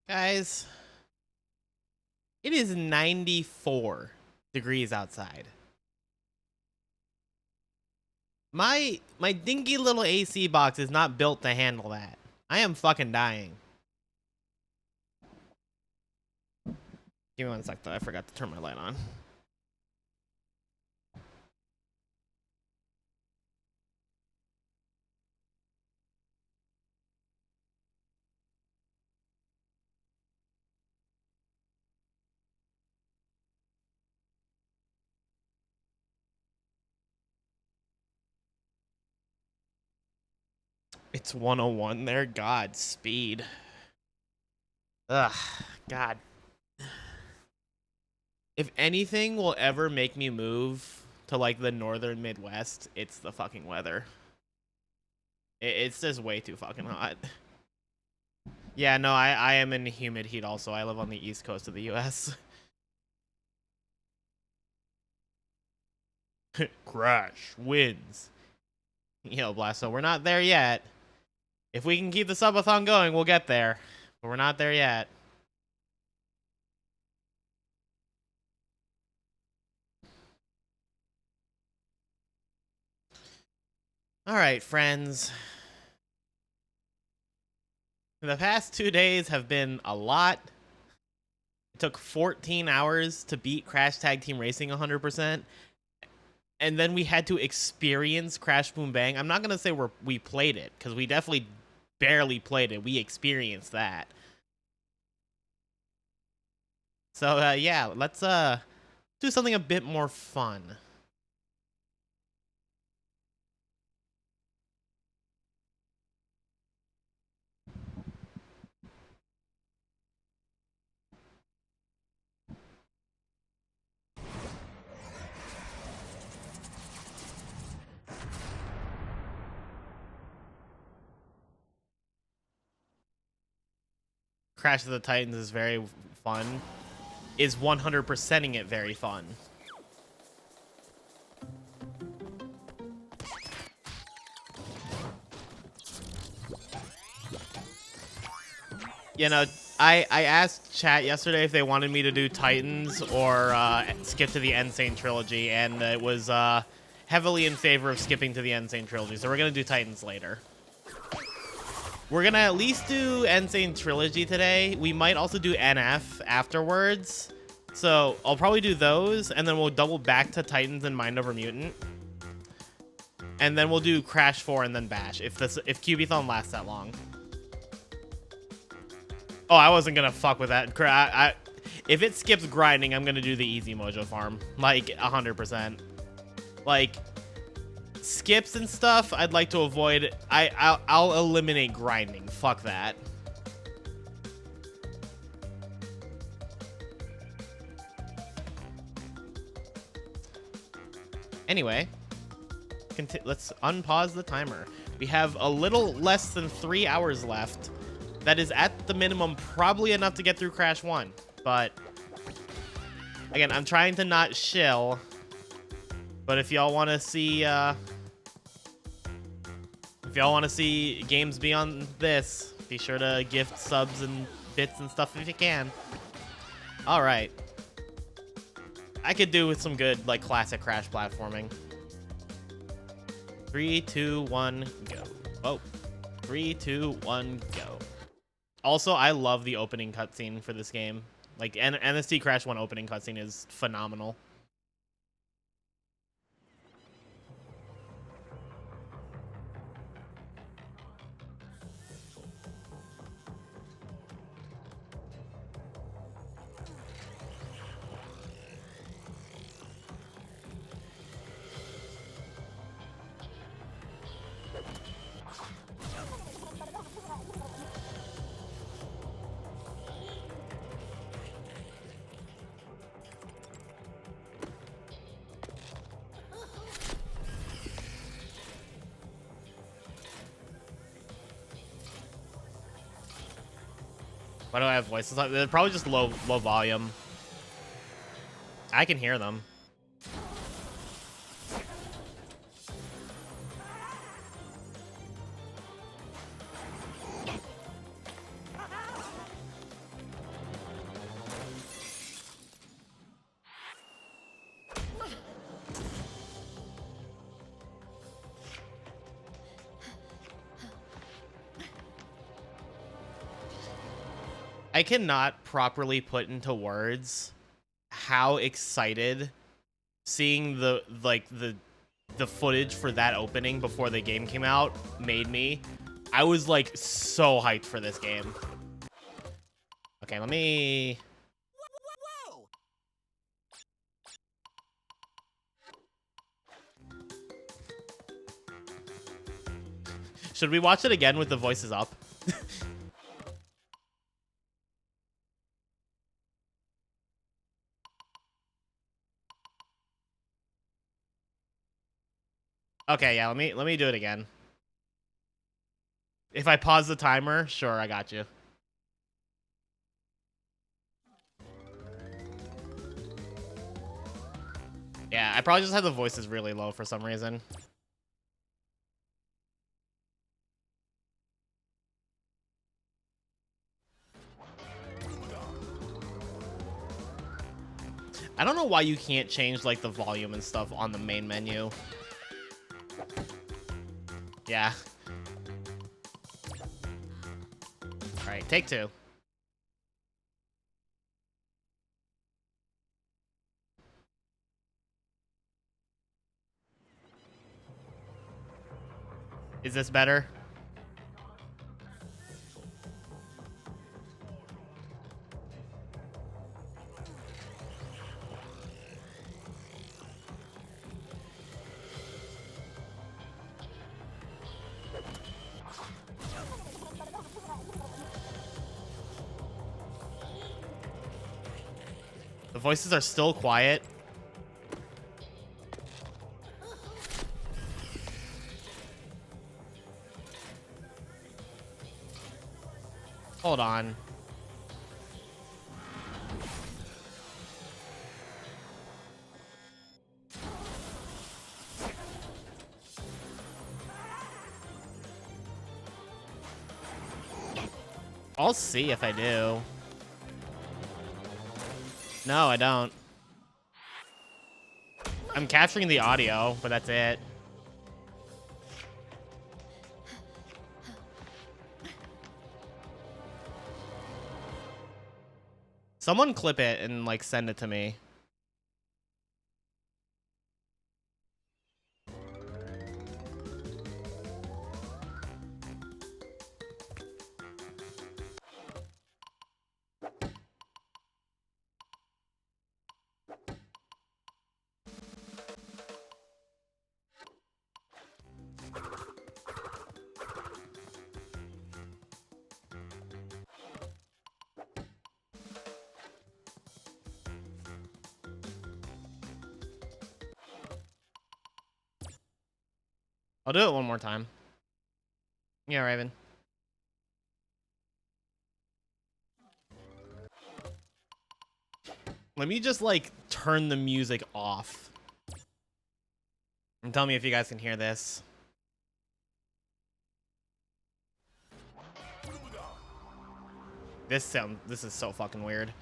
Guys, it is 94 degrees outside. My dinky little AC box is not built to handle that. I am fucking dying. Give me one sec though, I forgot to turn my light on. It's 101 there. Godspeed. Ugh, God. If anything will ever make me move to like the northern Midwest, it's the fucking weather. It's just way too fucking hot. Yeah, no, I am in humid heat also. I live on the east coast of the US. Crash wins. Yo, Blasto, we're not there yet. If we can keep the subathon going, we'll get there. But we're not there yet. Alright, friends. The past 2 days have been a lot. It took 14 hours to beat Crash Tag Team Racing 100%. And then we had to experience Crash Boom Bang. I'm not going to say we played it, because we definitely barely played it. We experienced that. So, yeah, let's do something a bit more fun. Crash of the Titans is very fun. Is 100%ing it very fun. You know, I asked chat yesterday if they wanted me to do Titans or skip to the Insane Trilogy, and it was heavily in favor of skipping to the Insane Trilogy, so we're going to do Titans later. We're going to at least do Insane Trilogy today. We might also do NF afterwards. So I'll probably do those, and then we'll double back to Titans and Mind Over Mutant. And then we'll do Crash 4 and then Bash, if Kyubithon lasts that long. Oh, I wasn't going to fuck with that. If it skips grinding, I'm going to do the easy Mojo farm. Like, 100%. Like, skips and stuff, I'd like to avoid. I'll eliminate grinding. Fuck that. Anyway, let's unpause the timer. We have a little less than 3 hours left. That is at the minimum probably enough to get through Crash 1. But again, I'm trying to not shill. But if y'all want to see games beyond this, be sure to gift subs and bits and stuff if you can. All right. I could do with some good, like, classic Crash platforming. 3, 2, 1, go. Oh, 3, 2, 1, go. Also, I love the opening cutscene for this game. Like, NST Crash 1 opening cutscene is phenomenal. Why do I have voices? They're probably just low volume. I can hear them. I cannot properly put into words how excited seeing the footage for that opening before the game came out made me. I was like so hyped for this game. Okay, let me... Should we watch it again with the voices up? Okay, yeah, let me do it again. If I pause the timer, sure, I got you. Yeah, I probably just had the voices really low for some reason. I don't know why you can't change like the volume and stuff on the main menu. Yeah. All right, take two. Is this better? The voices are still quiet. Hold on. I'll see if I do. No, I don't. I'm capturing the audio, but that's it. Someone clip it and like send it to me. I'll do it one more time. Yeah, Raven. Let me just like turn the music off. And tell me if you guys can hear this. This is so fucking weird.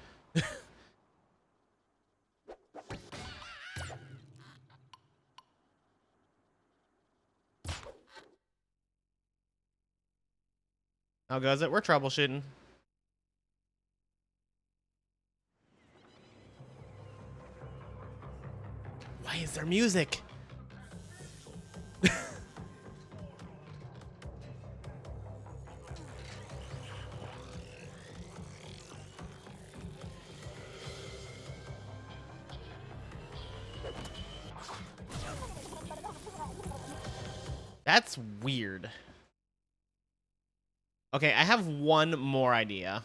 How goes it? We're troubleshooting. Why is there music? That's weird. Okay, I have one more idea.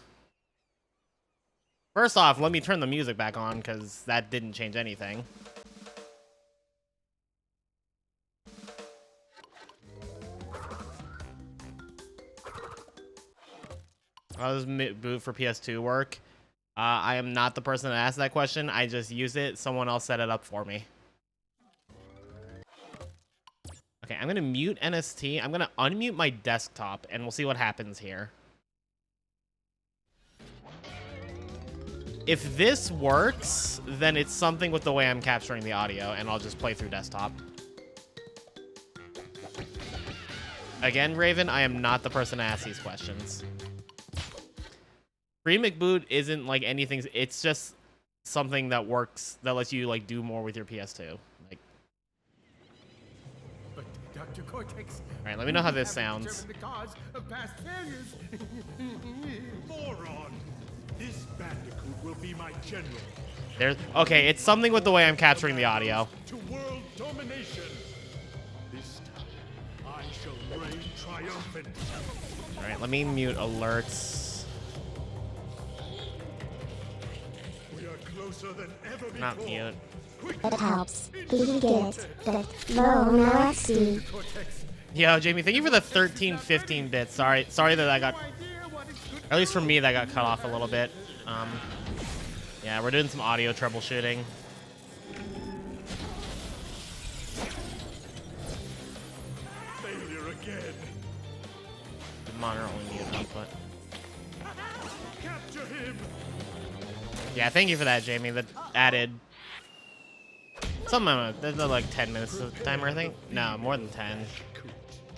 First off, let me turn the music back on, because that didn't change anything. How does boot for PS2 work? I am not the person that asked that question. I just use it. Someone else set it up for me. Okay, I'm going to mute NST. I'm going to unmute my desktop, and we'll see what happens here. If this works, then it's something with the way I'm capturing the audio, and I'll just play through desktop. Again, Raven, I am not the person to ask these questions. Free McBoot isn't like anything. It's just something that works that lets you like do more with your PS2. Like, But Dr. Cortex, all right, let me know how this sounds. the cause of past failures. Moron! This bandicoot will be my general. There's okay. It's something with the way I'm capturing the audio. To world domination. This time, I shall reign triumphant. All right, let me mute alerts. We are closer than ever before. Not mute. It helps. You get the low mercy. Yo, Jamie, thank you for the 13, 15 bits. Sorry that I got, or at least for me, that got cut off a little bit. Yeah, we're doing some audio troubleshooting. Failure again. The monitor only mute output. Capture him. Yeah, thank you for that, Jamie. That added some amount. There's like 10 minutes of timer, I think. No, more than 10. How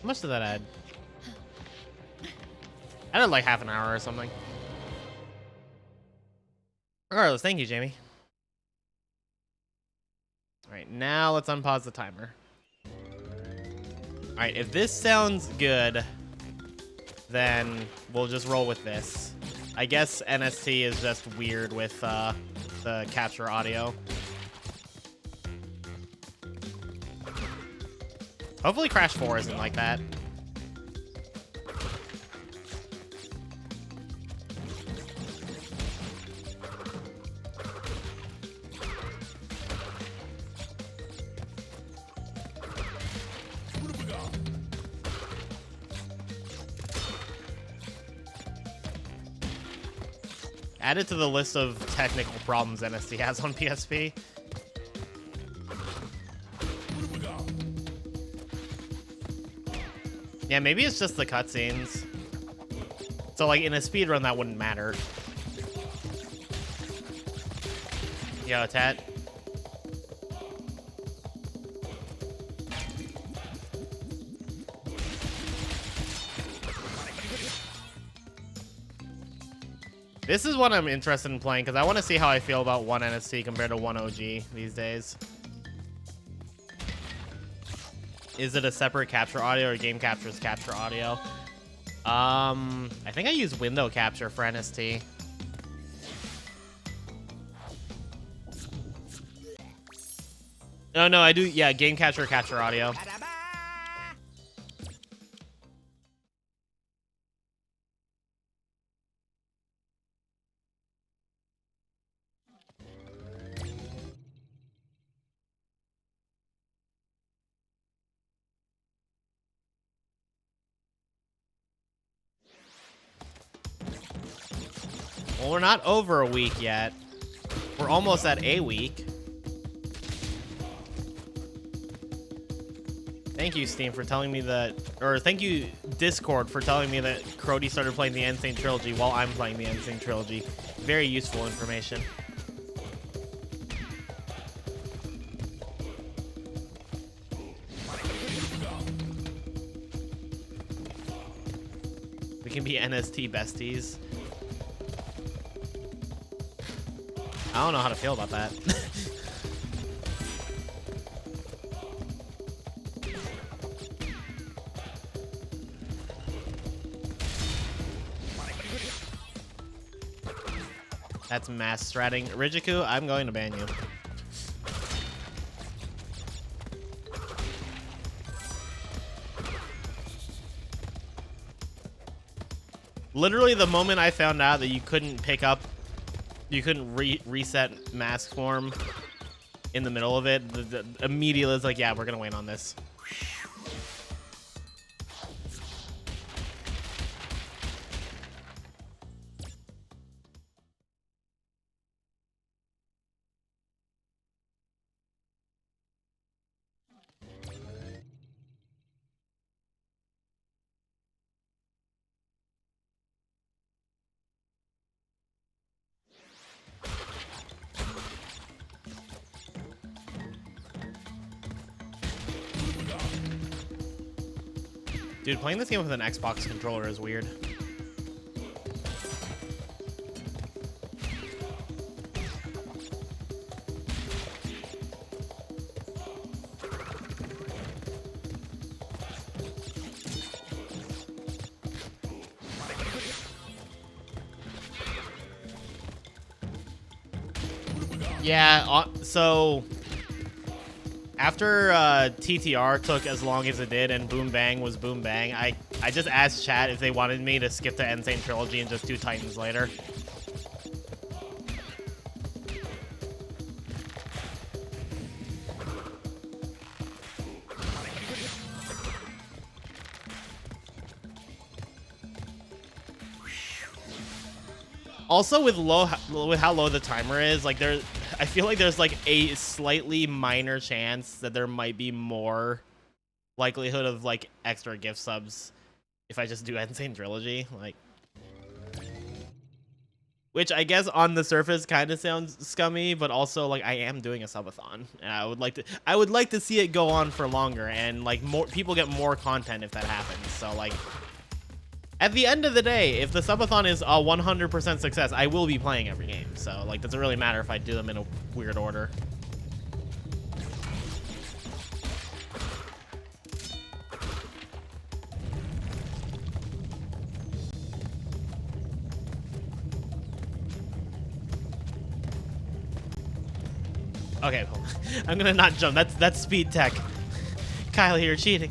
much did that add? Added like half an hour or something. Regardless, thank you, Jamie. All right, now let's unpause the timer. All right, if this sounds good, then we'll just roll with this. I guess NST is just weird with the capture audio. Hopefully Crash 4 isn't like that. Added to the list of technical problems NST has on PSP. Yeah, maybe it's just the cutscenes. So, like, in a speedrun, that wouldn't matter. Yo, Tat. This is what I'm interested in playing, because I want to see how I feel about one NST compared to one OG these days. Is it a separate capture audio or game captures capture audio? I think I use window capture for NST. No, I do. Yeah, game capture capture audio. Well, we're not over a week yet. We're almost at a week. Thank you, Steam, for telling me that, or thank you, Discord, for telling me that Crody started playing the Insane Trilogy while I'm playing the Insane Trilogy. Very useful information. We can be NST besties. I don't know how to feel about that. That's mass stratting. Rijiku, I'm going to ban you. Literally, the moment I found out that you couldn't pick up, you couldn't reset mask form in the middle of it, immediately it's like, yeah, we're gonna wait on this. Dude, playing this game with an Xbox controller is weird. Yeah, so after TTR took as long as it did and Boom Bang was Boom Bang, I just asked chat if they wanted me to skip the Insane Trilogy and just do Titans later. Also, with how low the timer is, like I feel like there's like a slightly minor chance that there might be more likelihood of like extra gift subs if I just do Insane Trilogy, like, which I guess on the surface kind of sounds scummy, but also like I am doing a subathon, and I would like to see it go on for longer and like more people get more content if that happens. So like, at the end of the day, if the subathon is a 100% success, I will be playing every game. So, like, doesn't really matter if I do them in a weird order. Okay, hold on. I'm gonna not jump. That's speed tech. Kyle, you're cheating.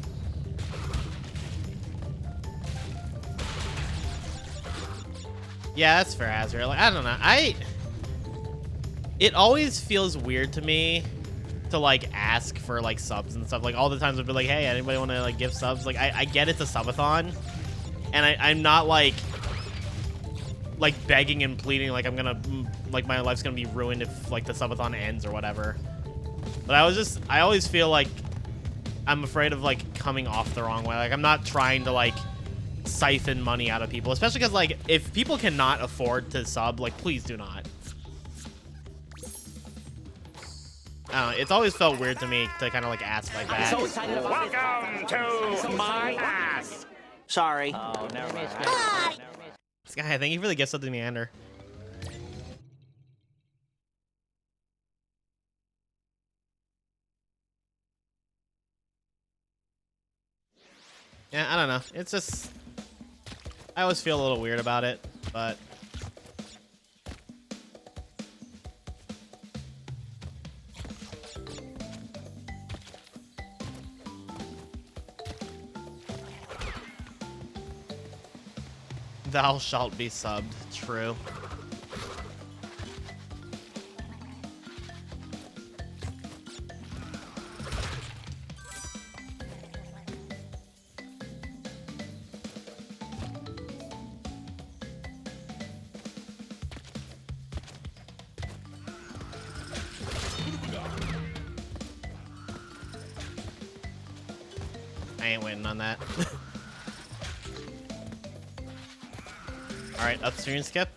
Yeah, that's fair, Azrael. Like, I don't know. It always feels weird to me to like ask for like subs and stuff. Like all the times I'd be like, hey, anybody want to like give subs? Like I get it's a subathon, and I'm not like begging and pleading like I'm gonna like my life's gonna be ruined if like the subathon ends or whatever. But I always feel like I'm afraid of like coming off the wrong way. Like I'm not trying to like siphon money out of people, especially because like if people cannot afford to sub, like please do not. I don't know, it's always felt weird to me to kind of like ask like that. So excited about Welcome to my ass. Sorry. Oh, never mind. Sky, thank you for the gift sub to Meander. Yeah, I don't know. It's just I always feel a little weird about it, but thou shalt be subbed. True. I ain't waiting on that. Alright, upstream skip.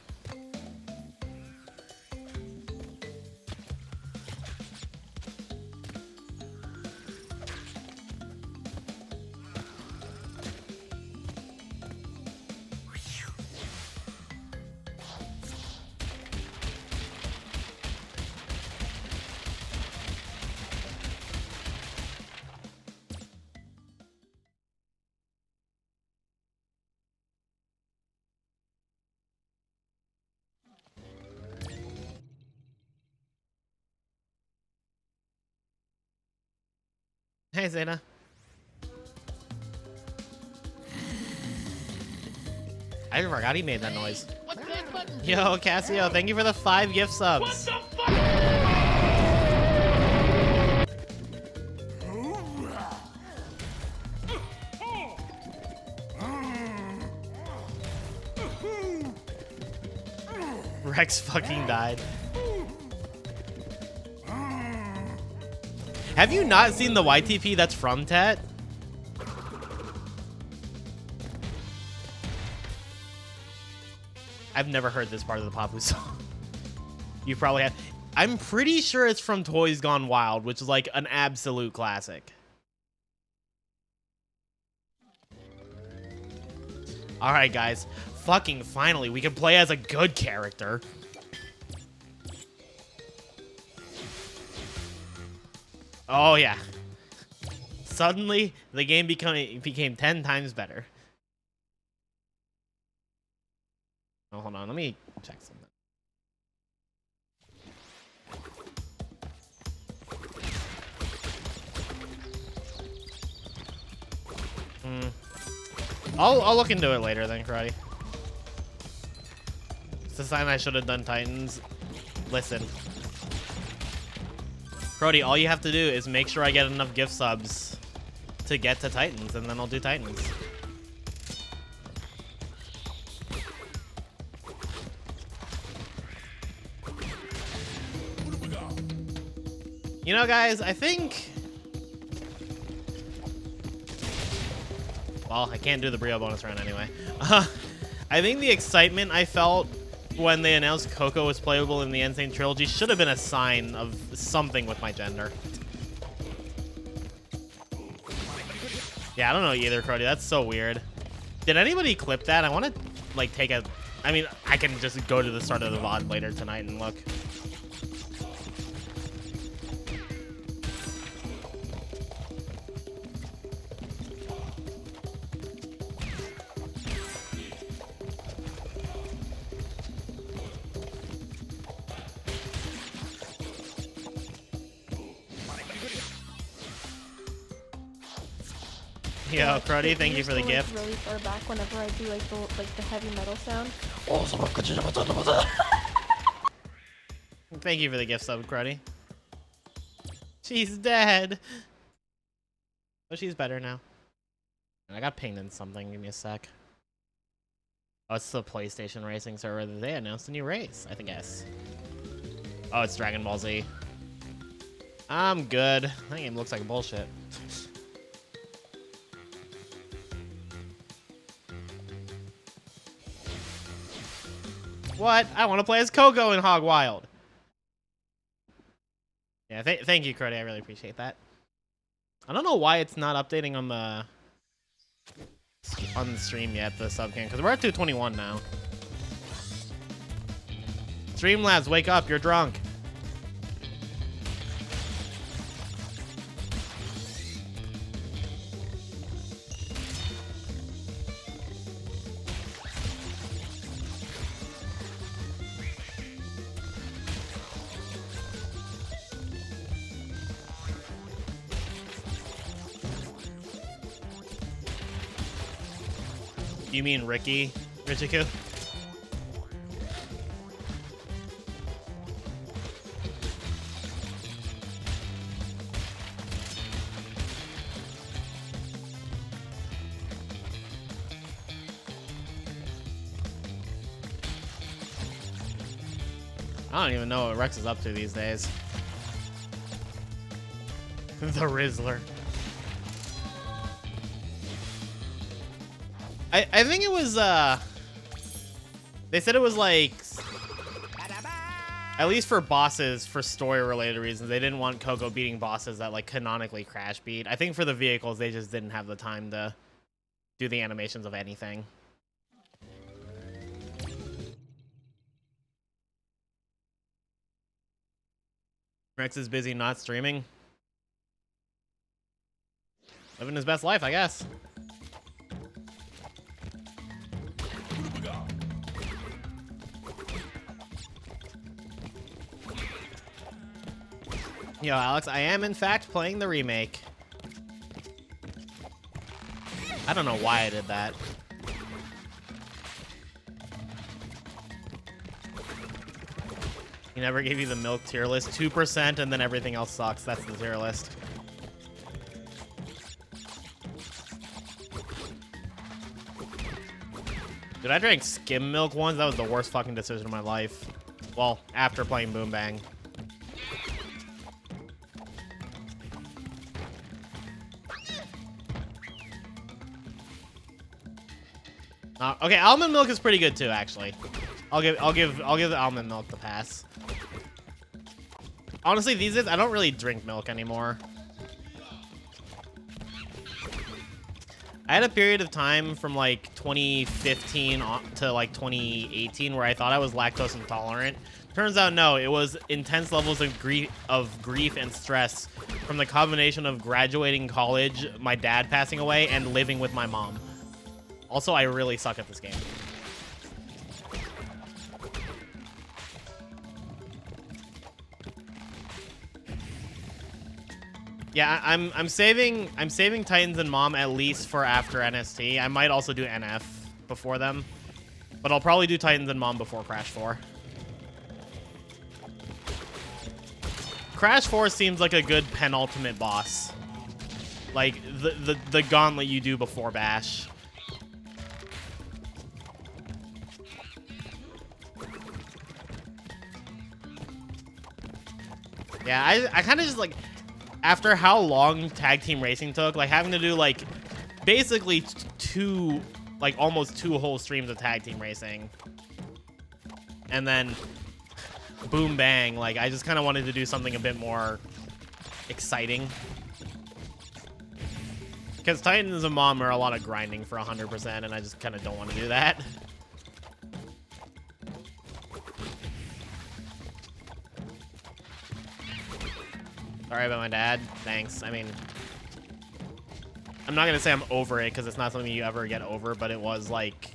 Hey, Zeta. I forgot he made that noise. Yo, Cassio, thank you for the 5 gift subs. Rex fucking died. Have you not seen the YTP that's from Tet? I've never heard this part of the Papu song. You probably have. I'm pretty sure it's from Toys Gone Wild, which is like an absolute classic. Alright, guys. Fucking finally, we can play as a good character. Oh, yeah. Suddenly, the game became 10 times better. Oh, hold on. Let me check something. I'll look into it later then, Karate. It's a sign I should have done Titans. Listen. Brody, all you have to do is make sure I get enough gift subs to get to Titans, and then I'll do Titans. You know, guys, I think... Well, I can't do the Brio bonus round anyway. I think the excitement I felt when they announced Coco was playable in the Insane Trilogy should have been a sign of something with my gender. Yeah, I don't know either, Crody. That's so weird. Did anybody clip that? I want to, like, take a... I mean, I can just go to the start of the VOD later tonight and look. Yo, Cruddy, thank you for the gift. Really far back whenever I do like the heavy metal sound. Thank you for the gift sub, Cruddy. She's dead. But she's better now. And I got pinged in something. Give me a sec. Oh, it's the PlayStation racing server. They announced a new race, I think. Yes. Oh, it's Dragon Ball Z. I'm good. That game looks like bullshit. What? I want to play as Coco in Hog Wild. Yeah, thank you, Cruddy. I really appreciate that. I don't know why it's not updating on the stream yet, the subcam, because we're at 221 now. Streamlabs, wake up. You're drunk. You mean Ricky? Richiku? I don't even know what Rex is up to these days. The Rizzler. I think it was, they said it was like, at least for bosses, for story-related reasons, they didn't want Coco beating bosses that, like, canonically crash beat. I think for the vehicles, they just didn't have the time to do the animations of anything. Rex is busy not streaming. Living his best life, I guess. Yo, Alex, I am in fact playing the remake. I don't know why I did that. He never gave you the milk tier list. 2% and then everything else sucks. That's the tier list. Dude, I drank skim milk once. That was the worst fucking decision of my life. Well, after playing Boom Bang. Okay, almond milk is pretty good too, actually. I'll give the almond milk the pass. Honestly, these days I don't really drink milk anymore. I had a period of time from like 2015 to like 2018 where I thought I was lactose intolerant. Turns out no, it was intense levels of grief and stress from the combination of graduating college, my dad passing away, and living with my mom. Also, I really suck at this game. Yeah, I'm saving Titans and Mom at least for after NST. I might also do NF before them, but I'll probably do Titans and Mom before Crash 4. Crash 4 seems like a good penultimate boss, like the gauntlet you do before Bash. Yeah, I kind of just like, after how long tag team racing took, like having to do like basically almost two whole streams of tag team racing, and then boom bang, like I just kind of wanted to do something a bit more exciting, because Titans and Mom are a lot of grinding for 100%, and I just kind of don't want to do that. Sorry about my dad. Thanks. I mean, I'm not going to say I'm over it because it's not something you ever get over, but it was like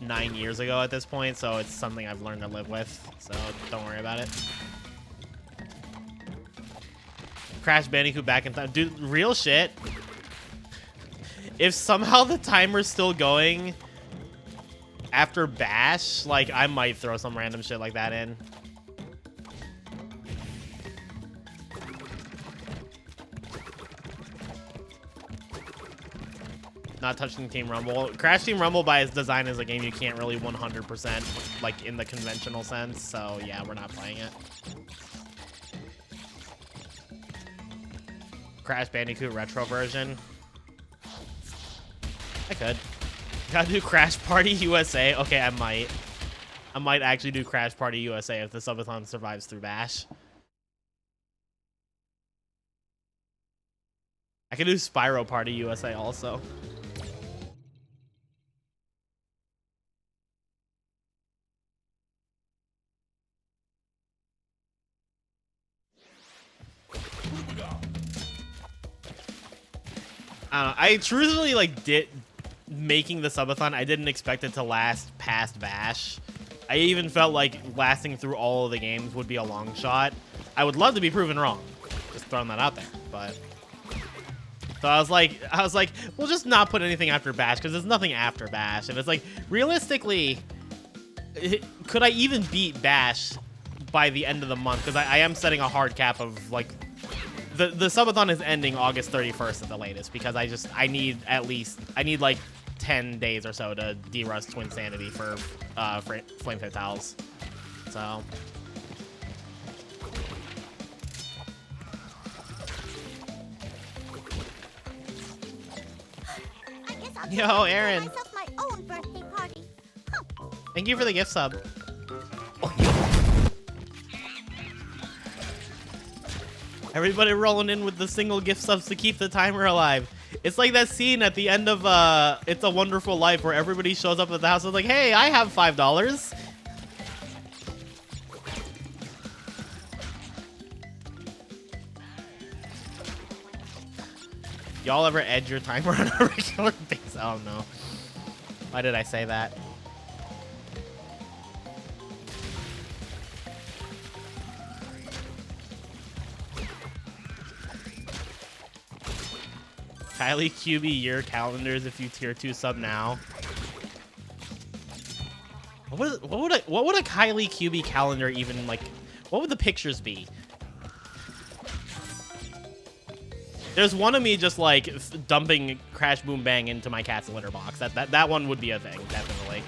9 years ago at this point, so it's something I've learned to live with, so don't worry about it. Crash Bandicoot back in time. Dude, real shit. If somehow the timer's still going after Bash, like, I might throw some random shit like that in. Not touching Team Rumble. Crash Team Rumble by its design is a game you can't really 100% like in the conventional sense, so yeah, we're not playing it. Crash Bandicoot retro version. I could. Gotta do Crash Party USA. Okay, I might actually do Crash Party USA if the subathon survives through Bash. I could do Spyro Party USA also. I truthfully did making the subathon. I didn't expect it to last past Bash. I even felt like lasting through all of the games would be a long shot. I would love to be proven wrong. Just throwing that out there, but so I was like, we'll just not put anything after Bash because there's nothing after Bash, and it's like realistically, could I even beat Bash by the end of the month? Because I am setting a hard cap of like. The subathon is ending August 31st at the latest because I need like 10 days or so to de-rust Twin Sanity for Flame Fatales. So yo, Aaron. Thank you for the gift sub. Everybody rolling in with the single gift subs to keep the timer alive. It's like that scene at the end of It's a Wonderful Life where everybody shows up at the house and is like, hey, I have $5. Y'all ever edge your timer on a regular basis? Oh no. Why did I say that? Kylie QB year calendars if you tier 2 sub now. What would a Kylie QB calendar even like? What would the pictures be? There's one of me just like dumping Crash Boom Bang into my cat's litter box. That one would be a thing, definitely.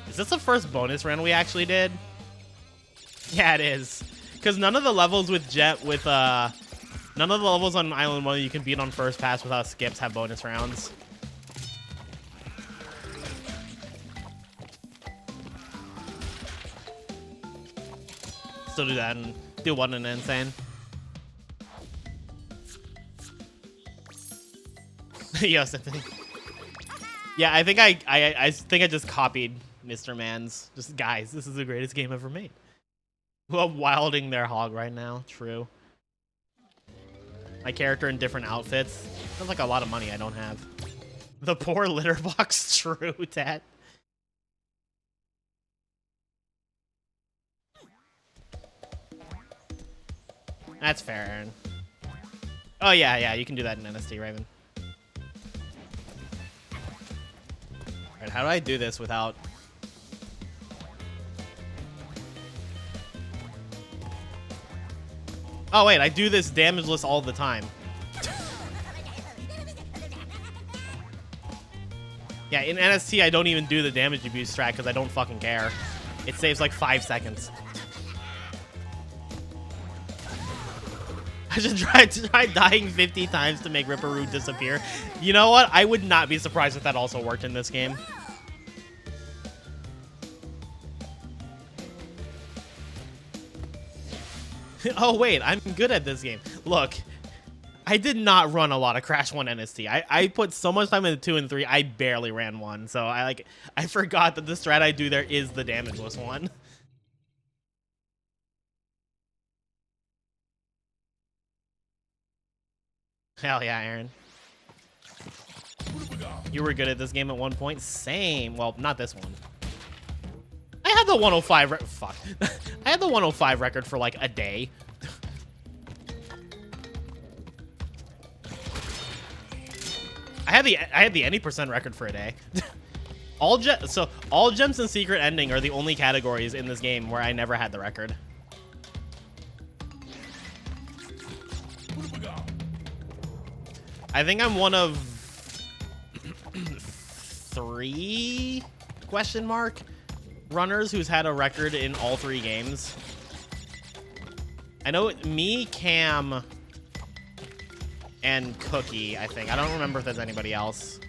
Is this the first bonus run we actually did? Yeah, it is. Because none of the levels with none of the levels on Island 1 you can beat on first pass without skips have bonus rounds. Still do that and do one in Insane. Yo, Symphony. Yeah, I think I think I just copied Mr. Man's. Just guys, this is the greatest game ever made. Well, wilding their hog right now. True. My character in different outfits. Sounds like a lot of money I don't have. The poor litter box. True, Tat. That's fair, Aaron. Oh, yeah, you can do that in NST, Raven. Alright, how do I do this without... Oh, wait, I do this damageless all the time. Yeah, in NST, I don't even do the damage abuse strat because I don't fucking care. It saves like 5 seconds. I should try dying 50 times to make Ripperoo disappear. You know what? I would not be surprised if that also worked in this game. Oh, wait. I'm good at this game. Look, I did not run a lot of Crash 1 NST. I put so much time into 2 and 3, I barely ran 1. So I forgot that the strat I do there is the damageless one. Hell yeah, Aaron. You were good at this game at one point? Same. Well, not this one. I had the 105 fuck. I had the 105 record for like a day. I had the any percent record for a day. all gems and secret ending are the only categories in this game where I never had the record. I think I'm one of 3 question mark runners who's had a record in all 3 games. I know me, Cam, and Cookie, I think. I don't remember if there's anybody else.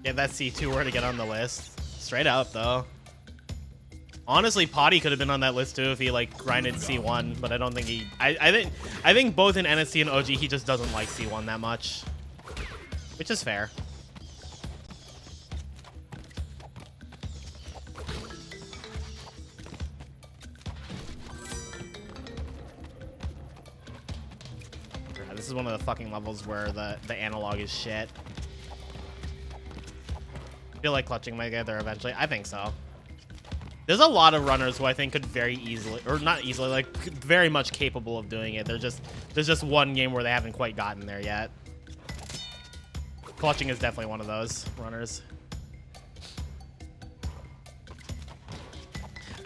If that C2 were to get on the list. Straight up, though. Honestly, Potty could have been on that list, too, if he, like, grinded C1, but I don't think he... I think both in NSC and OG, he just doesn't like C1 that much. Which is fair. This is one of the fucking levels where the analog is shit. Feel like clutching might get there eventually. I think so. There's a lot of runners who I think could very easily, or not easily, like very much capable of doing it. There's just one game where they haven't quite gotten there yet. Clutching is definitely one of those runners.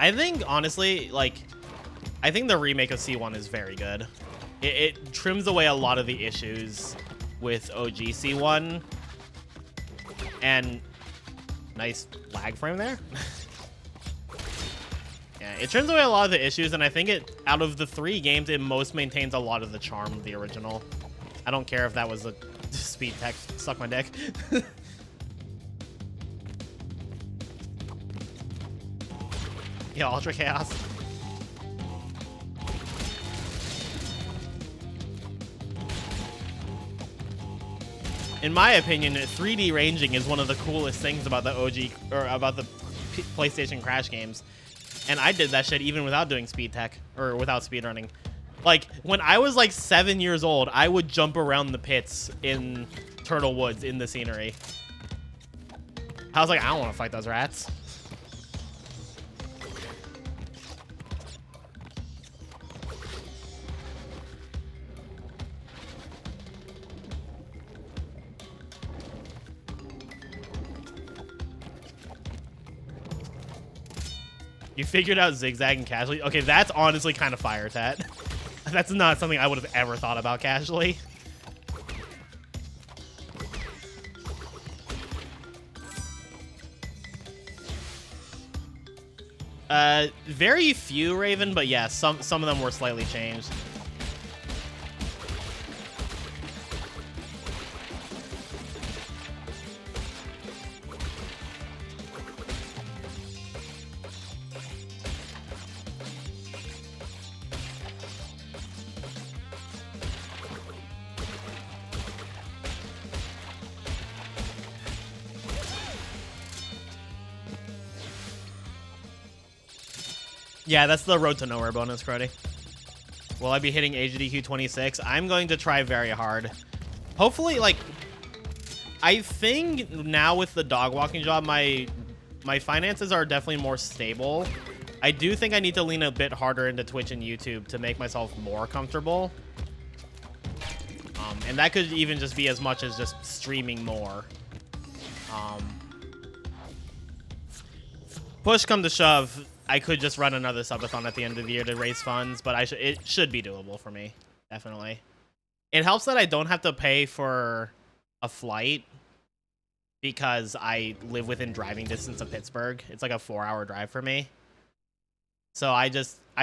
I think honestly, like, I think the remake of C1 is very good. It trims away a lot of the issues with OG C1, and nice lag frame there. Yeah, it trims away a lot of the issues, and I think out of the 3 games, it most maintains a lot of the charm of the original. I don't care if that was a speed tech, suck my dick. Yeah, Ultra Chaos. In my opinion, 3D ranging is one of the coolest things about the OG, or about the PlayStation Crash games. And I did that shit even without doing speed tech, or without speedrunning. Like, when I was like 7 years old, I would jump around the pits in Turtle Woods in the scenery. I was like, I don't want to fight those rats. You figured out zigzagging casually? Okay, that's honestly kind of fire, Tat. That's not something I would have ever thought about casually. Very few, Raven, but yeah, some of them were slightly changed. Yeah, that's the road to nowhere bonus, Crody. Will I be hitting AGDQ 26? I'm going to try very hard. Hopefully, like, I think now with the dog walking job, my finances are definitely more stable. I do think I need to lean a bit harder into Twitch and YouTube to make myself more comfortable. And that could even just be as much as just streaming more. Push come to shove, I could just run another subathon at the end of the year to raise funds, but it should be doable for me, definitely. It helps that I don't have to pay for a flight because I live within driving distance of Pittsburgh. It's like a 4-hour drive for me. So I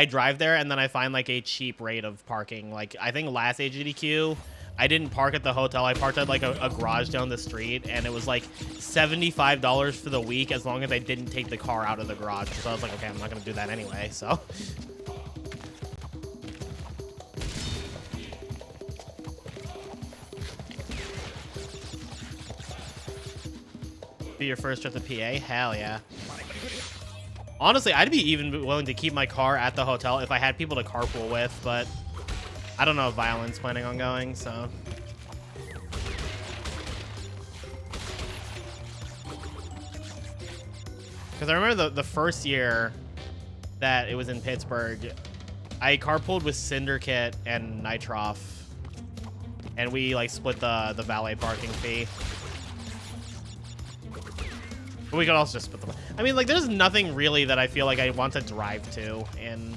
drive there and then I find like a cheap rate of parking. Like I think last AGDQ, I didn't park at the hotel. I parked at like a garage down the street and it was like $75 for the week as long as I didn't take the car out of the garage. So I was like, okay, I'm not gonna do that anyway, so. Be your first trip to PA? Hell yeah. Honestly, I'd be even willing to keep my car at the hotel if I had people to carpool with, but I don't know if Violin's planning on going, so. Because I remember the first year that it was in Pittsburgh, I carpooled with Syndicate and Nitroff, and we like split the valet parking fee. But we could also just split them. I mean, like, there's nothing really that I feel like I want to drive to in,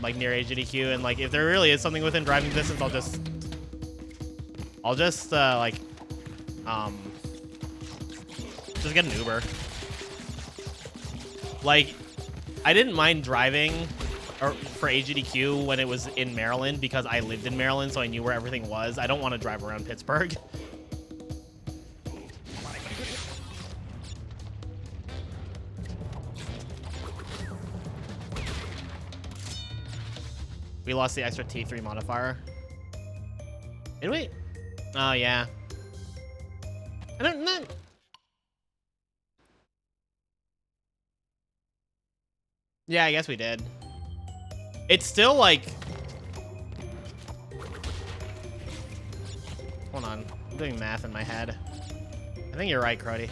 like, near AGDQ. And, like, if there really is something within driving distance, I'll just, just get an Uber. Like, I didn't mind driving for AGDQ when it was in Maryland because I lived in Maryland, so I knew where everything was. I don't want to drive around Pittsburgh. We lost the extra T3 modifier. Did we? Oh, yeah. I don't know. Yeah, I guess we did. It's still like... Hold on. I'm doing math in my head. I think you're right, Cruddy.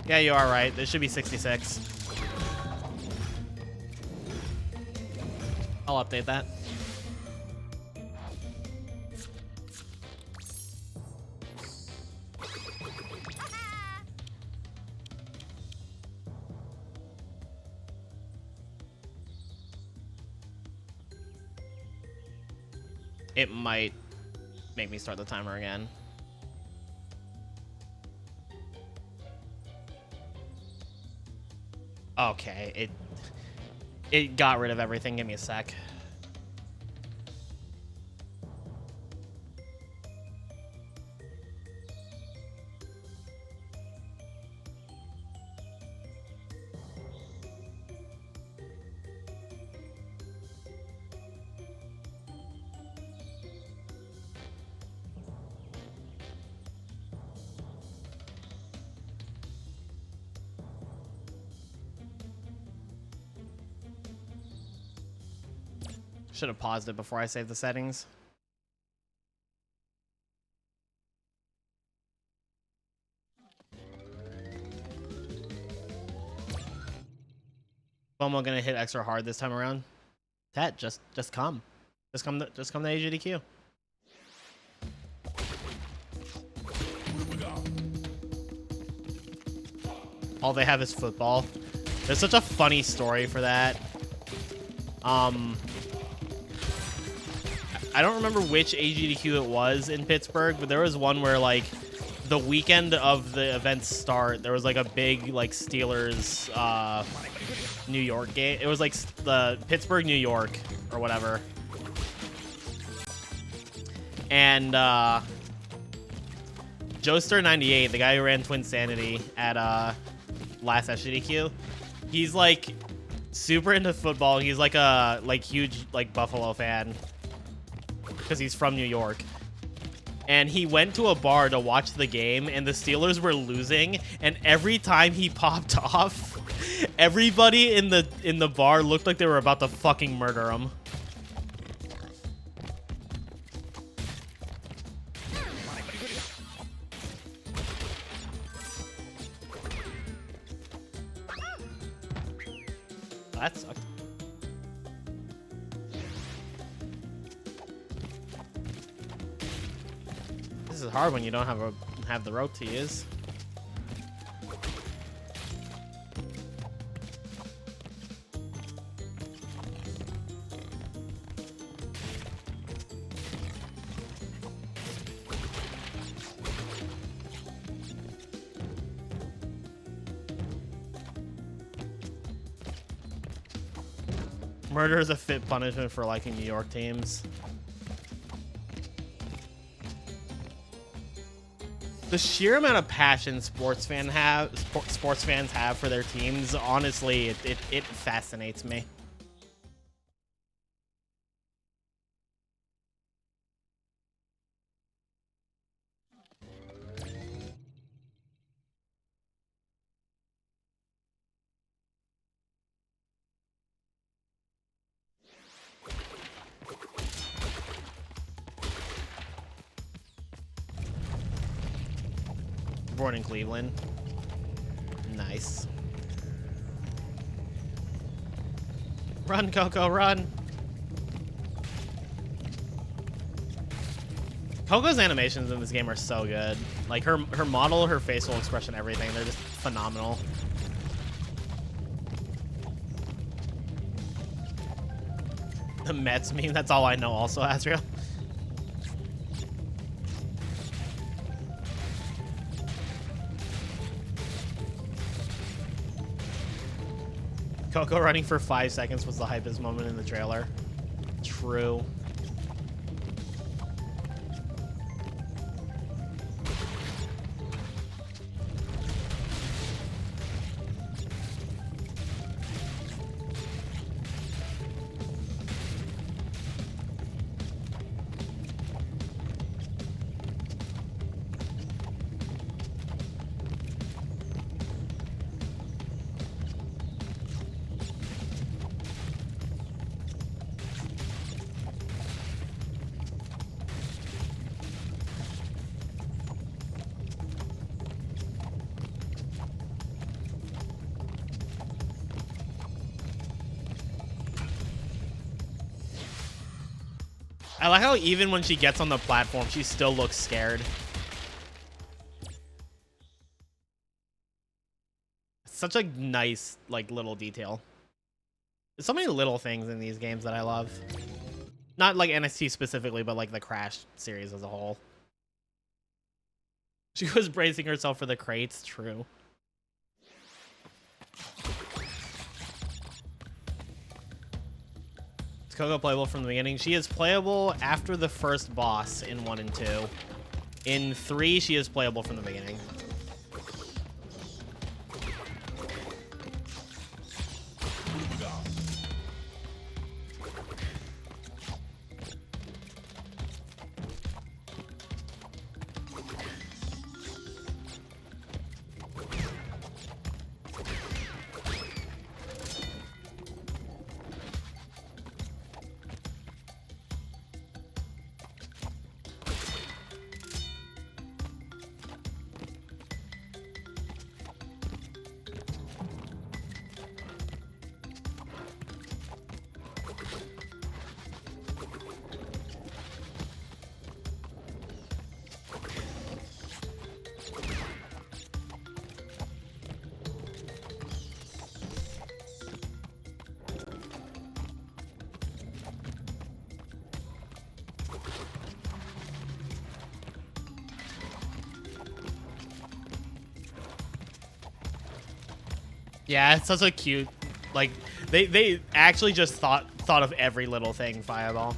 Yeah, you are right. There should be 66. I'll update that. It might make me start the timer again. Okay, it got rid of everything. Give me a sec. Should have paused it before I saved the settings. FOMO gonna hit extra hard this time around. Tet, just come. Just come to AGDQ. All they have is football. There's such a funny story for that. I don't remember which AGDQ it was in Pittsburgh, but there was one where, like, the weekend of the event's start, there was, like, a big, like, Steelers, New York game. It was, like, the Pittsburgh, New York, or whatever. And, Joester98, the guy who ran Twin Sanity at, last SGDQ, he's, like, super into football. He's, like, a, like, huge, like, Buffalo fan. because he's from New York. And he went to a bar to watch the game, and the Steelers were losing. And every time he popped off, everybody in the bar looked like they were about to fucking murder him. That sucked. This is hard when you don't have the rope to use. Murder is a fit punishment for liking New York teams. The sheer amount of passion sports fans have for their teams, honestly, it fascinates me. Born in Cleveland. Nice. Run, Coco, run. Coco's animations in this game are so good. Like her model, her facial expression, everything, they're just phenomenal. The Mets meme, that's all I know also, Azrael. Coco running for 5 seconds was the hypest moment in the trailer. True. I like how even when she gets on the platform, she still looks scared. Such a nice, like, little detail. There's so many little things in these games that I love. Not like NXT specifically, but like the Crash series as a whole. She was bracing herself for the crates, true. Coco playable from the beginning? She is playable after the first boss in 1 and 2. In 3, she is playable from the beginning. Yeah, it's such a cute, like, they actually just thought of every little thing, Fireball.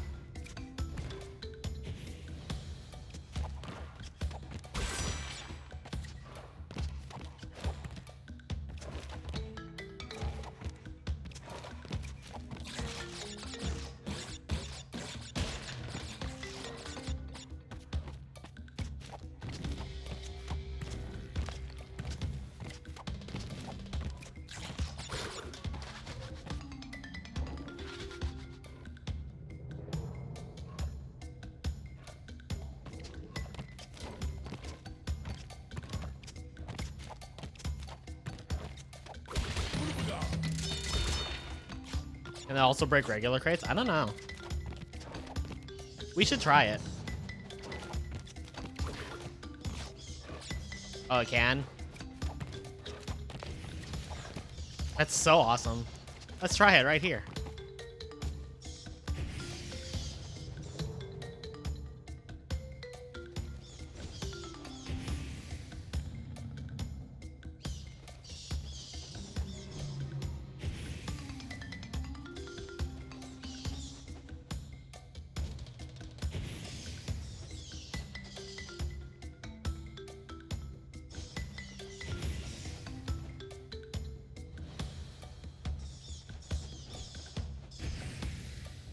Can it also break regular crates? I don't know. We should try it. Oh, it can? That's so awesome. Let's try it right here.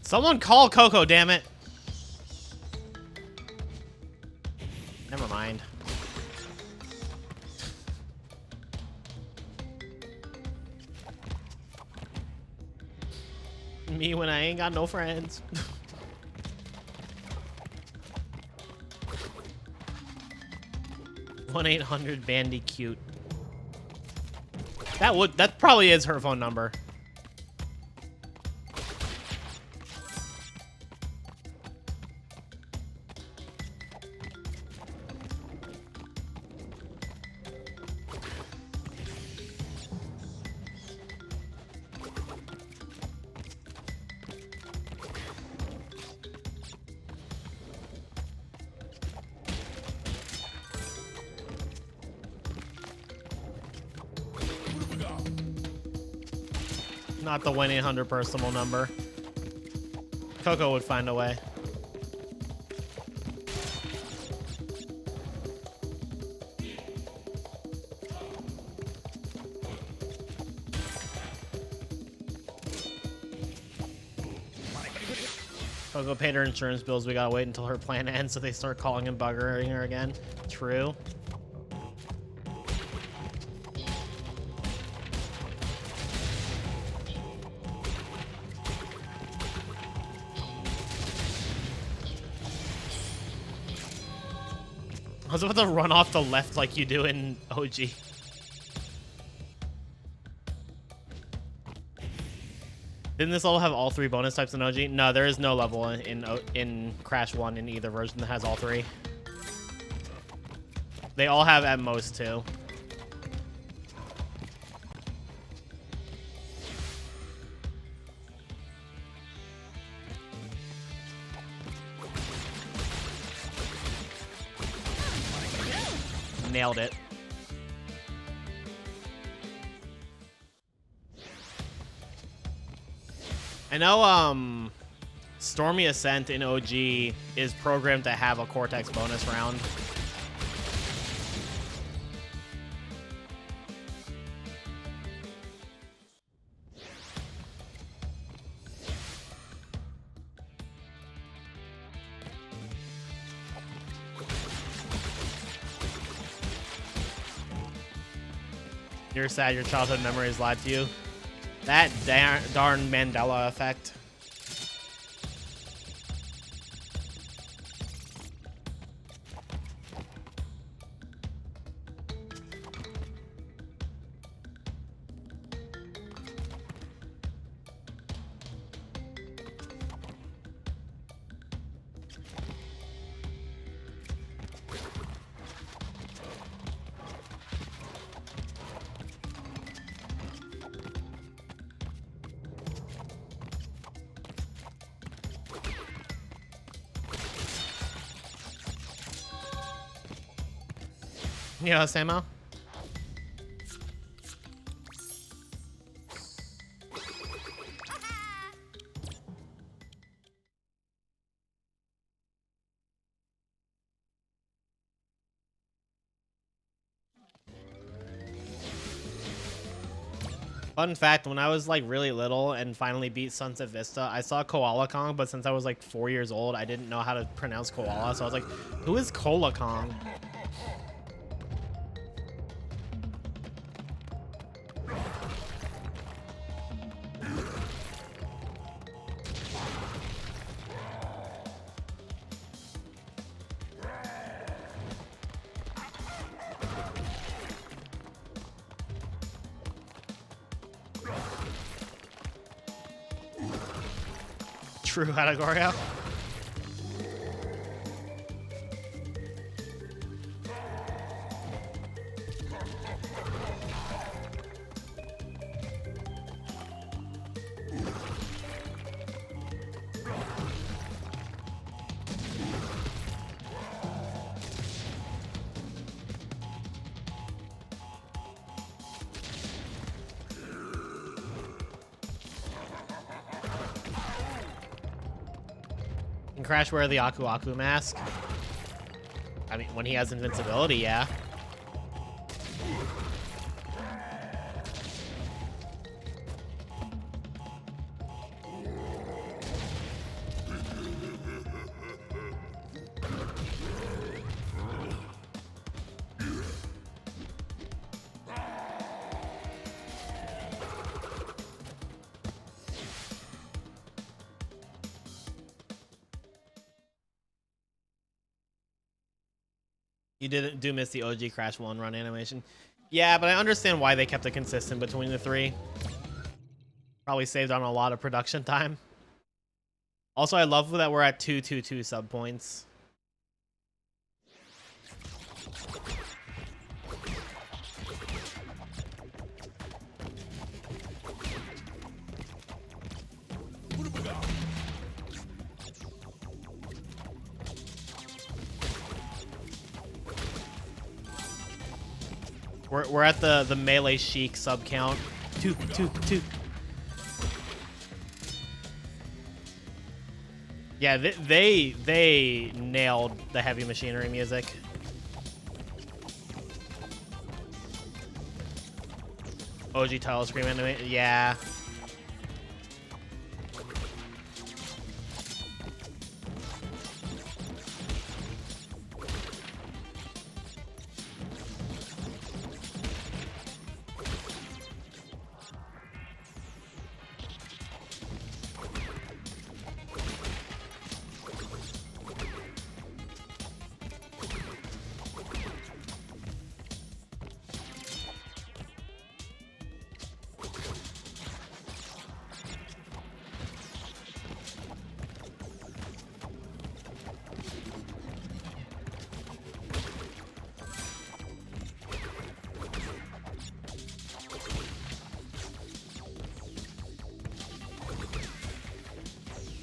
Someone call Coco, damn it. Never mind. Me when I ain't got no friends. 1-800 Bandy Cute. That probably is her phone number. Not the 1-800 personal number. Coco would find a way. Coco paid her insurance bills. We gotta wait until her plan ends so they start calling and buggering her again. True. I was about to run off the left like you do in OG. Didn't this level have all 3 bonus types in OG? No, there is no level in Crash 1 in either version that has all 3. They all have at most 2. Nailed it. I know Stormy Ascent in OG is programmed to have a Cortex bonus round. You're sad your childhood memories lied to you. That darn Mandela effect. Yeah, Samo. Fun fact, when I was like really little and finally beat Sunset Vista, I saw Koala Kong, but since I was like 4 years old, I didn't know how to pronounce koala, so I was like, who is Koala Kong? True Hatagorio. Can Crash wear the Aku Aku mask? I mean, when he has invincibility, yeah. You do miss the OG Crash 1 run animation. Yeah, but I understand why they kept it consistent between the three. Probably saved on a lot of production time. Also, I love that we're at 222 sub points. We're at the melee chic sub count. Two. Yeah, they nailed the heavy machinery music. OG title screen anime, yeah.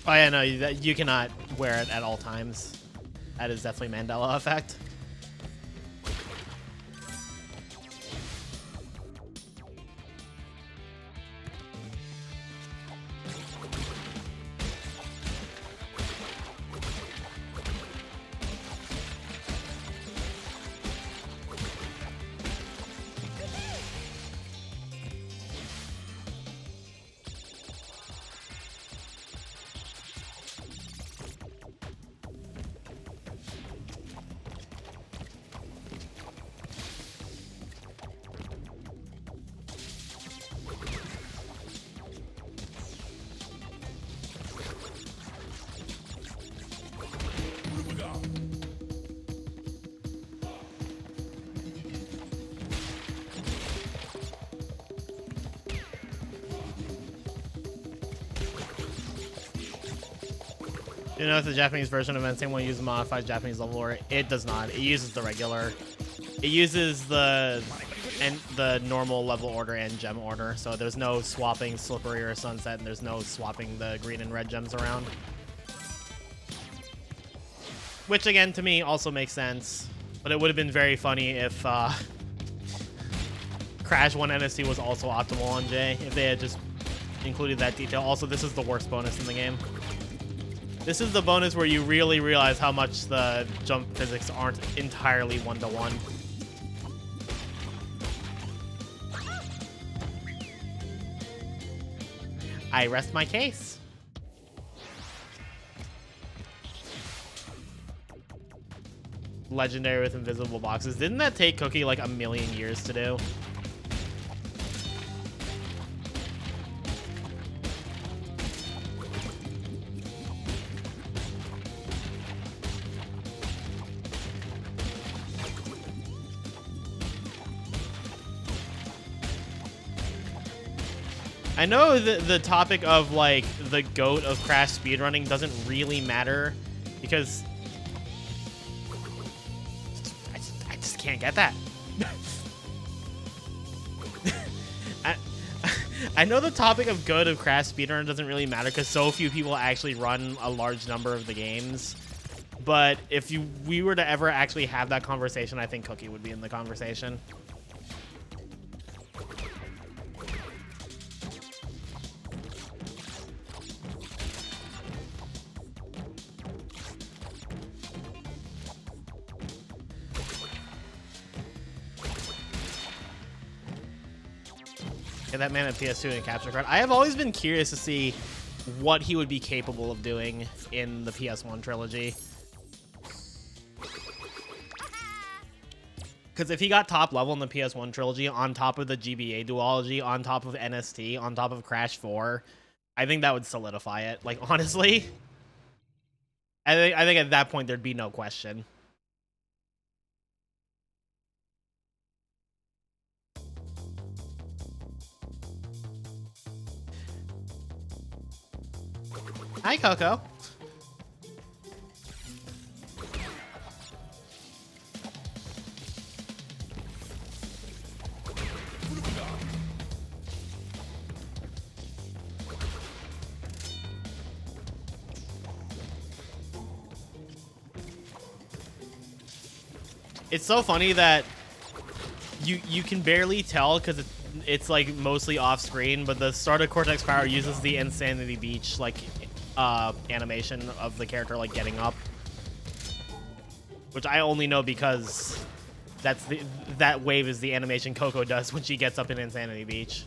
Oh yeah, no, you cannot wear it at all times. That is definitely Mandela effect. You know if the Japanese version of Insane will use modified Japanese level or it does not. It uses the regular. It uses the normal level order and gem order. So there's no swapping Slippery or Sunset, and there's no swapping the green and red gems around. Which again to me also makes sense. But it would have been very funny if Crash 1 NSC was also optimal on J, if they had just included that detail. Also, this is the worst bonus in the game. This is the bonus where you really realize how much the jump physics aren't entirely one-to-one. I rest my case. Legendary with invisible boxes. Didn't that take Cookie like a million years to do? I know the topic of like the GOAT of Crash speedrunning doesn't really matter because I just can't get that. I know the topic of GOAT of Crash speedrunning doesn't really matter because so few people actually run a large number of the games. But if we were to ever actually have that conversation, I think Cookie would be in the conversation. Get that man at PS2 and capture card. I have always been curious to see what he would be capable of doing in the PS1 trilogy. Because if he got top level in the PS1 trilogy on top of the GBA duology, on top of NST, on top of Crash 4, I think that would solidify it. Like, honestly, I think at that point there'd be no question. Hi, Coco. It's so funny that you can barely tell because it's like mostly off screen, but the start of Cortex Power uses the Insanity Beach like animation of the character like getting up, which I only know because that wave is the animation Coco does when she gets up in Insanity Beach.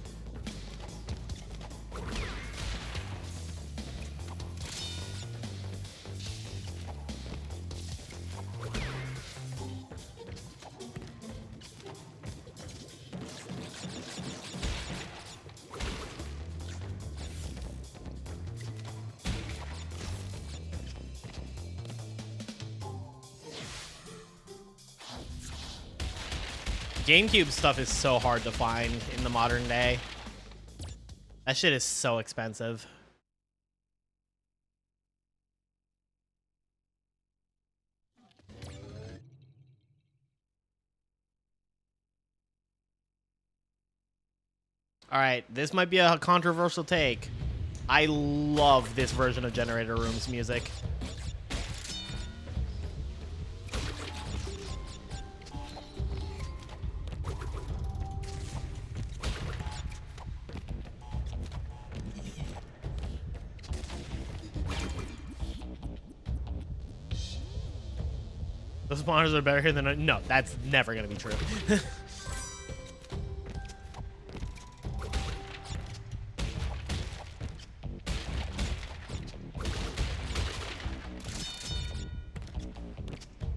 GameCube stuff is so hard to find in the modern day. That shit is so expensive. All right, this might be a controversial take. I love this version of Generator Room's music. Those monitors are better here than... No, that's never going to be true.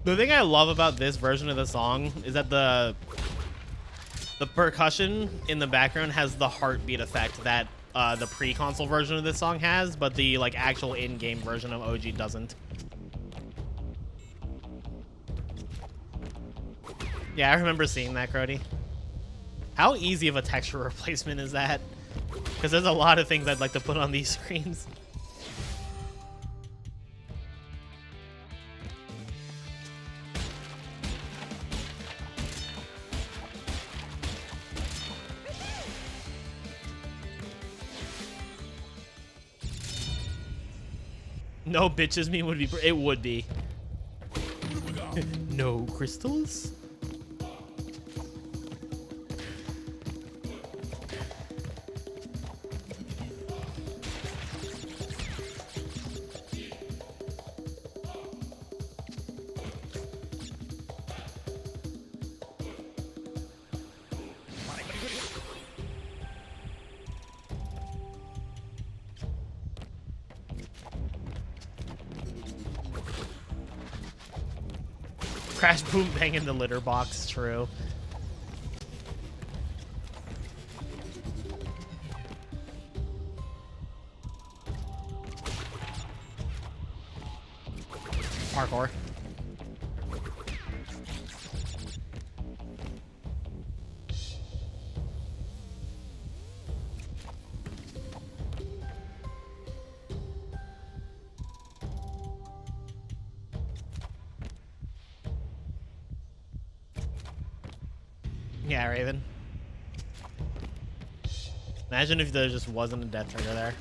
The thing I love about this version of the song is that the percussion in the background has the heartbeat effect that the pre-console version of this song has, but the like actual in-game version of OG doesn't. Yeah, I remember seeing that, Crody. How easy of a texture replacement is that? Because there's a lot of things I'd like to put on these screens. No bitches me would be... It would be. No crystals? Crash boom bang in the litter box, true. Parkour. Yeah, Raven. Imagine if there just wasn't a death trigger there.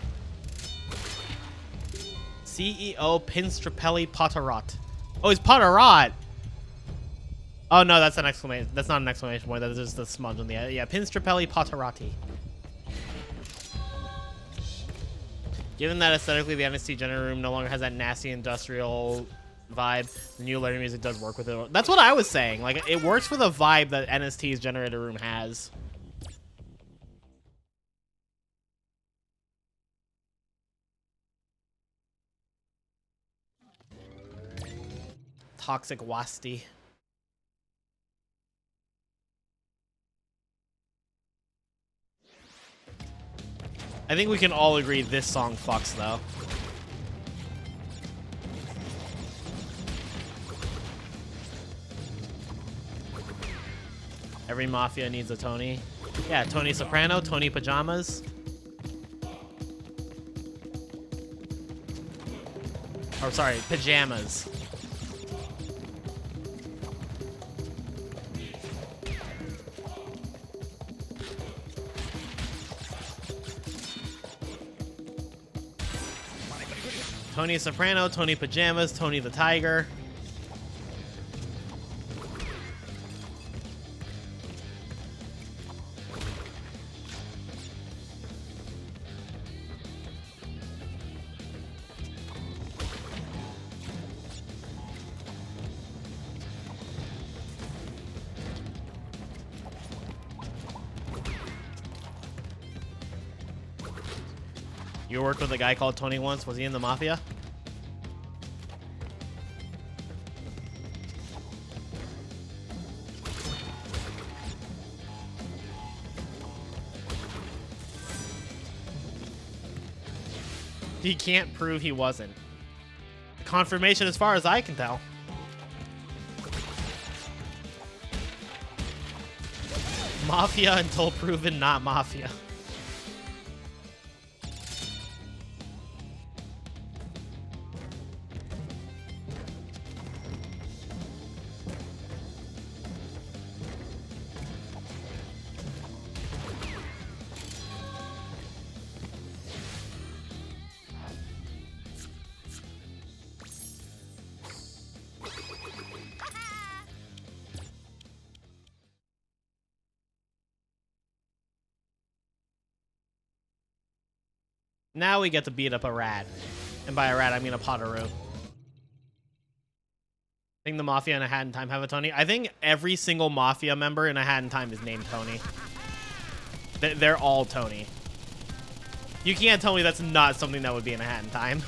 CEO Pinstrapelli Potterot. Oh, he's Potterot. Oh no, that's an exclamation. That's not an exclamation point. That's just a smudge on the end. Yeah, Pinstrapelli Potterati. Given that aesthetically the NST generator room no longer has that nasty industrial vibe, the new learning music does work with it. That's what I was saying. Like, it works for the vibe that NST's generator room has. Toxic Wasti. I think we can all agree this song fucks, though. Every mafia needs a Tony. Yeah, Tony Soprano, Tony Pajamas. Oh, sorry, Pajamas. Tony Soprano, Tony Pajamas, Tony the Tiger. You worked with a guy called Tony once. Was he in the mafia? He can't prove he wasn't. Confirmation as far as I can tell. Mafia until proven not mafia. Now we get to beat up a rat. And by a rat, I mean a Potteroo. I think the Mafia in A Hat in Time have a Tony. I think every single Mafia member in A Hat in Time is named Tony. They're all Tony. You can't tell me that's not something that would be in A Hat in Time.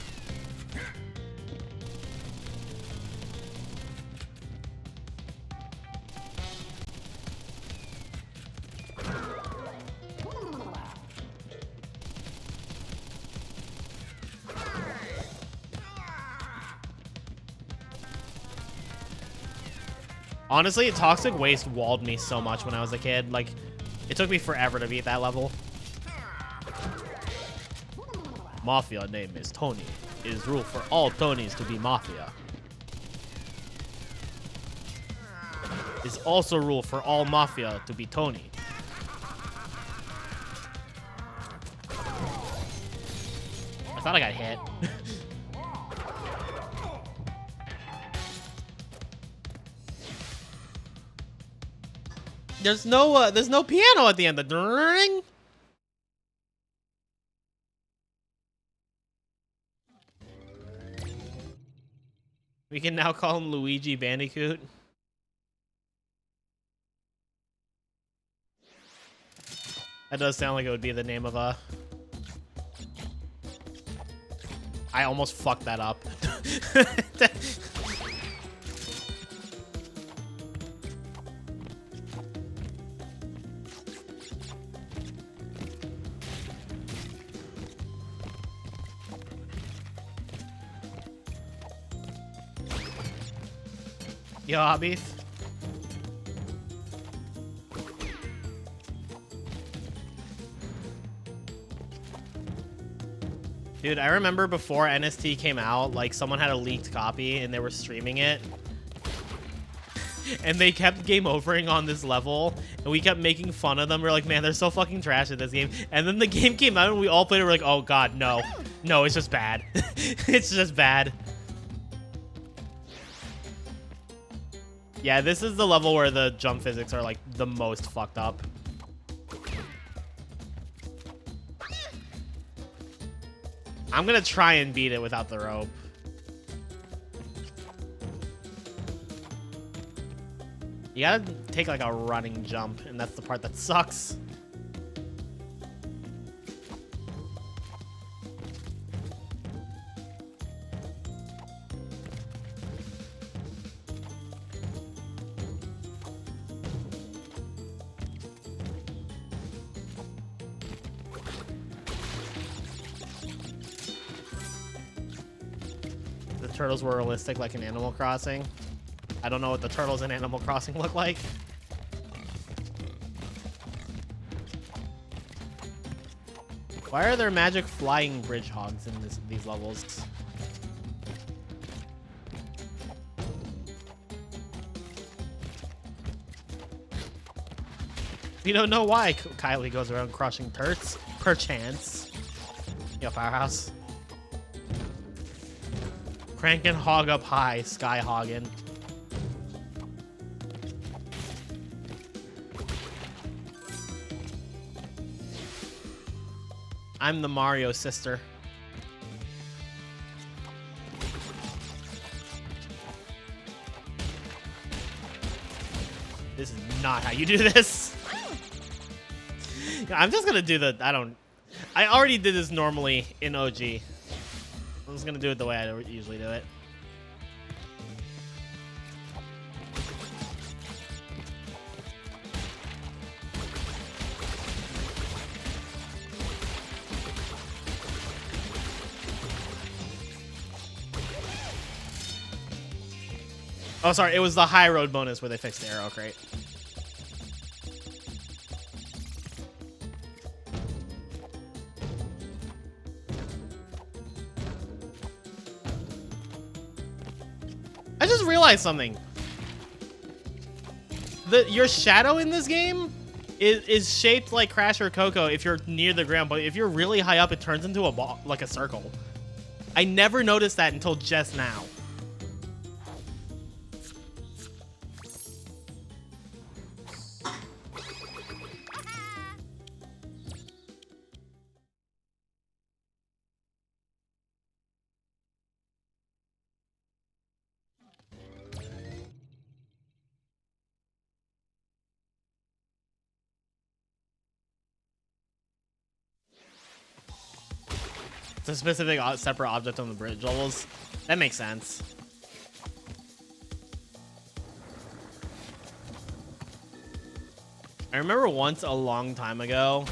Honestly, Toxic Waste walled me so much when I was a kid. Like, it took me forever to beat that level. Mafia name is Tony. It is rule for all Tonys to be Mafia. It's also rule for all Mafia to be Tony. I thought I got hit. There's no piano at the end. The ring. We can now call him Luigi Bandicoot. That does sound like it would be the name of a... I almost fucked that up. Yo, Abith. Dude, I remember before NST came out, like, someone had a leaked copy and they were streaming it. and they kept game overing on this level, and we kept making fun of them. We're like, man, they're so fucking trash at this game. And then the game came out, and we all played it. We're like, oh god, no. No, it's just bad. It's just bad. Yeah, this is the level where the jump physics are, like, the most fucked up. I'm gonna try and beat it without the rope. You gotta take like a running jump, and that's the part that sucks. The turtles were realistic like in Animal Crossing. I don't know what the turtles in Animal Crossing look like. Why are there magic flying bridge hogs in these levels? We don't know why Kylie goes around crushing turts. Perchance. Yo, Powerhouse. Cranking hog up high, sky hogging. I'm the Mario sister. This is not how you do this. I'm just gonna do the, I already did this normally in OG. I'm just gonna do it the way I usually do it. Oh, sorry, it was the high road bonus where they fixed the arrow crate. I just realized something. Your shadow in this game is shaped like Crash or Coco if you're near the ground, but if you're really high up, it turns into a ball, like a circle. I never noticed that until just now. It's a specific separate object on the bridge levels. That makes sense. I remember once a long time ago,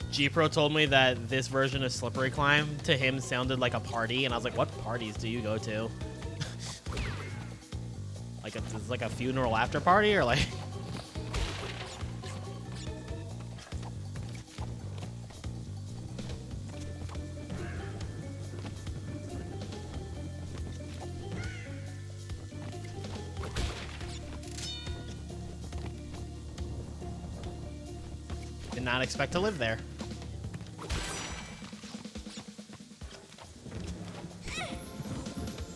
G-Pro told me that this version of Slippery Climb to him sounded like a party, and I was like, what parties do you go to? Like it's like a funeral after party, or like... Did not expect to live there.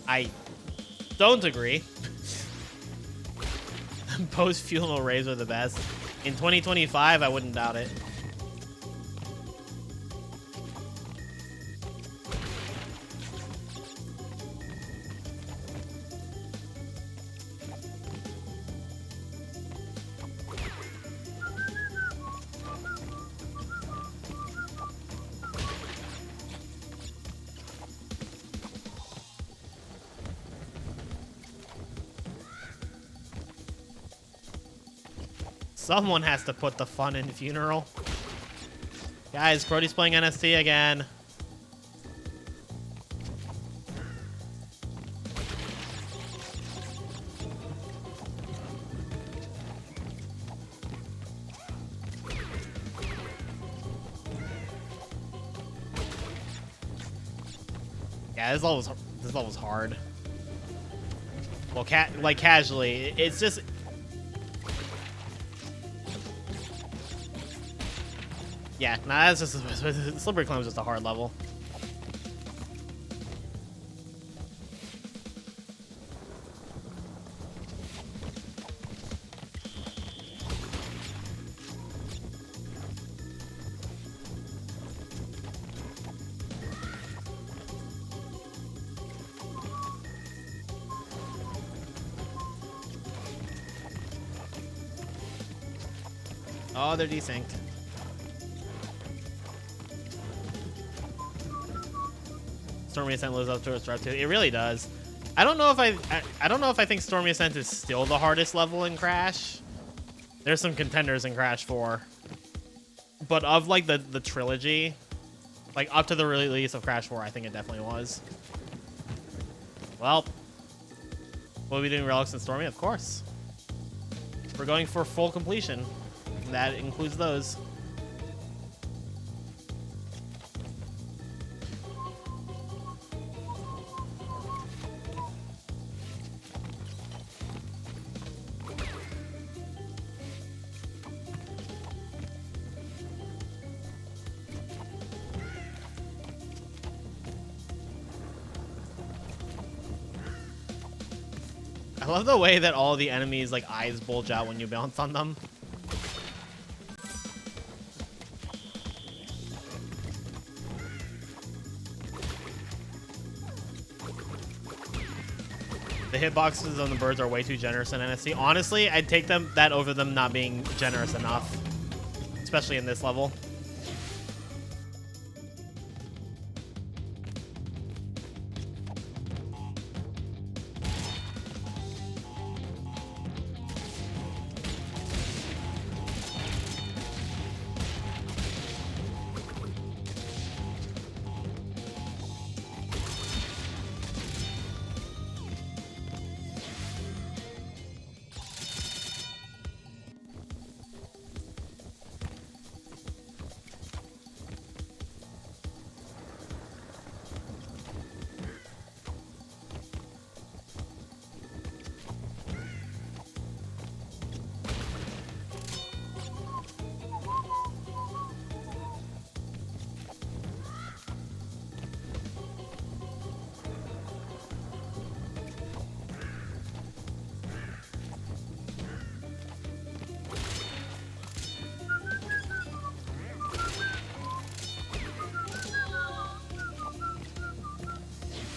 I don't agree. Post-funeral raves are the best. In 2025, I wouldn't doubt it. Someone has to put the fun in funeral. Guys, Brody's playing NST again. Yeah, this level's hard. Well, like casually. It's just. Yeah, nah, that's just Slippery Climb is just a hard level. Oh, they're desynced. Stormy Ascent lives up to its rep too. It really does. I don't know if I don't know if I think Stormy Ascent is still the hardest level in Crash. There's some contenders in Crash 4. But of like the trilogy, like up to the release of Crash 4, I think it definitely was. Well, will we be doing Relics and Stormy? Of course. We're going for full completion. That includes those. I love the way that all the enemies like eyes bulge out when you bounce on them. The hitboxes on the birds are way too generous in NSC. Honestly, I'd take that over them not being generous enough, especially in this level.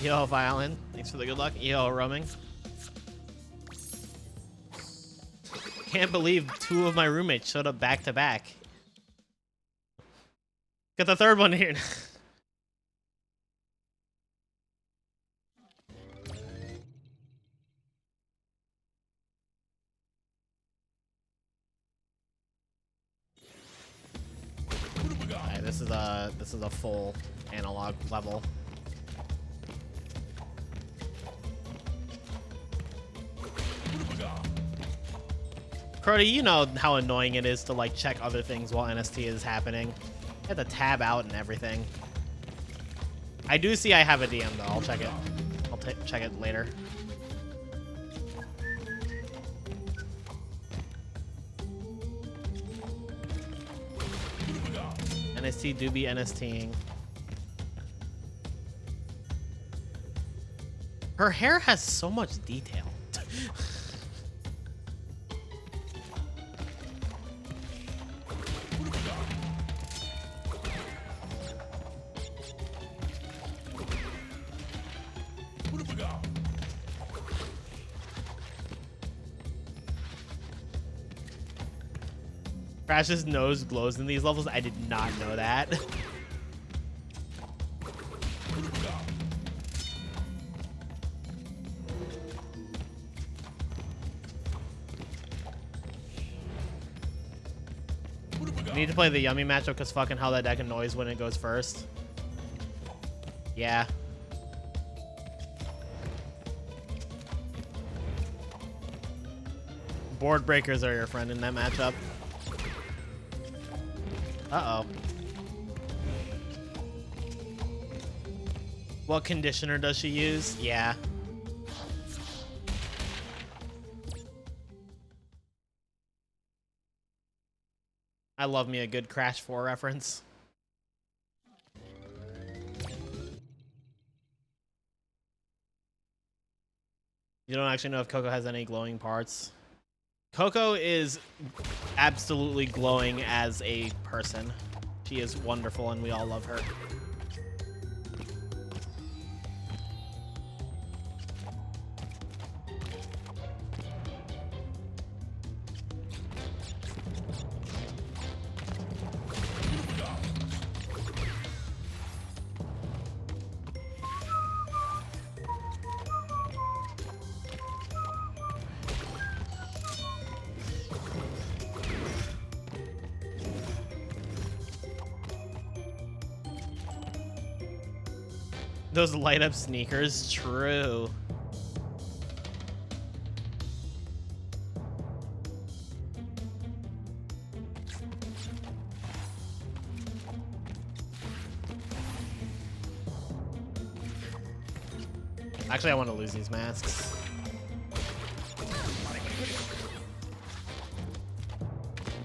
Yo, Violin. Thanks for the good luck. Yo, roaming. Can't believe 2 of my roommates showed up back to back. Got the third one here. Alright, this is a full analog level. Crody, you know how annoying it is to like check other things while NST is happening. You have to tab out and everything. I do see I have a DM though. I'll check it. I'll check it later. NST do be NSTing. Her hair has so much detail. Crash's nose glows in these levels. I did not know that. Need to play the Yummy matchup because fucking how that deck annoys when it goes first. Yeah. Board breakers are your friend in that matchup. Uh-oh. What conditioner does she use? Yeah. I love me a good Crash 4 reference. You don't actually know if Coco has any glowing parts. Coco is absolutely glowing as a person. She is wonderful and we all love her. Those light up sneakers, true. Actually, I want to lose these masks.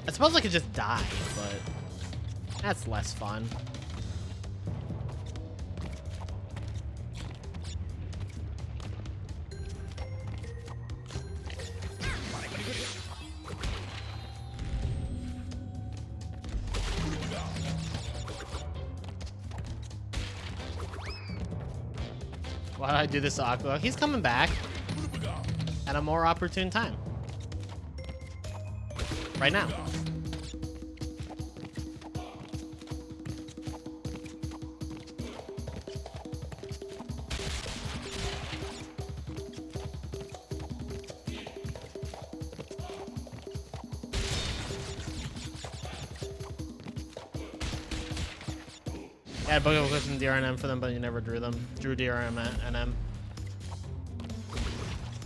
I suppose I could just die, but that's less fun. Why did I do this to Aqua? He's coming back at a more opportune time. Right now. I had Bogo Clips and DRNM for them, but you never drew them. Drew DRM and M.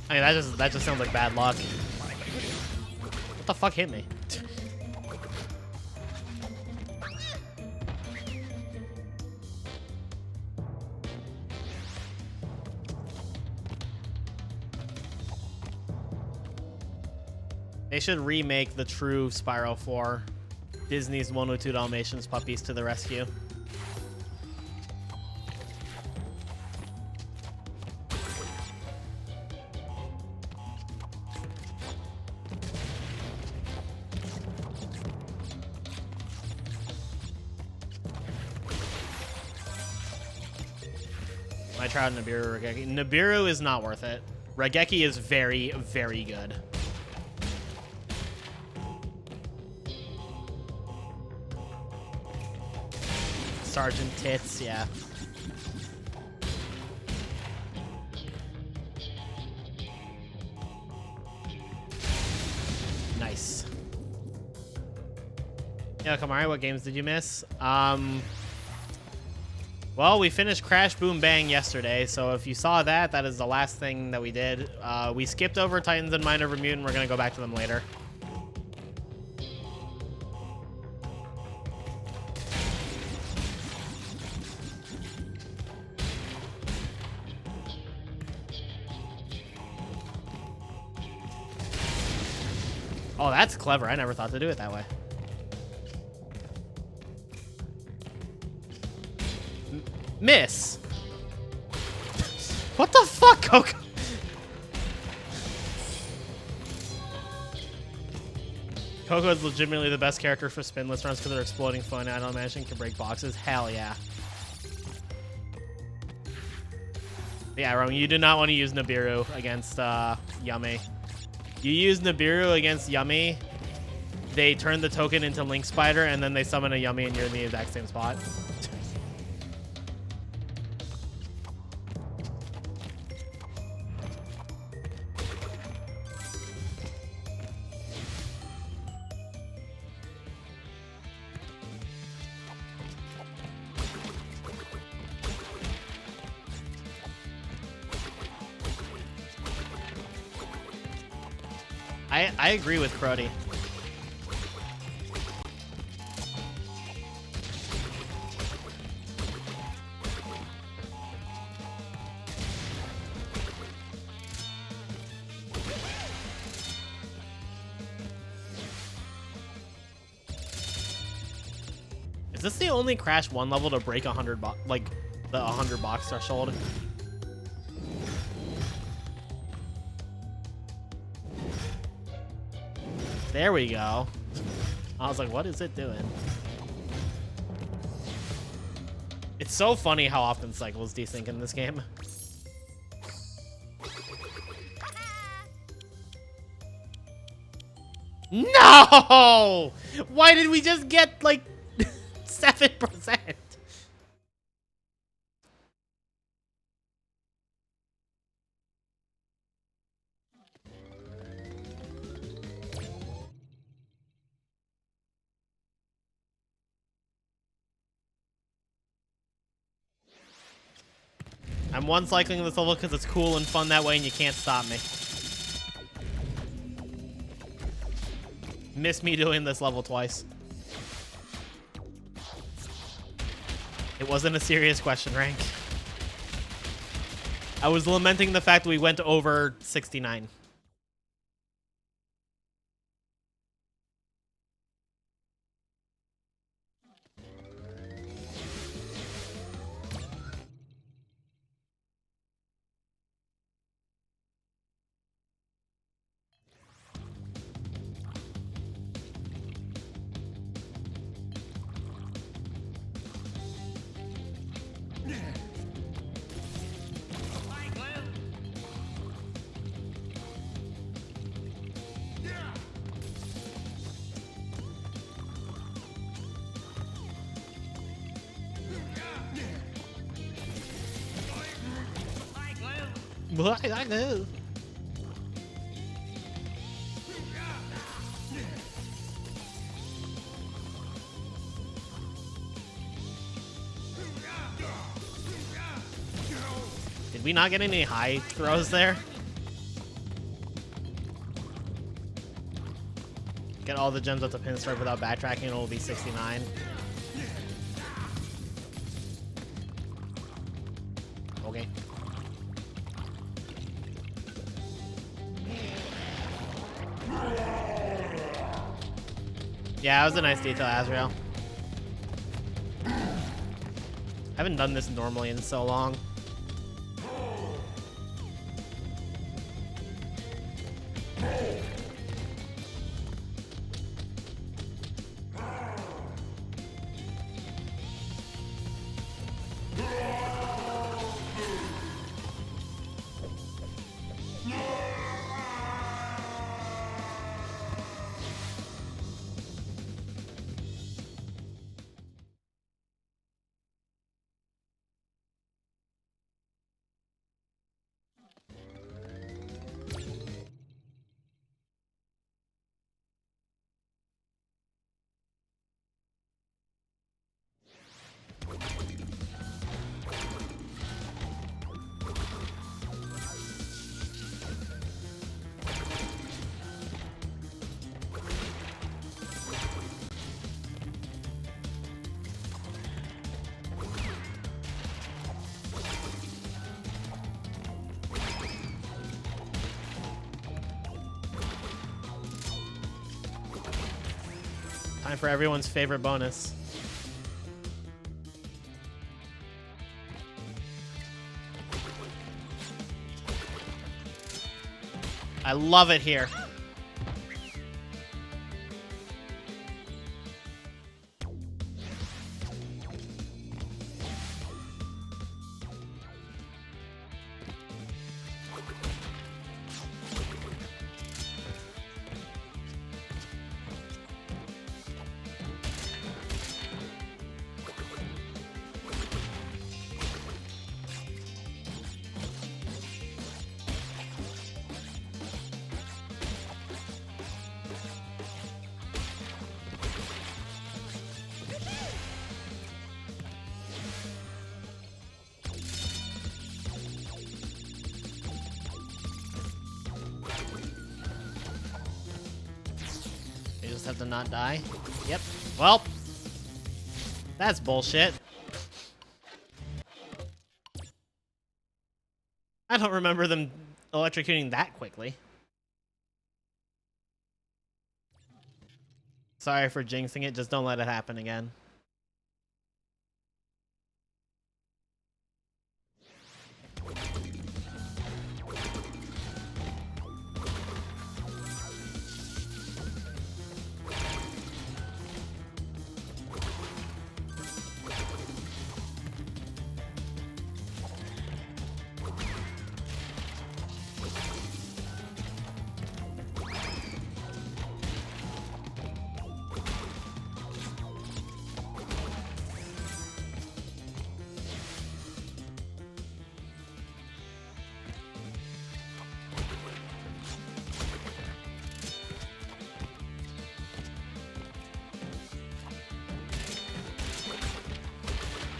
I mean, that just sounds like bad luck. What the fuck hit me? They should remake the true Spyro 4. Disney's 102 Dalmatians puppies to the rescue. I tried Nibiru Regeki. Nibiru is not worth it. Regeki is very, very good. Sergeant Tits, yeah. Nice. Yeah, Kamari, what games did you miss? Well, we finished Crash Boom Bang yesterday, so if you saw that, that is the last thing that we did. We skipped over Titans and Mind Over Mutant. We're going to go back to them later. Oh, that's clever. I never thought to do it that way. Miss. What the fuck, Coco? Coco is legitimately the best character for spinless runs because they're exploding fun. I don't imagine can break boxes. Hell yeah. Yeah, Roman, you do not want to use Nibiru against Yummy. You use Nibiru against Yummy, they turn the token into Link Spider, and then they summon a Yummy and you're in the exact same spot. I agree with Crody. this the only Crash 1 level to break 100 like the 100 box threshold? There we go. I was like, what is it doing? It's so funny how often cycles desync in this game. No! Why did we just get like 7%? I'm one cycling this level because it's cool and fun that way and you can't stop me. Miss me doing this level twice. It wasn't a serious question, Rank. I was lamenting the fact that we went over 69. What? I know. Did we not get any high throws there? Get all the gems at the pinstripe without backtracking, and it'll be 69. Okay. Yeah, that was a nice detail, Azrael. Haven't done this normally in so long. Time for everyone's favorite bonus. I love it here. Have to not die. Yep. Well, that's bullshit. I don't remember them electrocuting that quickly. Sorry for jinxing it. Just don't let it happen again.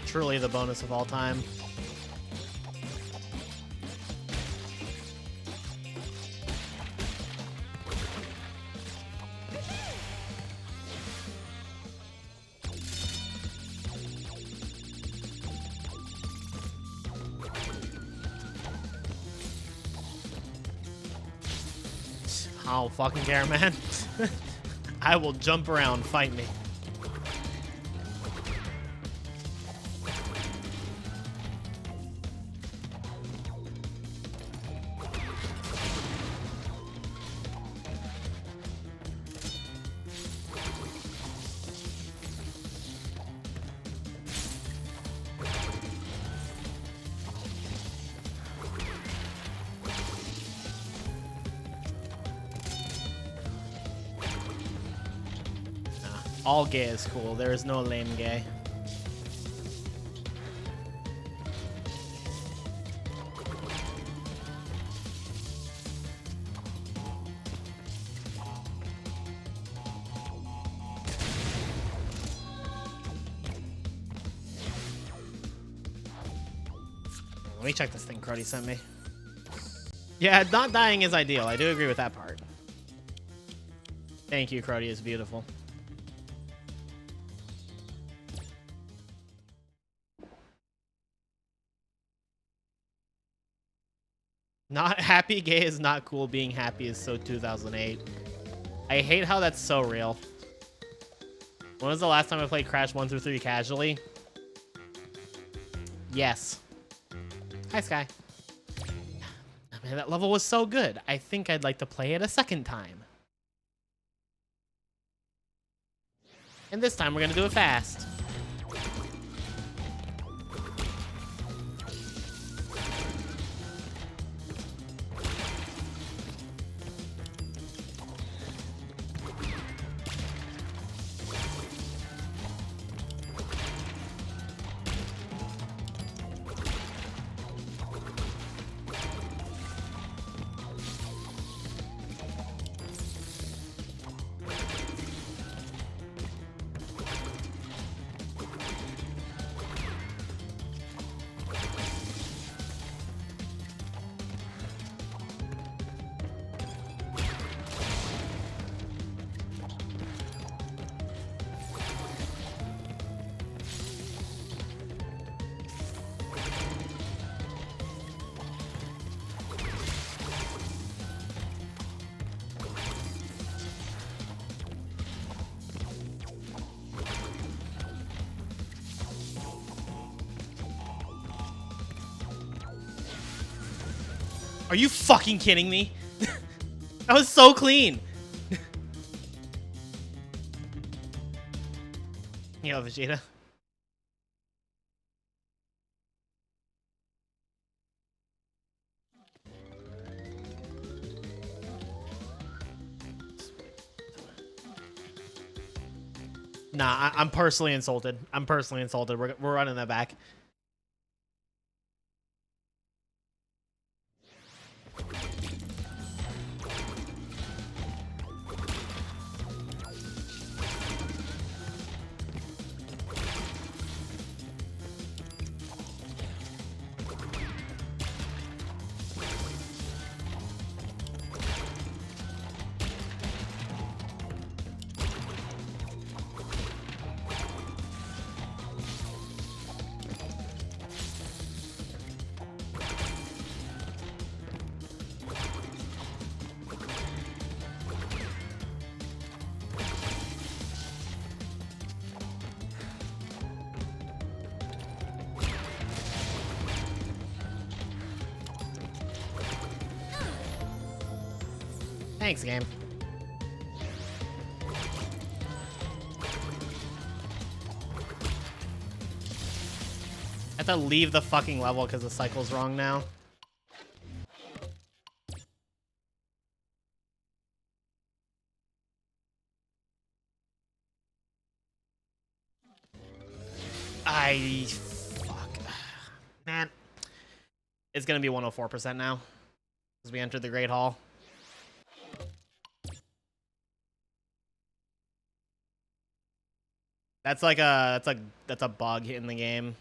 Truly the bonus of all time. I don't fucking care, man. I will jump around, fight me. All gay is cool. There is no lame gay. Let me check this thing Cruddy sent me. Yeah, not dying is ideal. I do agree with that part. Thank you, Cruddy. It's beautiful. Not happy gay is not cool. Being happy is so 2008. I hate how that's so real. When was the last time I played Crash 1 through 3 casually? Yes. Hi, Sky. Man, that level was so good. I think I'd like to play it a second time. And this time we're gonna do it fast. Are you fucking kidding me? That was so clean. Yo, Vegeta. Nah, I'm personally insulted. I'm personally insulted. We're running that back. Thanks, game. I have to leave the fucking level because the cycle's wrong now. Fuck. Man. It's gonna be 104% now. As we enter the Great Hall. That's like that's a bug in the game.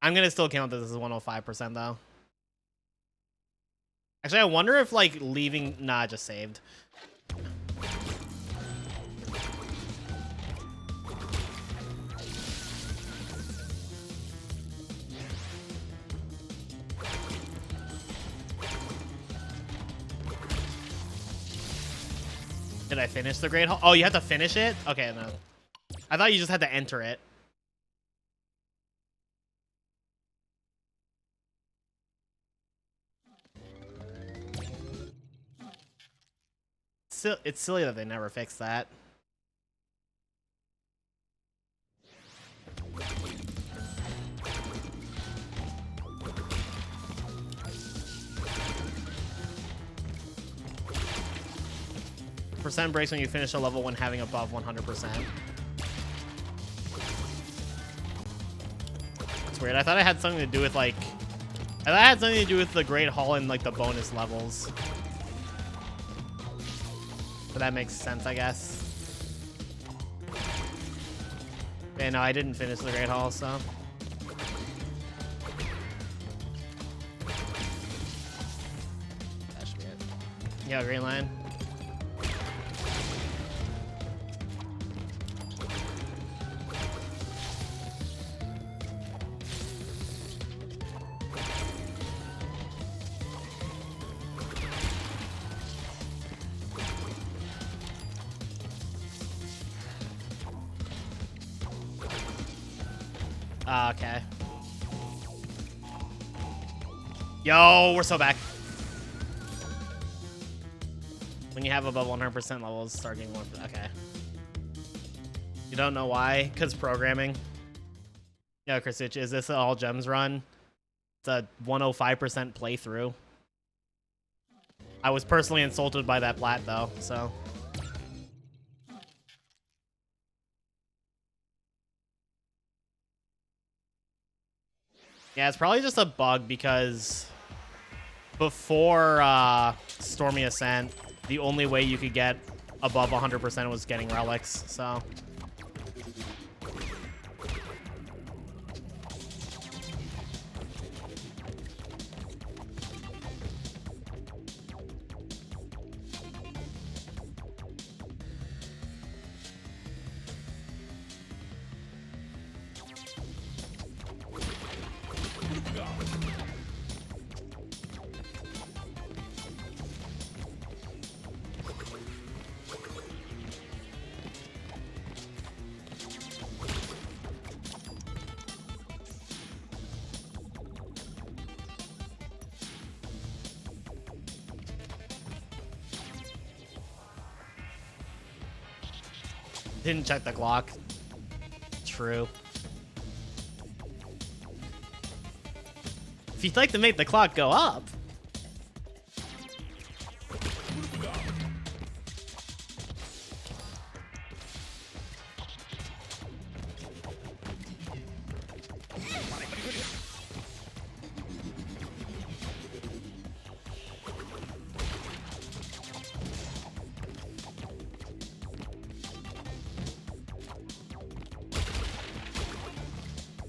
I'm gonna still count this as 105% though. Actually, I wonder if like leaving. Nah, just saved. Did I finish the Great Hall? Oh, you have to finish it? Okay, no. I thought you just had to enter it. It's silly that they never fixed that. Percent breaks when you finish a level when having above 100%. That's weird. I thought it had something to do with like... I thought it had something to do with the Great Hall and like the bonus levels. But that makes sense, I guess. Okay, no, I didn't finish the Great Hall, so... That should be it. Yeah, Green Line. Okay. Yo, we're so back. When you have above 100% levels, start getting more. Okay. You don't know why? Because programming. Yeah, Chrisitch, is this an all gems run? It's a 105% playthrough. I was personally insulted by that plat, though, so. Yeah, it's probably just a bug because before Stormy Ascent, the only way you could get above 100% was getting relics, so. Didn't check the clock. True. If you'd like to make the clock go up.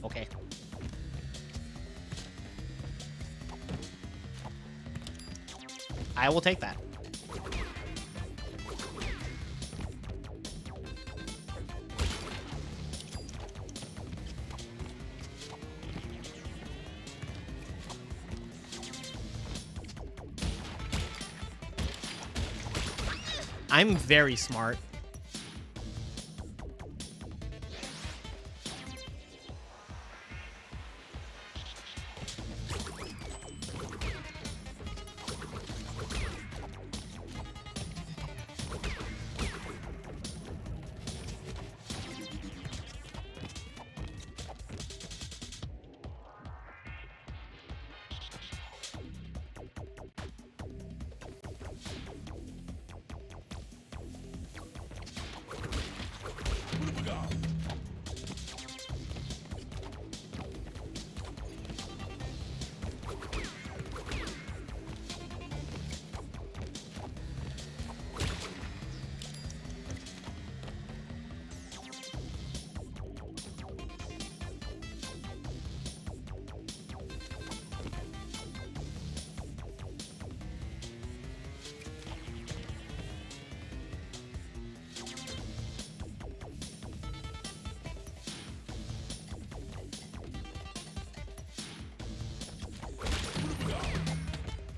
Okay. I will take that. I'm very smart.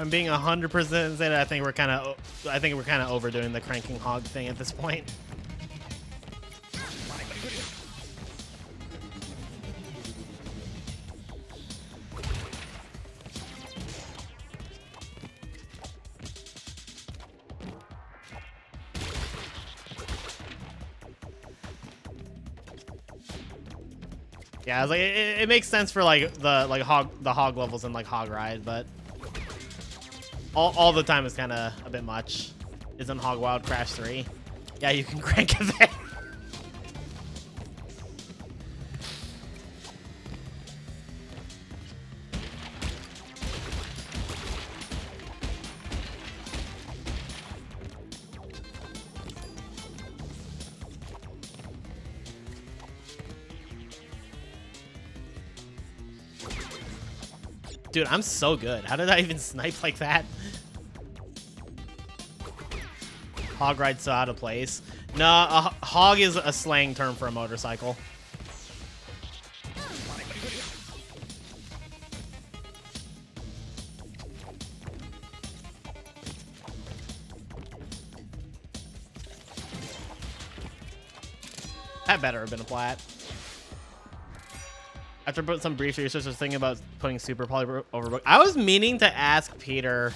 I'm being 100% insane. I think we're kind of overdoing the cranking hog thing at this point. Yeah, I was like, it makes sense for like the hog levels in like Hog Ride, but all the time is kind of a bit much. Isn't Hog Wild Crash 3? Yeah, you can crank it there. Dude, I'm so good. How did I even snipe like that? Hog Ride's so out of place. No, a hog is a slang term for a motorcycle. That better have been a plat. After some brief research, I was thinking about putting Super Poly over. I was meaning to ask Peter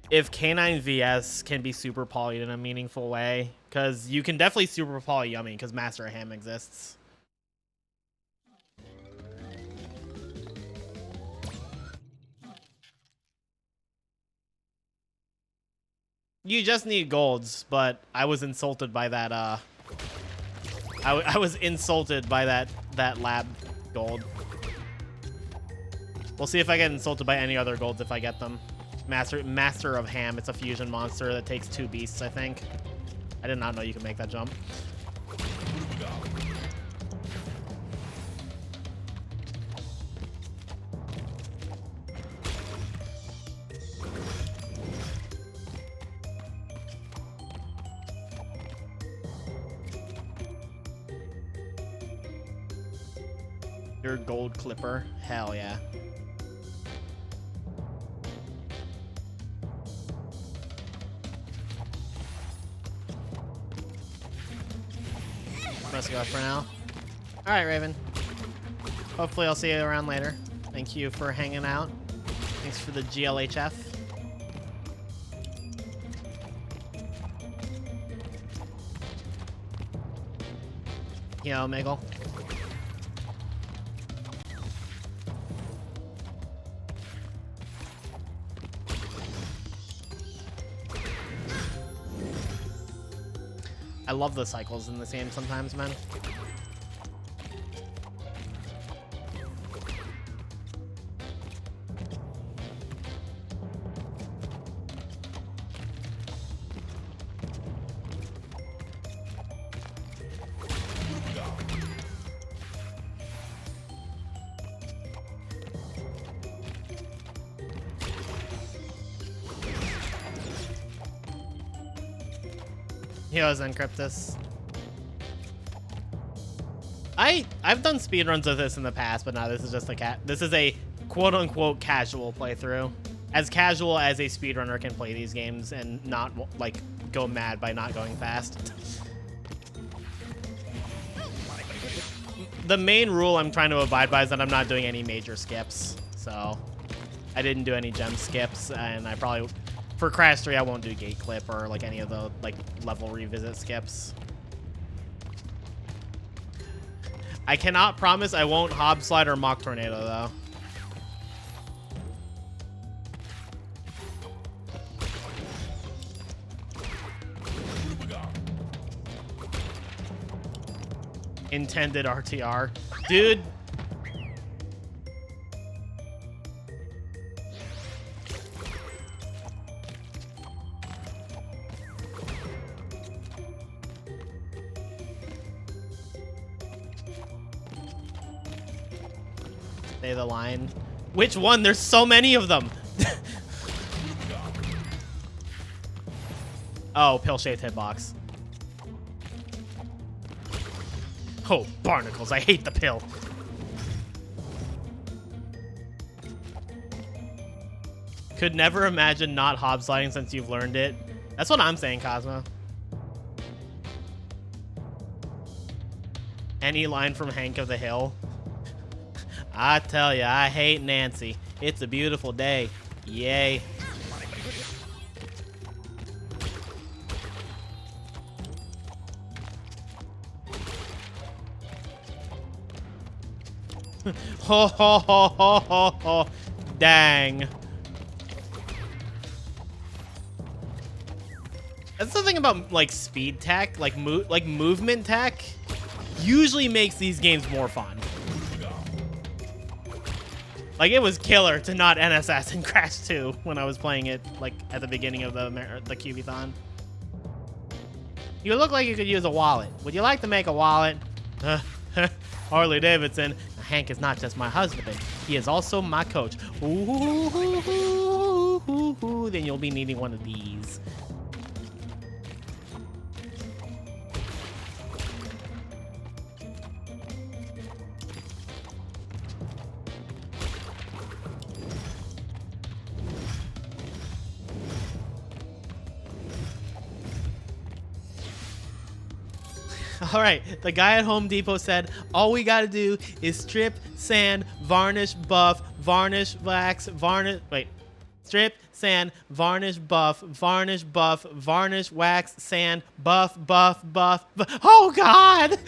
if Canine VS can be Super Poly in a meaningful way, because you can definitely Super Poly Yummy because Master of Ham exists. You just need golds, but I was insulted by that. I was insulted by that lab gold. We'll see if I get insulted by any other golds if I get them. Master of Ham. It's a fusion monster that takes 2 beasts, I think. I did not know you could make that jump. Your gold clipper. Hell yeah. Let's go for now. All right, Raven. Hopefully I'll see you around later. Thank you for hanging out. Thanks for the GLHF. Yo, Miggle. I love the cycles in this game sometimes, man. Heroes Encryptus. I've done speedruns of this in the past, but now this is just this is a quote-unquote casual playthrough. As casual as a speedrunner can play these games and not like go mad by not going fast. The main rule I'm trying to abide by is that I'm not doing any major skips. So I didn't do any gem skips, and I probably for Crash 3 I won't do gate clip or like any of the like level revisit skips. I cannot promise I won't Hob Slide or Mock Tornado though. Intended RTR. Dude. Say the line. Which one? There's so many of them. Oh, pill-shaped hitbox. Oh, barnacles. I hate the pill. Could never imagine not hob sliding since you've learned it. That's what I'm saying, Cosmo. Any line from Hank of the Hill? I tell ya, I hate Nancy. It's a beautiful day. Yay. Ho ho ho ho ho ho. Dang. That's the thing about like speed tech, like movement tech, usually makes these games more fun. Like it was killer to not NSS in Crash 2 when I was playing it like at the beginning of the Kyubithon. You look like you could use a wallet. Would you like to make a wallet? Harley Davidson. Hank is not just my husband. He is also my coach. Ooh, then you'll be needing one of these. All right, the guy at Home Depot said, all we gotta do is strip, sand, varnish, buff, varnish, wax, varnish, wait, strip, sand, varnish, buff, varnish, buff, varnish, wax, sand, buff, buff, buff, buff. Oh God!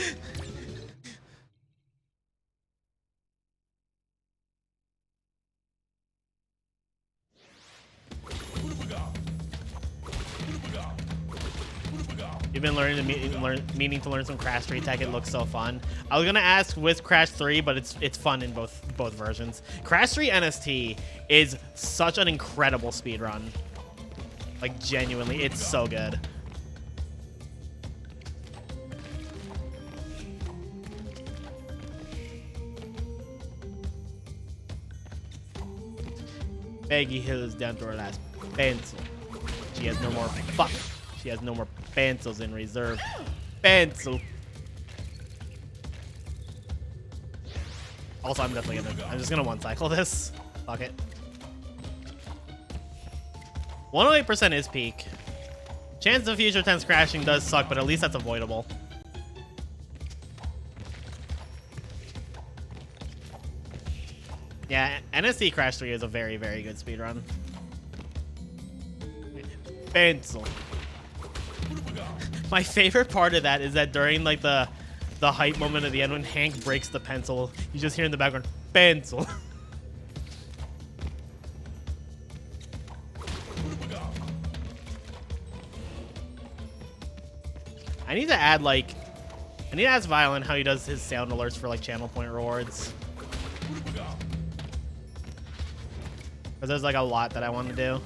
You've been meaning to learn some Crash 3 tech. It looks so fun. I was gonna ask with Crash 3, but it's fun in both versions. Crash 3 NST is such an incredible speedrun. Like genuinely, it's so good. Peggy Hill is down to her last pencil. She has no more fuck. She has no more pencils in reserve. Pencil. Also, I'm just gonna one cycle this. Fuck it. 108% is peak. Chance of future tense crashing does suck, but at least that's avoidable. Yeah, NSC Crash 3 is a very, very good speedrun. Pencil. My favorite part of that is that during like the hype moment at the end when Hank breaks the pencil, you just hear in the background, pencil. I need to ask Violent how he does his sound alerts for like channel point rewards. Because there's like a lot that I want to do.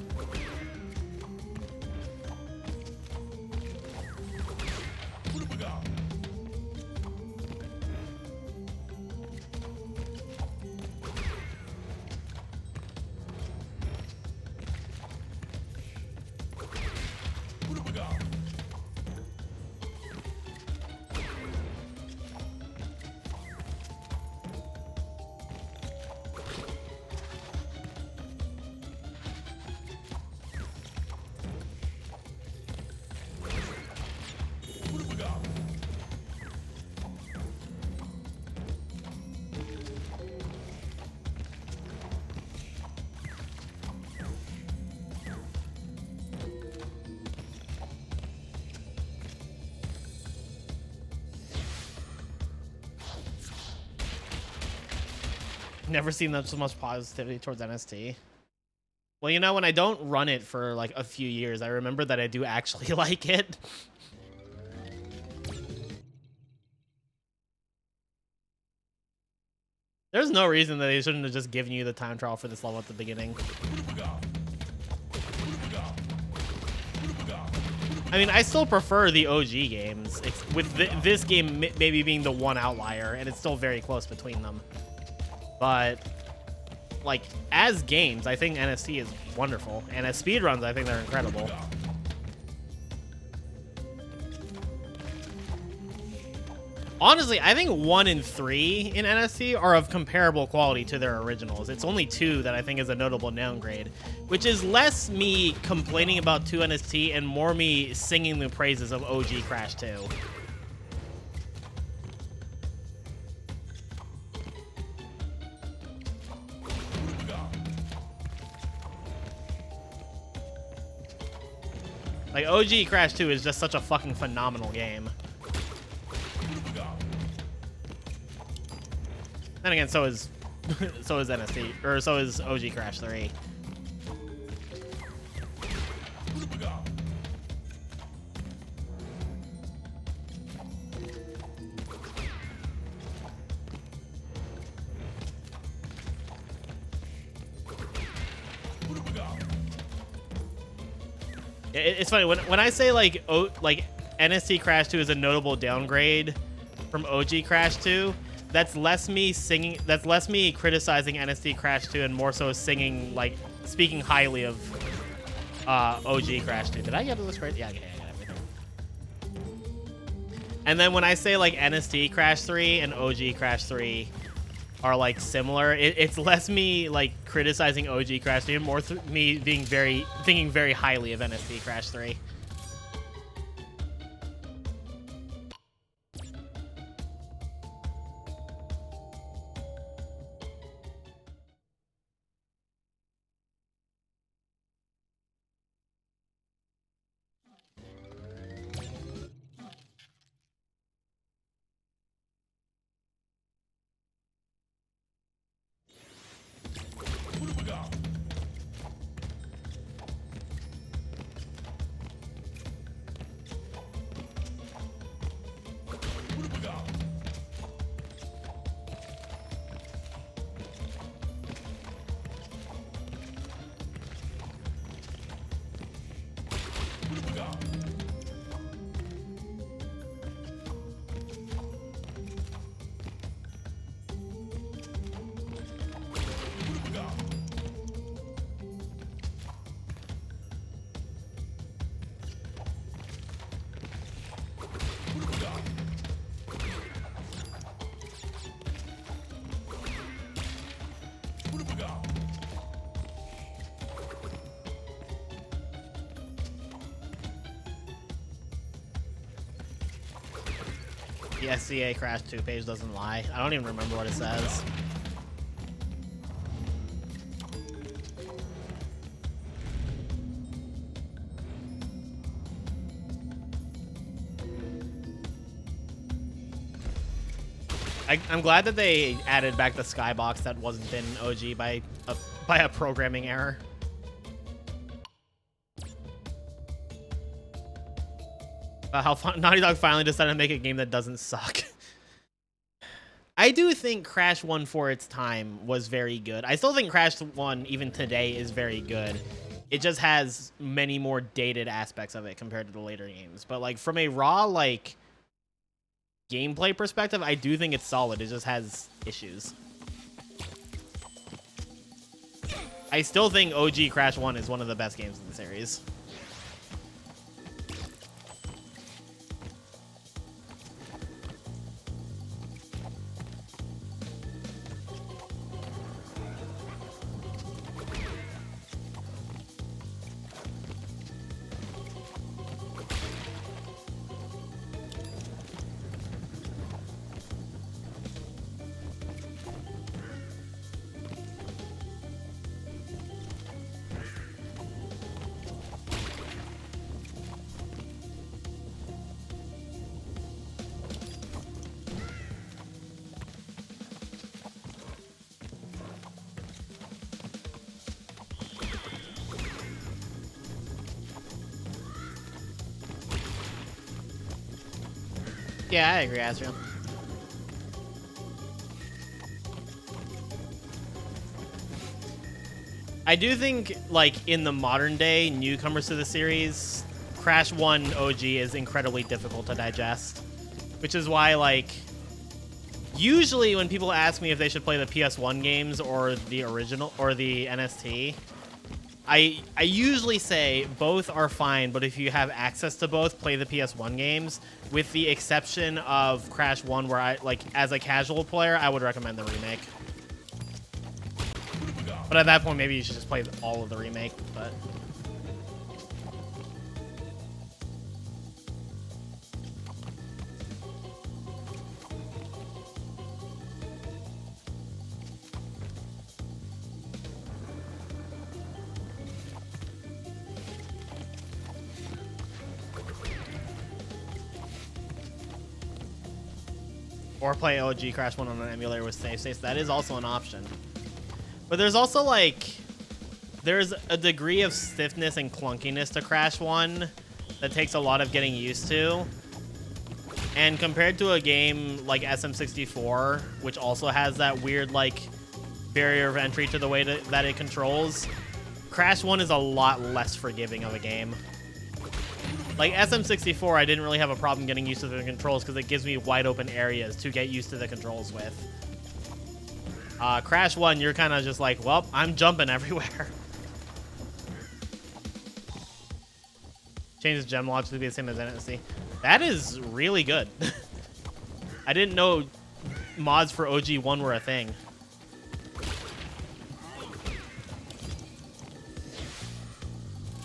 Never seen so much positivity towards NST. Well, you know, when I don't run it for like a few years, I remember that I do actually like it. There's no reason that they shouldn't have just given you the time trial for this level at the beginning. I mean, I still prefer the OG games, with this game maybe being the one outlier, and it's still very close between them. But, like, as games, I think NST is wonderful. And as speedruns, I think they're incredible. Honestly, I think 1 and 3 in NST are of comparable quality to their originals. It's only 2 that I think is a notable downgrade, which is less me complaining about 2 NST and more me singing the praises of OG Crash 2. Like, OG Crash 2 is just such a fucking phenomenal game. Then again, so is NST, or so is OG Crash 3. It's funny when I say like NST Crash 2 is a notable downgrade from OG Crash 2. That's less me criticizing NST Crash 2 and more so singing, like, speaking highly of OG Crash 2. Did I get this right? Yeah, I got everything. And then when I say like NST Crash 3 and OG Crash 3 are like similar, it's less me like criticizing OG Crash 3 and more me being thinking very highly of NST Crash 3. The SCA Crash 2 page doesn't lie. I don't even remember what it says. I'm glad that they added back the skybox that wasn't in OG by a programming error. How Naughty Dog finally decided to make a game that doesn't suck. I do think Crash 1 for its time was very good. I still think Crash 1 even today is very good. It just has many more dated aspects of it compared to the later games. But like from a raw like gameplay perspective, I do think it's solid. It just has issues. I still think OG Crash 1 is one of the best games in the series. Yeah, I agree, Asriel. I do think, like, in the modern day, newcomers to the series, Crash 1 OG is incredibly difficult to digest. Which is why, like, usually when people ask me if they should play the PS1 games or the original, or the NST, I usually say both are fine, but if you have access to both, play the PS1 games, with the exception of Crash 1, where I, like, as a casual player, I would recommend the remake. But at that point, maybe you should just play all of the remake, but... Or play OG Crash 1 on an emulator with save states. That is also an option. But there's also, like... There's a degree of stiffness and clunkiness to Crash 1 that takes a lot of getting used to. And compared to a game like SM64, which also has that weird, like, barrier of entry to the way that it controls, Crash 1 is a lot less forgiving of a game. Like, SM64, I didn't really have a problem getting used to the controls because it gives me wide open areas to get used to the controls with. Crash 1, you're kind of just like, well, I'm jumping everywhere. Changes gem launch to be the same as NSC. That is really good. I didn't know mods for OG1 were a thing.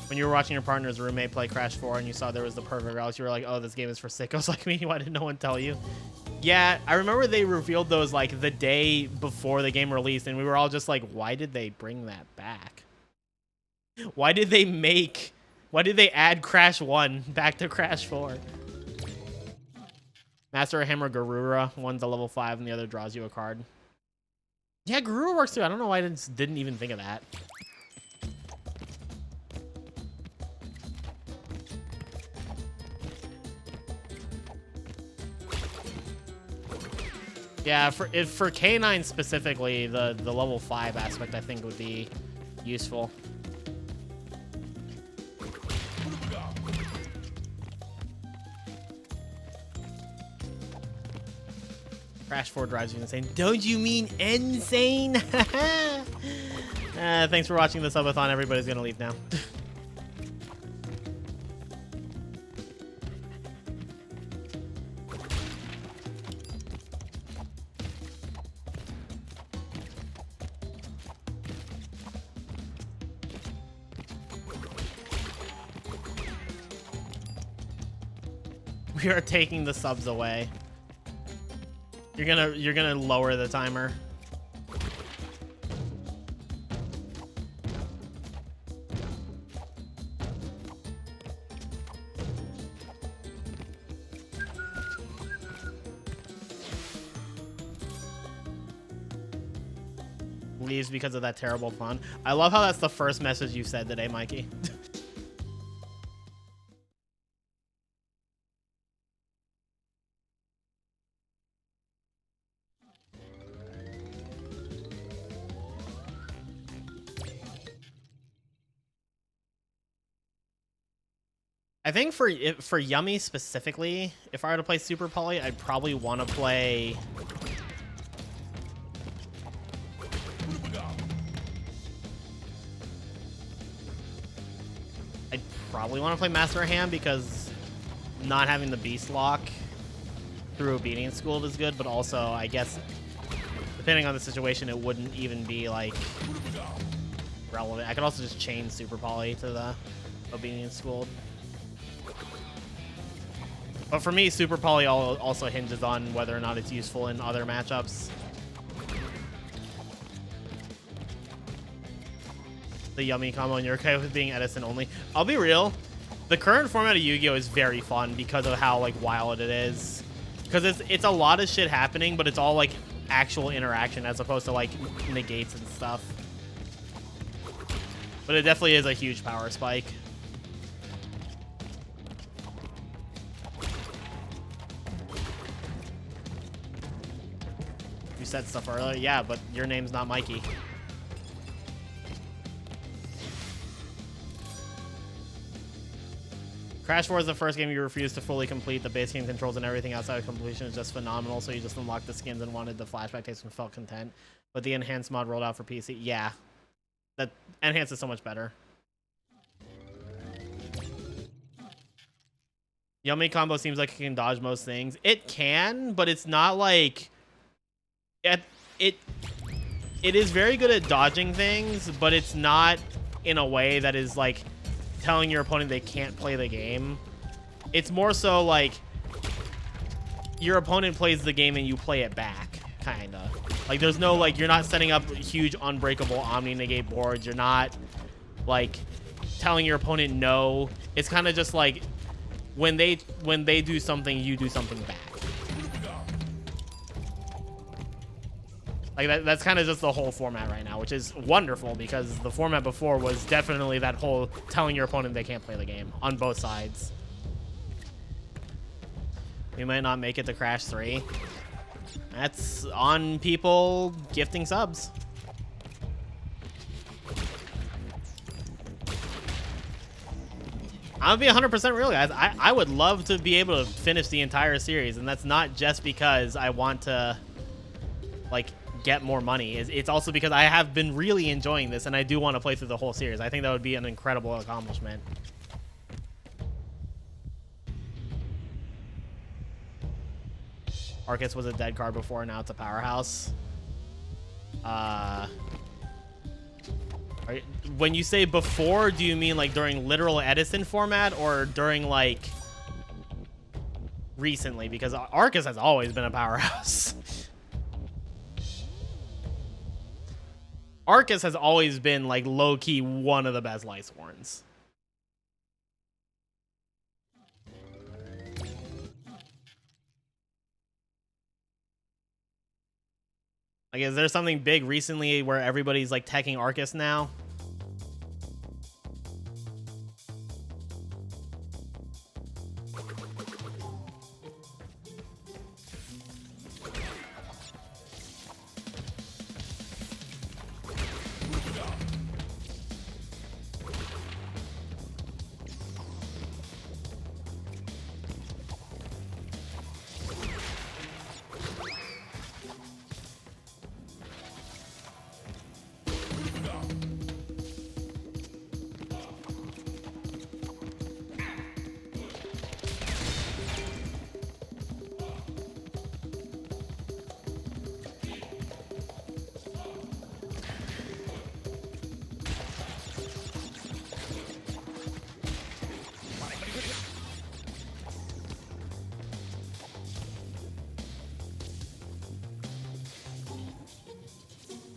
When you were watching your partner's roommate play Crash 4 and you saw there was the perfect routes, you were like, oh, this game is for sickos like me. Why did no one tell you? Yeah, I remember they revealed those like the day before the game released, and we were all just like, why did they bring that back? Why did they add Crash 1 back to Crash 4? Master of Hammer Garura. One's a level 5 and the other draws you a card. Yeah, Garura works too. I don't know why I didn't even think of that. Yeah, for K9 specifically, the level 5 aspect I think would be useful. Crash 4 drives you insane. Don't you mean insane? Thanks for watching the subathon. Everybody's gonna leave now. We are taking the subs away. You're gonna lower the timer. Leaves because of that terrible pun. I love how that's the first message you said today, Mikey. I think for Yummy specifically, if I were to play Super Poly, I'd probably want to play... I'd probably want to play Master of Ham because not having the Beast Lock through Obedience School is good, but also, I guess, depending on the situation, it wouldn't even be, like, relevant. I could also just chain Super Poly to the Obedience School. But for me, Super Poly also hinges on whether or not it's useful in other matchups. The Yummy combo, and you're okay with being Edison only. I'll be real. The current format of Yu-Gi-Oh! Is very fun because of how, like, wild it is. Because it's a lot of shit happening, but it's all, like, actual interaction as opposed to, like, negates and stuff. But it definitely is a huge power spike. You said stuff earlier. Yeah, but your name's not Mikey. Crash 4 is the first game you refused to fully complete. The base game controls and everything outside of completion is just phenomenal, so you just unlocked the skins and wanted the flashback taste and felt content. But the enhanced mod rolled out for PC. Yeah. That enhanced is so much better. Yummy combo seems like it can dodge most things. It can, but it's not like it is very good at dodging things, but it's not in a way that is like telling your opponent they can't play the game. It's more so like your opponent plays the game and you play it back, kinda. Like there's no like you're not setting up huge unbreakable omni negate boards. You're not like telling your opponent no. It's kind of just like when they do something, you do something back. Like that's kind of just the whole format right now, which is wonderful because the format before was definitely that whole telling your opponent they can't play the game on both sides. We might not make it to Crash 3. That's on people gifting subs. I'll be 100% real, guys. I would love to be able to finish the entire series, and that's not just because I want to, like, get more money. It's also because I have been really enjoying this, and I do want to play through the whole series. I think that would be an incredible accomplishment. Arcus was a dead card before, now it's a powerhouse. When you say before, do you mean like during literal Edison format or during like recently? Because Arcus has always been a powerhouse. Arcus has always been like low-key one of the best Lightsworns. Like, is there something big recently where everybody's like teching Arcus now?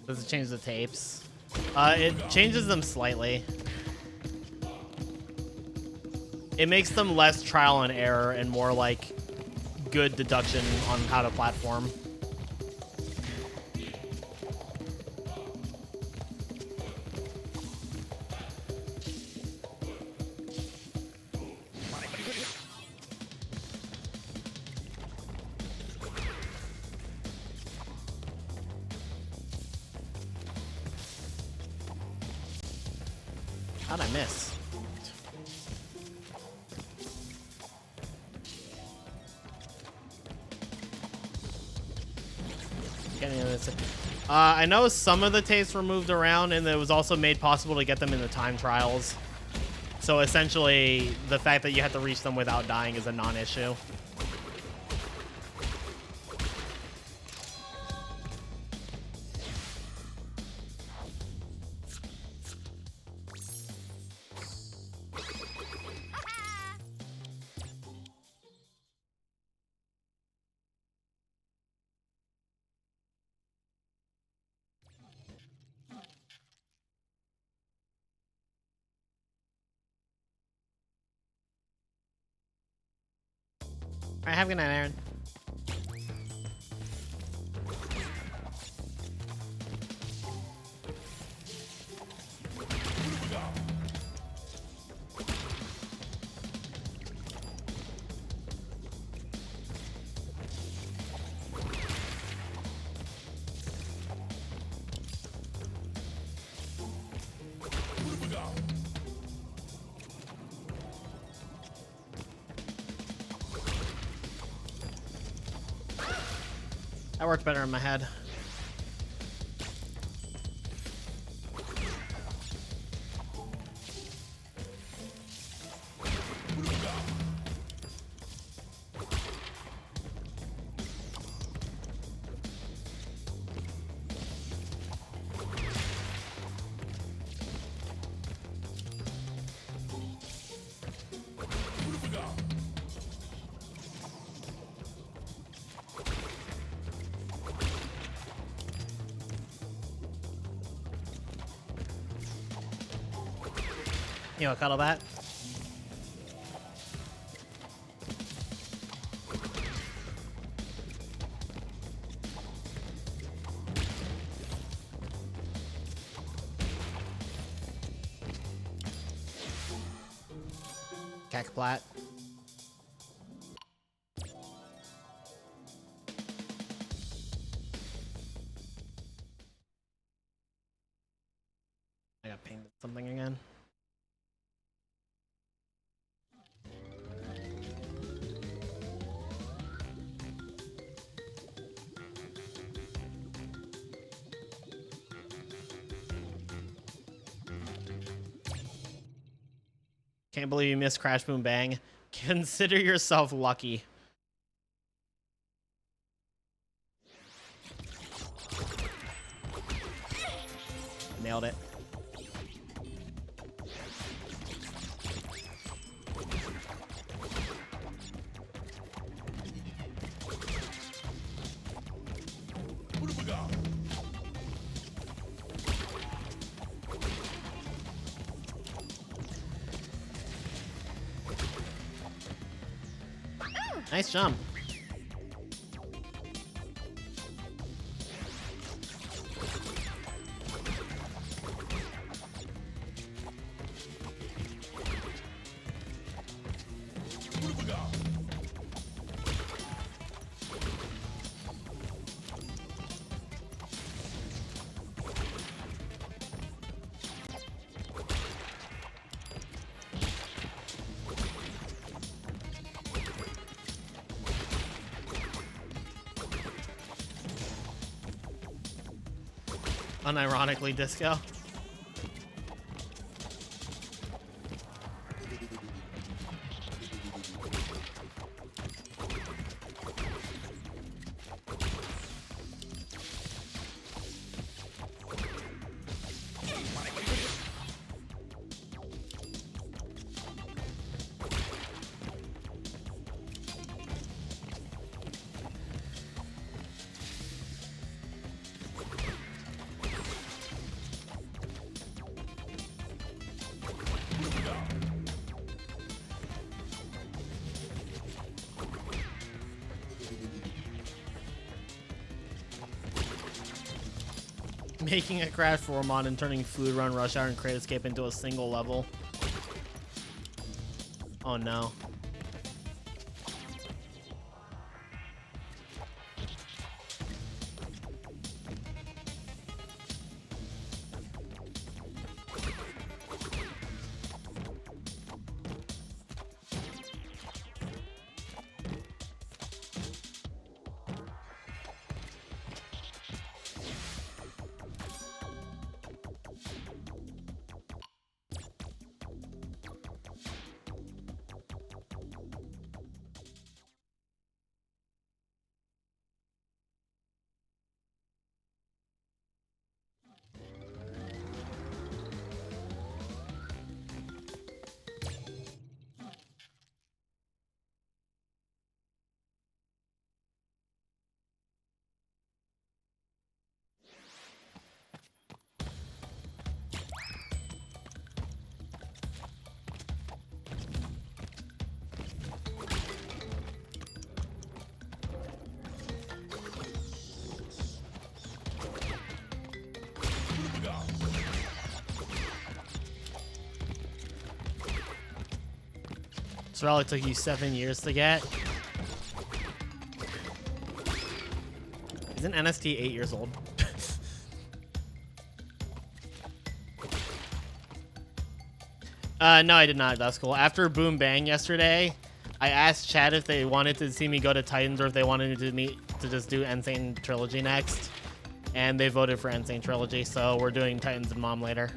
Does it change the tapes? It changes them slightly. It makes them less trial and error and more like good deduction on how to platform. How'd I miss? I know some of the tapes were moved around, and it was also made possible to get them in the time trials. So essentially, the fact that you have to reach them without dying is a non-issue. All right, have a good night, Aaron. That worked better in my head. You know, cuddle that. Cackplat. I got pinged something again. Can't believe you missed Crash Boom Bang. Consider yourself lucky. Nailed it. What have we got? Nice jump. What have we got? Unironically, Disco. Making a crash for mod and turning Food Run, Rush Hour, and Crate Escape into a single level. Oh no. So it probably took you 7 years to get. Isn't NST 8 years old? No, I did not. That's cool. After Boom Bang yesterday, I asked chat if they wanted to see me go to Titans or if they wanted to just do Insane Trilogy next. And they voted for Insane Trilogy, so we're doing Titans and Mom later.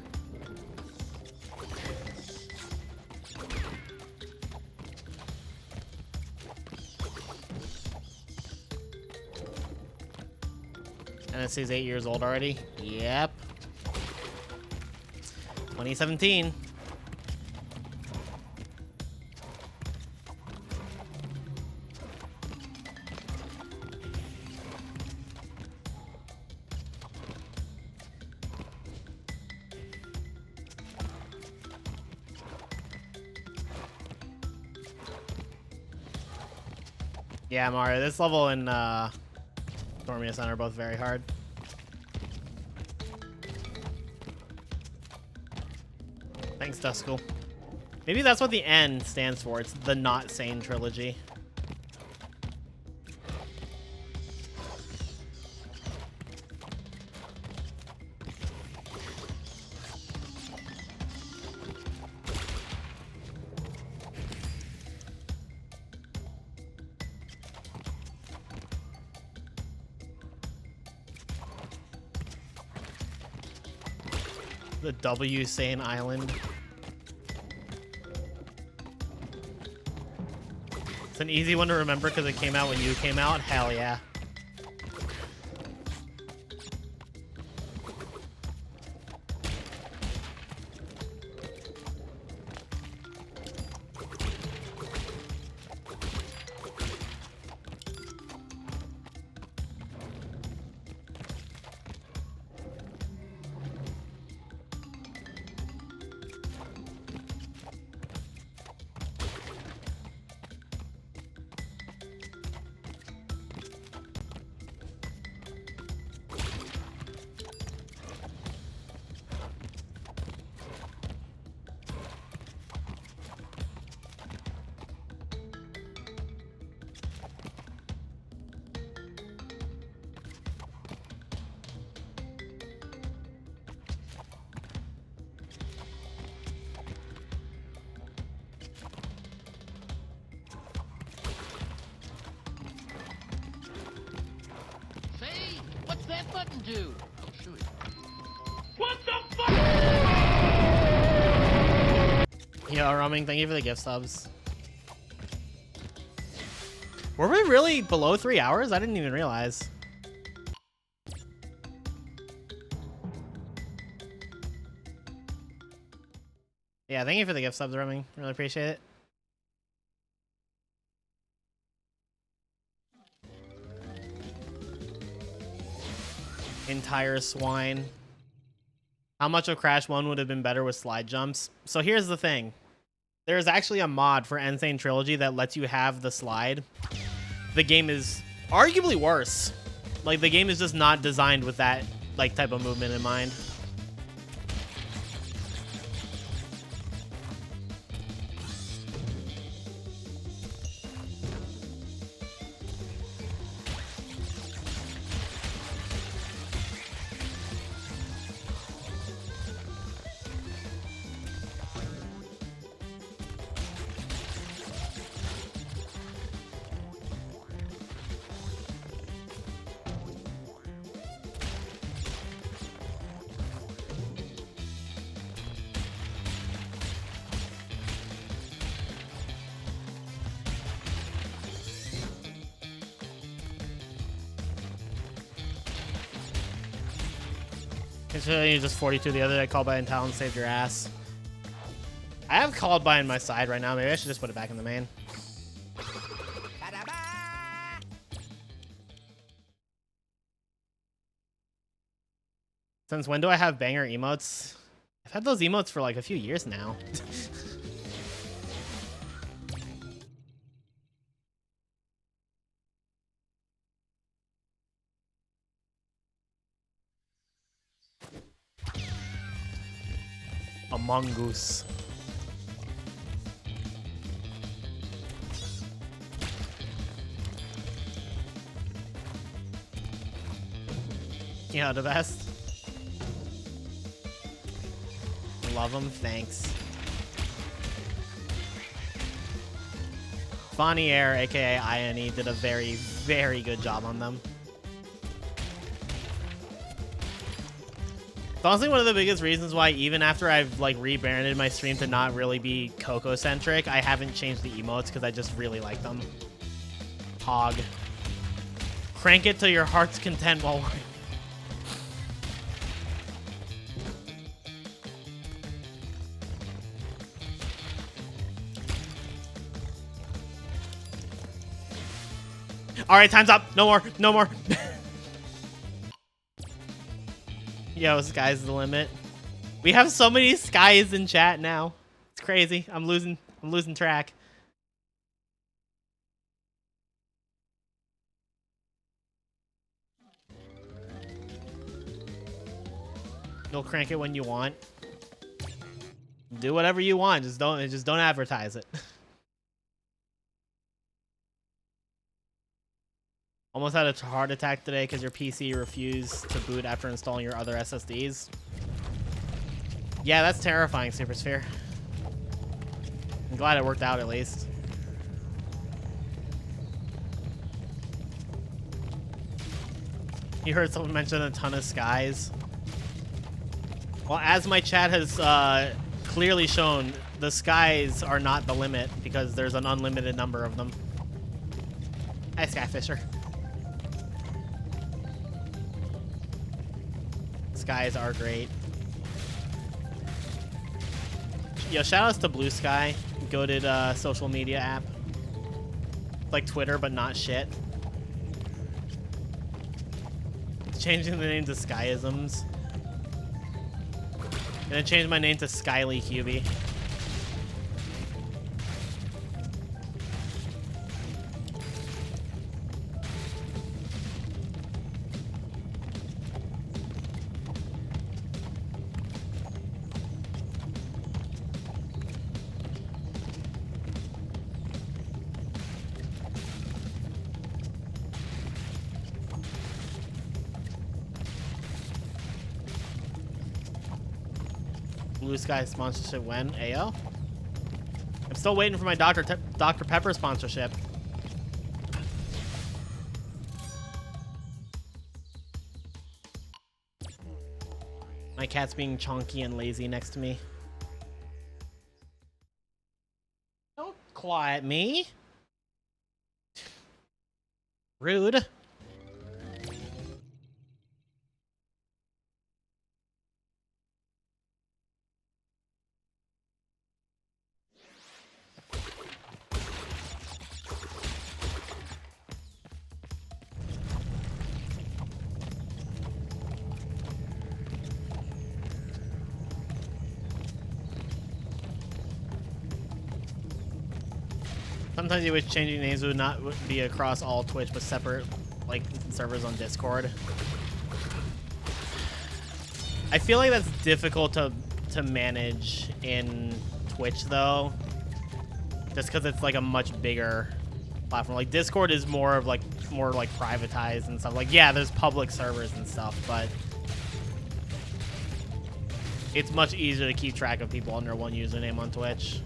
NST's 8 years old already? Yep. 2017. Yeah, Mario, this level and Stormia Sun are both very hard. Thanks, Duskull. Maybe that's what the N stands for. It's the Not Sane Trilogy. The W Sane Island. It's an easy one to remember because it came out when you came out. Hell yeah. Say, what's that button do? I'll show you. What the fuck? Yo, Rumming, thank you for the gift subs. Were we really below 3 hours? I didn't even realize. Yeah, thank you for the gift subs, Rumming. Really appreciate it. Entire swine. How much of Crash 1 would have been better with slide jumps? So here's the thing. There's actually a mod for Insane Trilogy that lets you have the slide. The game is arguably worse. Like, the game is just not designed with that like type of movement in mind. Considering you just 42 the other day, called by in Talon saved your ass. I have called by in my side right now. Maybe I should just put it back in the main. Since when do I have banger emotes? I've had those emotes for like a few years now. A mongoose. Yeah, the best. Love them, thanks. Bonnier, aka Ione, did a very, very good job on them. It's honestly one of the biggest reasons why even after I've like rebranded my stream to not really be Coco centric, I haven't changed the emotes because I just really like them. Hog. Crank it to your heart's content while all right, time's up. No more. No more. Yo, sky's the limit. We have so many skies in chat now. It's crazy. I'm losing track. You'll crank it when you want. Do whatever you want. Just don't advertise it. Almost had a heart attack today because your PC refused to boot after installing your other SSDs. Yeah, that's terrifying, Supersphere. I'm glad it worked out at least. You heard someone mention a ton of skies. Well, as my chat has clearly shown, the skies are not the limit because there's an unlimited number of them. Hi, Skyfisher. Skies are great. Yo, shoutouts to Blue Sky, goated social media app. It's like Twitter, but not shit. Changing the name to Skyisms. Gonna change my name to Skyly QB. Blue Sky sponsorship when? AO? I'm still waiting for my Dr. Pepper sponsorship. My cat's being chonky and lazy next to me. Don't claw at me. Rude. Sometimes you wish changing names would not be across all Twitch, but separate, like, servers on Discord. I feel like that's difficult to manage in Twitch, though. Just because it's, like, a much bigger platform. Like, Discord is more privatized and stuff. Like, yeah, there's public servers and stuff, but it's much easier to keep track of people under one username on Twitch.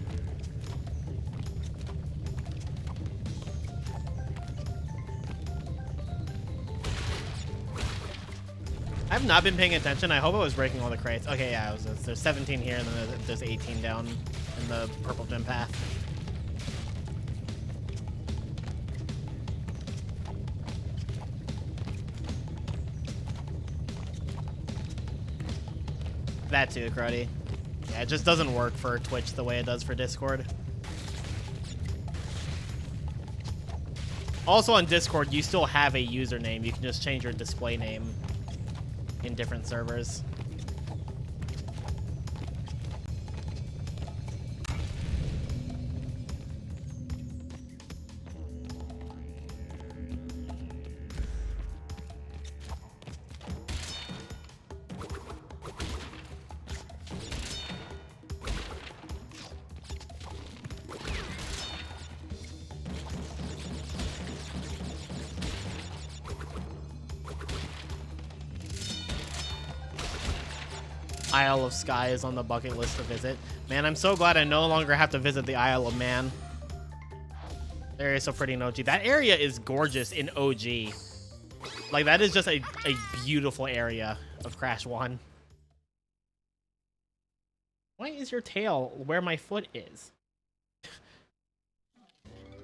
I've not been paying attention. I hope I was breaking all the crates. Okay, yeah, there's 17 here, and then there's 18 down in the purple gym path. That too, Cruddy. Yeah, it just doesn't work for Twitch the way it does for Discord. Also on Discord, you still have a username. You can just change your display name in different servers. Isle of Skye is on the bucket list to visit. Man, I'm so glad I no longer have to visit the Isle of Man. The area is so pretty in OG. That area is gorgeous in OG. Like, that is just a beautiful area of Crash 1. Why is your tail where my foot is?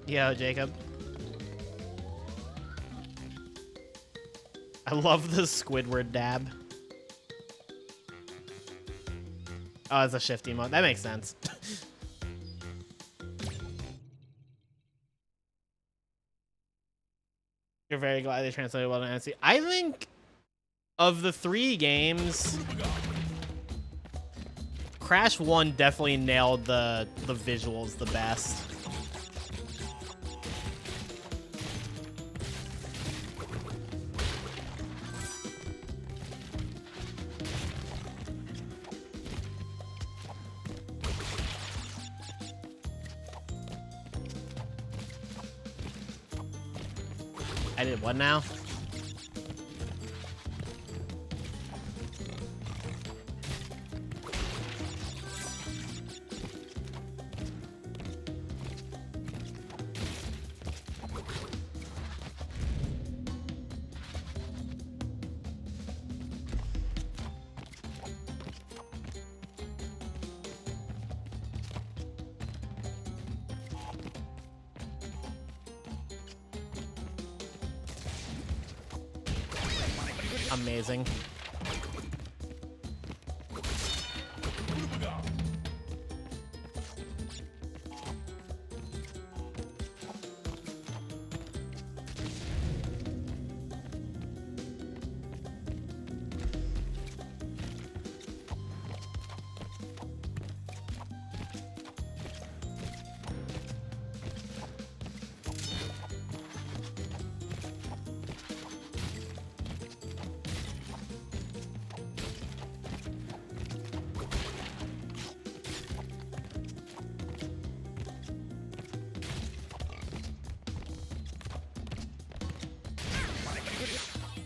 Yo, Jacob. I love the Squidward dab. Oh, it's a shift emote. That makes sense. You're very glad they translated well to NC. I think of the 3 games, Crash 1 definitely nailed the visuals the best. I did what now? Amazing.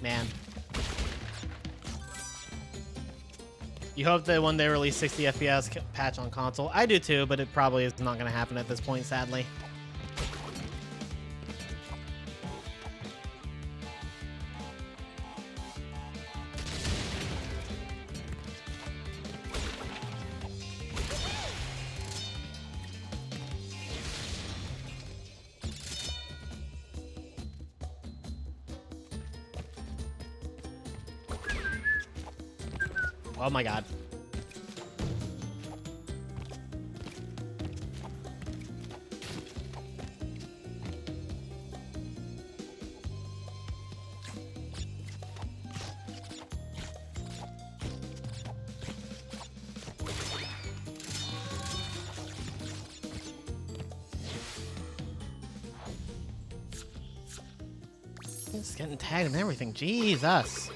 Man. You hope that when they release 60 FPS patch on console. I do too, but it probably is not going to happen at this point, sadly. Oh my god. It's getting tagged and everything. Jesus.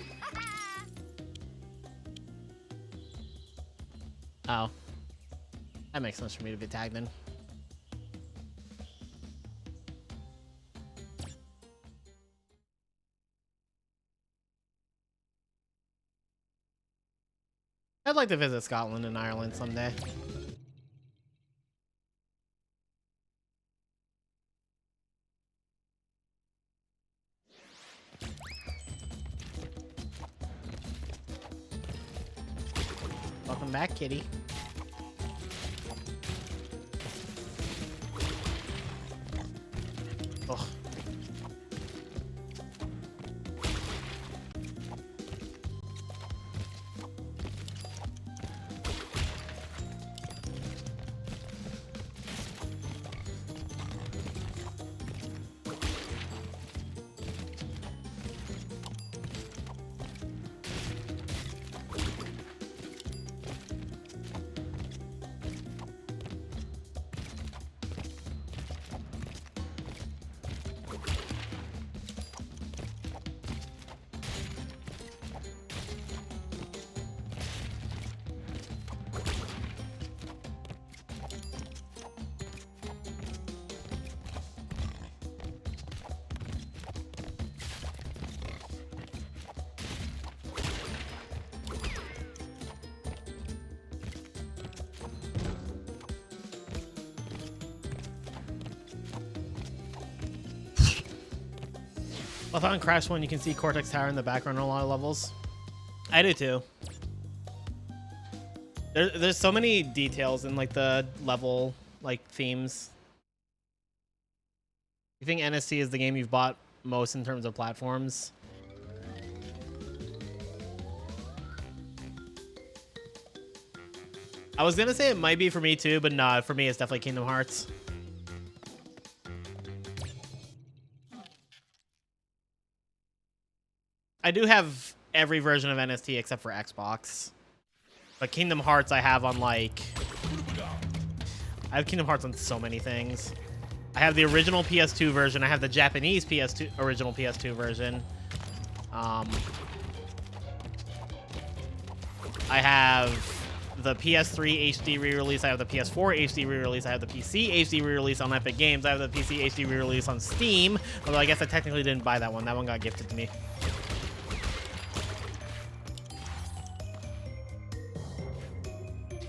Oh. That makes sense for me to be tagged in. I'd like to visit Scotland and Ireland someday. Welcome back, kitty. Ugh. I thought in Crash 1 you can see Cortex Tower in the background on a lot of levels. I do too. There's so many details in like the level like themes. You think NST is the game you've bought most in terms of platforms? I was gonna say it might be for me too, but nah, for me it's definitely Kingdom Hearts. I do have every version of NST except for Xbox. But Kingdom Hearts I have on like... I have Kingdom Hearts on so many things. I have the original PS2 version. I have the Japanese original PS2 version. I have the PS3 HD re-release. I have the PS4 HD re-release. I have the PC HD re-release on Epic Games. I have the PC HD re-release on Steam. Although I guess I technically didn't buy that one. That one got gifted to me.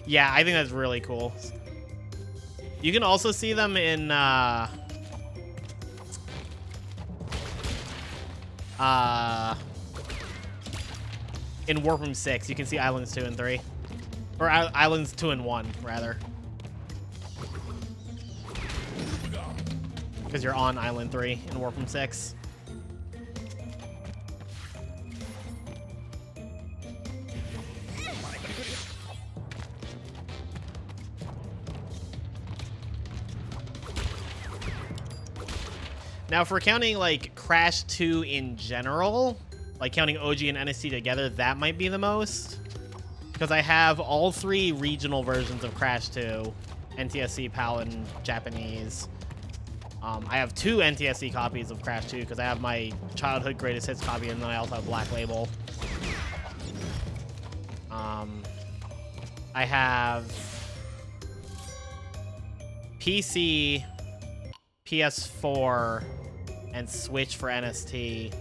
Yeah, I think that's really cool. You can also see them in Warp Room 6. You can see Islands 2 and 3. Or Islands 2 and 1, rather. Because you're on Island 3 in Warp Room 6. Now, if we're counting, like, Crash 2 in general, like counting OG and NST together, that might be the most. Because I have all 3 regional versions of Crash 2, NTSC, PAL, and Japanese. I have 2 NTSC copies of Crash 2 because I have my childhood greatest hits copy, and then I also have Black Label. I have PC, PS4, and Switch for NST.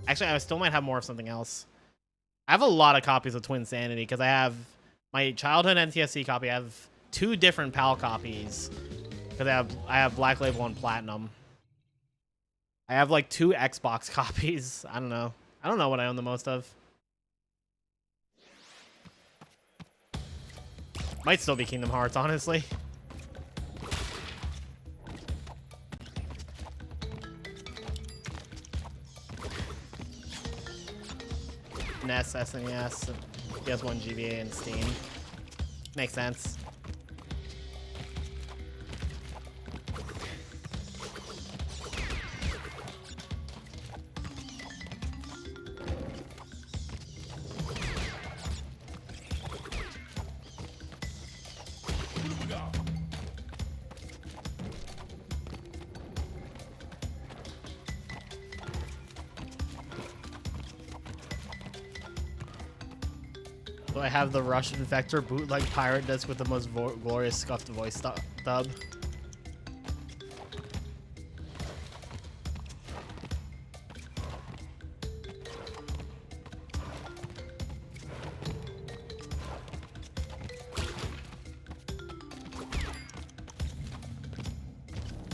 Actually, I still might have more of something else. I have a lot of copies of Twin Sanity because I have my childhood NTSC copy. I have 2 different PAL copies because I have Black Label and Platinum. I have like 2 Xbox copies. I don't know. I don't know what I own the most of. Might still be Kingdom Hearts, honestly. NES, SNES, PS1, GBA, and Steam. Makes sense. So I have the Russian Vector bootleg pirate disc with the most glorious scuffed voice dub.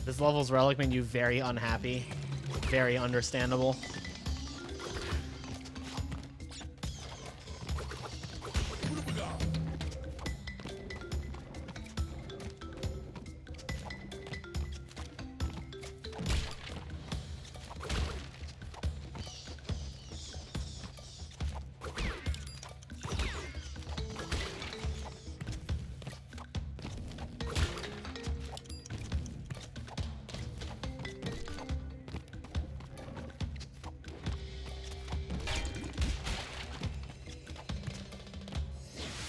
This level's relic made you very unhappy. Very understandable.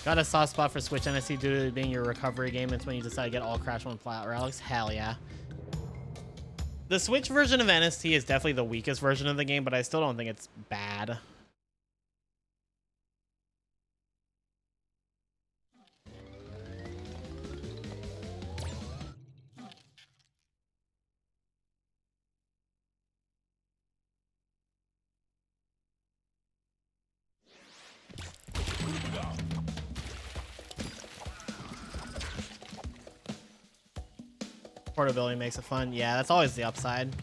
Got a soft spot for Switch NSC due to it being your recovery game. It's when you decide to get all Crash 1 flat relics. Hell yeah. The Switch version of NST is definitely the weakest version of the game, but I still don't think it's bad. Portability makes it fun. Yeah, that's always the upside.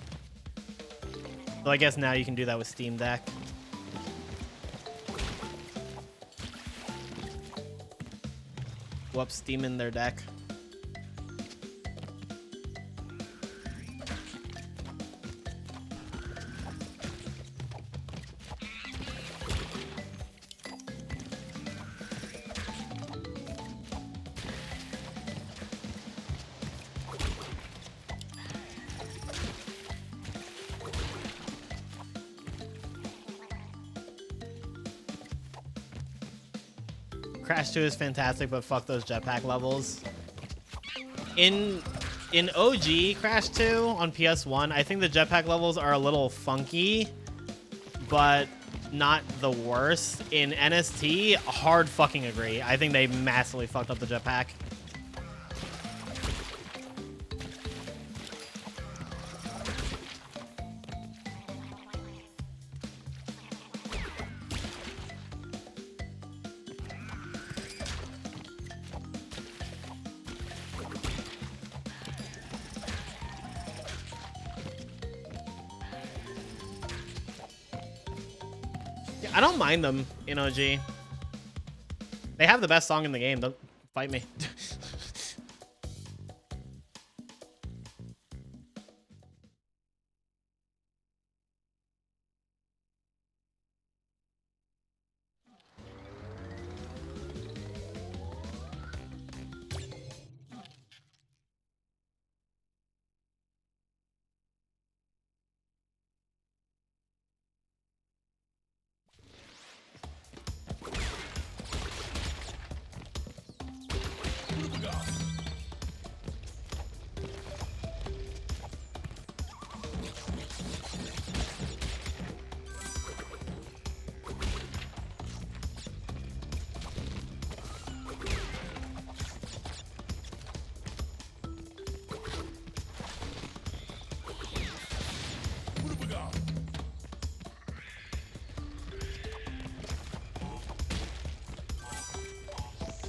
So I guess now you can do that with Steam Deck. Whoops, Steam in their deck. Crash 2 is fantastic, but fuck those jetpack levels. In OG Crash 2 on PS1, I think the jetpack levels are a little funky, but not the worst. In NST, hard fucking agree. I think they massively fucked up the jetpack. I don't mind them in OG. They have the best song in the game. Don't fight me.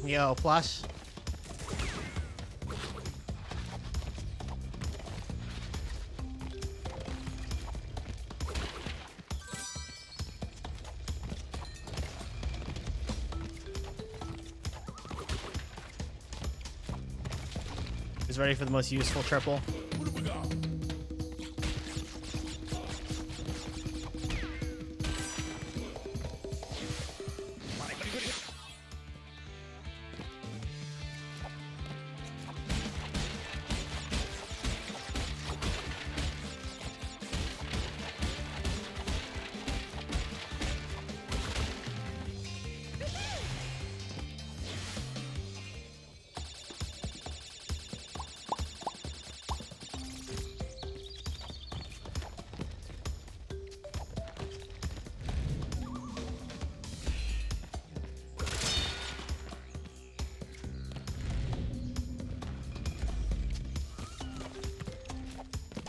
Yo, flush. He's ready for the most useful triple.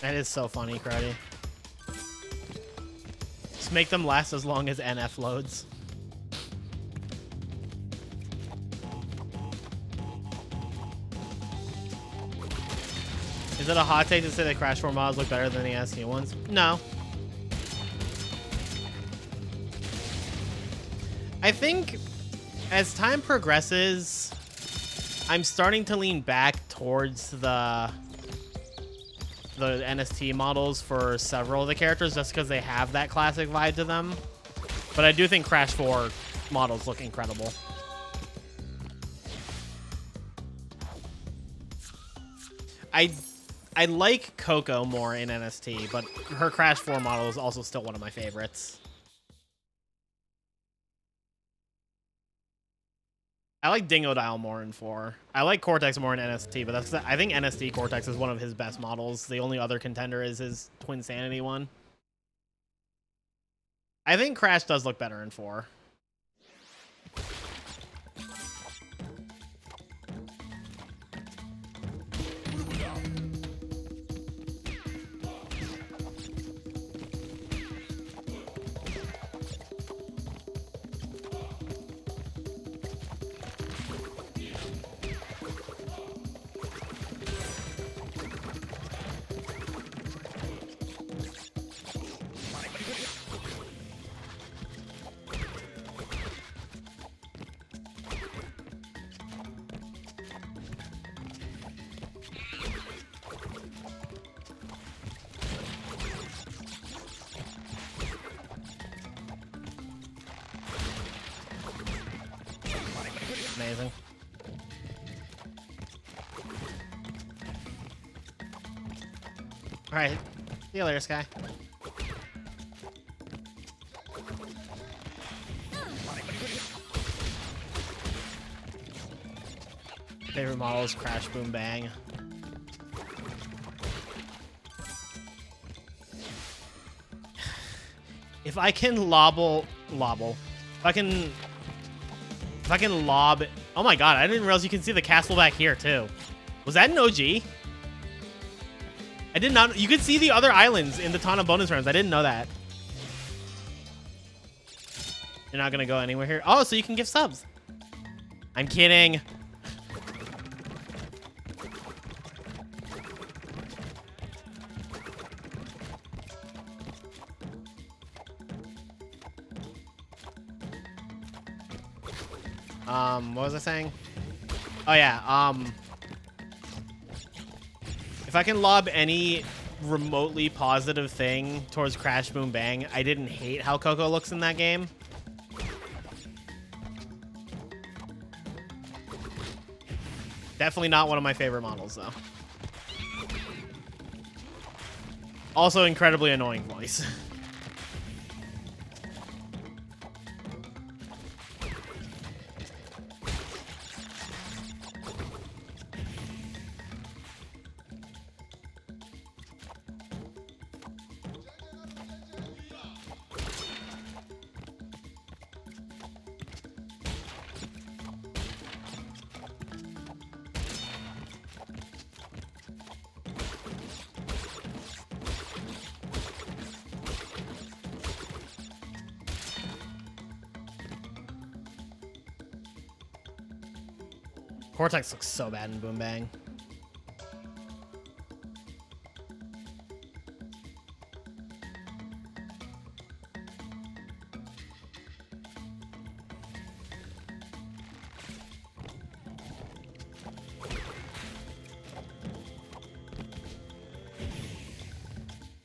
That is so funny, Crowdy. Just make them last as long as NF loads. Is it a hot take to say that Crash 4 mods look better than the NST ones? No. I think as time progresses, I'm starting to lean back towards the NST models for several of the characters just because they have that classic vibe to them. But I do think Crash 4 models look incredible. I like Coco more in NST, but her Crash 4 model is also still one of my favorites. I like Dingodile more in 4. I like Cortex more in NST, but that's I think NST Cortex is one of his best models. The only other contender is his Twin Sanity one. I think Crash does look better in 4. Amazing. All right, see you later, Sky. Favorite models: Crash, Boom, Bang. If I can lobble lobble. If I can lob. Oh my god, I didn't realize you can see the castle back here too. Was that an OG? I did not. You could see the other islands in the ton of bonus rounds. I didn't know that. You're not gonna go anywhere here. Oh, so you can give subs. I'm kidding. What was I saying? Oh yeah, if I can lob any remotely positive thing towards Crash Boom Bang, I didn't hate how Coco looks in that game. Definitely not one of my favorite models, though. Also, incredibly annoying voice. Cortex looks so bad in Boom Bang.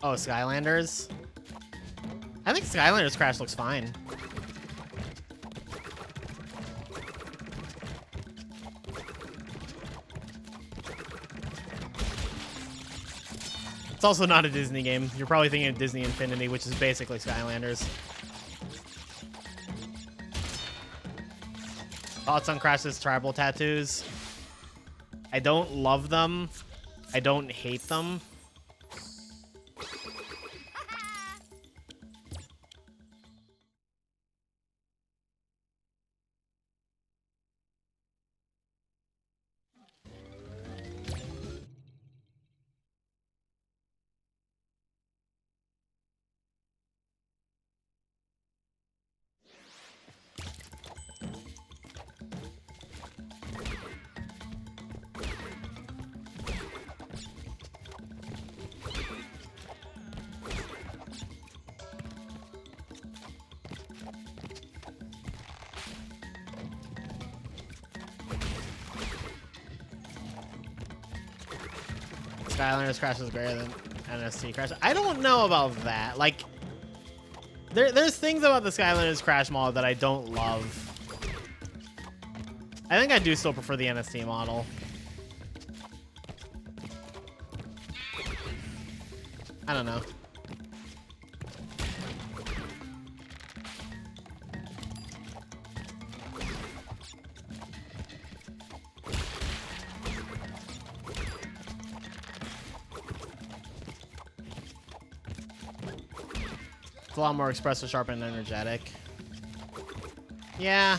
Oh, Skylanders? I think Skylanders Crash looks fine. It's also not a Disney game. You're probably thinking of Disney Infinity, which is basically Skylanders. Thoughts on Crash's tribal tattoos? I don't love them. I don't hate them. Skylanders Crash is greater than NST Crash. I don't know about that. Like, there's things about the Skylanders Crash model that I don't love. I think I do still prefer the NST model. I don't know. It's a lot more expressive, sharp, and energetic. Yeah.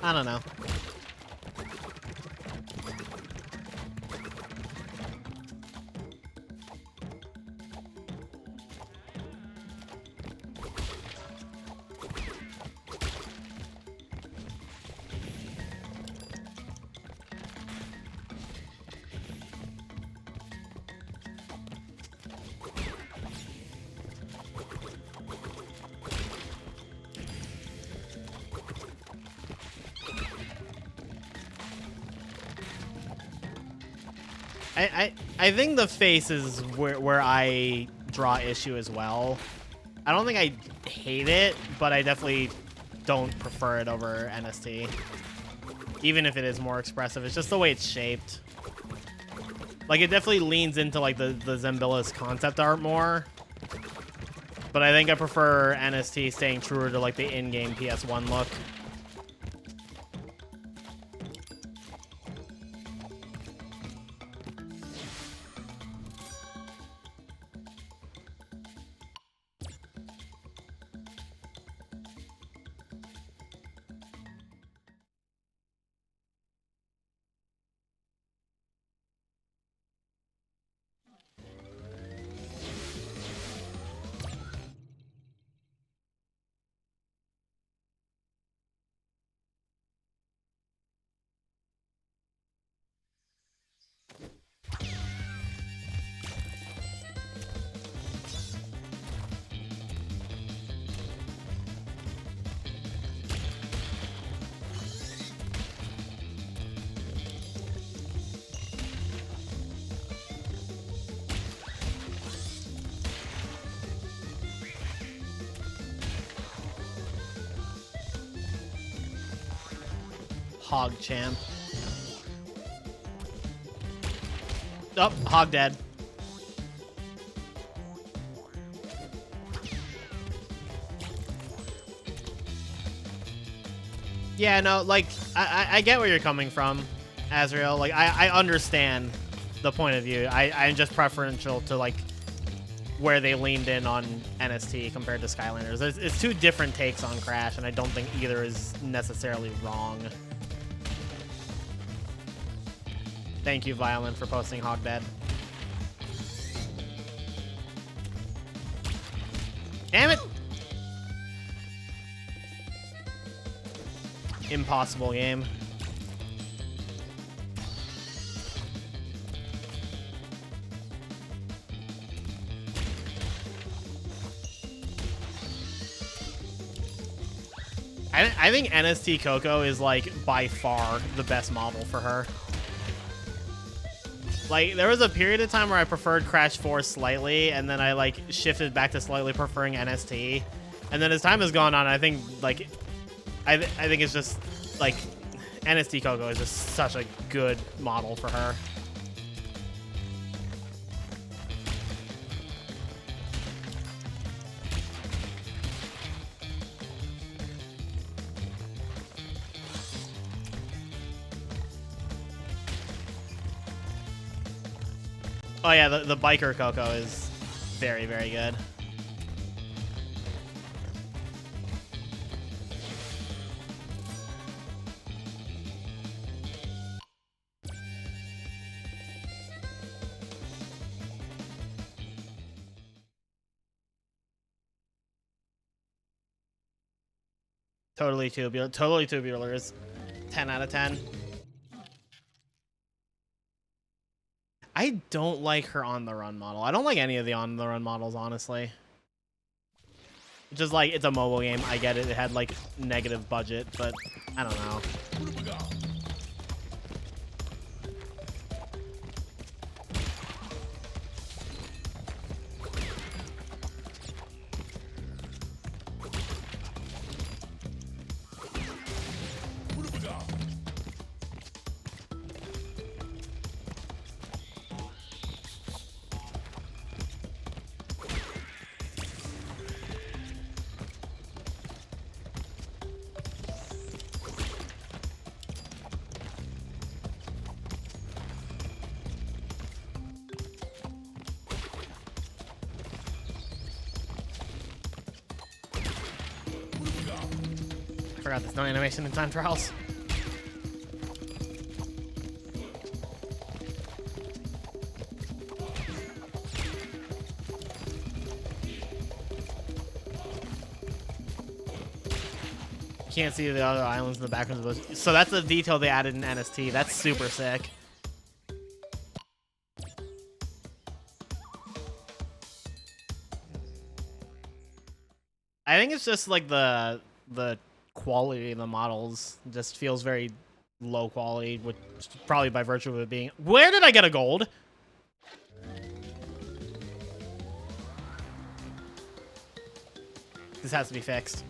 I don't know. I think the face is where I draw issue as well. I don't think I hate it, but I definitely don't prefer it over NST. Even if it is more expressive, it's just the way it's shaped. Like, it definitely leans into like the Zambilla's concept art more. But I think I prefer NST staying truer to like the in-game PS1 look. Hog champ. Oh, Hog dead. Yeah, no, like, I get where you're coming from, Azrael. Like, I understand the point of view. I'm just preferential to, like, where they leaned in on NST compared to Skylanders. It's two different takes on Crash, and I don't think either is necessarily wrong. Thank you, Violent, for posting Hog Dead. Damn it! Impossible game. I think NST Coco is, like, by far the best model for her. Like, there was a period of time where I preferred Crash 4 slightly, and then I, like, shifted back to slightly preferring NST. And then as time has gone on, I think, like, I think it's just, like, NST Coco is just such a good model for her. Oh yeah, the biker Coco is very, very good. Totally tubulars. 10 out of 10. I don't like her on the run model. I don't like any of the on the run models, honestly. Just like, it's a mobile game. I get it. It had like negative budget, but I don't know. Forgot there's no animation in time trials. Can't see the other islands in the background. So that's a detail they added in NST. That's super sick. I think it's just like the quality of the models just feels very low quality, which probably by virtue of it being... Where did I get a gold? This has to be fixed.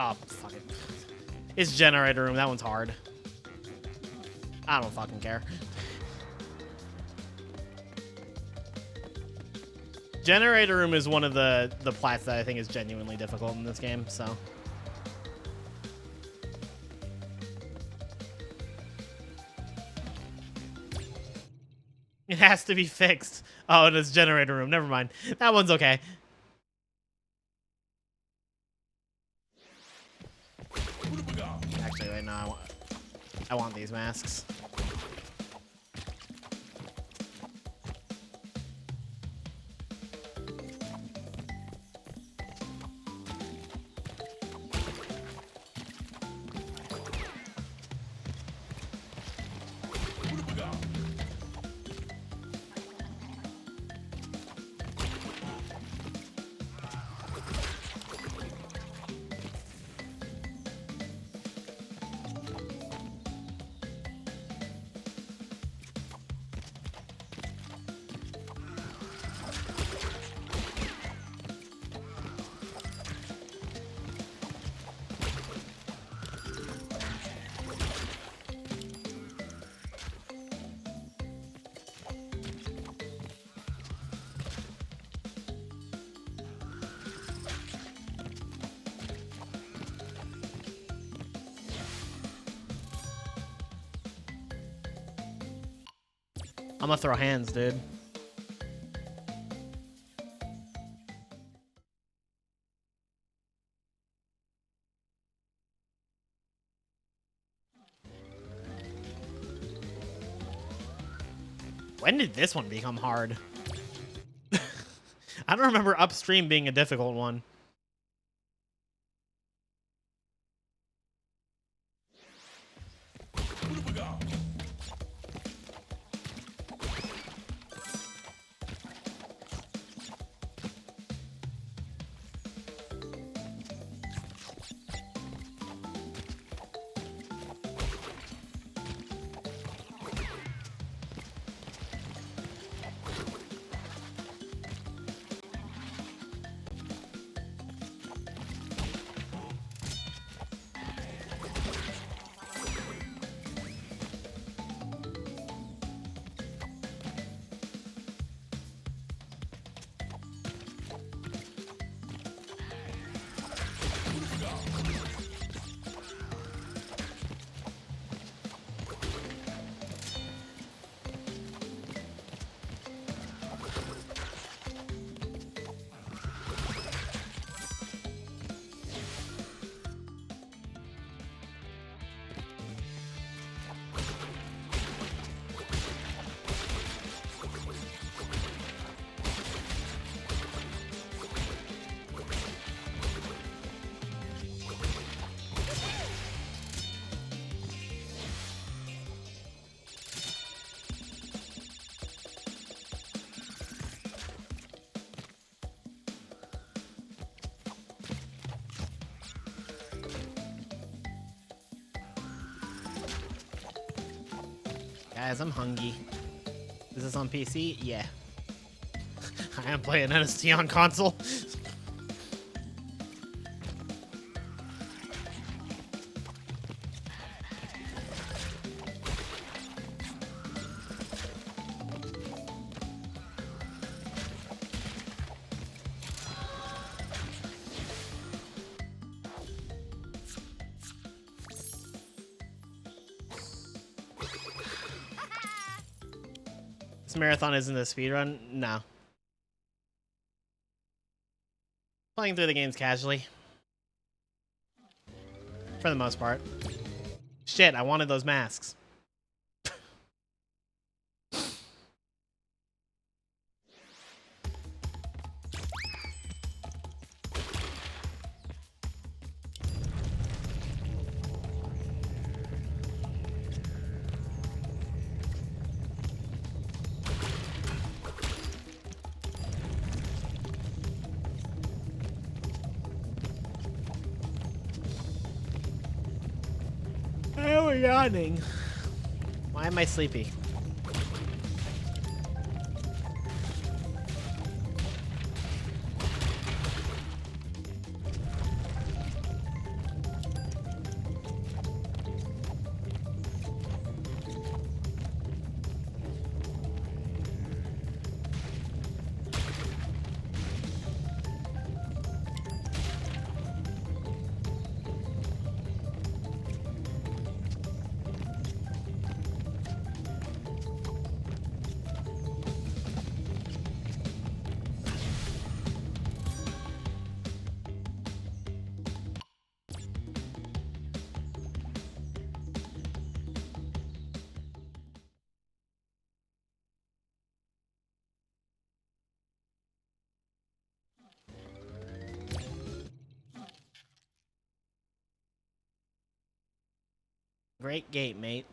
Oh, fuck it. It's generator room. That one's hard. I don't fucking care. Generator room is one of the plats that I think is genuinely difficult in this game, so. It has to be fixed. Oh, it is generator room. Never mind. That one's okay. Actually, wait, no. I want these masks. I'm gonna throw hands, dude. When did this one become hard? I don't remember upstream being a difficult one. Guys, I'm hungry. Is this on PC? Yeah. I am playing NST on console. This marathon isn't a speedrun? No. Playing through the games casually. For the most part. Shit, I wanted those masks. I'm yawning. Why am I sleepy? Great gate, mate.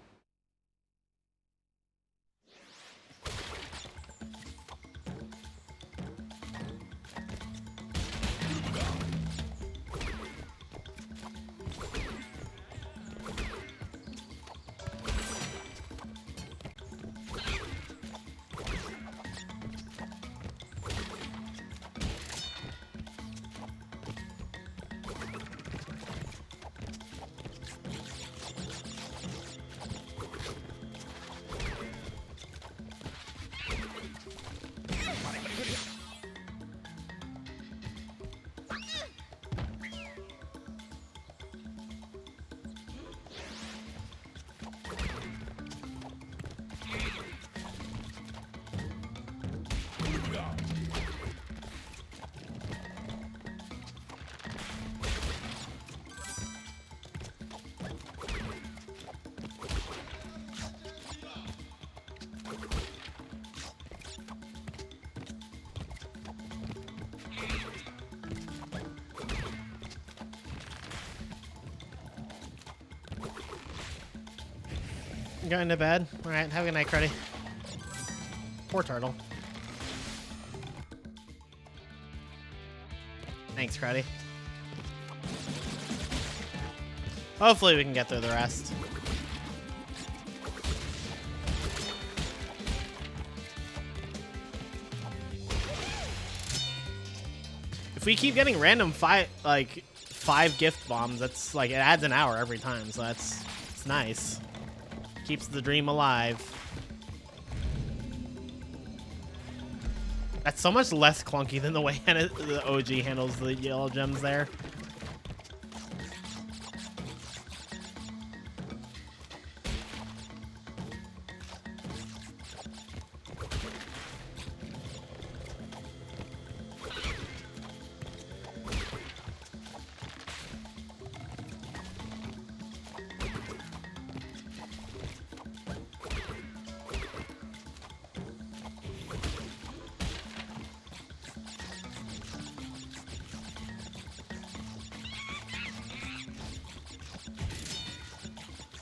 going to bed. All right, have a good night, Cruddy. Poor turtle. Thanks, Cruddy. Hopefully we can get through the rest. If we keep getting random five gift bombs, that's like, it adds an hour every time, so it's nice. Keeps the dream alive. That's so much less clunky than the way the OG handles the yellow gems there.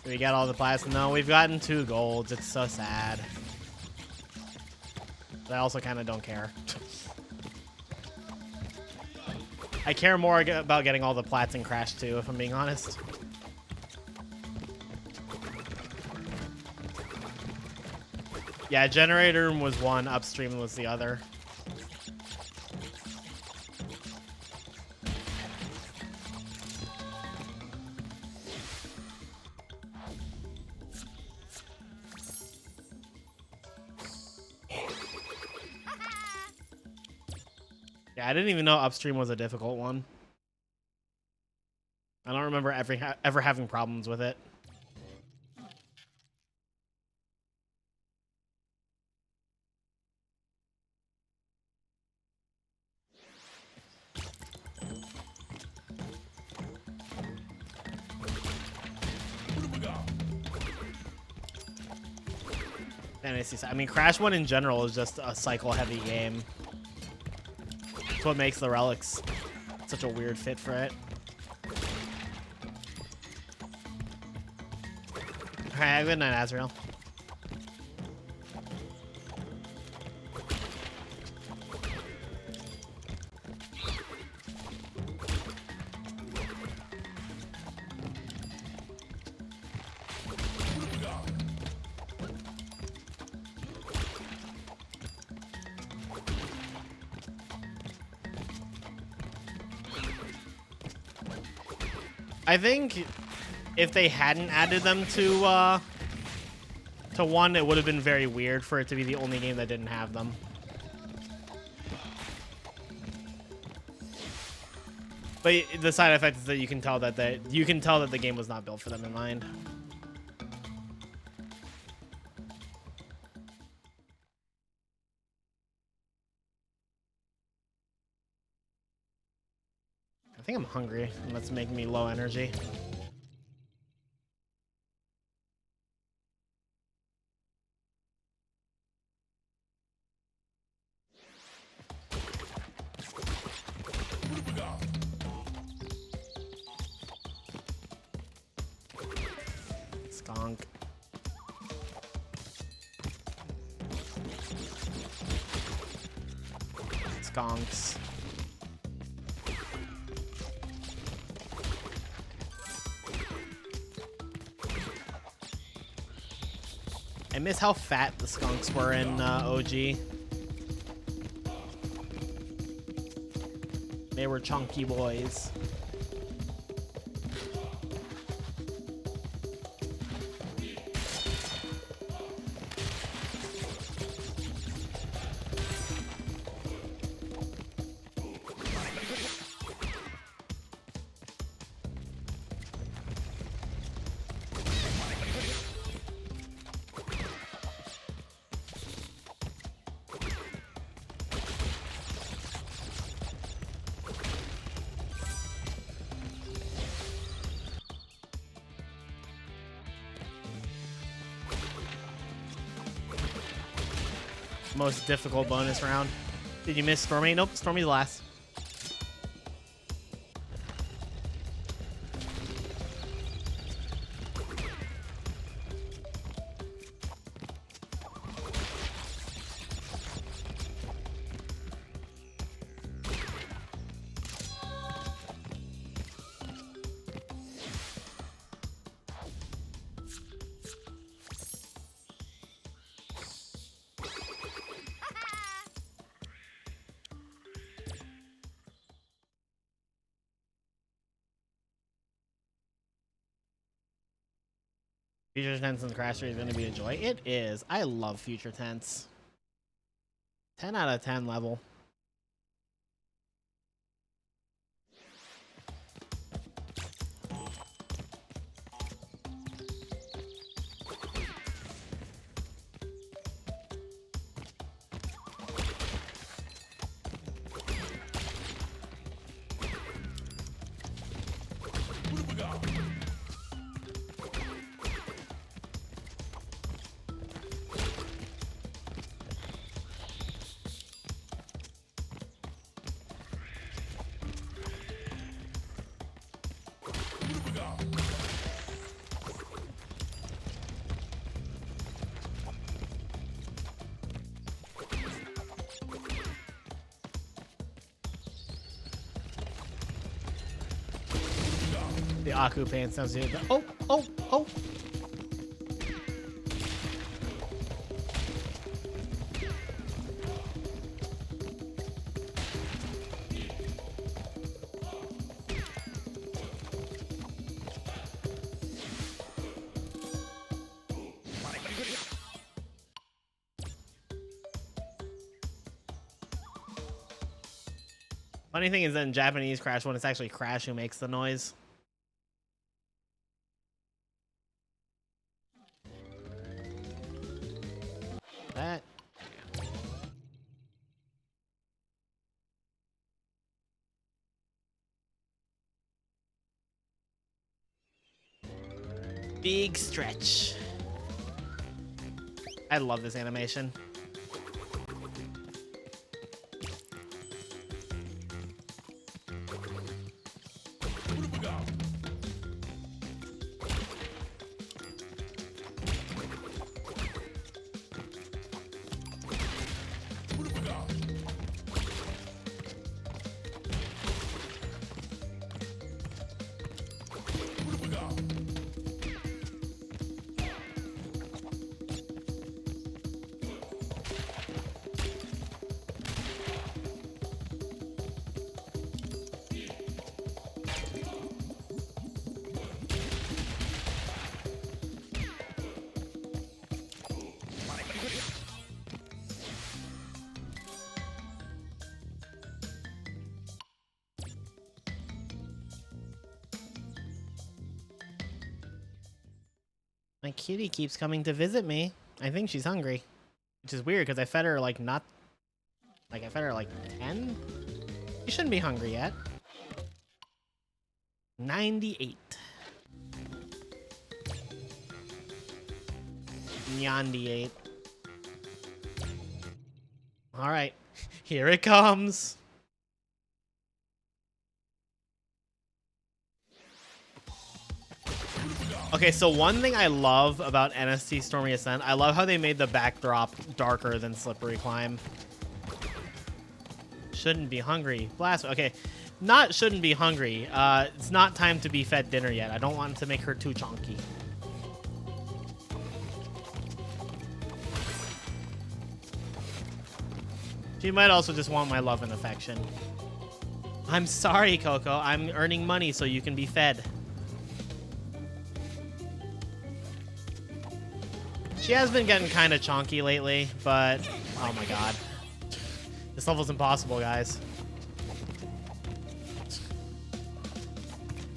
We got all the platinum. No, we've gotten 2 golds. It's so sad. But I also kind of don't care. I care more about getting all the plats in Crash 2, if I'm being honest. Yeah, Generator Room was one, Upstream was the other. Yeah, I didn't even know Upstream was a difficult one. I don't remember ever having problems with it. I mean, Crash 1 in general is just a cycle-heavy game. That's what makes the relics such a weird fit for it. Alright, good night, Azrael. I think if they hadn't added them to 1, it would have been very weird for it to be the only game that didn't have them. But the side effect is that you can tell that the game was not built for them in mind. I think I'm hungry, and that's making me low energy. Skunk. Skunks. I miss how fat the skunks were in OG. They were chunky boys. Most difficult bonus round. Did you miss Stormy? Nope, Stormy's last. Future Tense and Crash 3 is going to be a joy. It is. I love Future Tense. 10 out of 10 level. The Aku pain sounds good. Oh, oh, oh. Funny thing is that in Japanese Crash 1, it's actually Crash who makes the noise. That. Big stretch. I love this animation. My kitty keeps coming to visit me. I think she's hungry. Which is weird because I fed her like not... Like I fed her like 10? She shouldn't be hungry yet. 98. Nyandy 8. Alright. Here it comes. Okay, so one thing I love about NST Stormy Ascent, I love how they made the backdrop darker than Slippery Climb. Shouldn't be hungry. Blast. Okay, not shouldn't be hungry. It's not time to be fed dinner yet. I don't want to make her too chunky. She might also just want my love and affection. I'm sorry, Coco. I'm earning money so you can be fed. She has been getting kind of chonky lately, but oh my god. This level's impossible, guys.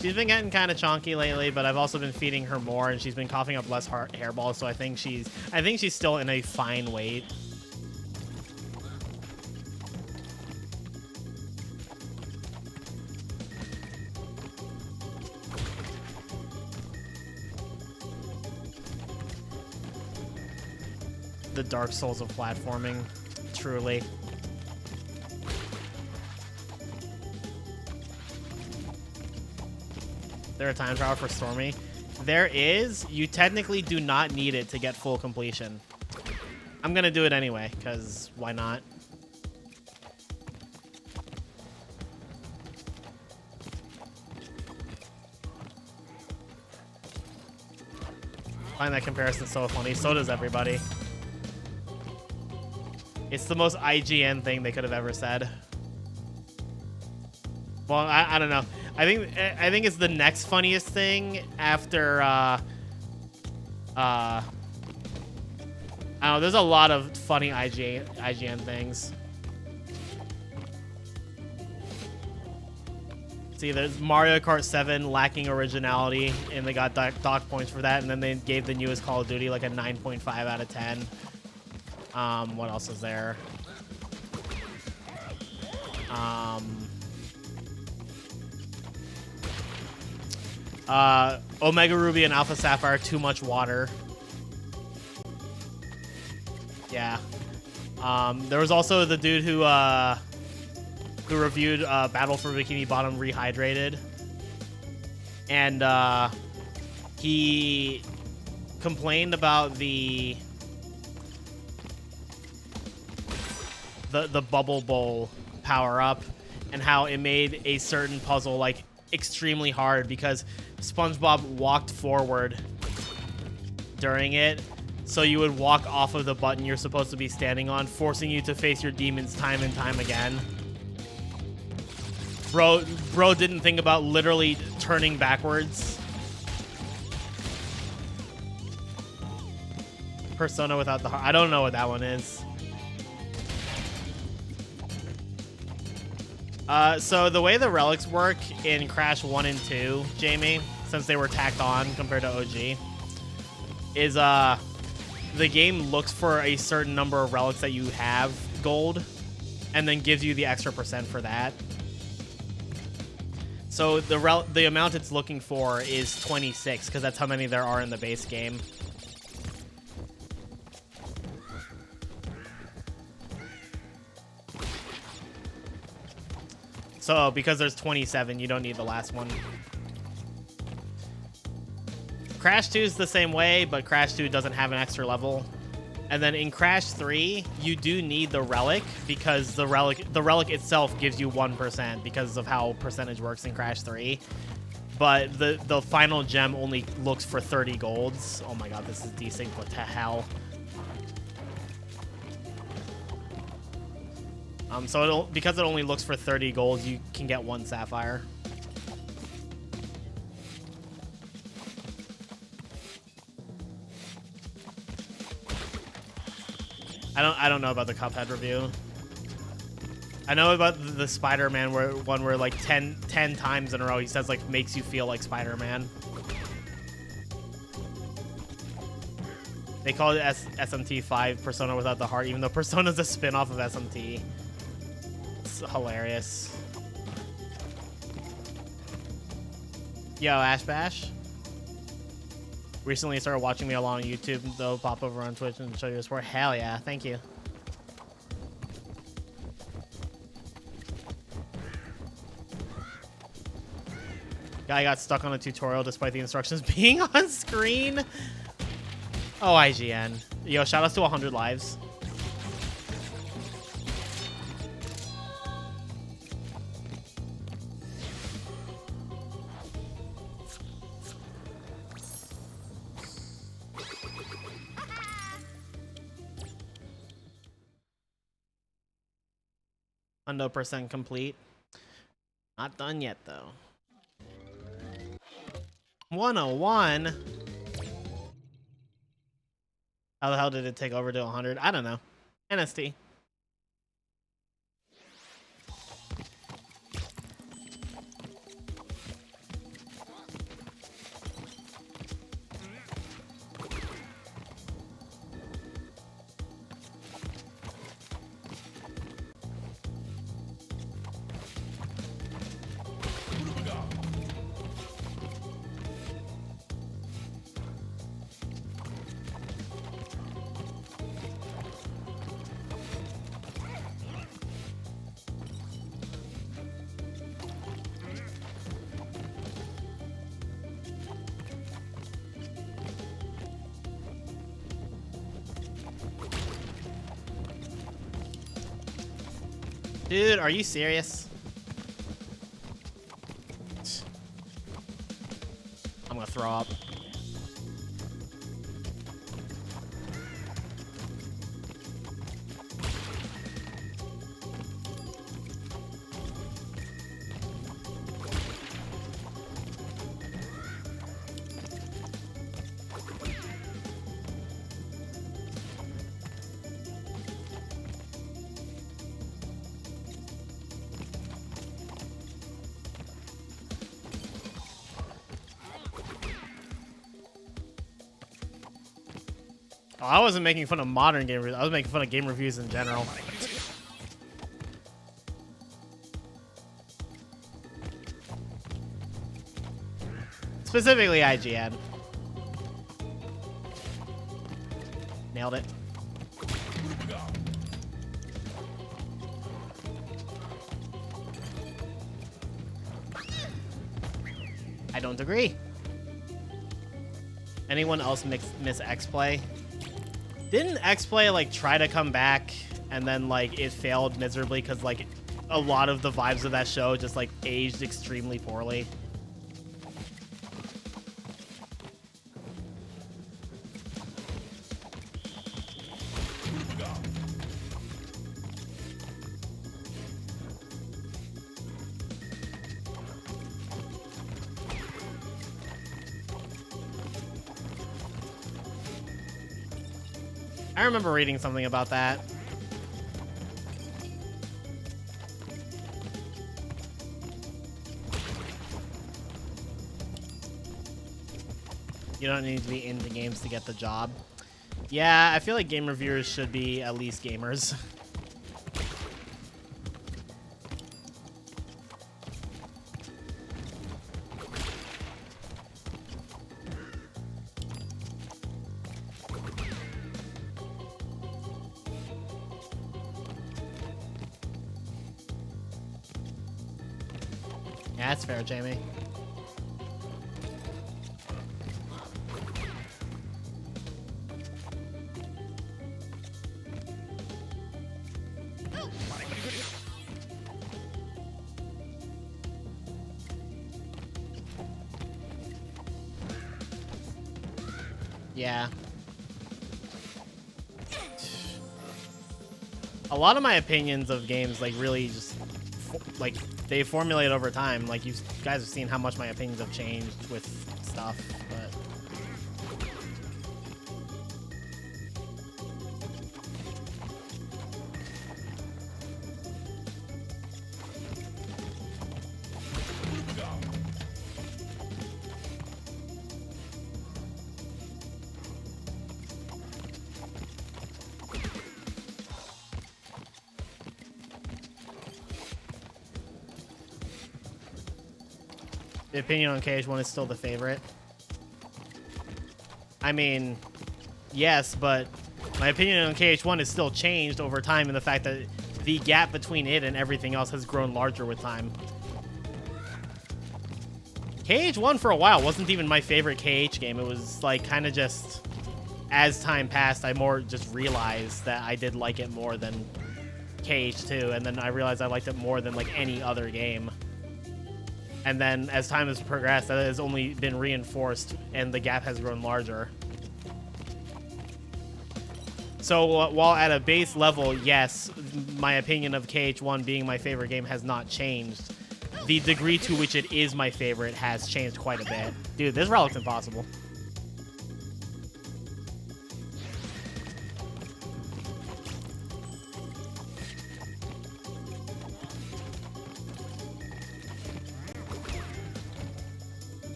She's been getting kind of chonky lately, but I've also been feeding her more, and she's been coughing up less hairballs, so I think she's still in a fine weight. The Dark Souls of platforming, truly. Is there a time trial for Stormy? There is. You technically do not need it to get full completion. I'm gonna do it anyway, because why not? I find that comparison so funny. So does everybody. It's the most IGN thing they could have ever said. Well, I don't know. I think it's the next funniest thing after I don't know, there's a lot of funny IGN things. See, there's Mario Kart 7 lacking originality, and they got dock points for that, and then they gave the newest Call of Duty like a 9.5 out of 10. What else is there? Omega Ruby and Alpha Sapphire, too much water. Yeah. There was also the dude who reviewed Battle for Bikini Bottom Rehydrated, and he complained about the Bubble Bowl power-up and how it made a certain puzzle like extremely hard because SpongeBob walked forward during it, so you would walk off of the button you're supposed to be standing on, forcing you to face your demons time and time again. Bro didn't think about literally turning backwards. Persona without the heart. I don't know what that one is. So the way the relics work in Crash 1 and 2, Jamie, since they were tacked on compared to OG, is the game looks for a certain number of relics that you have gold and then gives you the extra % for that. So the amount it's looking for is 26 because that's how many there are in the base game. So, because there's 27, you don't need the last one. Crash 2 is the same way, but Crash 2 doesn't have an extra level. And then in Crash 3, you do need the relic because the relic itself gives you 1% because of how percentage works in Crash 3. But the final gem only looks for 30 golds. Oh my god, this is desync. What the hell? So because it only looks for 30 gold, you can get 1 sapphire. I don't know about the Cuphead review. I know about the Spider-Man one where like 10 times in a row he says like makes you feel like Spider-Man. They call it SMT 5 Persona without the heart, even though Persona's a spin-off of SMT. Hilarious. Yo, Ash Bash. Recently started watching me along on YouTube, though. Pop over on Twitch and show your support. Hell yeah, thank you. Guy got stuck on a tutorial despite the instructions being on screen. Oh, IGN. Yo, shout outs to 100 lives. Hundo % complete. Not done yet, though. 101. How the hell did it take over to 100? I don't know. NST. Dude, are you serious? I'm gonna throw up. Oh, I wasn't making fun of modern game reviews. I was making fun of game reviews in general. Specifically IGN. Nailed it. I don't agree. Anyone else miss X-Play? Didn't X-Play like try to come back and then like it failed miserably because like a lot of the vibes of that show just like aged extremely poorly? I remember reading something about that. You don't need to be into games to get the job. Yeah, I feel like game reviewers should be at least gamers. Yeah, that's fair, Jamie. Yeah. A lot of my opinions of games, like, really just, like, they formulate over time. Like, you guys have seen how much my opinions have changed with stuff, but... The opinion on KH1 is still the favorite. I mean, yes, but my opinion on KH1 is still changed over time in the fact that the gap between it and everything else has grown larger with time. KH1 for a while wasn't even my favorite KH game. It was like kind of just, as time passed, I more just realized that I did like it more than KH2, and then I realized I liked it more than like any other game. And then as time has progressed, that has only been reinforced and the gap has grown larger. So while at a base level, yes, my opinion of KH1 being my favorite game has not changed. The degree to which it is my favorite has changed quite a bit. Dude, this relic's impossible.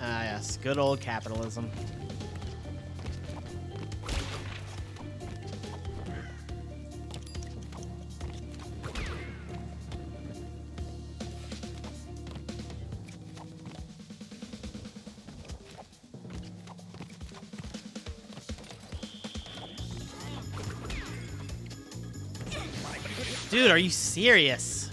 Ah, yes. Good old capitalism. Dude, are you serious?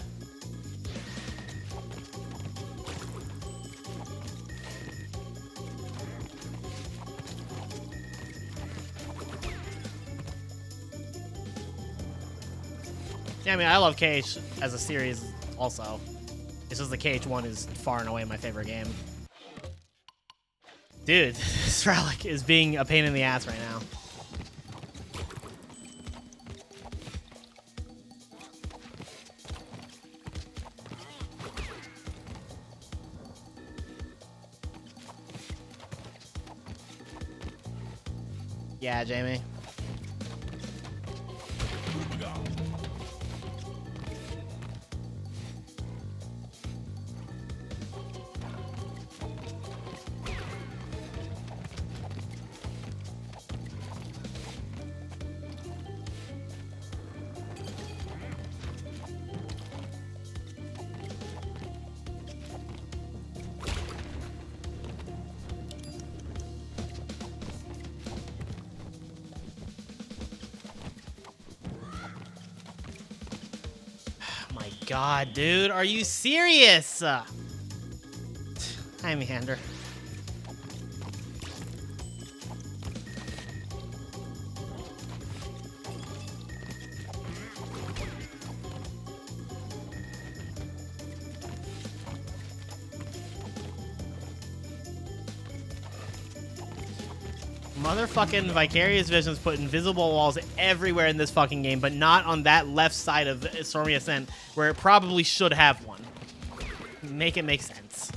Yeah, I mean, I love KH as a series also. It's just the KH1 is far and away my favorite game. Dude, this relic is being a pain in the ass right now. Yeah, Jamie. My God, dude, are you serious? Hi, Meander. Motherfucking Vicarious Visions put invisible walls everywhere in this fucking game, but not on that left side of Stormy Ascent, where it probably should have one. Make it make sense.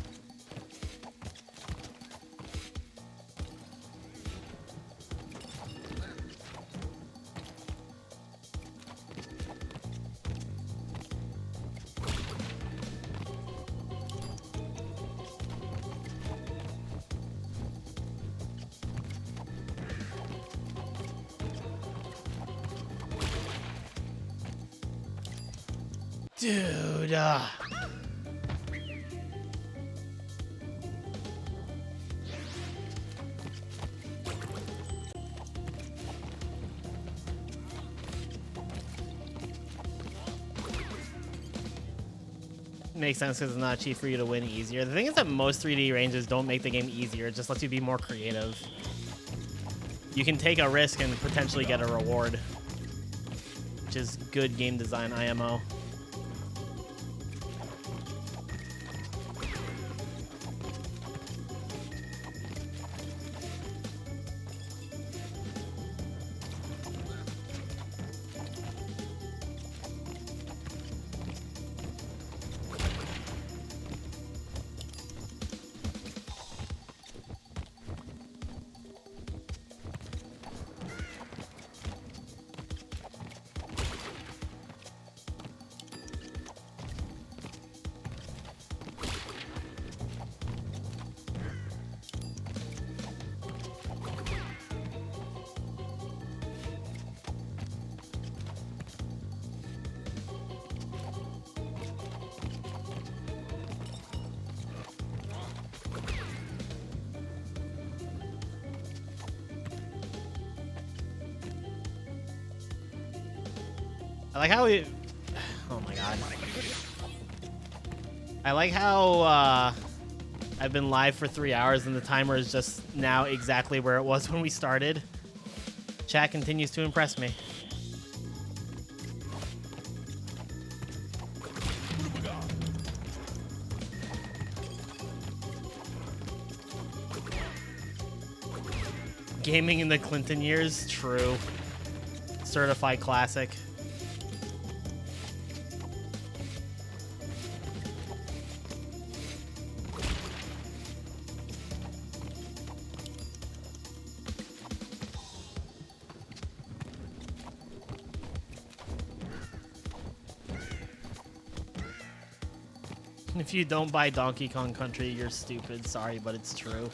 Dude, makes sense because it's not cheap for you to win easier. The thing is that most 3D ranges don't make the game easier. It just lets you be more creative. You can take a risk and potentially get a reward, which is good game design, IMO. I like how we... Oh my God. I like how I've been live for 3 hours and the timer is just now exactly where it was when we started. Chat continues to impress me. Gaming in the Clinton years? True. Certified classic. If you don't buy Donkey Kong Country, you're stupid. Sorry, but it's true.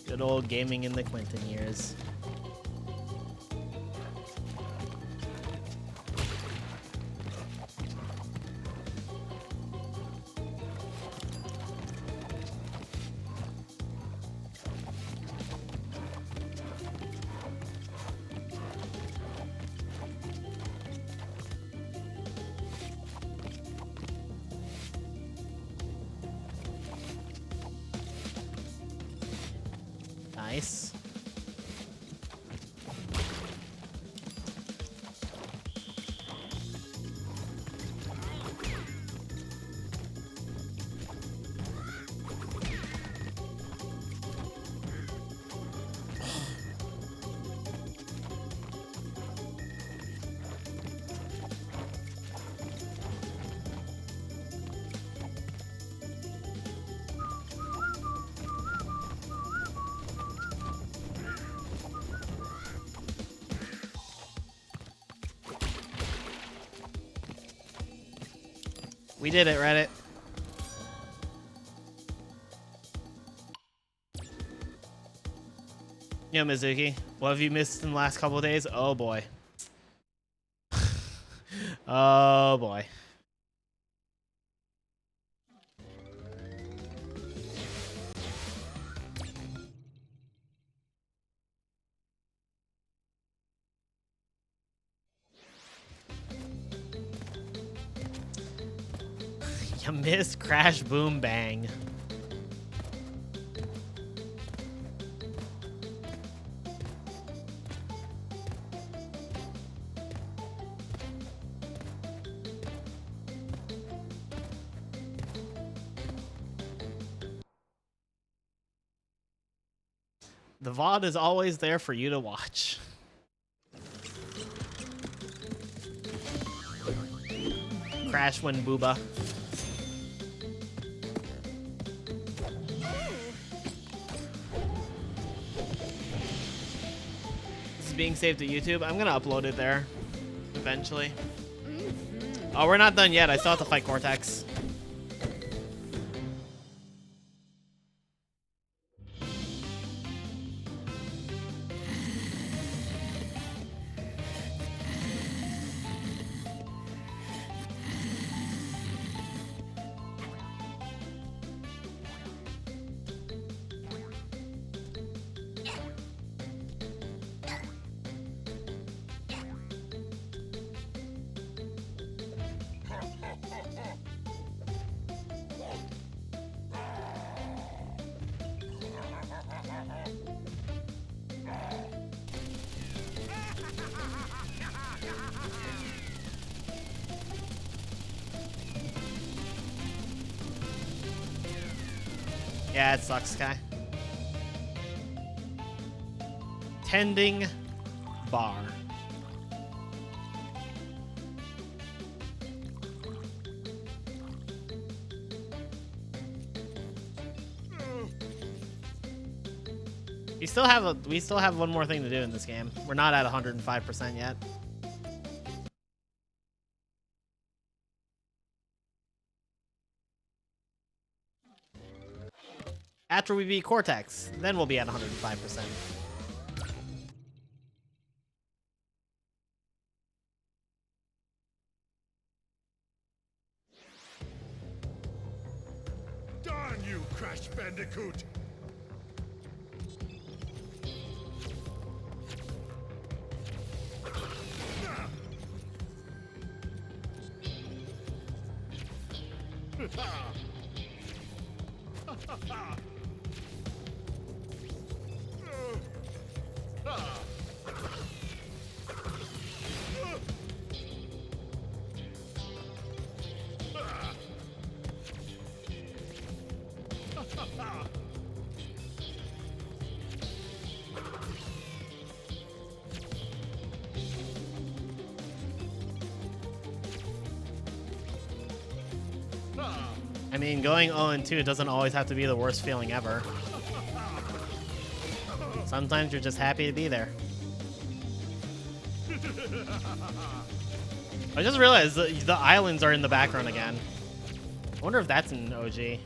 Good old gaming in the Clinton years. Nice. We did it, Reddit. Yo, Mizuki, what have you missed in the last couple of days? Oh boy. Oh boy. You missed Crash Boom Bang. The VOD is always there for you to watch. Crash Win Booba. This is being saved to YouTube. I'm gonna upload it there eventually. Oh, we're not done yet. I still have to fight Cortex. Yeah, it sucks, Kai. Tending bar. We still have one more thing to do in this game. We're not at 105% yet. After we beat Cortex, then we'll be at 105%. Darn you, Crash Bandicoot! I mean, going 0-2 doesn't always have to be the worst feeling ever. Sometimes you're just happy to be there. I just realized the islands are in the background again. I wonder if that's an OG.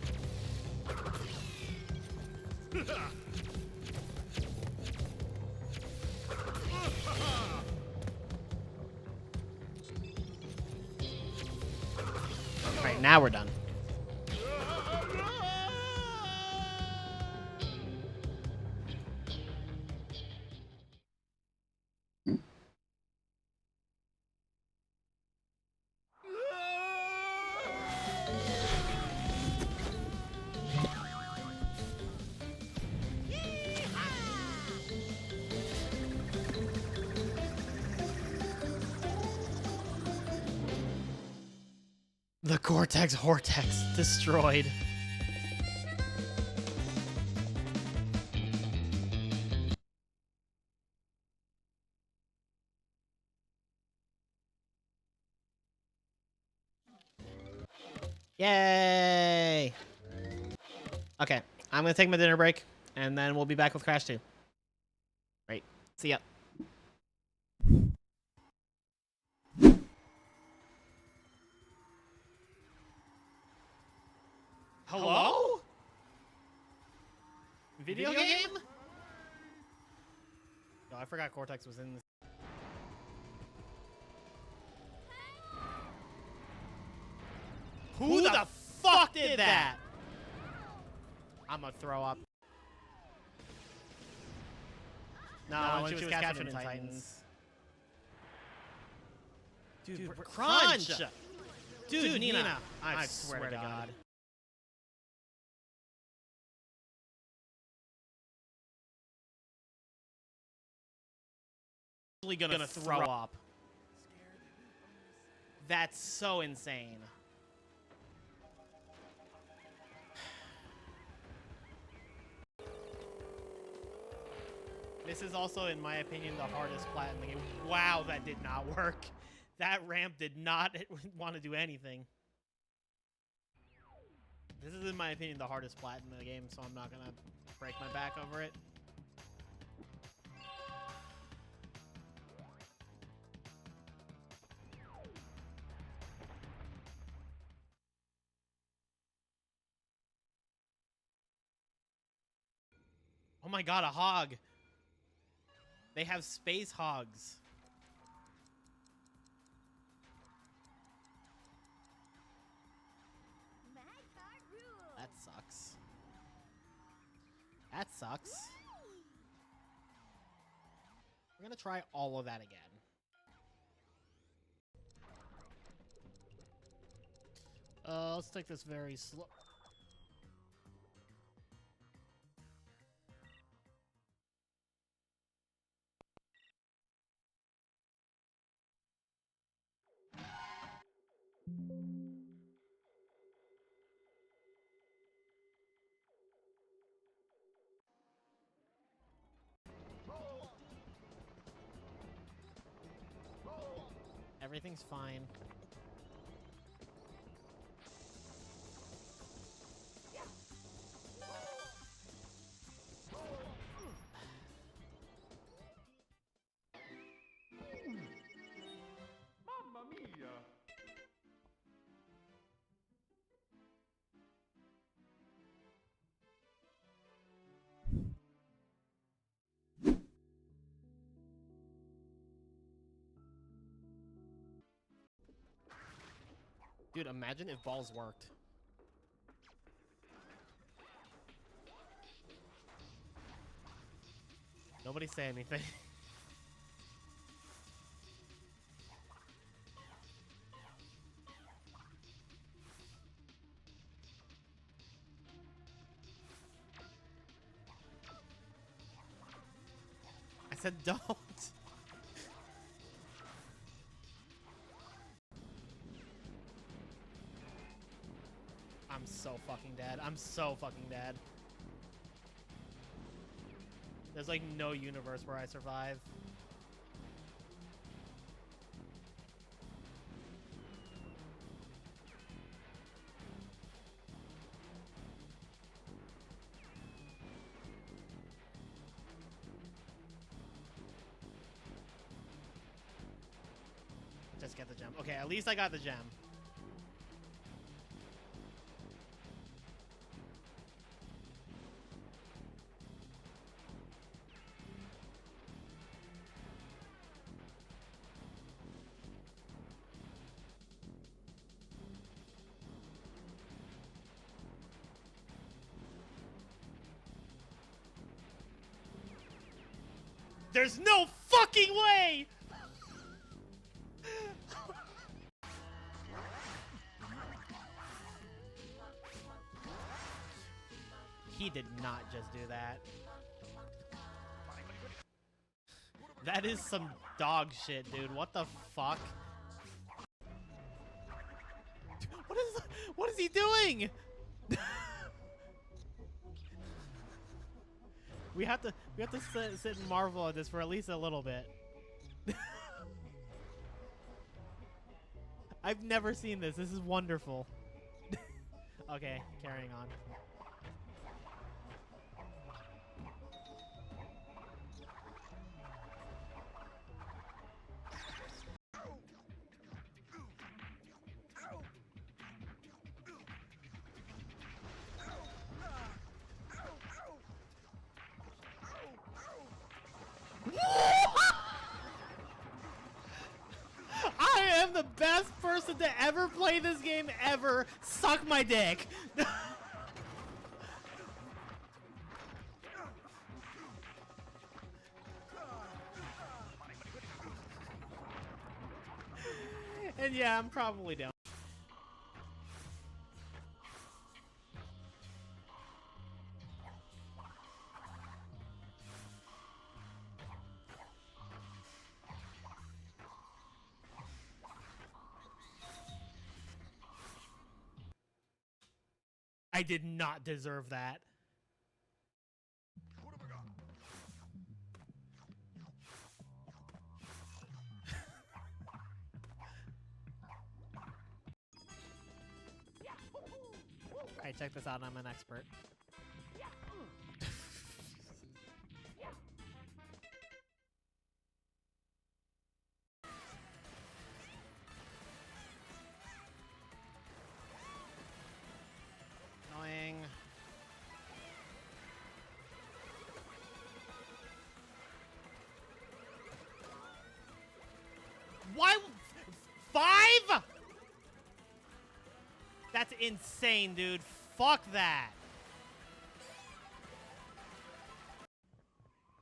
Alright, now we're done. The Cortex Hortex destroyed. Yay! Okay, I'm gonna take my dinner break, and then we'll be back with Crash 2. Right, see ya. Video game? No, I forgot Cortex was in this. Who the fuck did that? I'm gonna throw up. No, when she was captured in Titans. Dude, Crunch! Dude, Nina, I swear to God. I'm gonna throw up. That's so insane. This is also, in my opinion, the hardest plat in the game. Wow, that did not work. That ramp did not want to do anything. This is, in my opinion, the hardest plat in the game, so I'm not gonna break my back over it. Oh my god, a hog! They have space hogs. That sucks. That sucks. We're gonna try all of that again. Let's take this very slow. Everything's fine. Mamma mia! Dude, imagine if balls worked. Nobody say anything. I said don't. I'm so fucking dead. I'm so fucking dead. There's like no universe where I survive. Just get the gem. Okay, at least I got the gem. There's no fucking way! He did not just do that. That is some dog shit, dude. What the fuck? What is he doing? We have to sit and marvel at this for at least a little bit. I've never seen this. This is wonderful. Okay, carrying on. the best person to ever play this game ever. Suck my dick. And yeah, I'm probably down. I did not deserve that. Okay, check this out. I'm an expert. Annoying. Why? 5? That's insane, dude. Fuck that.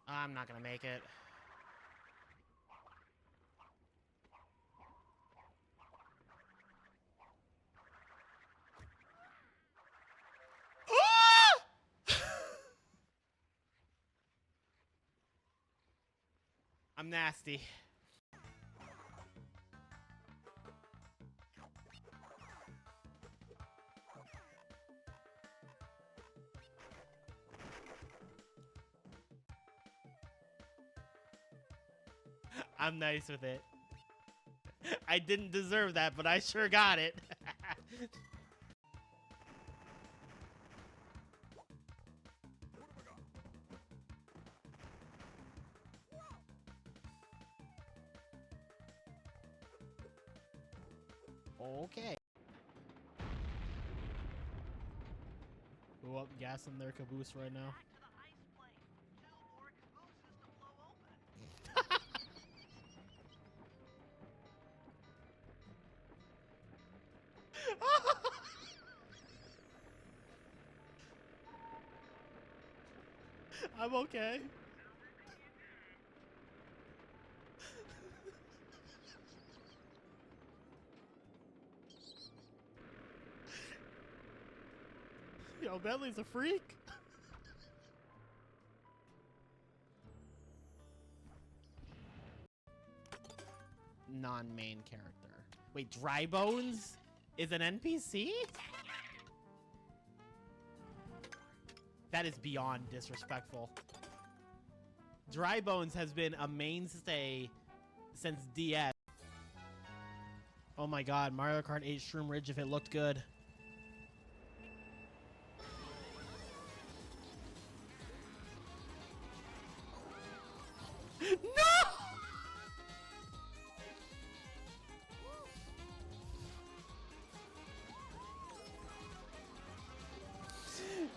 I'm not gonna make it. I'm nasty. I'm nice with it. I didn't deserve that, but I sure got it. Okay. Go up, gassing their caboose right now. I'm okay. Yo, Bentley's a freak. Non-main character. Wait, Dry Bones is an NPC? That is beyond disrespectful. Dry Bones has been a mainstay since DS. Oh my god, Mario Kart 8 Shroom Ridge if it looked good. No!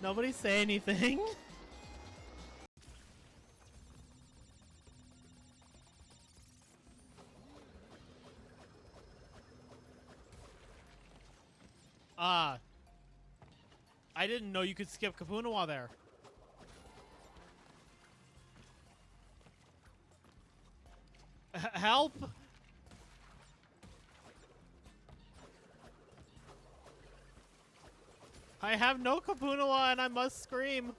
Nobody say anything. I didn't know you could skip Kapunawa there. Help! I have no Kapunawa and I must scream.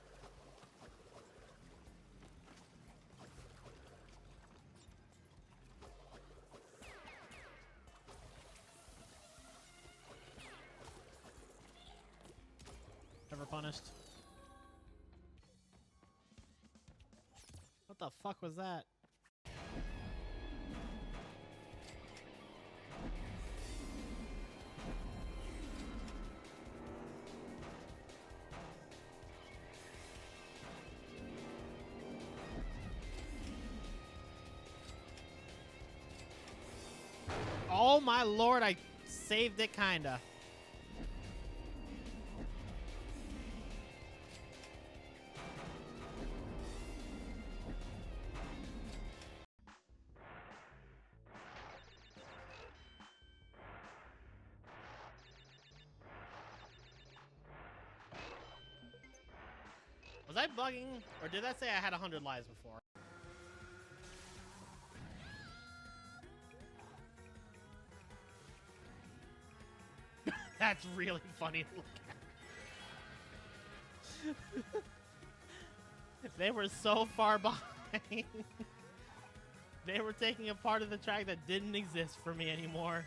Never punished. What the fuck was that? Oh my lord, I saved it kinda. I bugging? Or did that say I had 100 lives before? That's really funny to look at. They were so far behind. They were taking a part of the track that didn't exist for me anymore.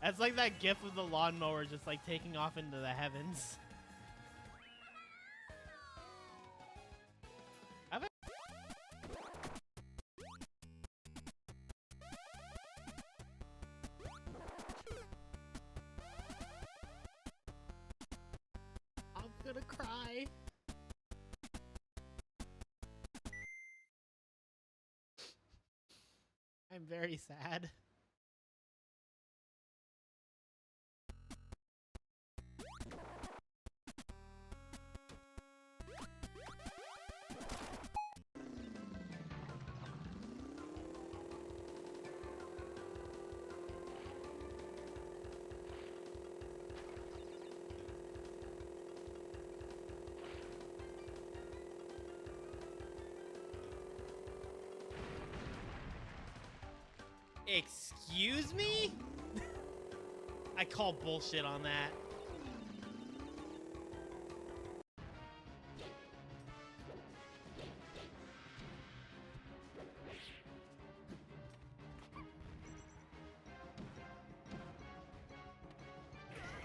That's like that gif of the lawnmower just like taking off into the heavens. I'm gonna cry. I'm very sad. Excuse me? I call bullshit on that.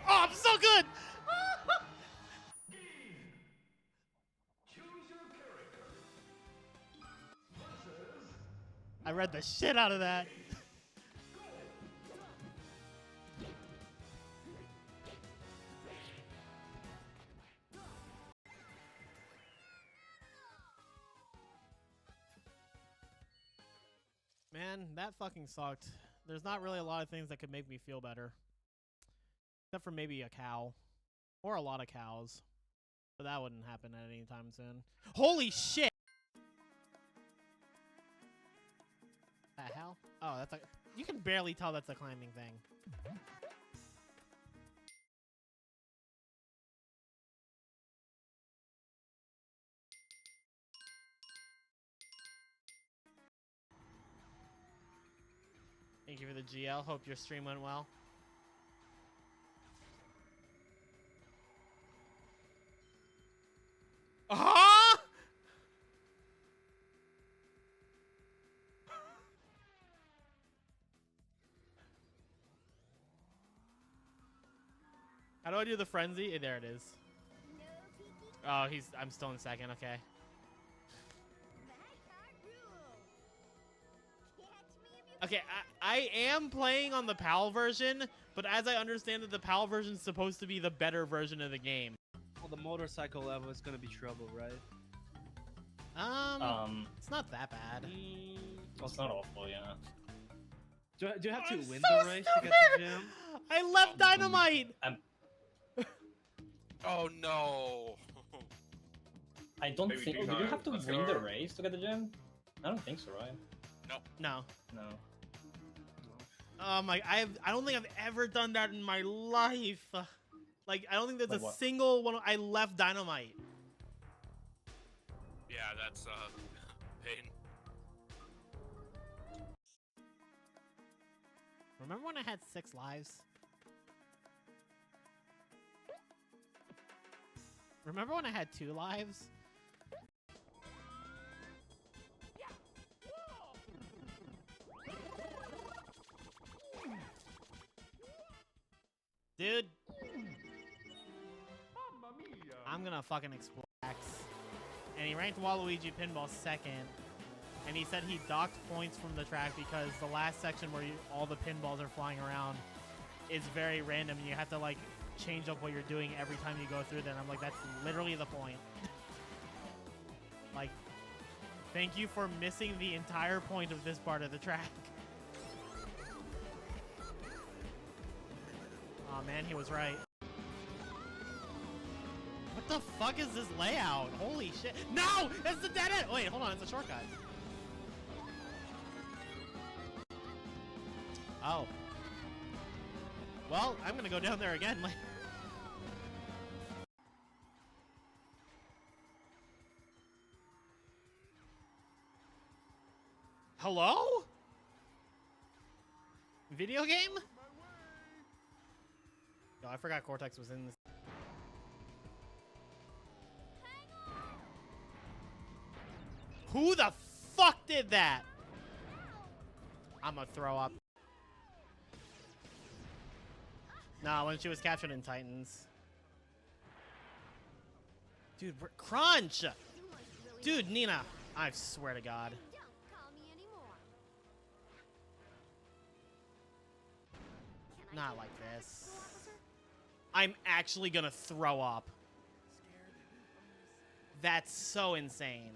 Oh, I'm so good! I read the shit out of that. Man, that fucking sucked. There's not really a lot of things that could make me feel better. Except for maybe a cow. Or a lot of cows. But that wouldn't happen at any time soon. Holy shit! The hell? Oh, that's like... You can barely tell that's a climbing thing. Thank you for the GL. Hope your stream went well. Ah! How do I do the frenzy? There it is. Oh, I'm still in second. Okay. Okay, I am playing on the PAL version, but as I understand it, the PAL version is supposed to be the better version of the game. Well, the motorcycle level is gonna be trouble, right? It's not that bad. Well, it's not awful, yeah. Do you have to win so the race to get the gem? I left Dynamite! Oh no! I don't Maybe think. do Did you have to let's win go. the race to get the gem? I don't think so, right? No. No. Oh my! I don't think I've ever done that in my life. Like, I don't think there's Like a what? single one. I left Dynamite. Yeah, that's pain. Remember when I had 6 lives? Remember when I had 2 lives? Dude, I'm gonna fucking explode X. And he ranked Waluigi Pinball 2nd. And he said he docked points from the track because the last section where all the pinballs are flying around is very random. And you have to, like, change up what you're doing every time you go through there. And I'm like, that's literally the point. Like, thank you for missing the entire point of this part of the track. Aw, man, he was right. What the fuck is this layout? Holy shit. No! It's the dead end! Wait, hold on, it's a shortcut. Oh. Well, I'm gonna go down there again. Hello? Video game? Yo, I forgot Cortex was in this. Who the fuck did that? I'm gonna throw up. Nah, when she was captured in Titans. Dude, Crunch! Dude, Nina, I swear to God. Not like this. I'm actually gonna throw up. That's so insane.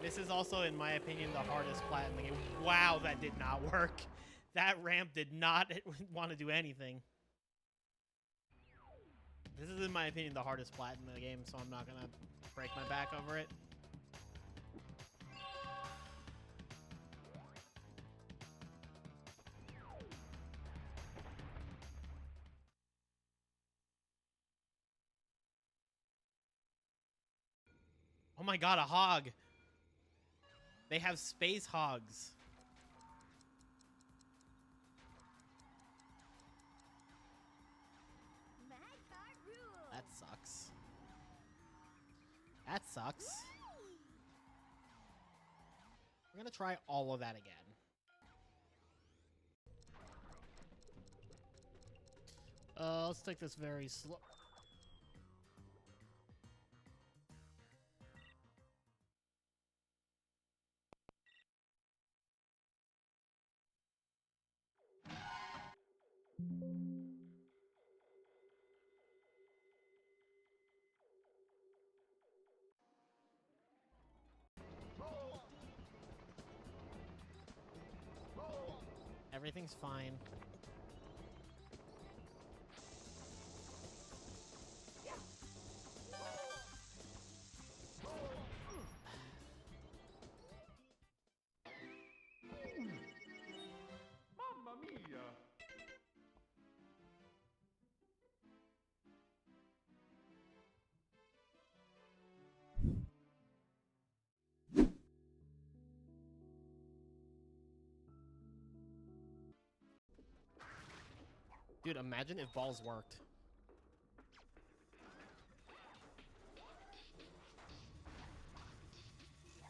This is also, in my opinion, the hardest plat in the game. Wow, that did not work. That ramp did not want to do anything. This is, in my opinion, the hardest plat in the game, so I'm not gonna break my back over it. Oh my god, a hog. They have space hogs. That sucks. That sucks. We're gonna try all of that again. Let's take this very slow. Everything's fine. Mamma mia! Dude, imagine if balls worked.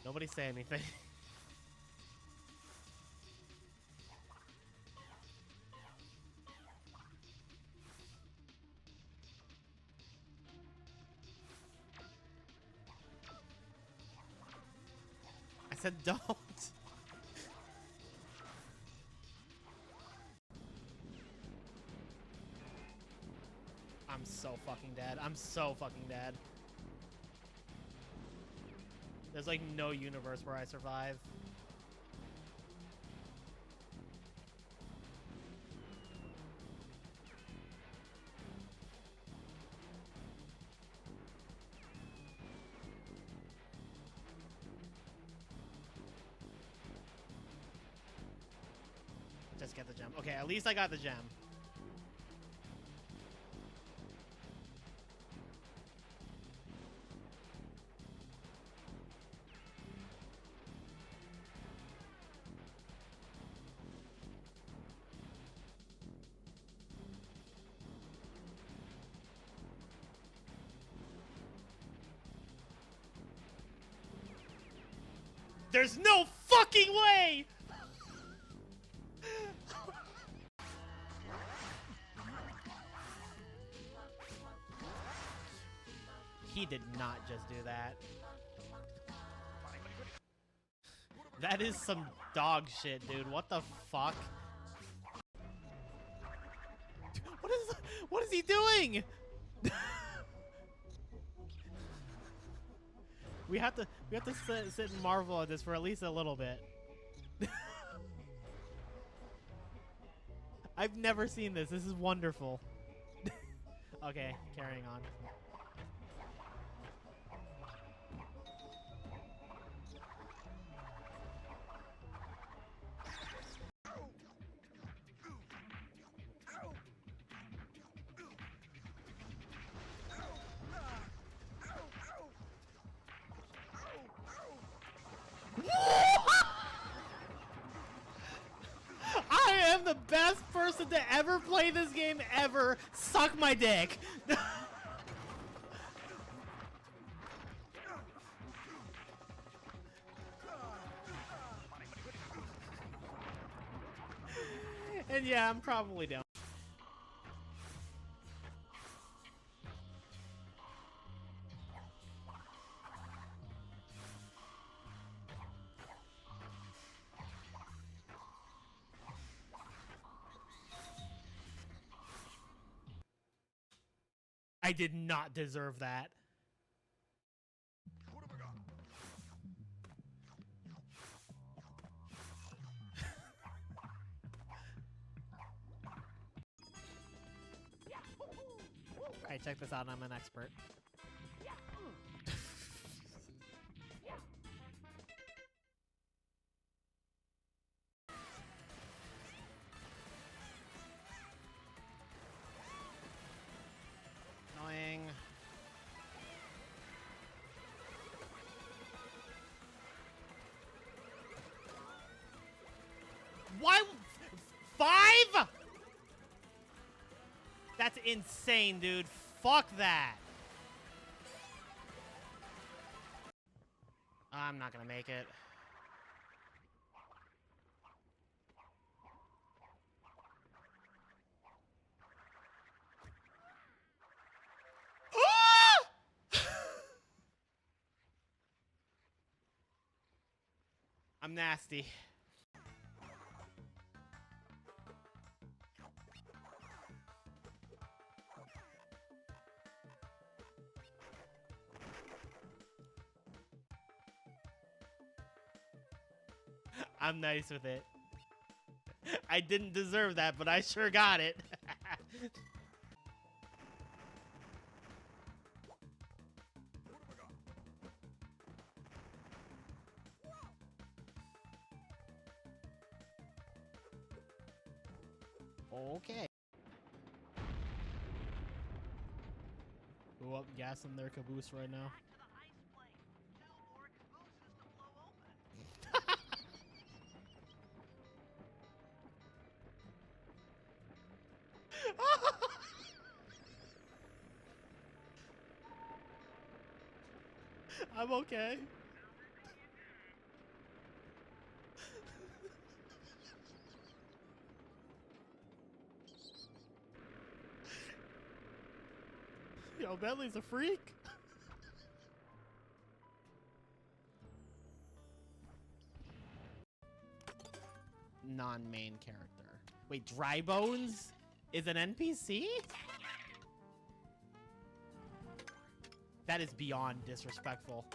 Nobody say anything. I said don't. I'm so fucking dead. I'm so fucking dead. There's like no universe where I survive. Just get the gem. Okay, at least I got the gem. There's no fucking way! He did not just do that. That is some dog shit, dude. What the fuck? What is he doing? We have to sit and marvel at this for at least a little bit. I've never seen this. This is wonderful. Okay, carrying on. to ever play this game ever, suck my dick. And yeah, I'm probably down. I did not deserve that. Alright, check this out. I'm an expert. Annoying. Why? 5? That's insane, dude. Fuck that. I'm not gonna make it. I'm nasty. I'm nice with it. I didn't deserve that, but I sure got it. Okay. Go up, gassing their caboose right now. I'm okay. Yo, Bentley's a freak. Non-main character. Wait, Dry Bones is an NPC? That is beyond disrespectful.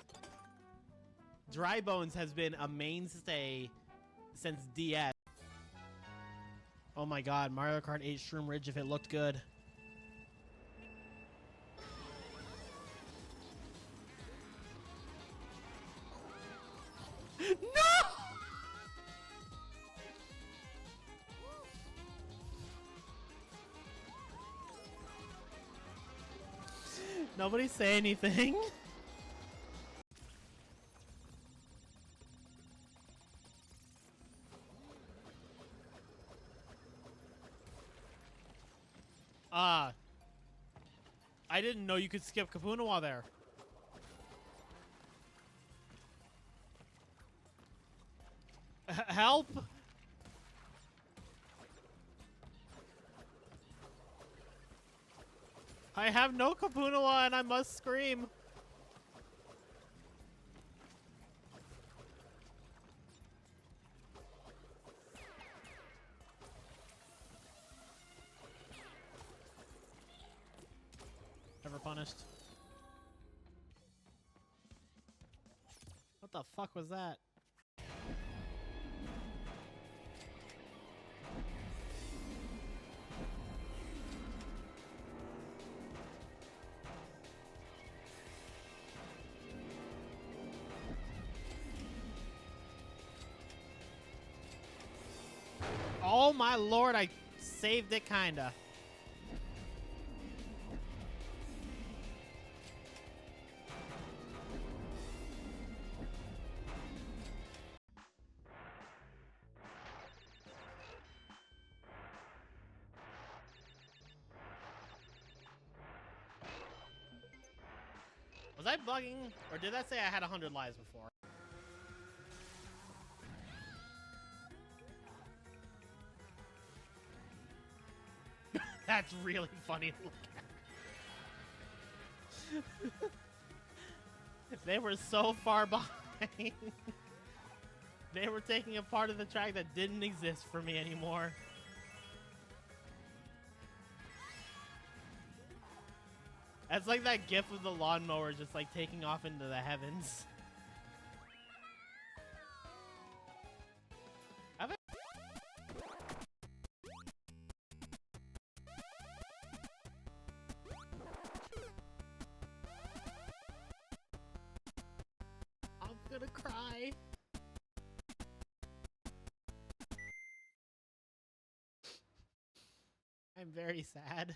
Dry Bones has been a mainstay since DS. Oh my god, Mario Kart 8 Shroom Ridge if it looked good. No! Nobody say anything. I didn't know you could skip Kapunawa there. Help! I have no Kapunawa and I must scream. Never punished. What the fuck was that? Oh my lord, I saved it kinda. Was I bugging? Or did that say I had 100 lives before? That's really funny to look at. They were so far behind. They were taking a part of the track that didn't exist for me anymore. That's like that gif of the lawnmower just like taking off into the heavens. Have I- I'm gonna cry. I'm very sad.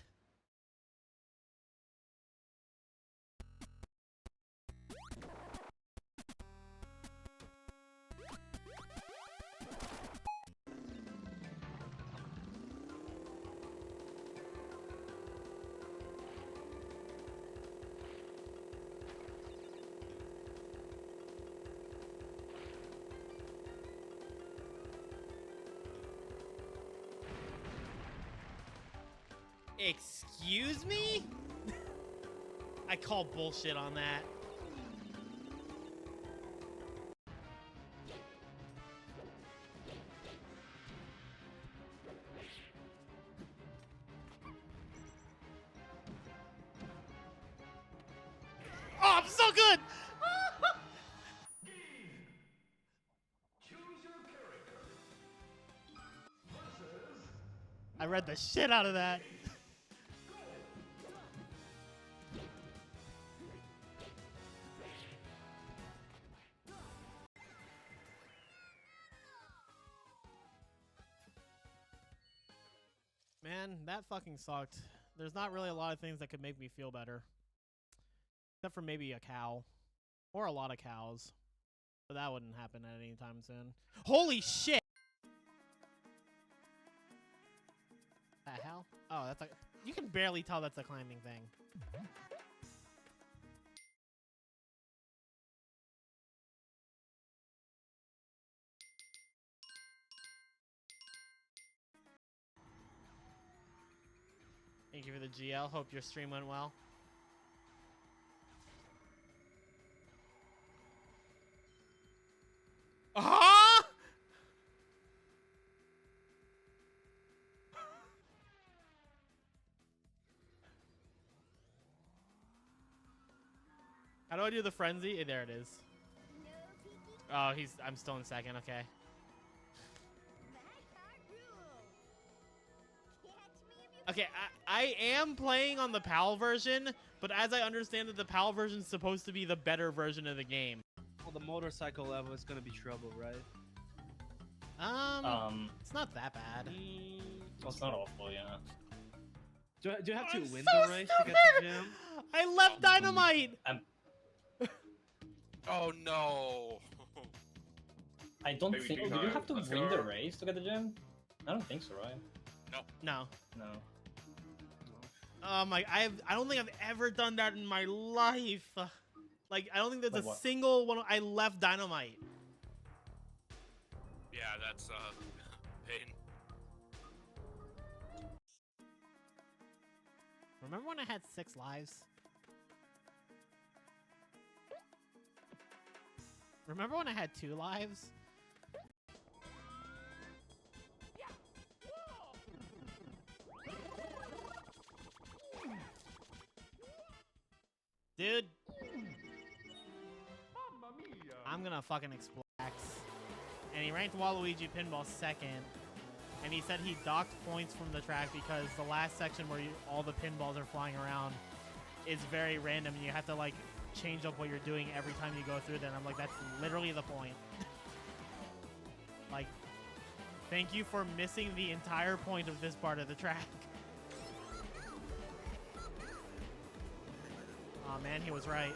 Excuse me? I call bullshit on that. Oh, I'm so good! I read the shit out of that. Man, that fucking sucked. There's not really a lot of things that could make me feel better. Except for maybe a cow. Or a lot of cows. But that wouldn't happen at any time soon. Holy shit! The hell? Oh, that's like... You can barely tell that's a climbing thing. Thank you for the GL. Hope your stream went well. Ah! How do I do the frenzy? Eh, there it is. Oh, I'm still in second. Okay. Okay, I am playing on the PAL version, but as I understand it, the PAL version is supposed to be the better version of the game. Well, the motorcycle level is gonna be trouble, right? It's not that bad. Well, it's not awful, yeah. Do you have to I'm win so the race to get the gem? I left Dynamite! Oh no. I don't Maybe think. do Do you time. have to Let's win go. the race to get the gem? I don't think so, right? No. No. I don't think I've ever done that in my life. Like, I don't think there's Like a what? single one. I left Dynamite. Yeah, that's pain. Remember when I had 6 lives? Remember when I had 2 lives? Dude. I'm gonna fucking explode. And he ranked Waluigi Pinball 2nd. And he said he docked points from the track because the last section where all the pinballs are flying around is very random. And you have to, like, change up what you're doing every time you go through there. And I'm like, that's literally the point. Like, thank you for missing the entire point of this part of the track. Aw, man, he was right.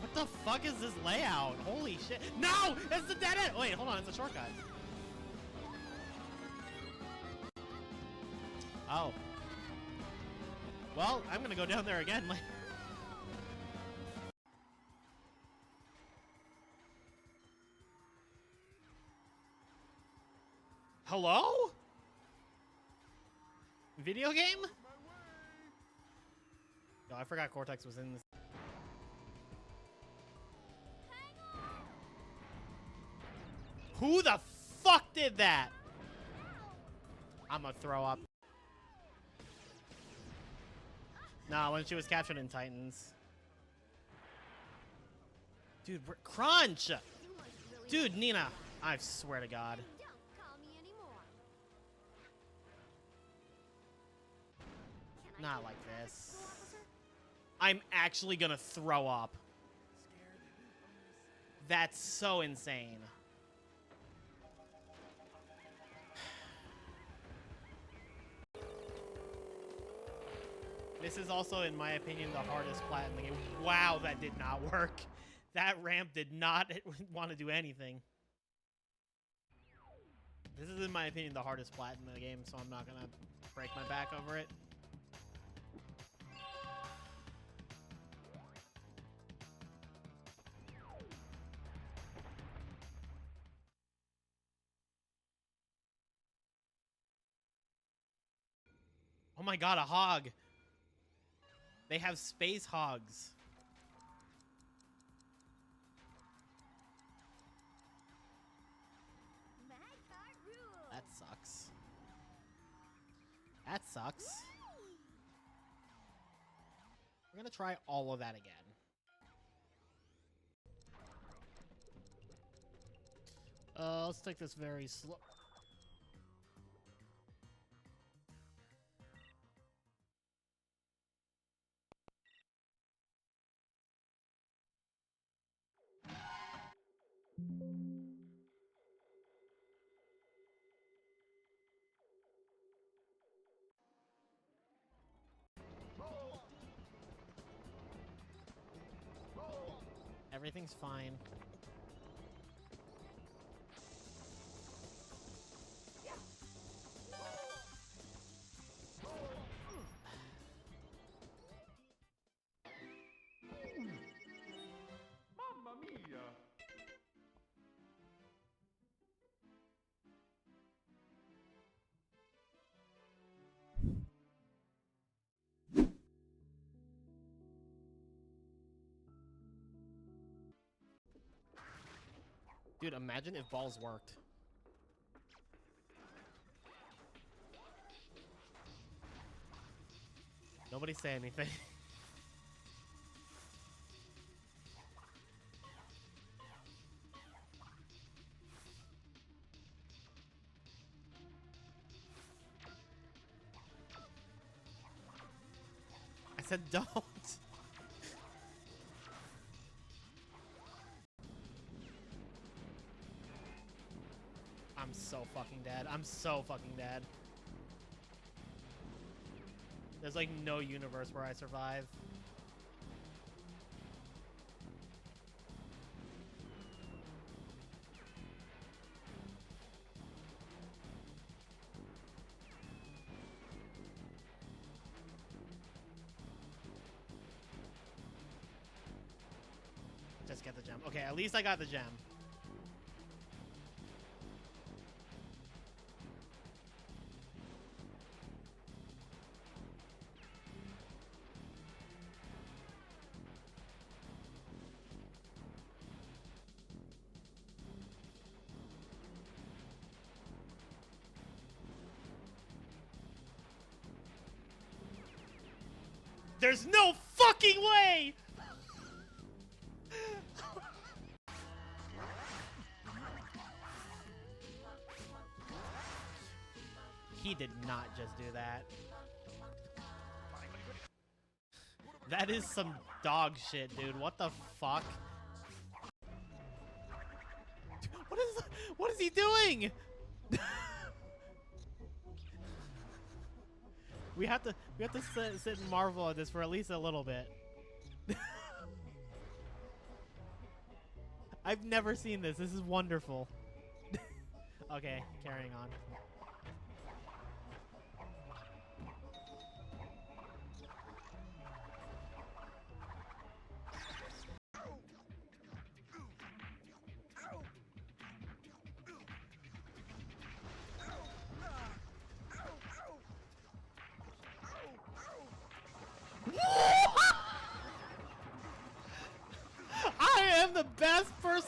What the fuck is this layout? Holy shit. No! It's the dead end! Wait, hold on. It's a shortcut. Oh. Well, I'm gonna go down there again later. Hello? Video game? Yo, I forgot Cortex was in this. Who the fuck did that? I'm gonna throw up. Nah, when she was captured in Titans. Dude, we're crunch! Dude, Nina, I swear to God. Not like this. I'm actually gonna throw up. That's so insane. This is also, in my opinion, the hardest plat in the game. Wow, that did not work. That ramp did not want to do anything. This is, in my opinion, the hardest plat in the game, so I'm not gonna break my back over it. Oh my god, a hog. They have space hogs. That sucks. That sucks. We're gonna try all of that again. Let's take this very slow. Everything's fine. Mamma mia! Dude, imagine if balls worked. Nobody say anything. I said don't. I'm so fucking dead. I'm so fucking dead. There's like no universe where I survive. Just get the gem. Okay, at least I got the gem. There's no fucking way! He did not just do that. That is some dog shit, dude. What the fuck? What is he doing? We have to sit and marvel at this for at least a little bit. I've never seen this. This is wonderful. Okay, carrying on.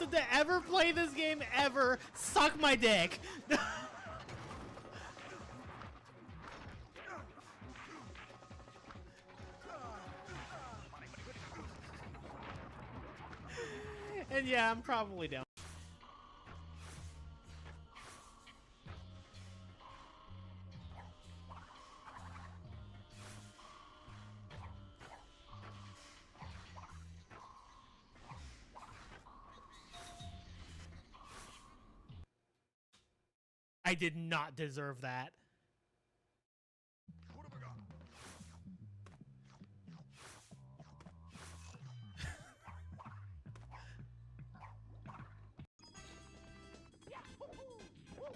person to ever play this game ever suck my dick. And yeah, I'm probably down. I did not deserve that.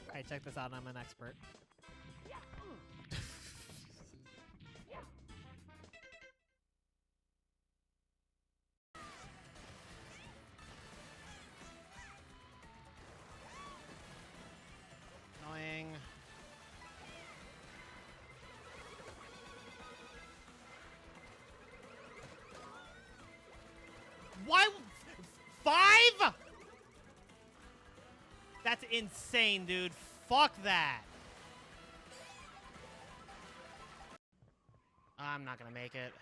Alright, check this out. I'm an expert. Annoying. Why? 5? That's insane, dude. Fuck that. I'm not gonna make it.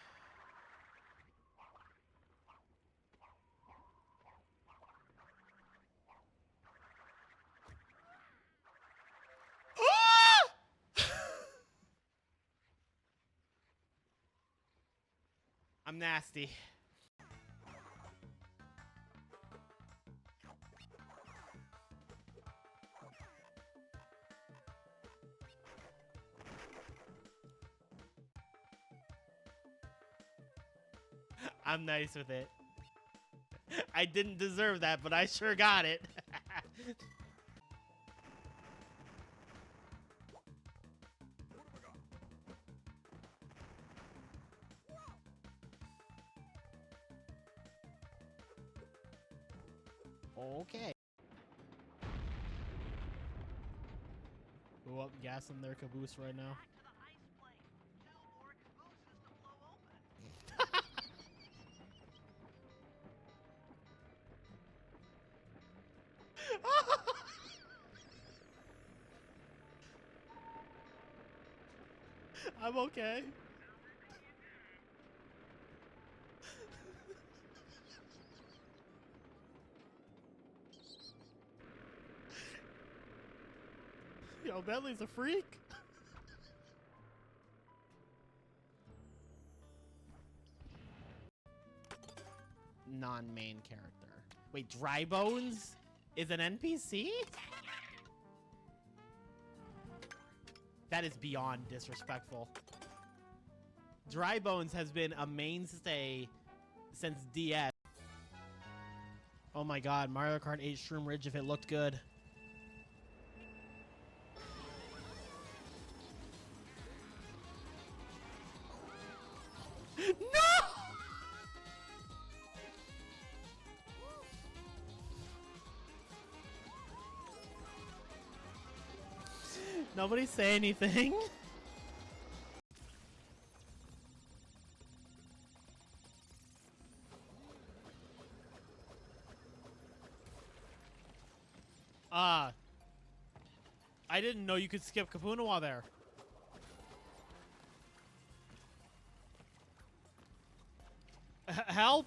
I'm nasty. I'm nice with it. I didn't deserve that, but I sure got it. Okay. Go up, gassing their caboose right now. I'm okay. Yo, Bentley's a freak. Non-main character. Wait, Dry Bones is an NPC? That is beyond disrespectful. Dry Bones has been a mainstay since DS. Oh my god, Mario Kart 8 Shroom Ridge if it looked good. No! Nobody say anything. I didn't know you could skip Kapunawa there. Help!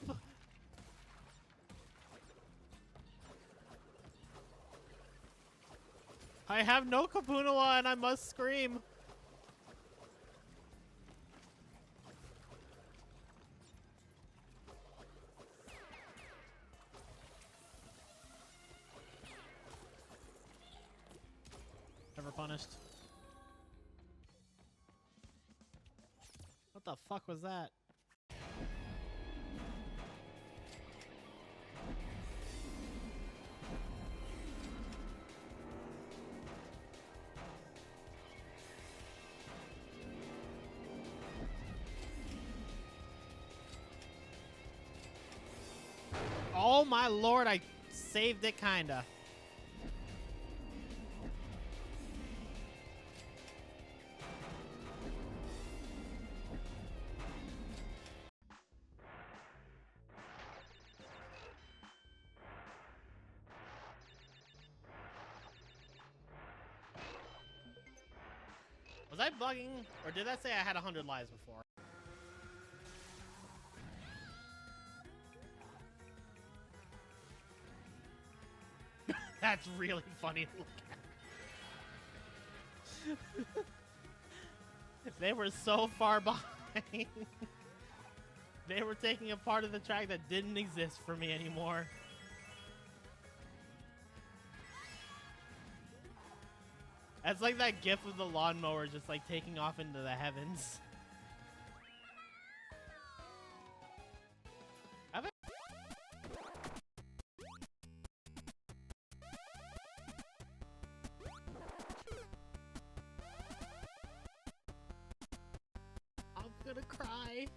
I have no Kapunawa and I must scream. Never punished. What the fuck was that? Oh my lord, I saved it kinda. Was I bugging? Or did that say I had 100 lives before? That's really funny to look at. They were so far behind. They were taking a part of the track that didn't exist for me anymore. That's like that gif of the lawnmower just like taking off into the heavens. Have I- I'm gonna cry.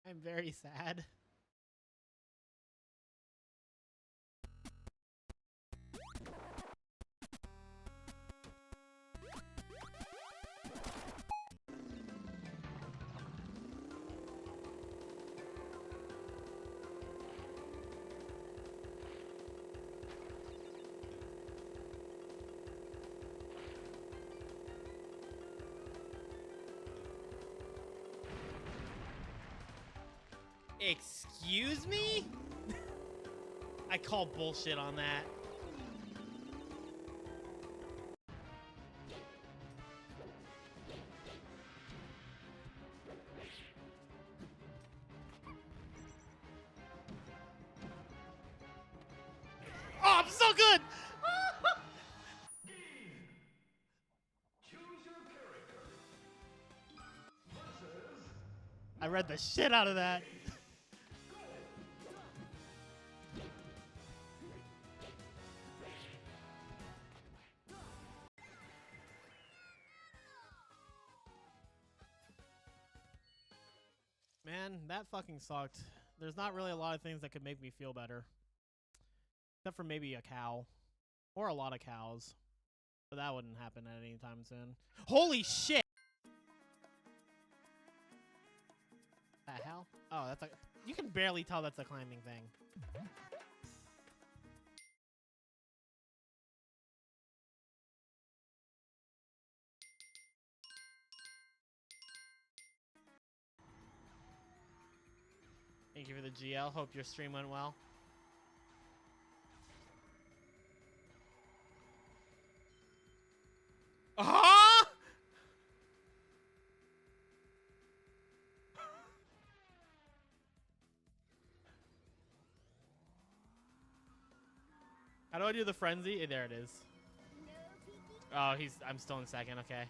I'm very sad. Excuse me? I call bullshit on that. Oh, I'm so good! I read the shit out of that. Man, that fucking sucked. There's not really a lot of things that could make me feel better. Except for maybe a cow. Or a lot of cows. But that wouldn't happen at any time soon. Holy shit! The hell? Oh, that's like... You can barely tell that's a climbing thing. Thank you for the GL. Hope your stream went well. Ah! How do I do the frenzy? There it is. Oh, I'm still in second. Okay.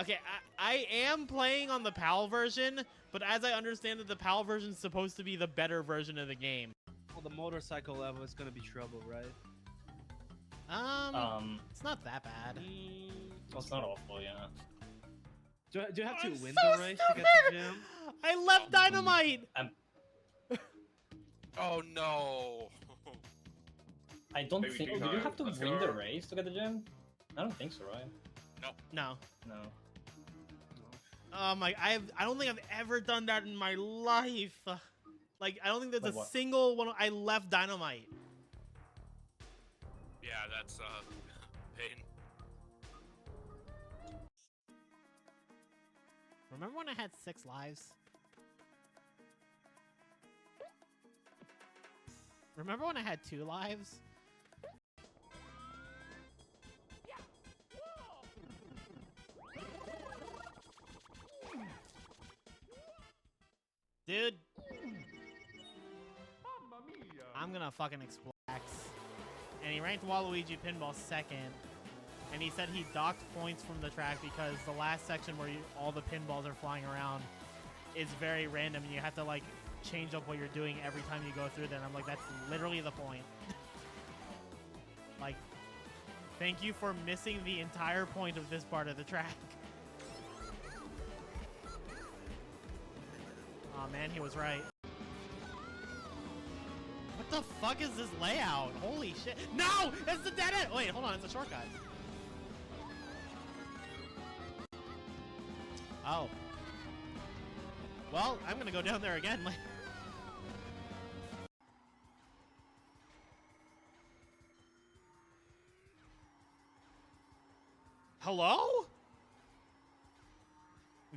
Okay, I am playing on the PAL version, but as I understand it, the PAL version is supposed to be the better version of the game. Well, the motorcycle level is gonna be trouble, right? It's not that bad. Well, it's not awful, yeah. Do you have to I'm win so the race to get the gym? I left Dynamite! Oh no. I don't Maybe think. do Oh, do you time. have to Let's win the go. race to get the gym? I don't think so, right? No. No. Oh my, I don't think I've ever done that in my life. Like, I don't think there's Like a what? single one. I left Dynamite. Yeah, that's pain. Remember when I had 6 lives? Remember when I had 2 lives? Dude. I'm gonna fucking explode. And he ranked Waluigi Pinball 2nd. And he said he docked points from the track because the last section where all the pinballs are flying around is very random. And you have to, like, change up what you're doing every time you go through there. And I'm like, that's literally the point. Like, thank you for missing the entire point of this part of the track. Oh man, he was right. What the fuck is this layout? Holy shit. No! It's the dead end! Wait, hold on, it's a shortcut. Oh. Well, I'm gonna go down there again. Hello?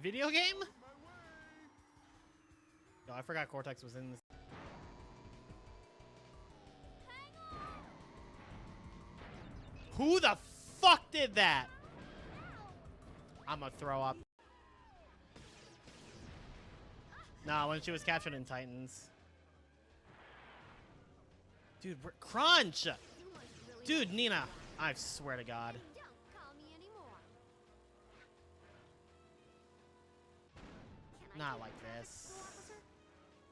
Video game? Yo, I forgot Cortex was in this. Who the fuck did that? I'm gonna throw up. Nah, when she was captured in Titans. Dude, Crunch! Dude, Nina, I swear to God. Not like this.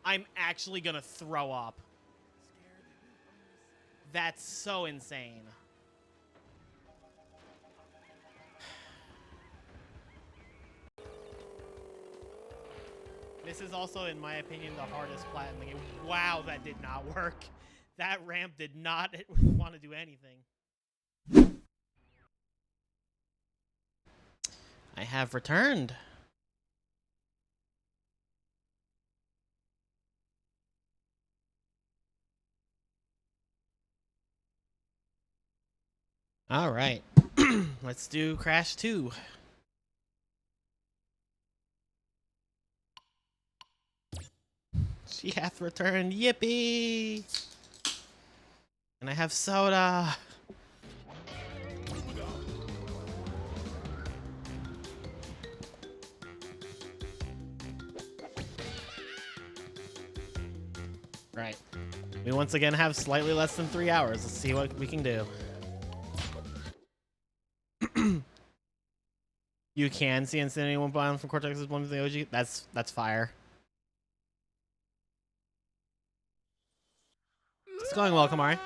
I'm actually gonna throw up. That's so insane. This is also, in my opinion, the hardest plat in the game. Wow, that did not work. That ramp did not want to do anything. I have returned. All right. Let's do Crash 2. She hath returned. Yippee! And I have soda. Right. We once again have slightly less than 3 hours. Let's see what we can do. You can see Insanity 1.1 from Cortex's one of the OG. That's fire. It's going well, Kamari.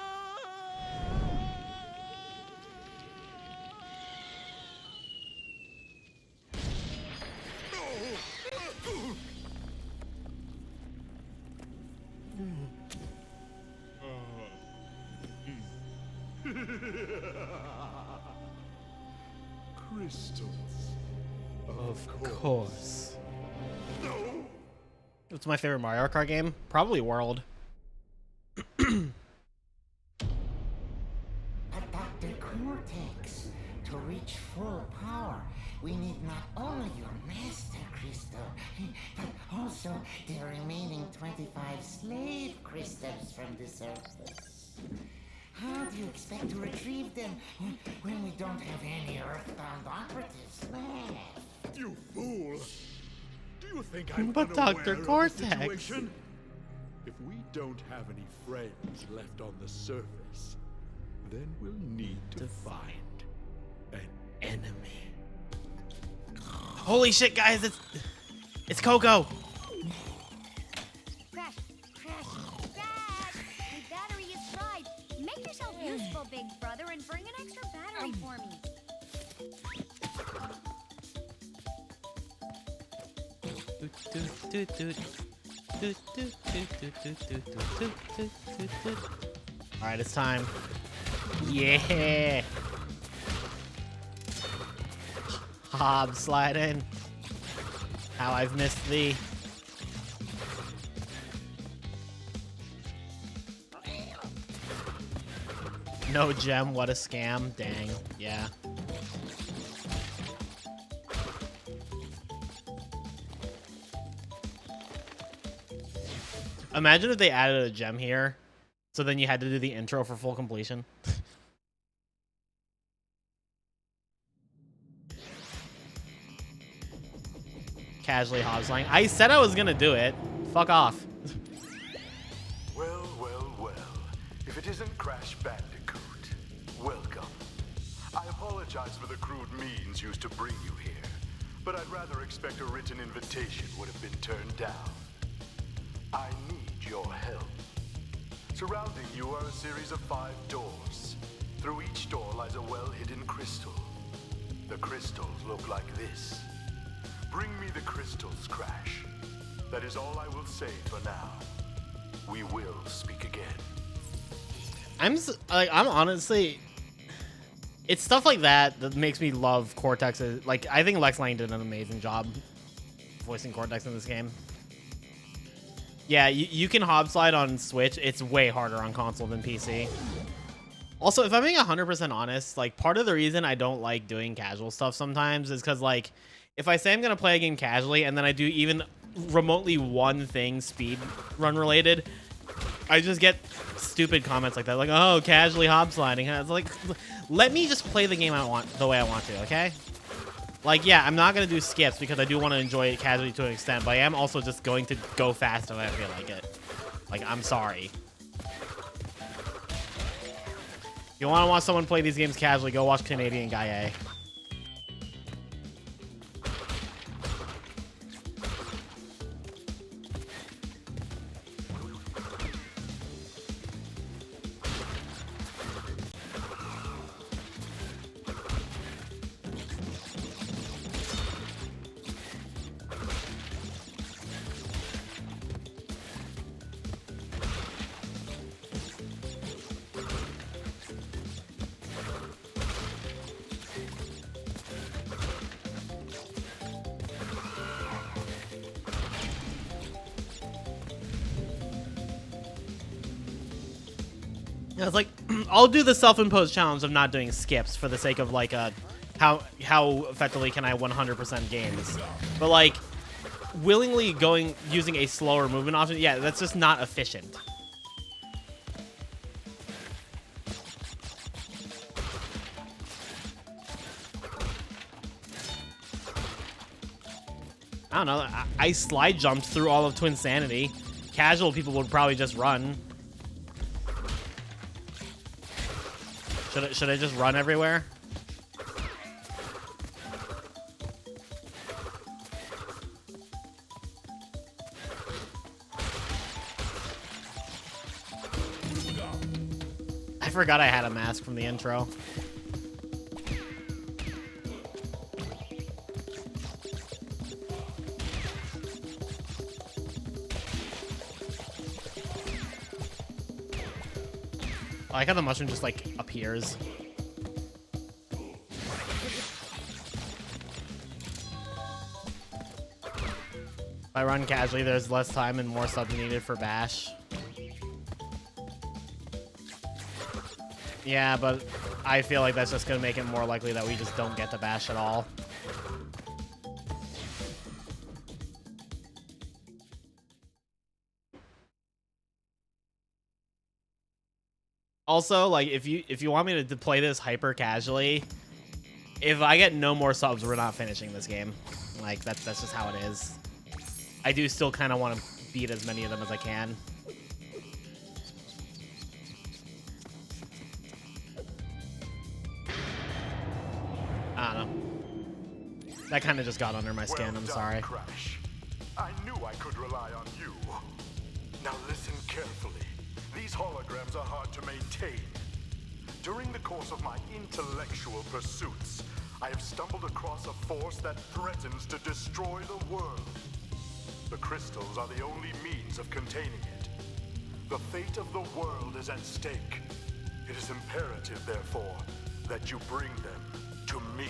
Crystals. Of course. What's my favorite Mario Kart game? Probably World. But Dr. Cortex, to reach full power, we need not only your master crystal, but also the remaining 25 slave crystals from the surface. How do you expect to retrieve them when we don't have any earthbound operatives left? You fool! Do you think I'm But unaware Dr. of the Cortex. situation? If we don't have any friends left on the surface, then we'll need to find an enemy. Holy shit, guys! It's Coco. Crash, crash, crash! The battery is fried. Make yourself useful, big brother, and bring an extra battery for me. All right, it's time. Yeah. Hob, slide in. How I've missed thee. No gem, what a scam. Dang, yeah. Imagine if they added a gem here, so then you had to do the intro for full completion. Casually hobbsling. I said I was gonna do it. Fuck off. Well, well, well. If it isn't Crash Bandicoot, welcome. I apologize for the crude means used to bring you here, but I'd rather expect a written invitation would have been turned down. I need your help. Surrounding you are a series of 5 doors. Through each door lies a well-hidden crystal. The crystals look like this. Bring me the crystals, Crash. That is all I will say for now. We will speak again. I'm honestly, it's stuff like that that makes me love Cortex. Like, I think Lex Lane did an amazing job voicing Cortex in this game. Yeah, you can hob slide on Switch. It's way harder on console than PC. Also, if I'm being 100% honest, like part of the reason I don't like doing casual stuff sometimes is because like if I say I'm gonna play a game casually and then I do even remotely one thing speed run related, I just get stupid comments like that, like, oh, casually hob sliding. It's like, let me just play the game the way I want to, okay? Like, yeah, I'm not gonna do skips because I do want to enjoy it casually to an extent, but I am also just going to go fast if I feel like it. Like, I'm sorry. If you want to watch someone play these games casually, go watch Canadian Guy A. Yeah, it's like I'll do the self-imposed challenge of not doing skips for the sake of like how effectively can I 100% games, but like willingly using a slower movement option, yeah, that's just not efficient. I don't know. I slide jumped through all of Twinsanity. Casual people would probably just run. Should I just run everywhere? I forgot I had a mask from the intro. I like how the mushroom just like appears. If I run casually, there's less time and more subs needed for bash. Yeah, but I feel like that's just gonna make it more likely that we just don't get to bash at all. Also, like, if you want me to play this hyper casually, if I get no more subs, we're not finishing this game. Like, that's just how it is. I do still kind of want to beat as many of them as I can. I don't know. That kind of just got under my skin. I'm sorry. Crash. I knew I could rely on you. Now listen carefully. These holograms are hard to maintain. During the course of my intellectual pursuits, I have stumbled across a force that threatens to destroy the world. The crystals are the only means of containing it. The fate of the world is at stake. It is imperative, therefore, that you bring them to me.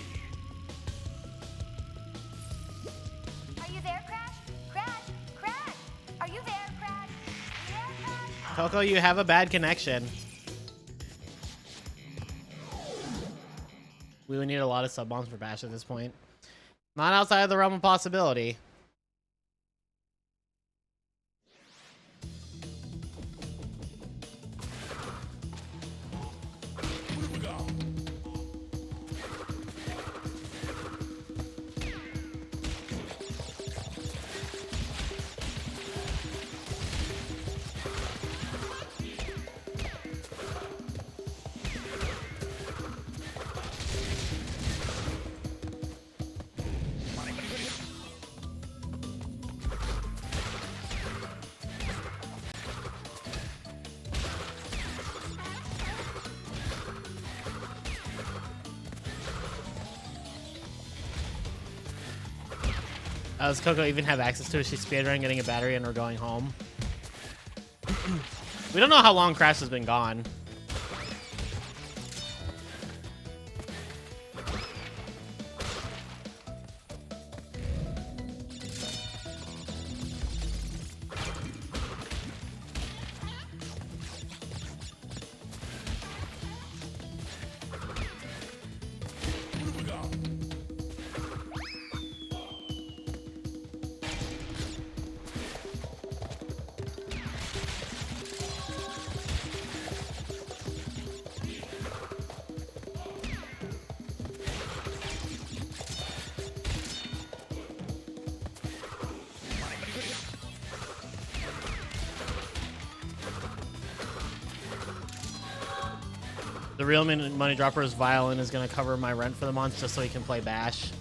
Are you there, Crash? Crash! Crash! Are you there, Crash? Are you there, Crash? Coco, you have a bad connection. We would need a lot of sub bombs for bash at this point. Not outside of the realm of possibility. Does Coco even have access to it? She's speedrunning, getting a battery, and we're going home. We don't know how long Crash has been gone. The real money dropper's violin is gonna cover my rent for the month just so he can play Bash.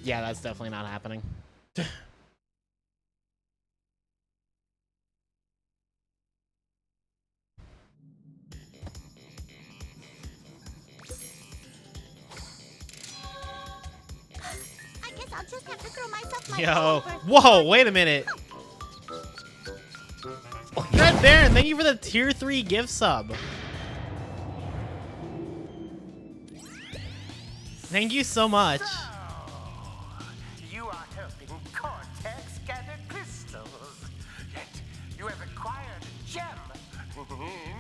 Yeah, that's definitely not happening. I guess I'll just have to throw myself my Yo, birthday whoa, wait a minute. Red Baron, thank you for the tier 3 gift sub. Thank you so much. You are helping Cortex gather crystals. Yet you have acquired a gem.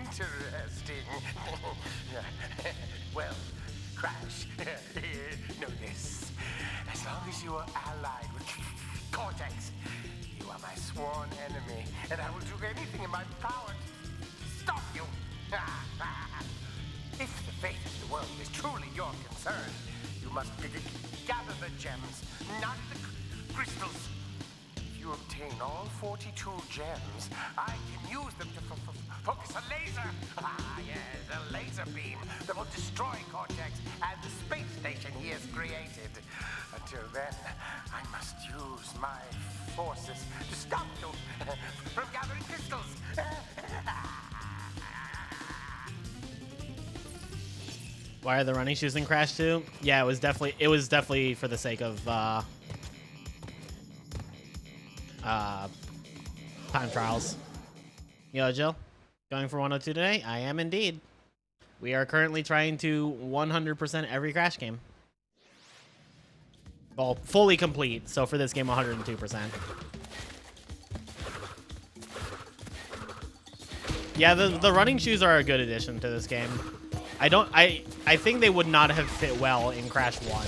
Interesting. Well, Crash, know this. As long as you are allied with Cortex, you are my sworn enemy, and I will do anything in my power to stop you. If the fate of the world is truly your concern, you must gather the gems, not the crystals. If you obtain all 42 gems, I can use them to focus a laser. Yes, a laser beam that will destroy Cortex and the space station he has created. Until then, I must use my forces to stop you from gathering crystals. Why are the running shoes in Crash 2? Yeah, it was definitely for the sake of time trials. Yo, Jill, going for 102 today? I am indeed. We are currently trying to 100% every Crash game. Well, fully complete. So for this game, 102%. Yeah, the running shoes are a good addition to this game. I think they would not have fit well in Crash 1.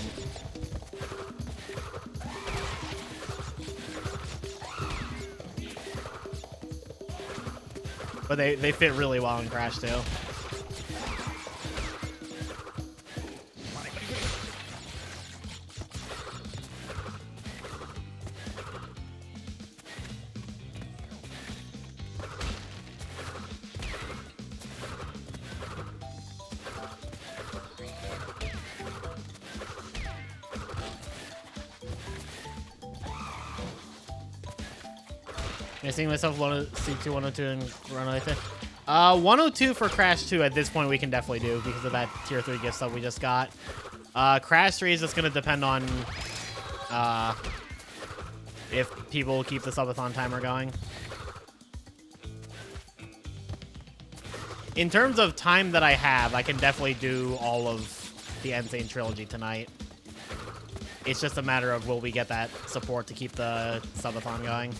But they fit really well in Crash 2. Am I seeing myself C2 102 and run like that? 102 for Crash 2 at this point we can definitely do because of that tier 3 gift sub we just got. Crash 3 is just going to depend on if people keep the subathon timer going. In terms of time that I have, I can definitely do all of the Insane Trilogy tonight. It's just a matter of will we get that support to keep the subathon going.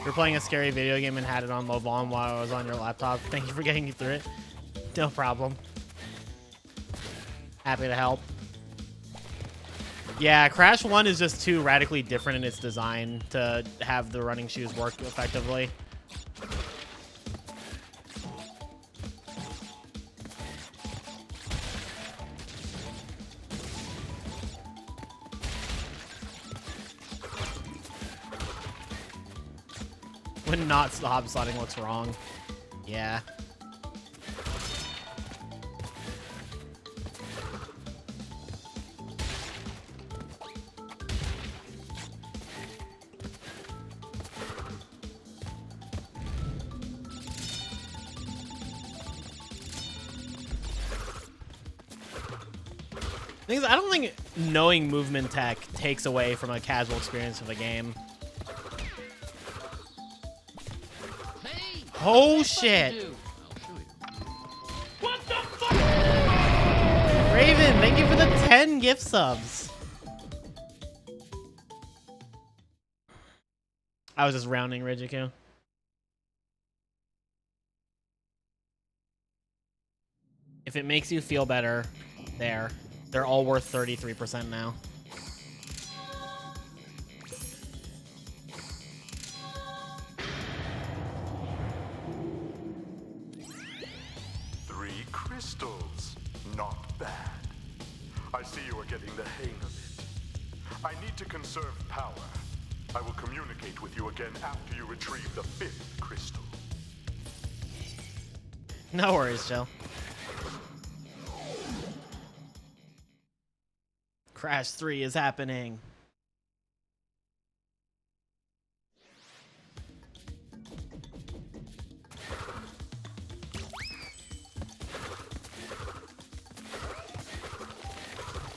You're playing a scary video game and had it on low volume while I was on your laptop. Thank you for getting me through it. No problem. Happy to help. Yeah, Crash 1 is just too radically different in its design to have the running shoes work effectively. When not hop slotting looks wrong. Yeah. I don't think knowing movement tech takes away from a casual experience of a game. Oh shit! What the fuck? Raven, thank you for the 10 gift subs. I was just rounding Rijiku. If it makes you feel better, they're all worth 33% now. Crystals. Not bad. I see you are getting the hang of it. I need to conserve power. I will communicate with you again after you retrieve the 5th crystal. No worries, Joe. Crash 3 is happening.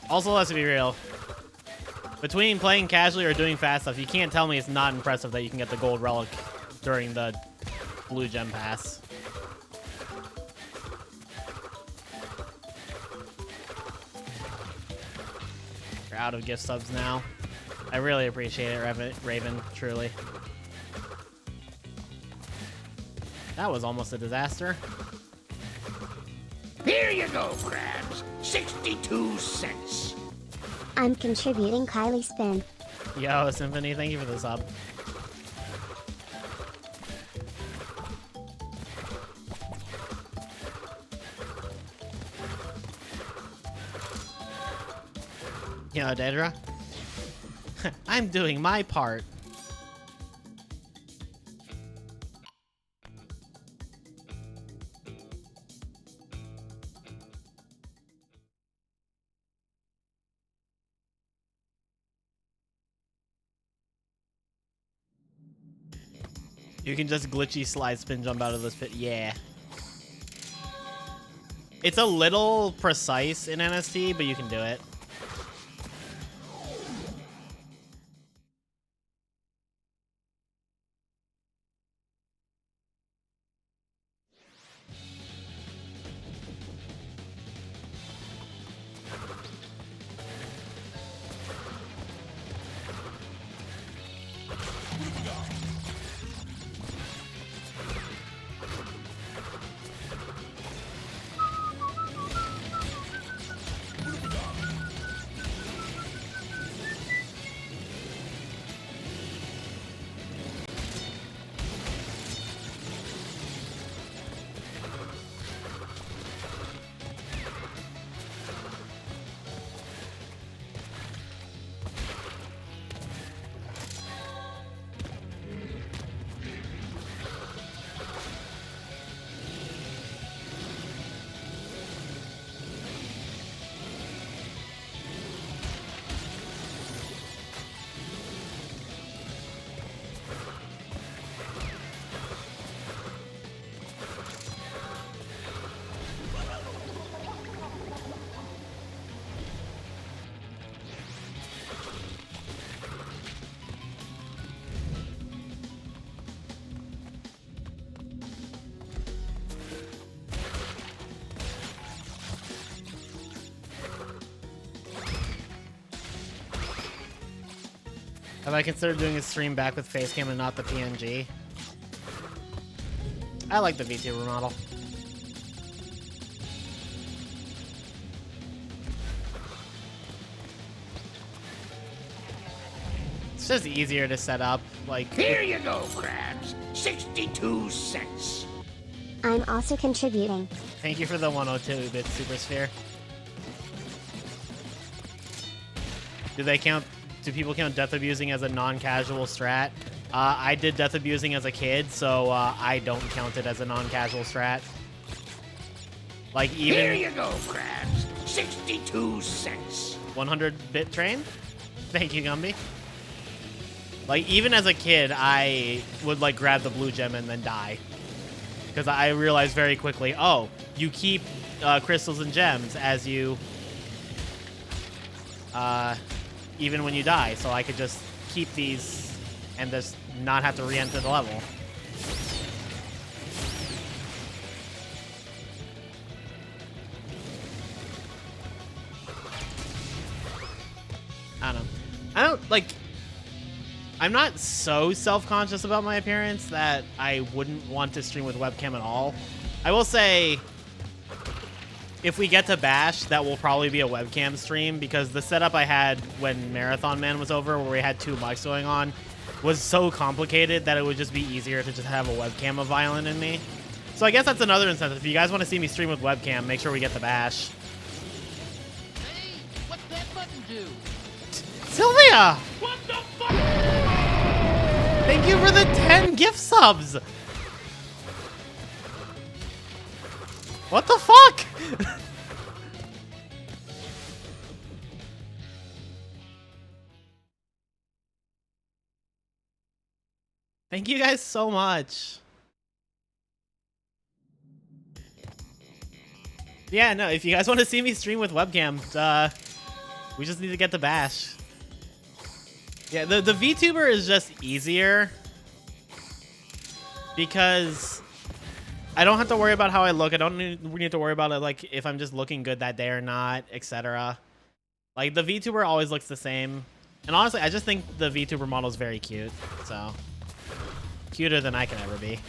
Also, let's be real. Between playing casually or doing fast stuff, you can't tell me it's not impressive that you can get the gold relic during the blue gem pass. We're out of gift subs now. I really appreciate it, Raven, truly. That was almost a disaster. Here you go, crabs. 62 cents. I'm contributing Kylie Spin. Yo, Symphony, thank you for the sub. Yo, Dedra. I'm doing my part. You can just glitchy slide spin jump out of this pit. Yeah. It's a little precise in NST, but you can do it. Have I considered doing a stream back with facecam and not the PNG? I like the VTuber model. It's just easier to set up. Like, here you go, crabs. 62 cents. I'm also contributing. Thank you for the 102-bit Super Sphere. Do they count? Do people count death abusing as a non-casual strat? I did death abusing as a kid, so I don't count it as a non-casual strat. Like even. Here you go, crabs. 62 cents. 100-bit train. Thank you, Gumby. Like even as a kid, I would like grab the blue gem and then die, because I realized very quickly, oh, you keep crystals and gems as you. Even when you die, so I could just keep these and just not have to re-enter the level. I don't like. I'm not so self-conscious about my appearance that I wouldn't want to stream with webcam at all. I will say, if we get to Bash, that will probably be a webcam stream, because the setup I had when Marathon Man was over, where we had 2 mics going on, was so complicated that it would just be easier to just have a webcam of Violent in me. So I guess that's another incentive. If you guys want to see me stream with webcam, make sure we get the Bash. Hey, what's that button do? Sylvia! What the fuck? Thank you for the 10 gift subs. What the fuck? Thank you guys so much. Yeah, no, if you guys want to see me stream with webcam, we just need to get the bash. Yeah, the VTuber is just easier because I don't have to worry about how I look. I don't need to worry about it, like if I'm just looking good that day or not, etc. Like the VTuber always looks the same, and honestly, I just think the VTuber model is very cute. So cuter than I can ever be.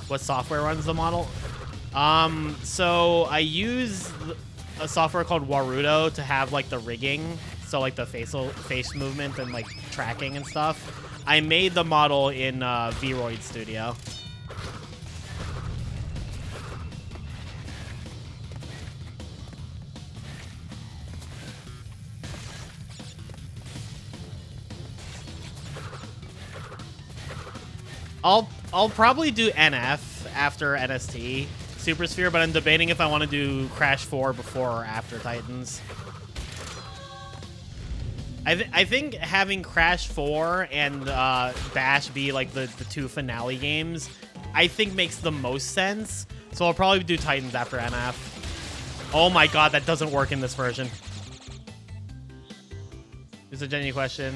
What software runs the model? So I use a software called Warudo to have like the rigging, so like the face movement and like tracking and stuff. I made the model in Vroid Studio. I'll probably do NF after NST Super Sphere, but I'm debating if I want to do Crash 4 before or after Titans. I think having Crash 4 and Bash be like the two finale games, I think makes the most sense. So I'll probably do Titans after NF. Oh my god, that doesn't work in this version. Is a genuine question.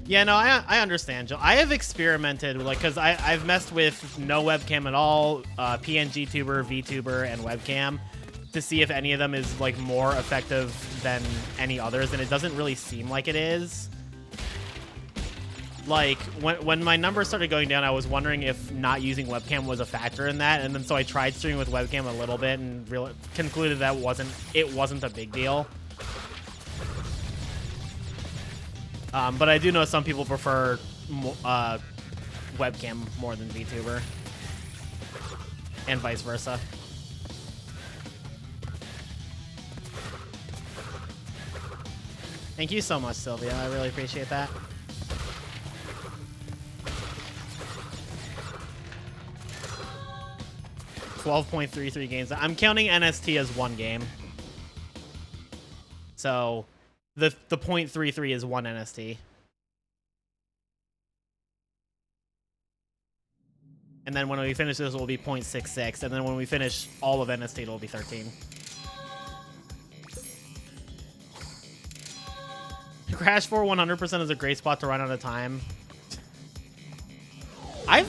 Yeah, no, I understand, Joe. I have experimented, like, because I've messed with no webcam at all, PNG tuber, VTuber, and webcam to see if any of them is, like, more effective than any others, and it doesn't really seem like it is. Like, when my numbers started going down, I was wondering if not using webcam was a factor in that, and then so I tried streaming with webcam a little bit and concluded that it wasn't a big deal. But I do know some people prefer webcam more than VTuber, and vice versa. Thank you so much, Sylvia. I really appreciate that. $12.33 games. I'm counting NST as one game. So the .33 is one NST. And then when we finish this, it will be .66. And then when we finish all of NST, it will be 13. Crash 4 100% is a great spot to run out of time. I've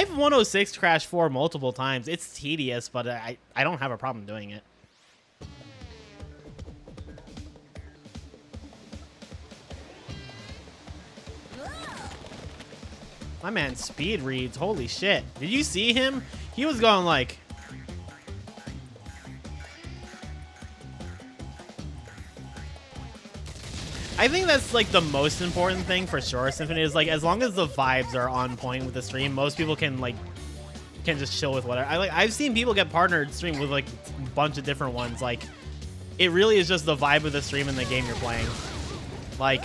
106 Crash 4 multiple times. It's tedious, but I don't have a problem doing it. My man speed reads. Holy shit. Did you see him? He was going like... I think that's like the most important thing for sure, Symphony, is like as long as the vibes are on point with the stream, most people can just chill with whatever. I've seen people get partnered stream with like a bunch of different ones. Like it really is just the vibe of the stream and the game you're playing. Like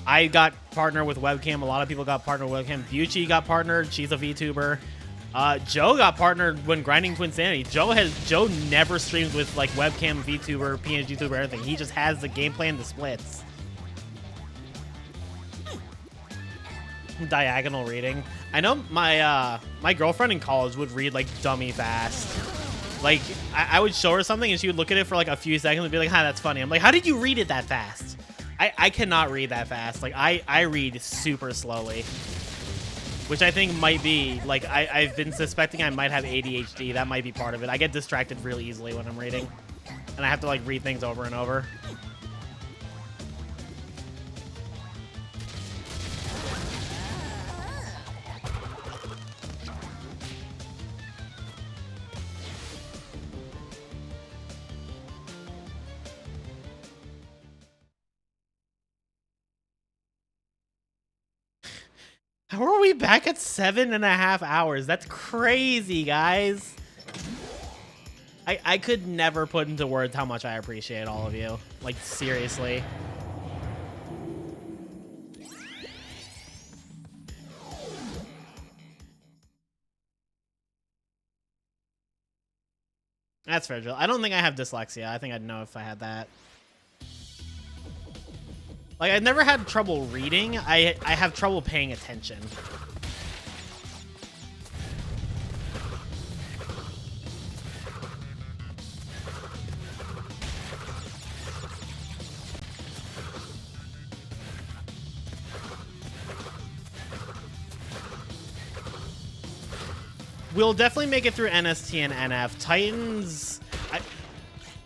I got partnered with webcam. A lot of people got partnered with webcam. Bucci got partnered. She's a VTuber. Joe got partnered when grinding Twinsanity. Joe never streams with like webcam, VTuber, PNG tuber, anything. He just has the gameplay and the splits. Diagonal reading. I know my my girlfriend in college would read like dummy fast. Like I would show her something and she would look at it for like a few seconds and be like, "Hi, that's funny." I'm like, "How did you read it that fast?" I cannot read that fast. Like I read super slowly, which I think might be like I've been suspecting I might have ADHD. That might be part of it. I get distracted really easily when I'm reading, and I have to like read things over and over. How are we back at 7.5 hours? That's crazy, guys. I could never put into words how much I appreciate all of you. Like, seriously. That's fragile. I don't think I have dyslexia. I think I'd know if I had that. Like, I've never had trouble reading. I have trouble paying attention. We'll definitely make it through NST and NF. Titans,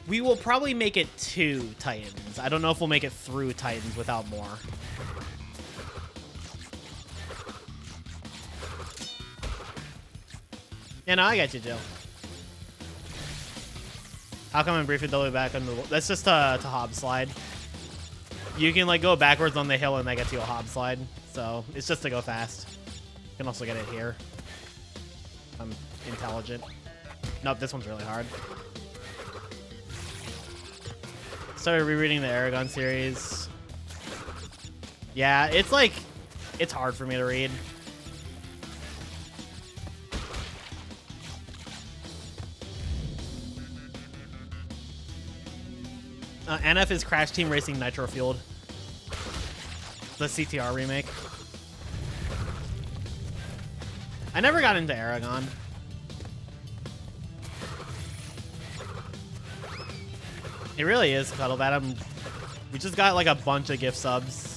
we will probably make it to Titans. I don't know if we'll make it through Titans without more. Yeah, no, I got you, Jill. How come I'm briefly double back on the... That's just to hob slide. You can, like, go backwards on the hill and that gets you a hob slide. So, it's just to go fast. You can also get it here. I'm intelligent. Nope, this one's really hard. Started rereading the Aragon series. Yeah, it's like... It's hard for me to read. NF is Crash Team Racing Nitro Fueled. The CTR remake. I never got into Aragon. It really is, Cuddlebat. We just got like a bunch of gift subs.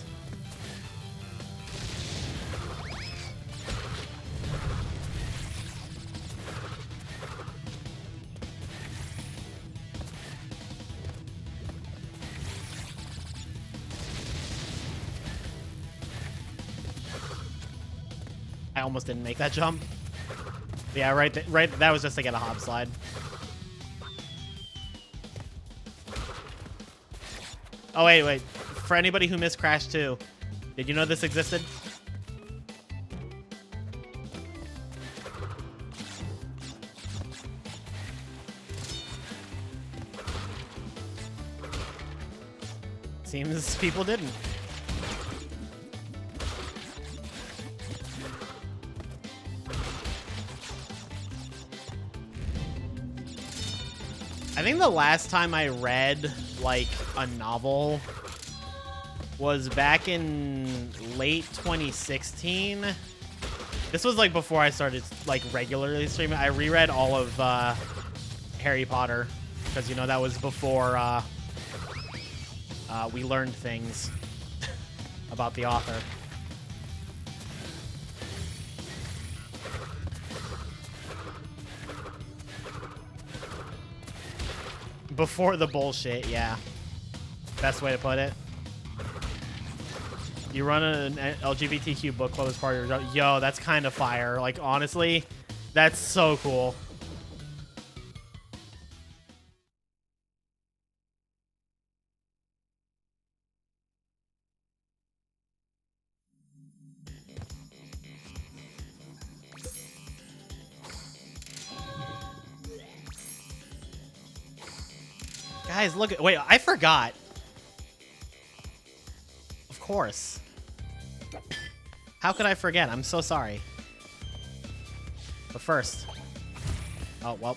I almost didn't make that jump. Yeah, right. That was just to get a hob slide. Oh wait. For anybody who missed Crash 2, did you know this existed? Seems people didn't. I think the last time I read, like, a novel was back in late 2016. This was, like, before I started, like, regularly streaming. I reread all of Harry Potter because, you know, that was before we learned things about the author. Before the bullshit, yeah. Best way to put it. You run an LGBTQ book club as part of your... Yo, that's kind of fire. Like, honestly, that's so cool. Guys, look at... Wait, I forgot. Of course. How could I forget? I'm so sorry. But first... Oh, well.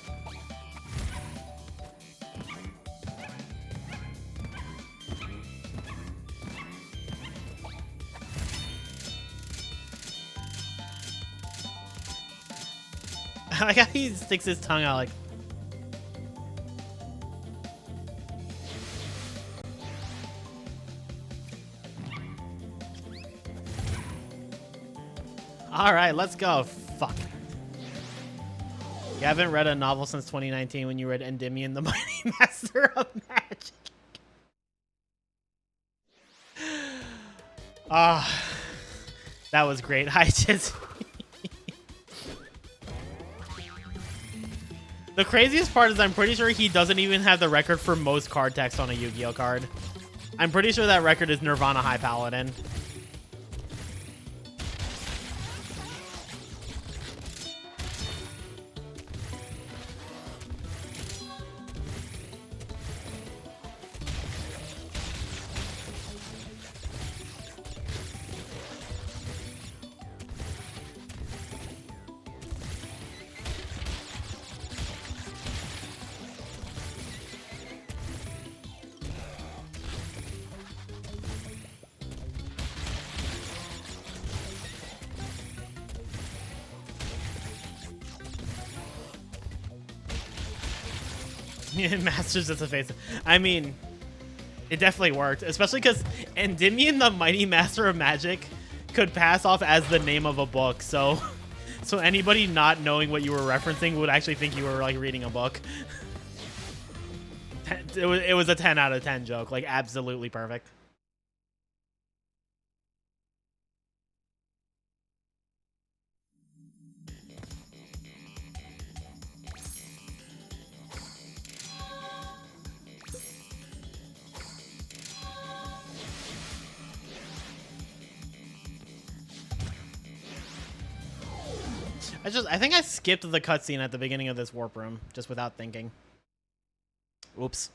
I like how he sticks his tongue out like... All right, let's go. Fuck. You haven't read a novel since 2019 when you read Endymion, the Mighty Master of Magic. Ah, that was great. I just... The craziest part is I'm pretty sure he doesn't even have the record for most card text on a Yu-Gi-Oh card. I'm pretty sure that record is Nirvana High Paladin. Masters as a face. I mean, it definitely worked, especially because Endymion, the Mighty Master of Magic, could pass off as the name of a book. So anybody not knowing what you were referencing would actually think you were like reading a book. It was a 10 out of 10 joke, like absolutely perfect. I think I skipped the cutscene at the beginning of this warp room just without thinking. Oops.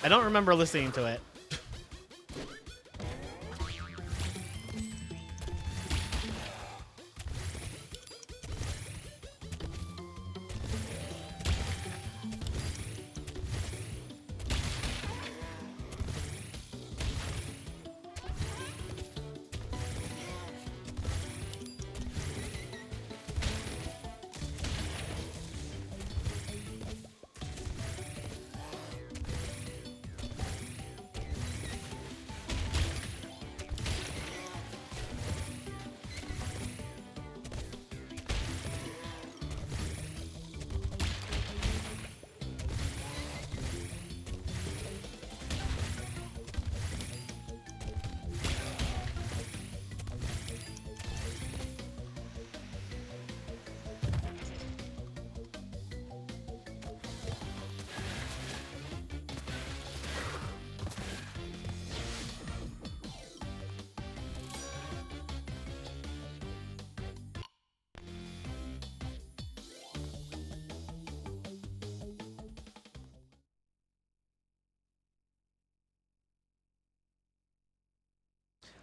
I don't remember listening to it.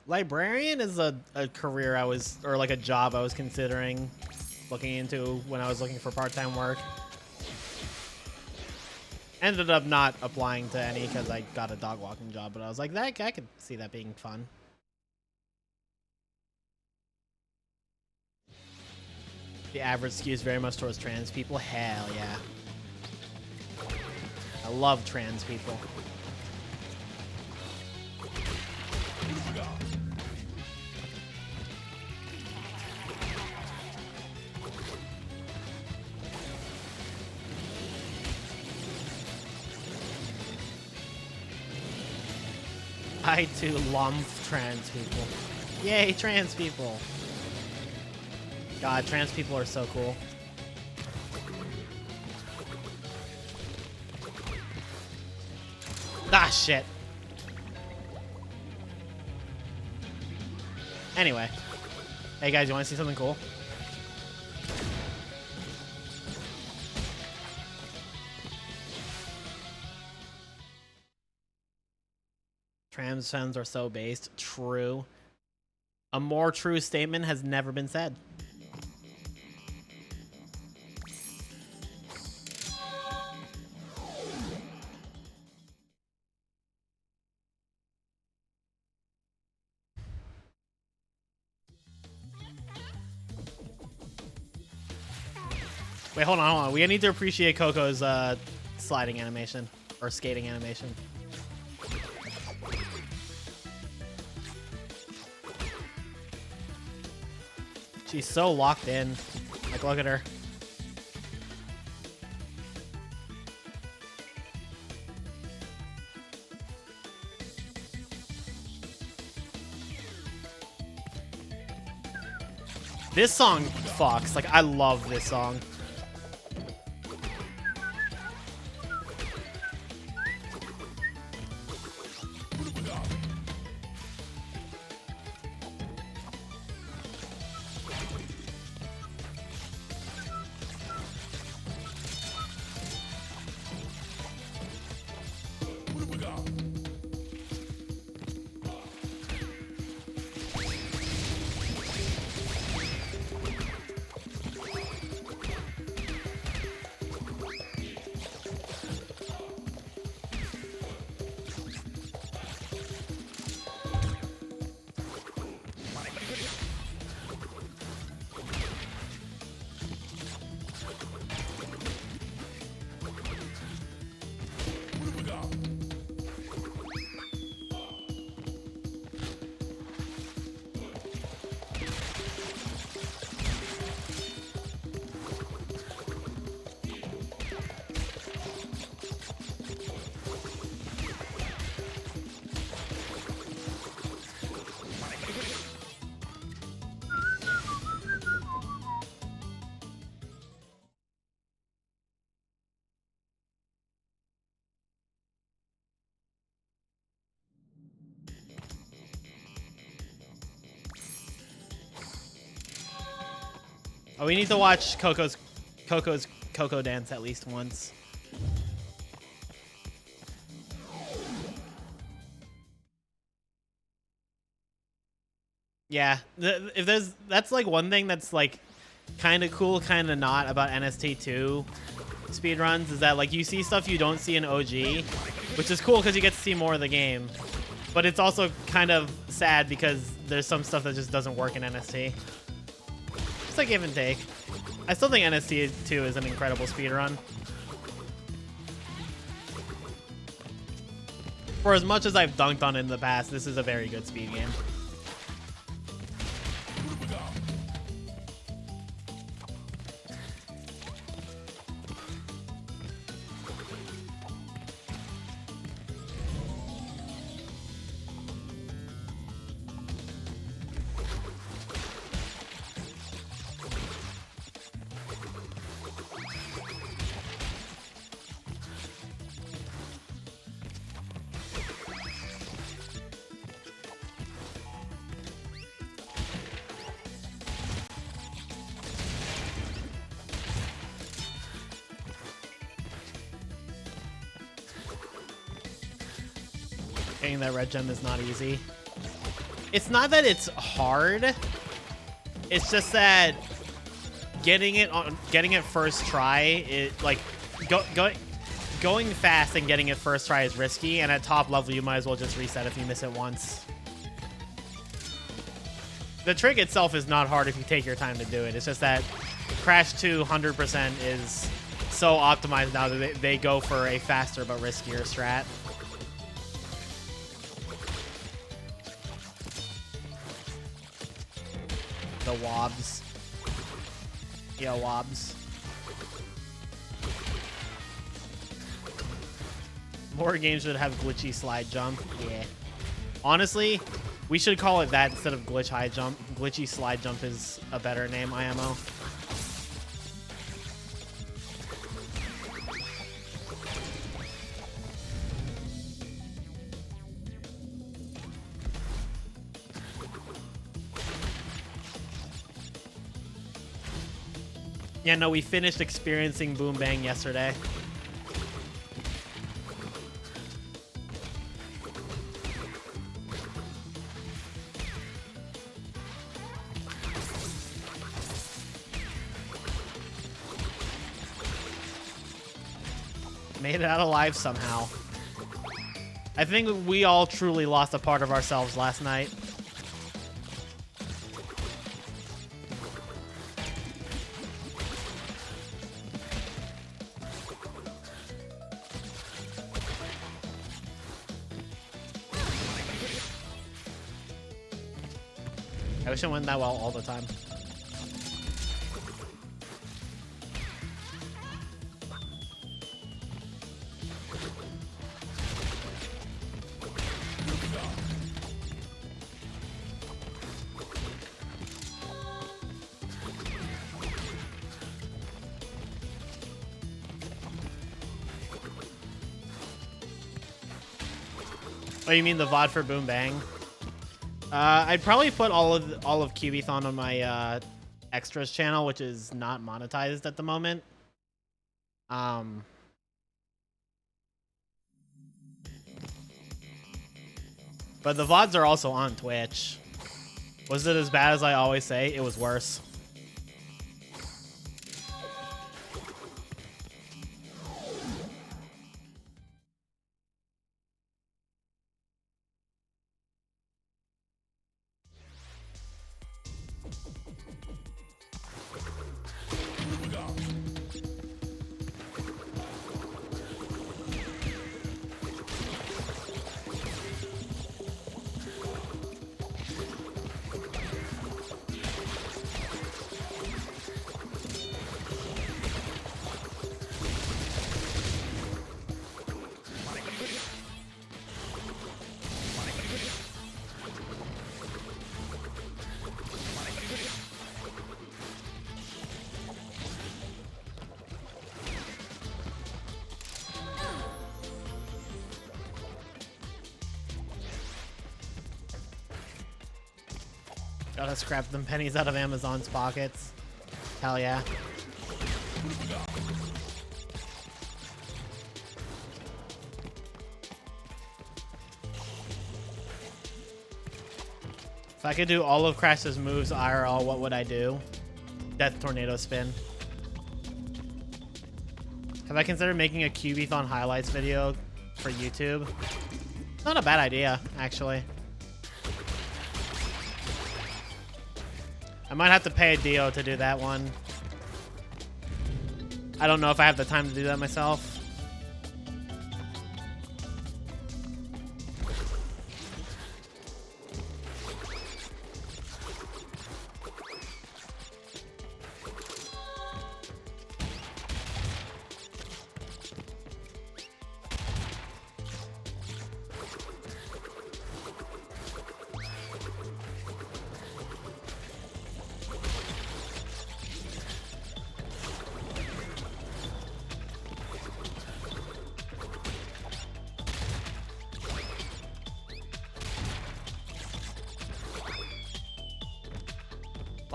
Librarian is a career or like a job I was considering looking into when I was looking for part-time work. Ended up not applying to any because I got a dog walking job, but I was like, I could see that being fun. The average skews very much towards trans people. Hell yeah. I love trans people. I too love trans people. Yay, trans people. God, trans people are so cool. Ah, shit. Anyway. Hey guys, you want to see something cool? Trans femmes are so based. True. A more true statement has never been said. Wait, hold on. We need to appreciate Coco's sliding animation or skating animation. She's so locked in. Like, look at her. This song fucks. Like, I love this song. Oh, we need to watch Coco's Coco dance at least once. Yeah, that's like one thing that's like kind of cool, kind of not about NST2 speedruns is that like you see stuff you don't see in OG, which is cool because you get to see more of the game. But it's also kind of sad because there's some stuff that just doesn't work in NST. It's like give and take. I still think NST2 is an incredible speedrun. For as much as I've dunked on it in the past, this is a very good speed game. Getting that red gem is not easy. It's not that it's hard. It's just that getting it first try, going fast and getting it first try is risky. And at top level, you might as well just reset if you miss it once. The trick itself is not hard if you take your time to do it. It's just that Crash 2 100% is so optimized now that they go for a faster but riskier strat. The wobs. Yeah, wobs. More games should have glitchy slide jump. Yeah. Honestly, we should call it that instead of glitch high jump. Glitchy slide jump is a better name, IMO. Yeah, no, we finished experiencing Boom Bang yesterday. Made it out alive somehow. I think we all truly lost a part of ourselves last night. I wish it went that well all the time. Oh, you mean the VOD for Boom Bang? I'd probably put all of Kyubithon on my extras channel, which is not monetized at the moment. But the VODs are also on Twitch. Was it as bad as I always say? It was worse. Gotta scrap them pennies out of Amazon's pockets. Hell yeah. If I could do all of Crash's moves IRL, what would I do? Death Tornado Spin. Have I considered making a Kyubithon highlights video for YouTube? It's not a bad idea, actually. I might have to pay a Dio to do that one. I don't know if I have the time to do that myself.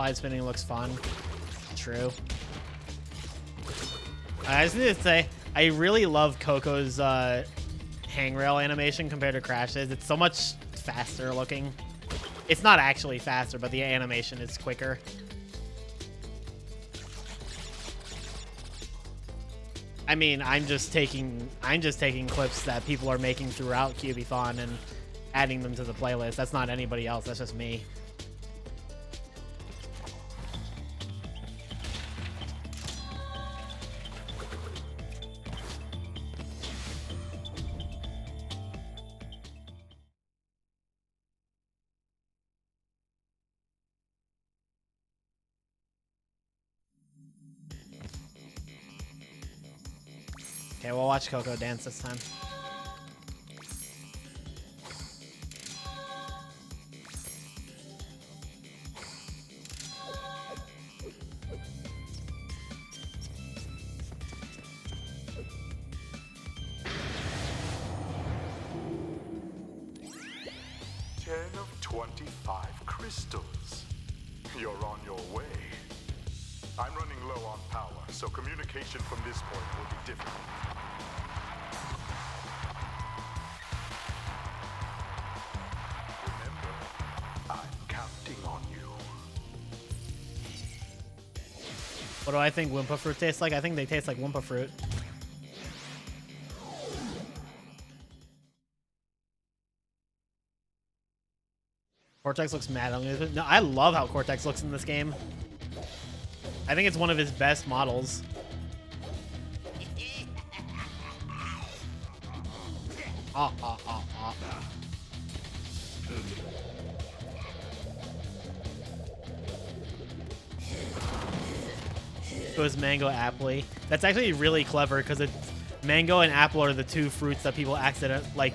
Slide spinning looks fun. True. I just need to say, I really love Coco's hangrail animation compared to Crash's. It's so much faster looking. It's not actually faster, but the animation is quicker. I mean, I'm just taking clips that people are making throughout Kyubithon and adding them to the playlist. That's not anybody else. That's just me. Okay, we'll watch Coco dance this time. Ten of 25 crystals. You're on your way. I'm running low on power, so communication from this point will be difficult. Remember, I'm counting on you. What do I think Wimpa fruit tastes like? I think they taste like Wimpa fruit. Cortex looks mad. No, I love how Cortex looks in this game. I think it's one of his best models. Goes mango apple. That's actually really clever because it's mango and apple are the two fruits that people accidentally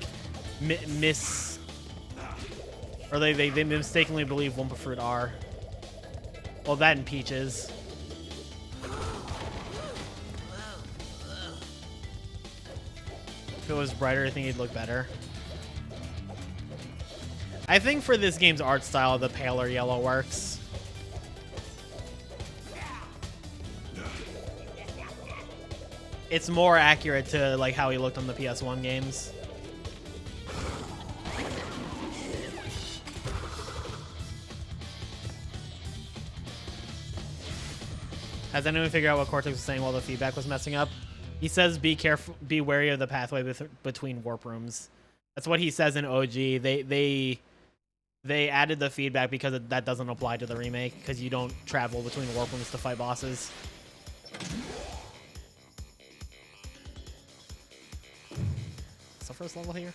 miss, or they mistakenly believe Wumpa fruit are. Well, that and peaches. If it was brighter, I think he'd look better. I think for this game's art style, the paler yellow works. It's more accurate to like how he looked on the PS1 games. Has anyone figured out what Cortex was saying while the feedback was messing up? He says, "Be careful, be wary of the pathway between warp rooms." That's what he says in OG. They added the feedback because that doesn't apply to the remake because you don't travel between warp rooms to fight bosses. What's the first level here?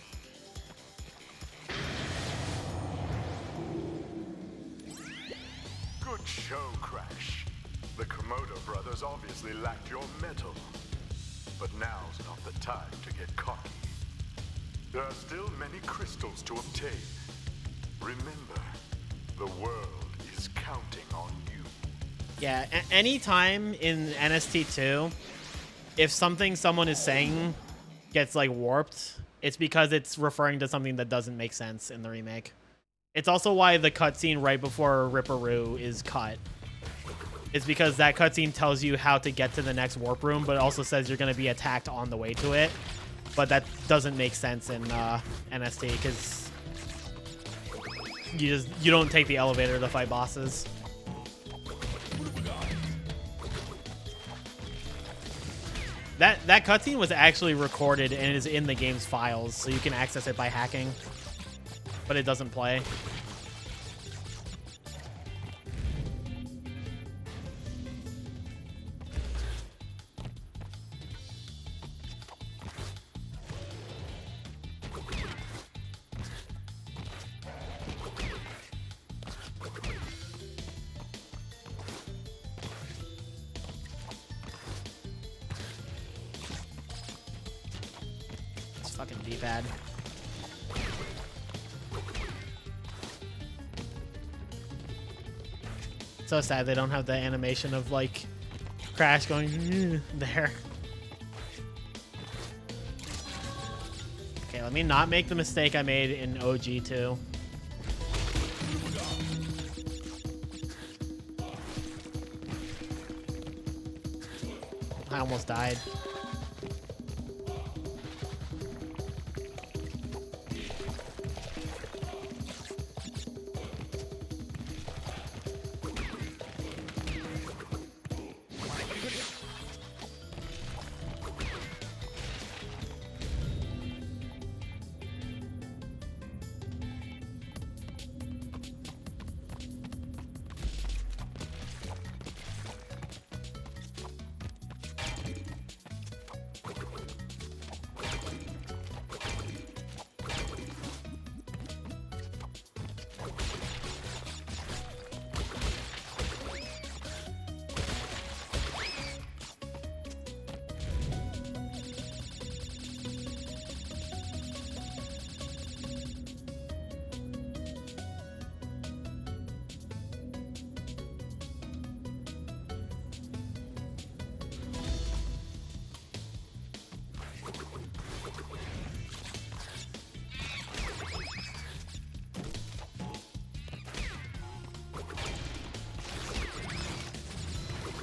Good show, Crash. The Komodo brothers obviously lacked your mettle. But now's not the time to get cocky. There are still many crystals to obtain. Remember, the world is counting on you. Yeah, anytime in NST2, if something someone is saying gets like warped, it's because it's referring to something that doesn't make sense in the remake. It's also why the cutscene right before Ripperoo is cut. is because that cutscene tells you how to get to the next warp room, but it also says you're going to be attacked on the way to it. But that doesn't make sense in NST because you don't take the elevator to fight bosses. That cutscene was actually recorded and is in the game's files, so you can access it by hacking, but it doesn't play. Fucking D-pad. So sad they don't have the animation of like Crash going there. Okay, let me not make the mistake I made in OG2. I almost died.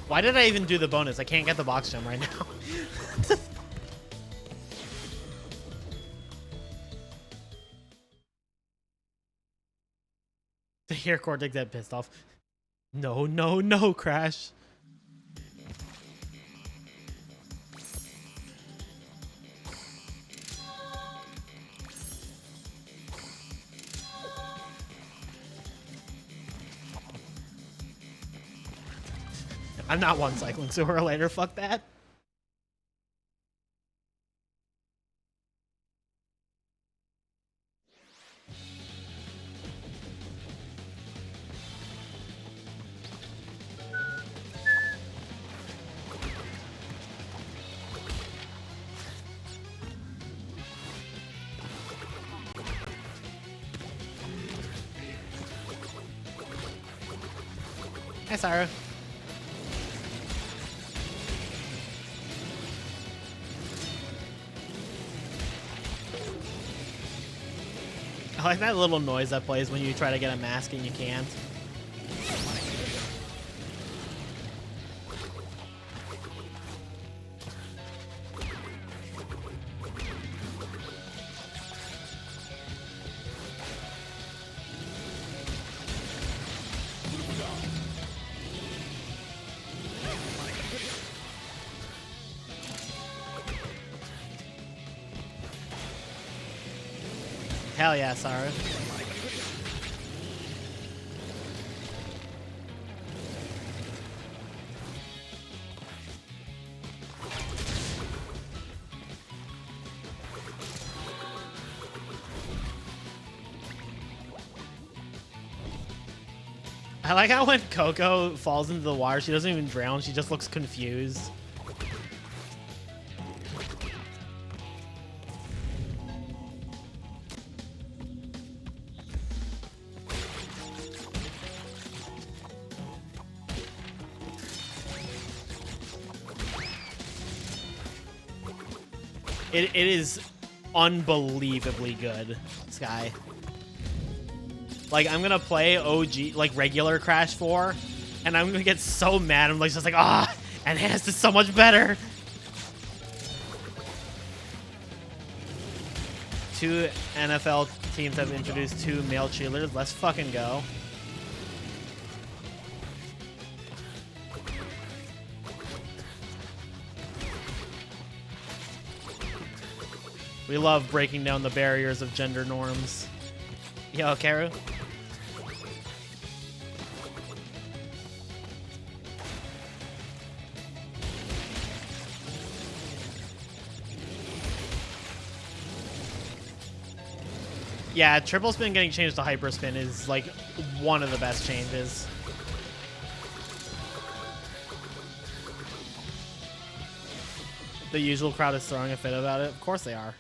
Why did I even do the bonus? I can't get the box gem right now. To hear Cortex that pissed off. No, no, no, Crash. I'm not one cycling sooner or later. Fuck that. Hi, Sarah. I like that little noise that plays when you try to get a mask and you can't. Hell yeah, Sarah. I like how when Coco falls into the water, she doesn't even drown, she just looks confused. It is unbelievably good, Sky. Like, I'm gonna play OG, like, regular Crash 4, And I'm gonna get so mad. I'm like, just like, ah, enhanced is so much better. 2 NFL teams have introduced 2 male cheerleaders. Let's fucking go. We love breaking down the barriers of gender norms. Yo, Karu. Yeah, triple spin getting changed to hyper spin is like one of the best changes. The usual crowd is throwing a fit about it. Of course they are.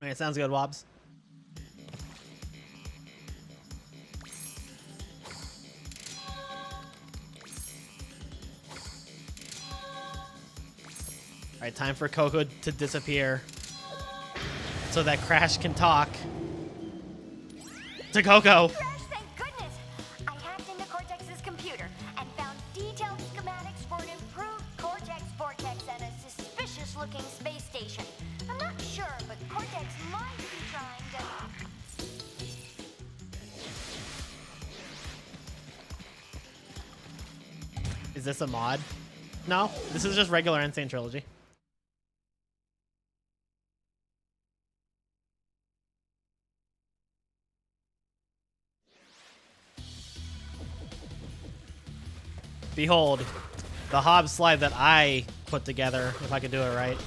Okay, sounds good, Wobbs. All right, time for Coco to disappear so that Crash can talk to Coco. Crash, thank goodness! I hacked into Cortex's computer and found detailed schematics for an improved Cortex Vortex and a suspicious-looking space station. I'm not sure, but Cortex might be trying to... Is this a mod? No, this is just regular Insane Trilogy. Behold, the Hobbs slide that I put together, if I could do it right.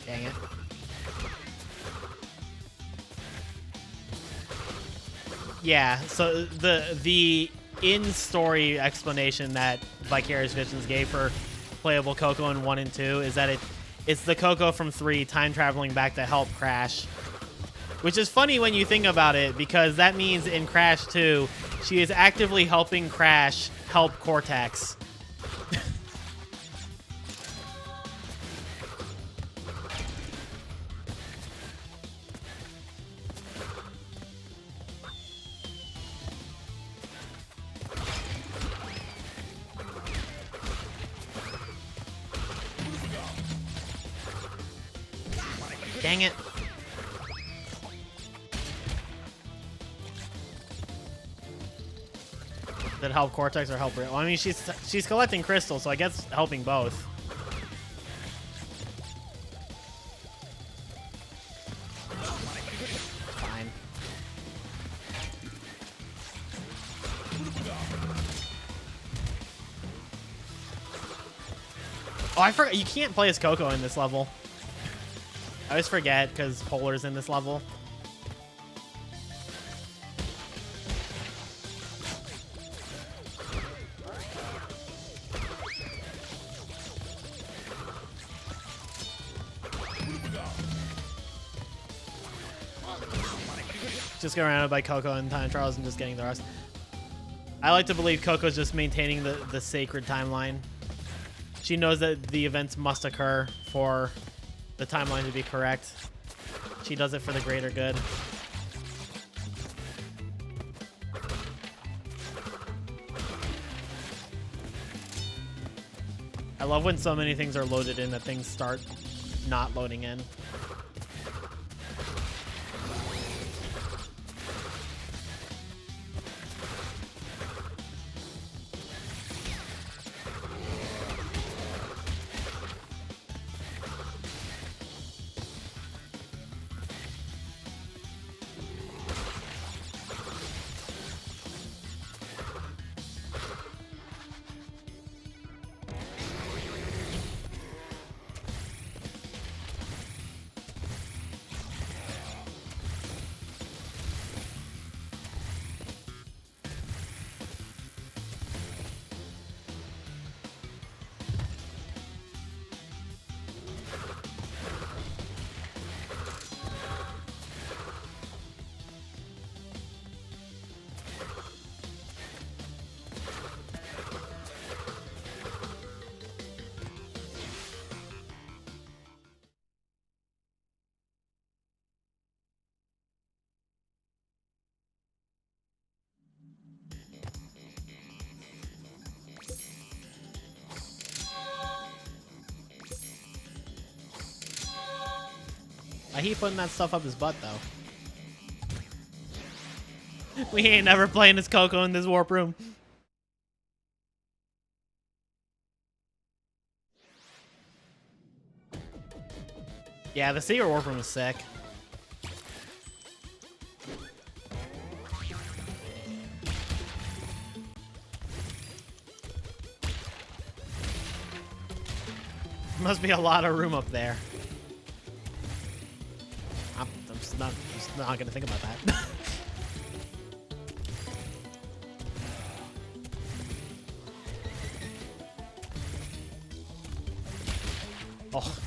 Dang it. Yeah, so the in-story explanation that Vicarious Visions gave for playable Coco in 1 and 2 is that it's the Coco from 3 time traveling back to help Crash. Which is funny when you think about it, because that means in Crash 2, she is actively helping Crash help Cortex. Dang it. Did it help Cortex or help Rio? Well, I mean, she's collecting crystals, so I guess helping both. Fine. Oh, I forgot. You can't play as Coco in this level. I always forget because Polar's in this level. Just get surrounded by Coco and time trials and just getting the rest. I like to believe Coco's just maintaining the sacred timeline. She knows that the events must occur for the timeline to be correct. She does it for the greater good. I love when so many things are loaded in that things start not loading in. I keep putting that stuff up his butt, though. We ain't never playing as Coco in this warp room. Yeah, the secret warp room is sick. Must be a lot of room up there. I'm just not gonna think about that. Oh.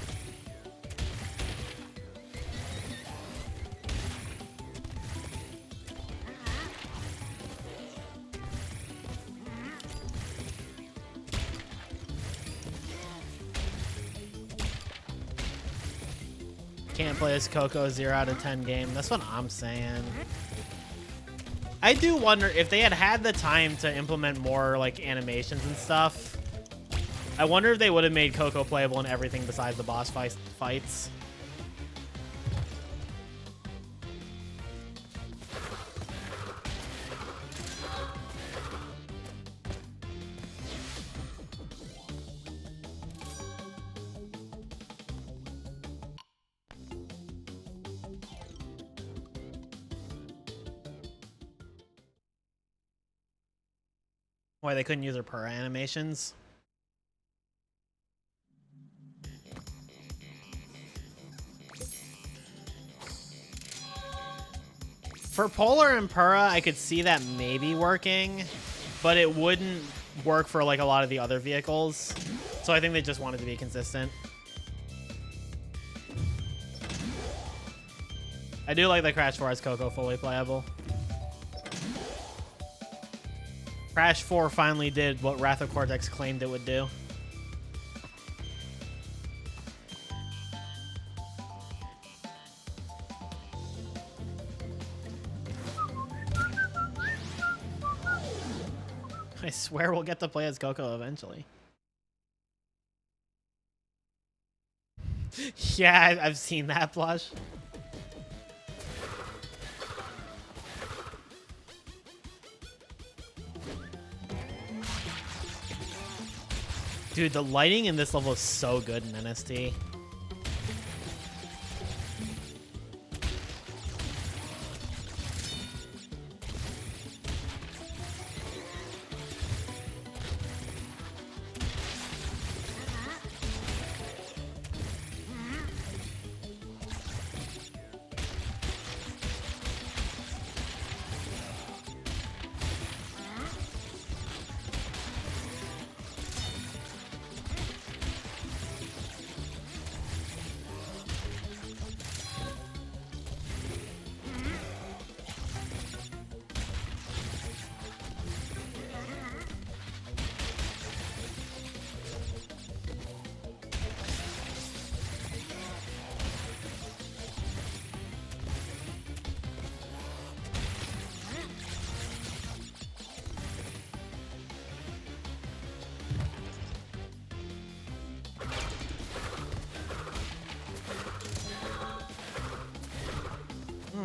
Can't play as Coco 0 out of 10 game. That's what I'm saying. I do wonder if they had the time to implement more like animations and stuff. I wonder if they would have made Coco playable in everything besides the boss fights. Why they couldn't use her per animations? For Polar and Pura, I could see that maybe working, but it wouldn't work for like a lot of the other vehicles. So I think they just wanted to be consistent. I do like that Crash 4 has Coco fully playable. Crash 4 finally did what Wrath of Cortex claimed it would do. I swear we'll get to play as Coco eventually. Yeah, I've seen that plush. Dude, the lighting in this level is so good in NST.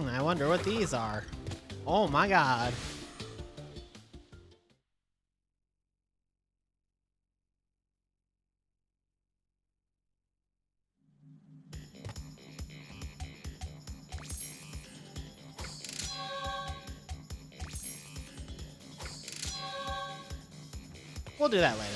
I wonder what these are. Oh my god. We'll do that later.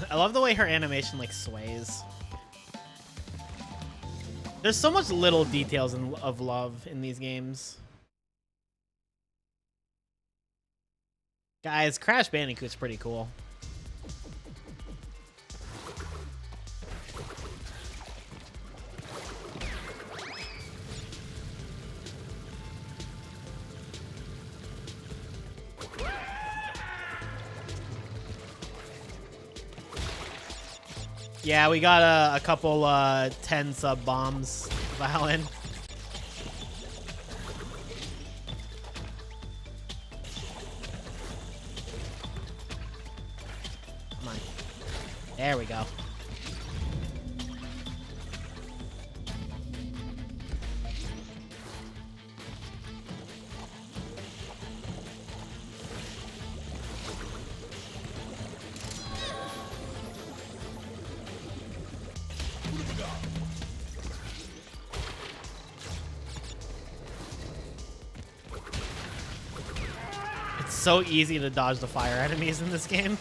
I love the way her animation like sways. There's so much little details of love in these games. Guys, Crash Bandicoot's pretty cool. Yeah, we got a couple 10 sub bombs, Violin. Come on. There we go. It's so easy to dodge the fire enemies in this game.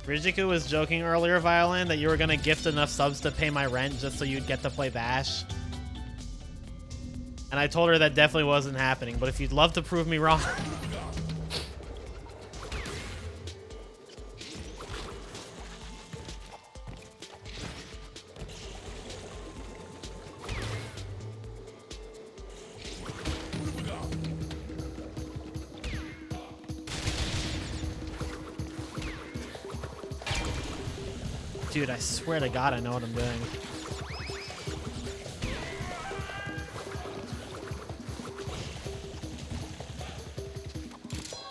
Rijiku was joking earlier, Violin, that you were gonna gift enough subs to pay my rent just so you'd get to play Bash. And I told her that definitely wasn't happening, but if you'd love to prove me wrong. Dude, I swear to God, I know what I'm doing.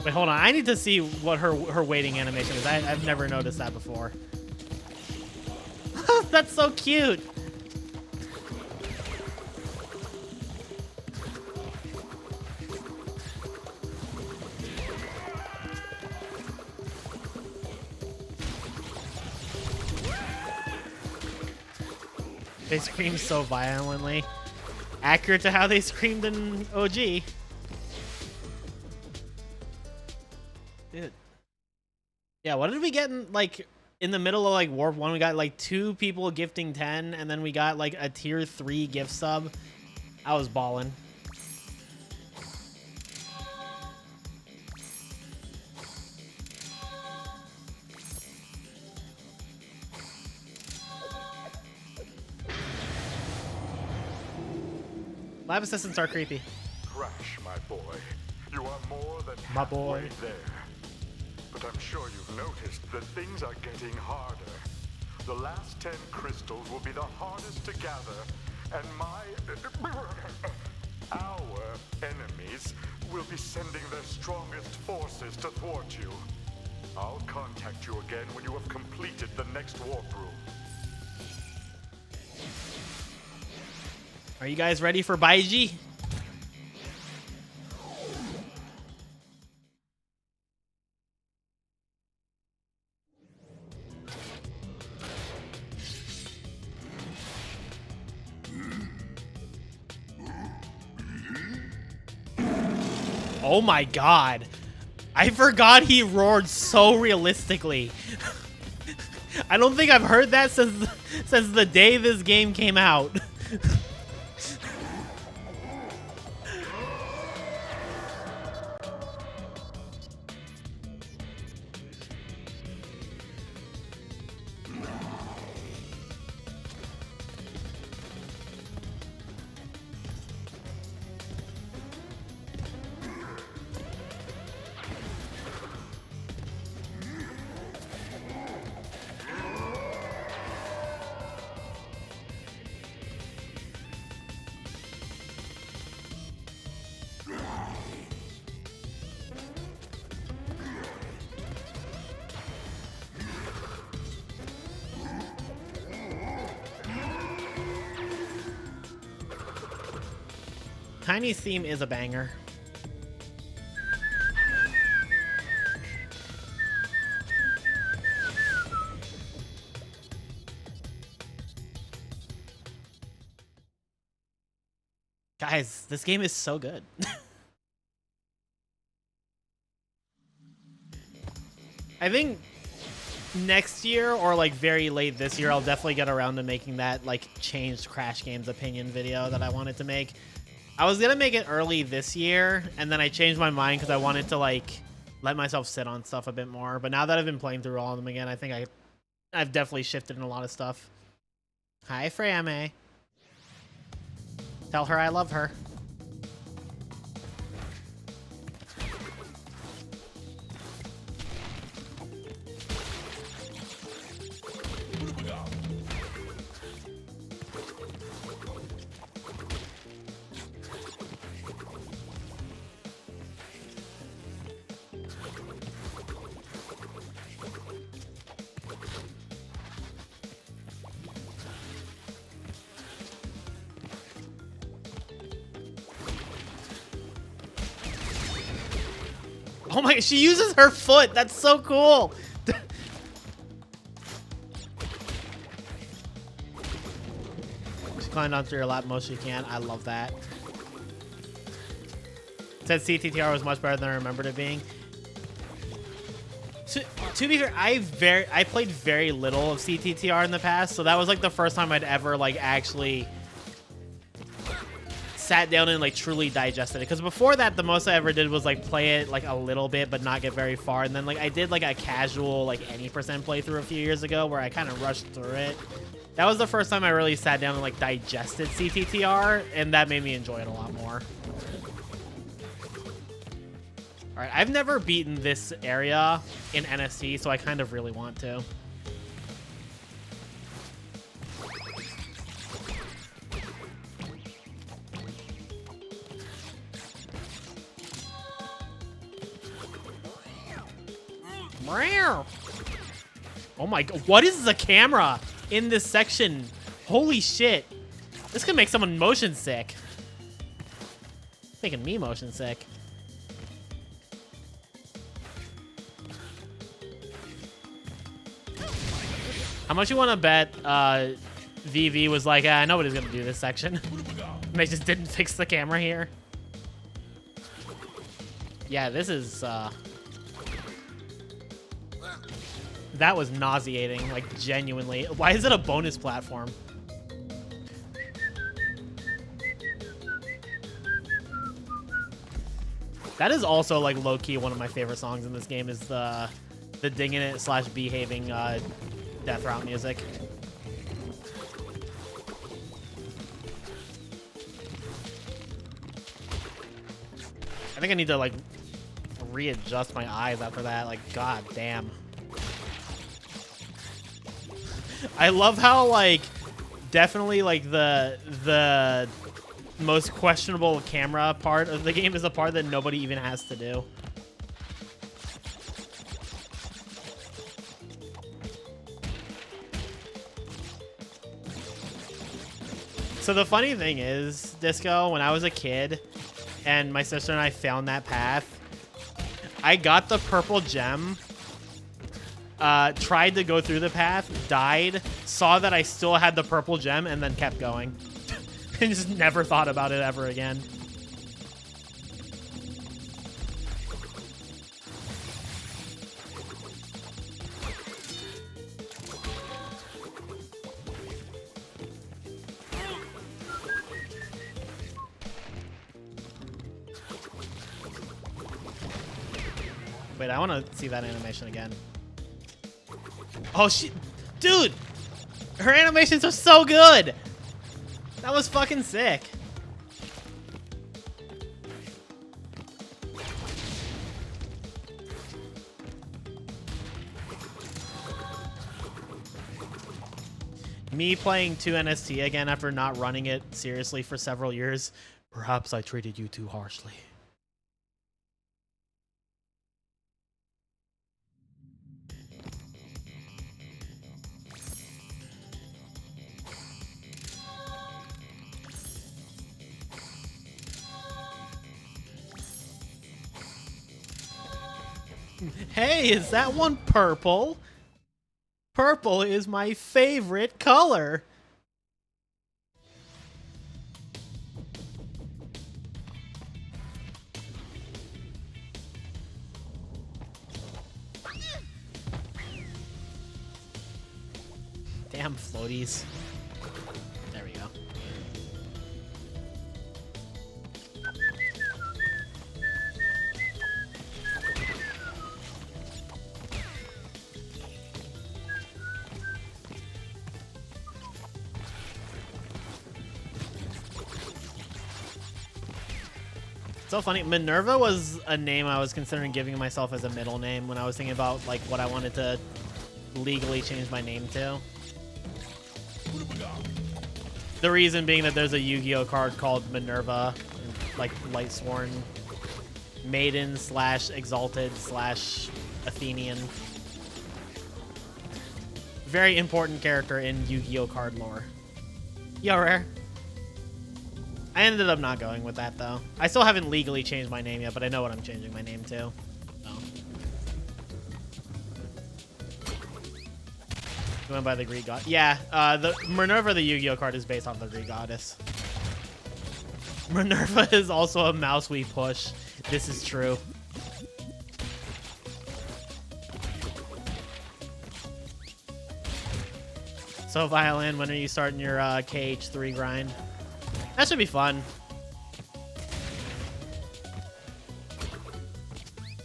Wait, hold on. I need to see what her waiting animation is. I've never noticed that before. That's so cute. They scream so violently. Accurate to how they screamed in OG. Dude. Yeah, what did we get in, like, in the middle of, like, Warp 1? We got, like, 2 people gifting 10, and then we got, like, a tier 3 gift sub. I was balling. Lab assistants are creepy. Crash, my boy. You are more than My boy. halfway there. But I'm sure you've noticed that things are getting harder. The last 10 crystals will be the hardest to gather, and our enemies will be sending their strongest forces to thwart you. I'll contact you again when you have completed the next warp room. Are you guys ready for Baiji? Oh my God. I forgot he roared so realistically. I don't think I've heard that since the day this game came out. Tiny's theme is a banger. Guys, this game is so good. I think next year or like very late this year, I'll definitely get around to making that like changed Crash Games opinion video that I wanted to make. I was gonna make it early this year, and then I changed my mind because I wanted to like let myself sit on stuff a bit more. But now that I've been playing through all of them again, I think I've definitely shifted in a lot of stuff. Hi, Frame. Tell her I love her. Oh my, she uses her foot. That's so cool. She climbed onto your lap most you can. I love that. Said CTTR was much better than I remembered it being. To be fair, I played very little of CTTR in the past, so that was like the first time I'd ever like actually sat down and like truly digested it. Because before that, the most I ever did was like play it like a little bit but not get very far. And then like I did like a casual like any percent playthrough a few years ago where I kind of rushed through it. That was the first time I really sat down and like digested CTTR, and that made me enjoy it a lot more. All right, I've never beaten this area in NSC, so I kind of really want to. Oh my god, what is the camera in this section? Holy shit. This could make someone motion sick. It's making me motion sick. How much you want to bet VV was like, nobody's going to do this section. And they just didn't fix the camera here. Yeah, this is... That was nauseating, like, genuinely. Why is it a bonus platform? That is also, like, low-key one of my favorite songs in this game is the dinging it / behaving death route music. I think I need to, like, readjust my eyes after that. Like, god damn. I love how, like, definitely, like, the most questionable camera part of the game is a part that nobody even has to do. So the funny thing is, Disco, when I was a kid and my sister and I found that path, I got the purple gem, tried to go through the path, died, saw that I still had the purple gem, and then kept going. And just never thought about it ever again. Wait, I want to see that animation again. Oh, dude! Her animations are so good! That was fucking sick. Me playing 2 NST again after not running it seriously for several years. Perhaps I treated you too harshly. Hey, is that one purple? Purple is my favorite color. Damn floaties. There we go. So funny. Minerva was a name I was considering giving myself as a middle name when I was thinking about like what I wanted to legally change my name to. The reason being that there's a Yu-Gi-Oh card called Minerva, like Lightsworn Maiden / Exalted / Athenian. Very important character in Yu-Gi-Oh card lore. Yo, Rare. I ended up not going with that, though. I still haven't legally changed my name yet, but I know what I'm changing my name to. So. You went by the Greek god. Yeah, the Minerva, the Yu-Gi-Oh card, is based off the Greek goddess. Minerva is also a mouse we push. This is true. So, Violin, when are you starting your KH3 grind? That should be fun.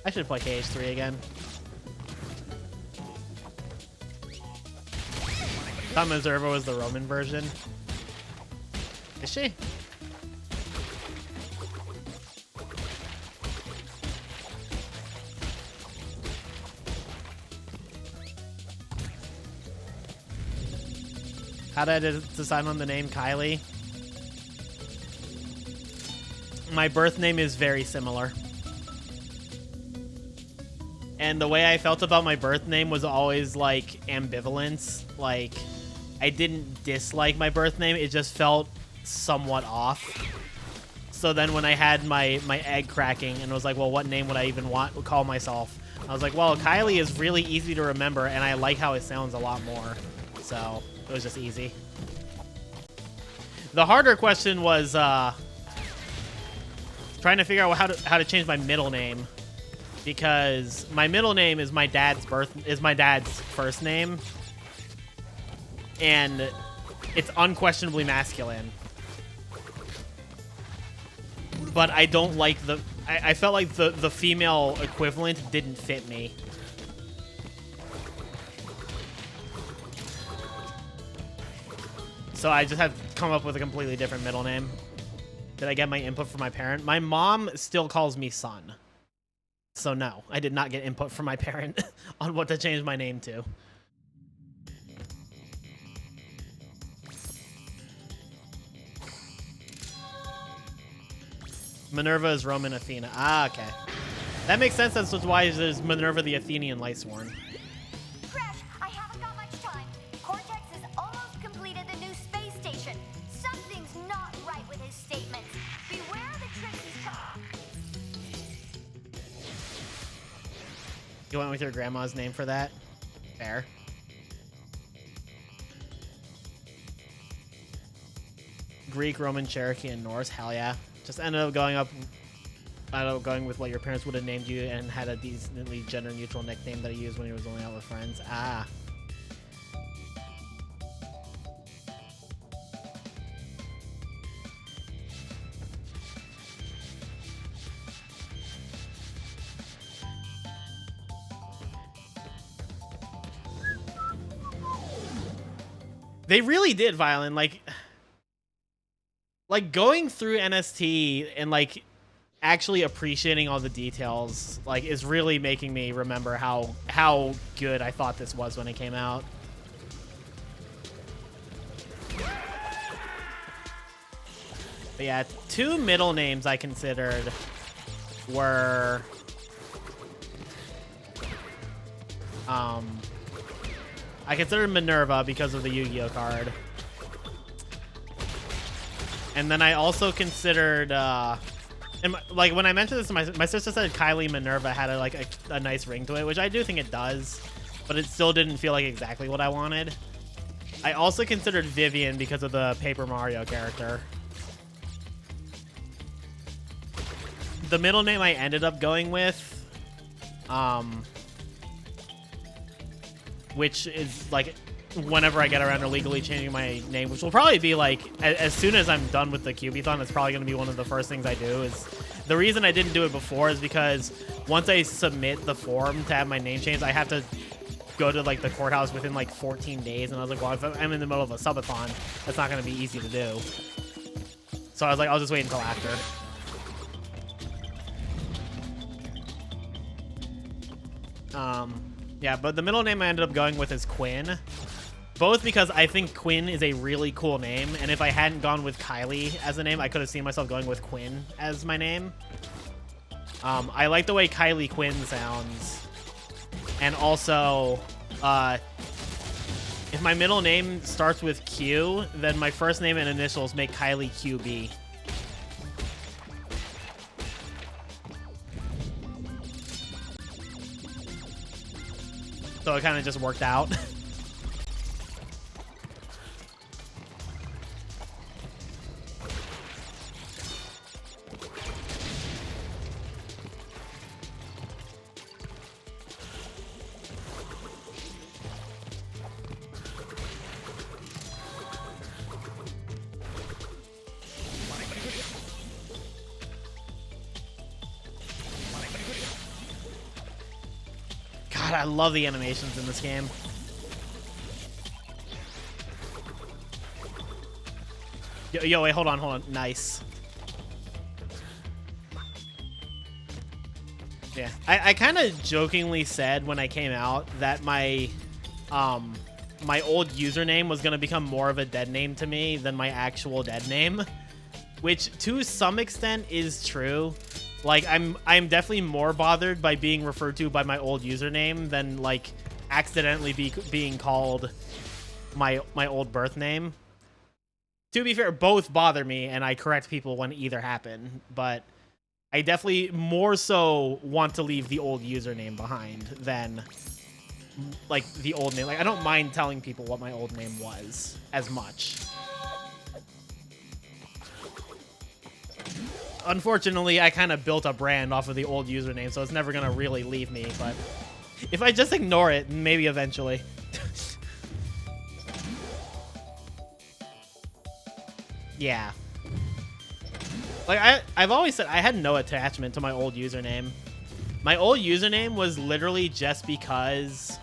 I should play KH3 again. Thought Minerva was the Roman version. Is she? How did I decide on the name Kylie? My birth name is very similar. And the way I felt about my birth name was always like ambivalence. Like, I didn't dislike my birth name, it just felt somewhat off. So then when I had my egg cracking and was like, well, what name would I even call myself? I was like, well, Kylie is really easy to remember and I like how it sounds a lot more. So it was just easy. The harder question was trying to figure out how to change my middle name, because my middle name is my dad's first name, and it's unquestionably masculine. But I don't like I felt like the female equivalent didn't fit me. So I just had to come up with a completely different middle name. Did I get my input from my parent? My mom still calls me son. So no, I did not get input from my parent on what to change my name to. Minerva is Roman Athena. Ah, okay. That makes sense. That's why there's Minerva the Athenian Lightsworn. Crash, I haven't got much time. Cortex has almost completed the new space station. Something's not right with his statements. Beware the tricks he's You went with your grandma's name for that? Fair. Greek, Roman, Cherokee, and Norse. Hell yeah. Just ended up going with what your parents would have named you and had a decently gender-neutral nickname that he used when he was only out with friends. Ah. They really did, Violin. Like going through NST and like actually appreciating all the details like is really making me remember how good I thought this was when it came out. But yeah, two middle names I considered were I considered Minerva because of the Yu-Gi-Oh card. And then I also considered, like when I mentioned this, my sister said Kylie Minerva had a nice ring to it, which I do think it does, but it still didn't feel like exactly what I wanted. I also considered Vivian because of the Paper Mario character. The middle name I ended up going with, which is like whenever I get around to legally changing my name, which will probably be like as soon as I'm done with the Kyubithon, that's probably going to be one of the first things I do. Is the reason I didn't do it before is because once I submit the form to have my name changed, I have to go to like the courthouse within like 14 days, and I was like, well, if I'm in the middle of a subathon, that's not going to be easy to do. So I was like, I'll just wait until after. Yeah, but the middle name I ended up going with is Quinn. Both because I think Quinn is a really cool name, and if I hadn't gone with Kylie as a name, I could have seen myself going with Quinn as my name. I like the way Kylie Quinn sounds. And also, if my middle name starts with Q, then my first name and initials make Kylie QB. So it kind of just worked out. God, I love the animations in this game. Yo, wait, hold on. Nice. Yeah, I kind of jokingly said when I came out that my my old username was gonna become more of a dead name to me than my actual dead name, which to some extent is true. Like, I'm definitely more bothered by being referred to by my old username than like accidentally being called my old birth name. To be fair, both bother me, and I correct people when either happen. But I definitely more so want to leave the old username behind than like the old name. Like, I don't mind telling people what my old name was as much. Unfortunately, I kind of built a brand off of the old username, so it's never going to really leave me, but if I just ignore it, maybe eventually. Yeah. Like, I've always said I had no attachment to my old username. My old username was literally just because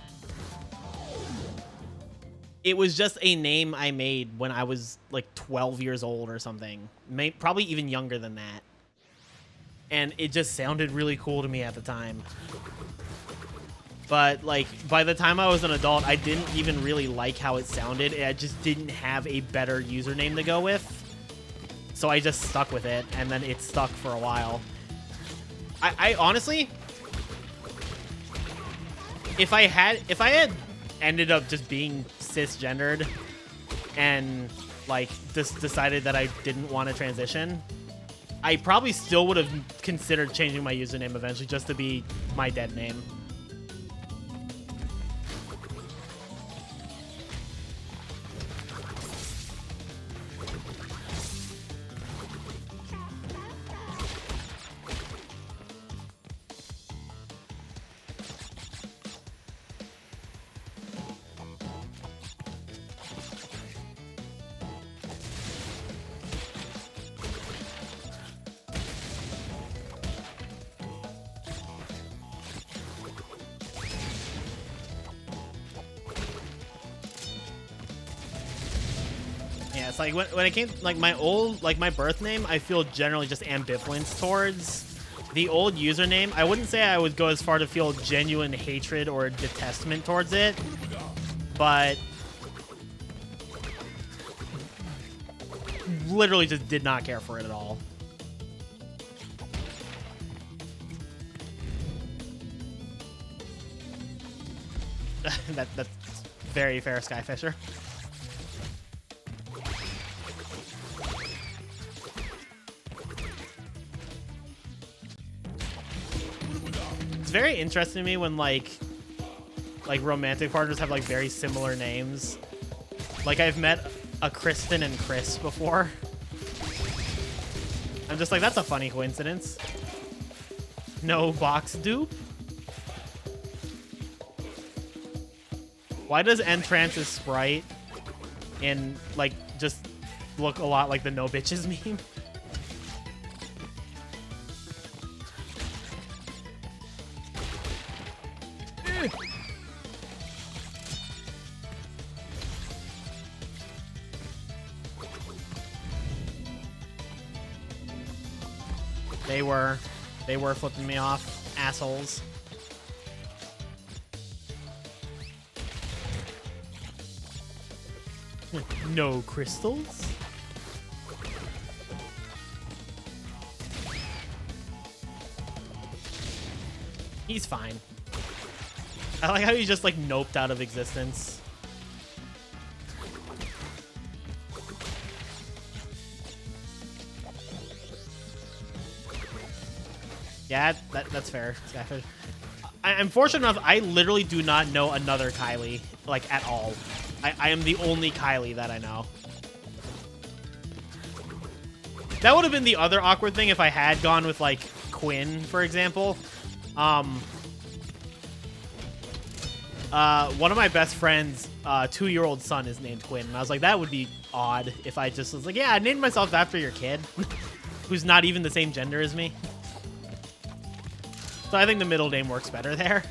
it was just a name I made when I was like 12 years old or something. Probably even younger than that. And it just sounded really cool to me at the time. But like, by the time I was an adult, I didn't even really like how it sounded. I just didn't have a better username to go with. So I just stuck with it, and then it stuck for a while. I honestly, if I had ended up just being cisgendered and like just decided that I didn't want to transition, I probably still would have considered changing my username eventually just to be my dead name. Yeah, it's like when it came like my old, like my birth name, I feel generally just ambivalence towards. The old username, I wouldn't say I would go as far to feel genuine hatred or detestment towards it, but literally just did not care for it at all. That's very fair, Skyfisher. It's very interesting to me when like romantic partners have like very similar names. Like, I've met a Kristen and Chris before. I'm just like, that's a funny coincidence. No box dupe? Why does Entrance's sprite in like just look a lot like the no bitches meme? They were flipping me off, assholes. No crystals? He's fine. I like how he's just like noped out of existence. Yeah, that's fair. I'm fortunate enough, I literally do not know another Kylie, like, at all. I am the only Kylie that I know. That would have been the other awkward thing if I had gone with, like, Quinn, for example. One of my best friends' 2-year-old son is named Quinn, and I was like, that would be odd if I just was like, yeah, I named myself after your kid, who's not even the same gender as me. So I think the middle name works better there.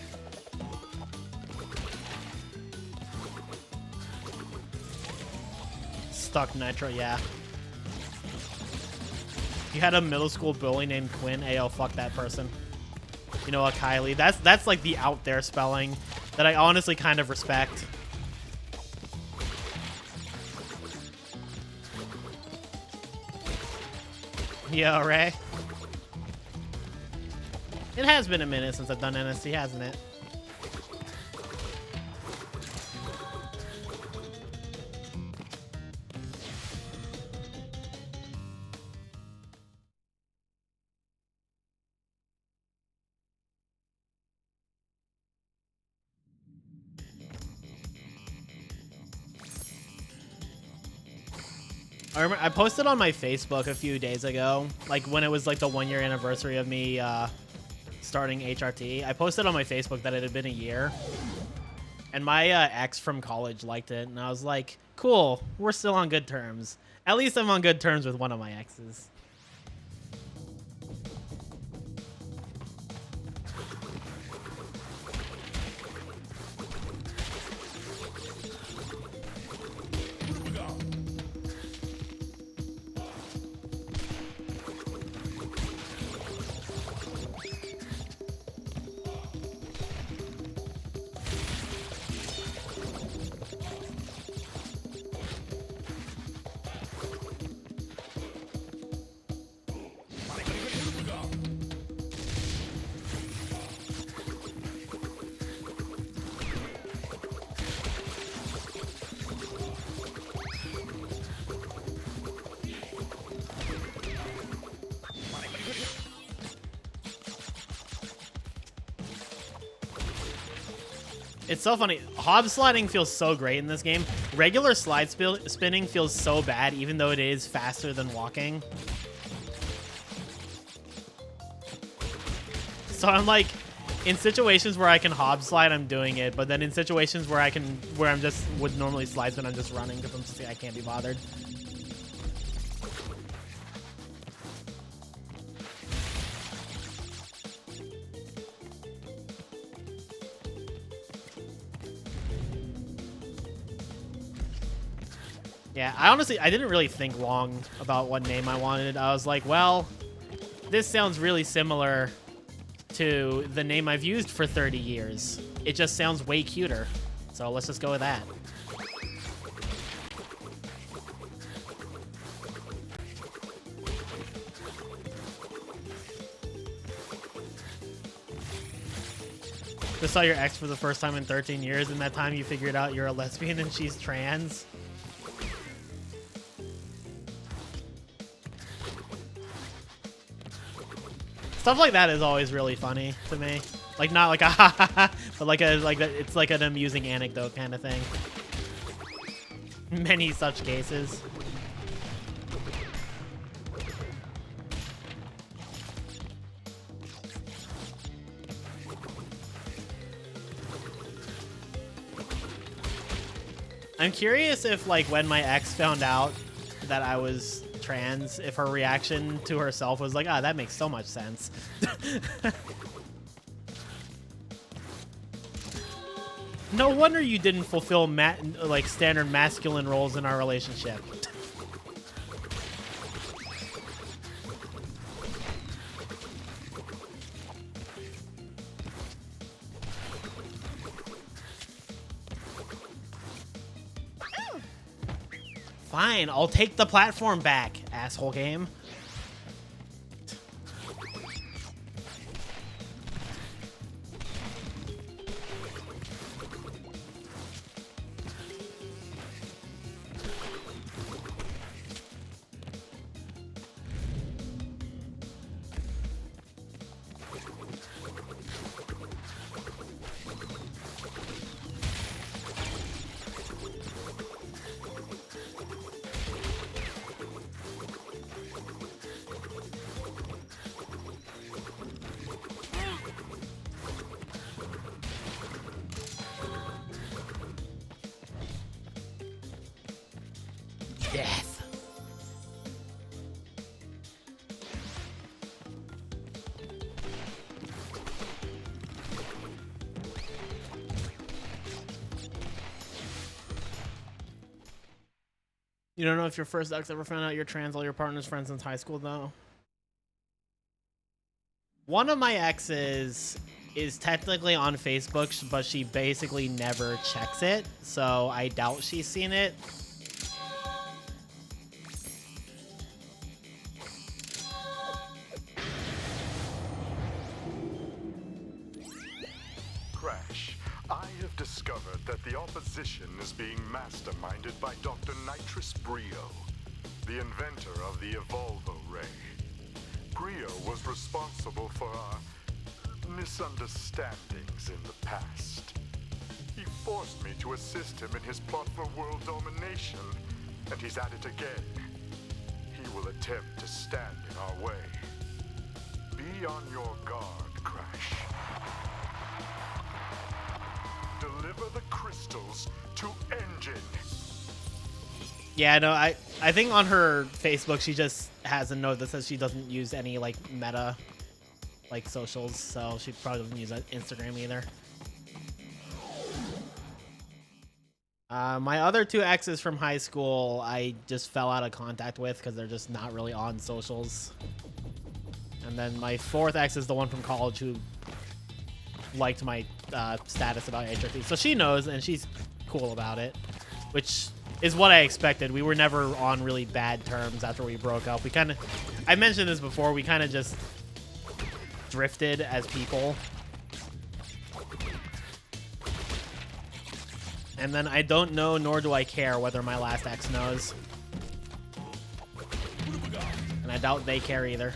Stuck Nitro, yeah. You had a middle school bully named Quinn. Ayo, fuck that person. You know what, Kylie? That's like the out there spelling that I honestly kind of respect. Yo, Ray. It has been a minute since I've done NST, hasn't it? I posted on my Facebook a few days ago, like when it was like the 1-year anniversary of me starting HRT. I posted on my Facebook that it had been a year, and my ex from college liked it, and I was like, cool, we're still on good terms. At least I'm on good terms with one of my exes. It's so funny. Hob sliding feels so great in this game. Regular slide spinning feels so bad, even though it is faster than walking. So I'm like, in situations where I can hob slide, I'm doing it. But then in situations where I'm just would normally slide spin, I'm just running because I'm just I can't be bothered. Yeah, I didn't really think long about what name I wanted. I was like, well, this sounds really similar to the name I've used for 30 years. It just sounds way cuter. So let's just go with that. Just saw your ex for the first time in 13 years, and that time you figured out you're a lesbian and she's trans. Stuff like that is always really funny to me. Like, not like a but it's like an amusing anecdote kind of thing. Many such cases. I'm curious if, like, when my ex found out that I was trans, if her reaction to herself was like, ah, that makes so much sense. No wonder you didn't fulfill like standard masculine roles in our relationship. Fine, I'll take the platform back, asshole game. Death. You don't know if your first ex ever found out you're trans, all your partner's friends since high school, though? One of my exes is technically on Facebook, but she basically never checks it, so I doubt she's seen it. Crash, I have discovered that the opposition is being masterminded by Dr. Nitrous Brio, the inventor of the Evolvo Ray. Brio was responsible for our misunderstandings in the past. He forced me to assist him in his plot for world domination, and he's at it again. He will attempt to stand in our way. Be on your guard, Crash. Deliver the crystals to Engine. Yeah, no, I think on her Facebook she just has a note that says she doesn't use any like meta like socials, so she probably doesn't use Instagram either. My other two exes from high school I just fell out of contact with because they're just not really on socials. And then my fourth ex is the one from college who liked my status about HRT, so she knows and she's cool about it, which is what I expected. We were never on really bad terms after we broke up. We kind of, I mentioned this before, we kind of just drifted as people. And then I don't know, nor do I care whether my last ex knows. And I doubt they care either.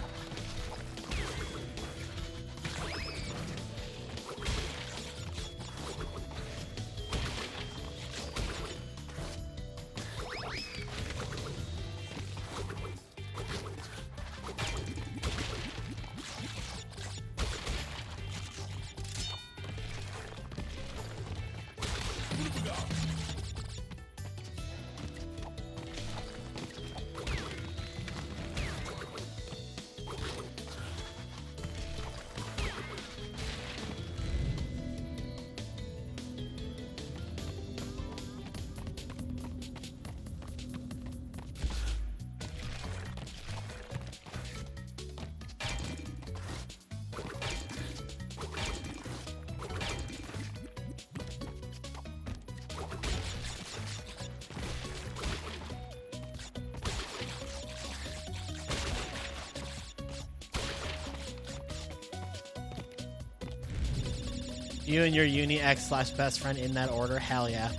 You and your uni ex/best friend in that order? Hell yeah.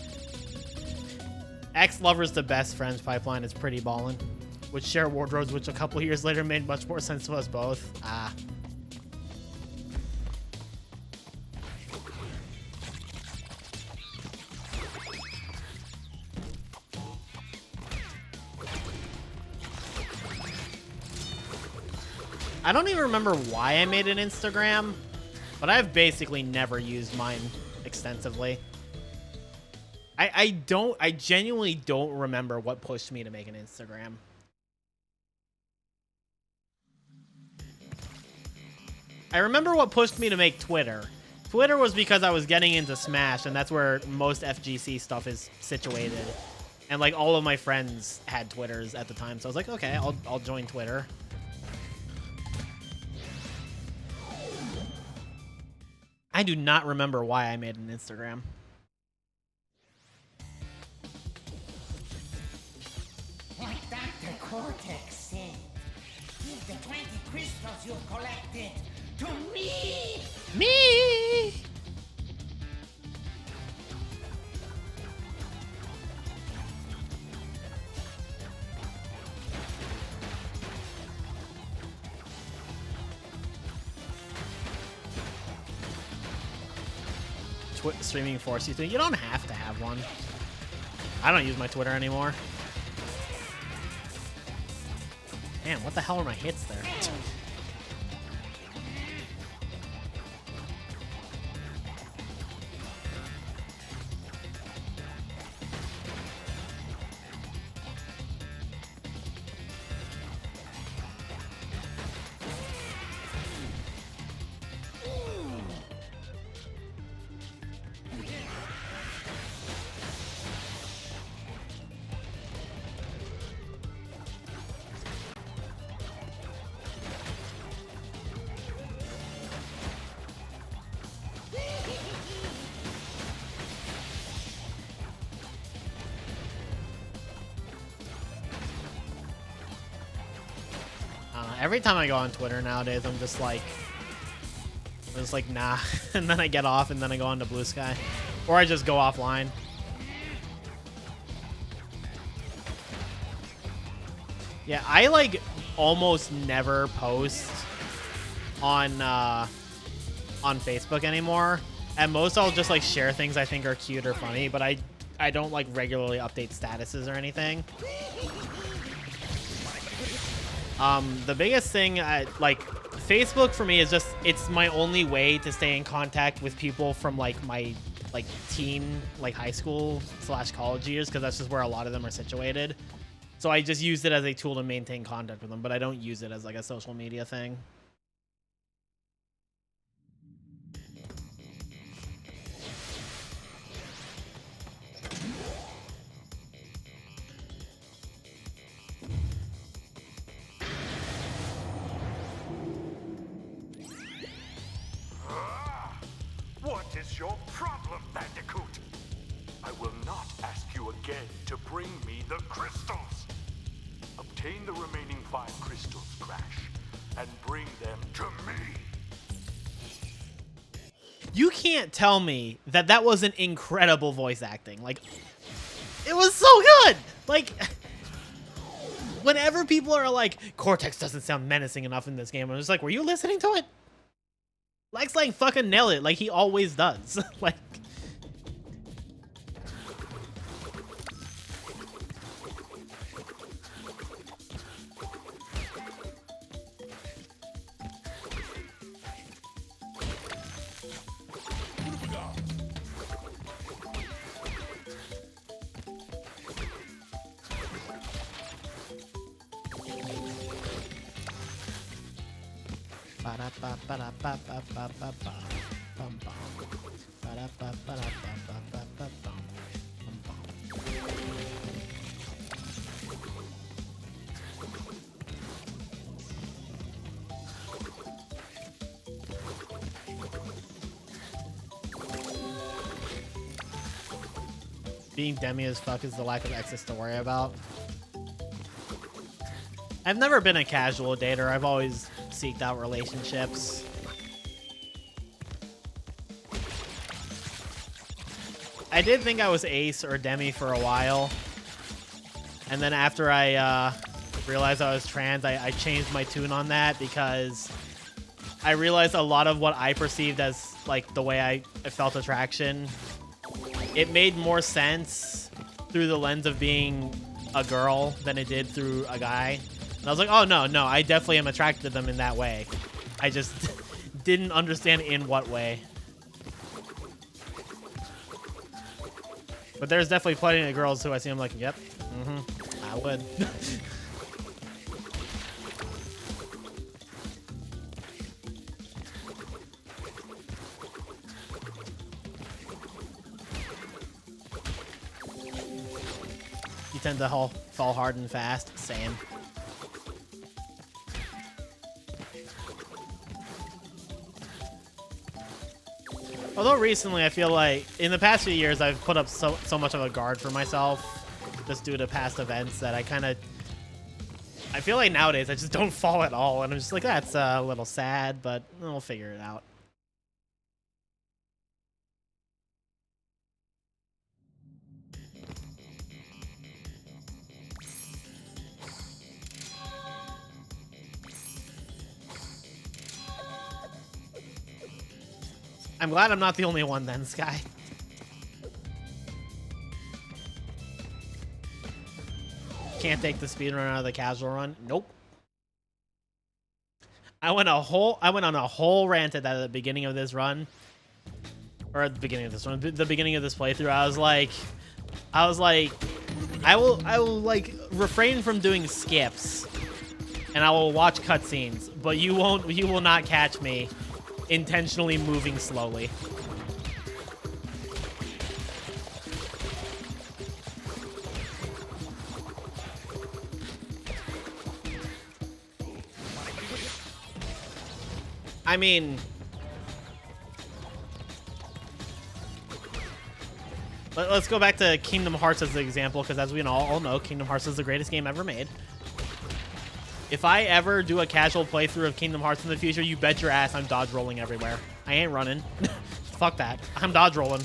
Ex-lovers to best friends pipeline is pretty ballin'. Would share wardrobes, which a couple years later made much more sense to us both. Ah. I don't even remember why I made an Instagram, but I've basically never used mine extensively. I genuinely don't remember what pushed me to make an Instagram. I remember what pushed me to make Twitter. Twitter was because I was getting into Smash, and that's where most FGC stuff is situated. And like all of my friends had Twitters at the time, so I was like, okay, I'll join Twitter. I do not remember why I made an Instagram. you've collected to me! Me! Streaming force you to. You don't have to have one. I don't use my Twitter anymore. Man, what the hell are my hits there? Every time I go on Twitter nowadays, I'm just like, nah. And then I get off and then I go on to Blue Sky. Or I just go offline. Yeah, I like almost never post on Facebook anymore. At most, I'll just like share things I think are cute or funny, but I don't like regularly update statuses or anything. The biggest thing, like, Facebook for me is just, it's my only way to stay in contact with people from, like, my, like, teen, like, high school / college years, because that's just where a lot of them are situated. So I just use it as a tool to maintain contact with them, but I don't use it as, like, a social media thing. What is your problem, Bandicoot? I will not ask you again to bring me the crystals. Obtain the remaining 5 crystals, Crash, and bring them to me. You can't tell me that that wasn't incredible voice acting. Like, it was so good! Like, whenever people are like, Cortex doesn't sound menacing enough in this game, I'm just like, were you listening to it? Lex like fucking nail it, like he always does. Like, being demi as fuck is the lack of exes to worry about. I've never been a casual dater. I've always seeked out relationships. I did think I was ace or demi for a while. And then after I realized I was trans, I changed my tune on that because I realized a lot of what I perceived as like the way I felt attraction, it made more sense through the lens of being a girl than it did through a guy. And I was like, oh, no, I definitely am attracted to them in that way. I just didn't understand in what way. But there's definitely plenty of girls who I see, I'm like, yep, I would. You tend to fall hard and fast. Same. Although recently, I feel like in the past few years, I've put up so much of a guard for myself, just due to past events, that I feel like nowadays I just don't fall at all, and I'm just like, that's a little sad, but we'll figure it out. I'm glad I'm not the only one then, Sky. Can't take the speed run out of the casual run. Nope. I went on a whole rant at that at the beginning of this run. Or at the beginning of this run, the beginning of this playthrough. I was like, I will like refrain from doing skips, and I will watch cutscenes, but you will not catch me intentionally moving slowly. I mean, let's go back to Kingdom Hearts as the example, because as we all know, Kingdom Hearts is the greatest game ever made. If I ever do a casual playthrough of Kingdom Hearts in the future, you bet your ass I'm dodge rolling everywhere. I ain't running. Fuck that. I'm dodge rolling.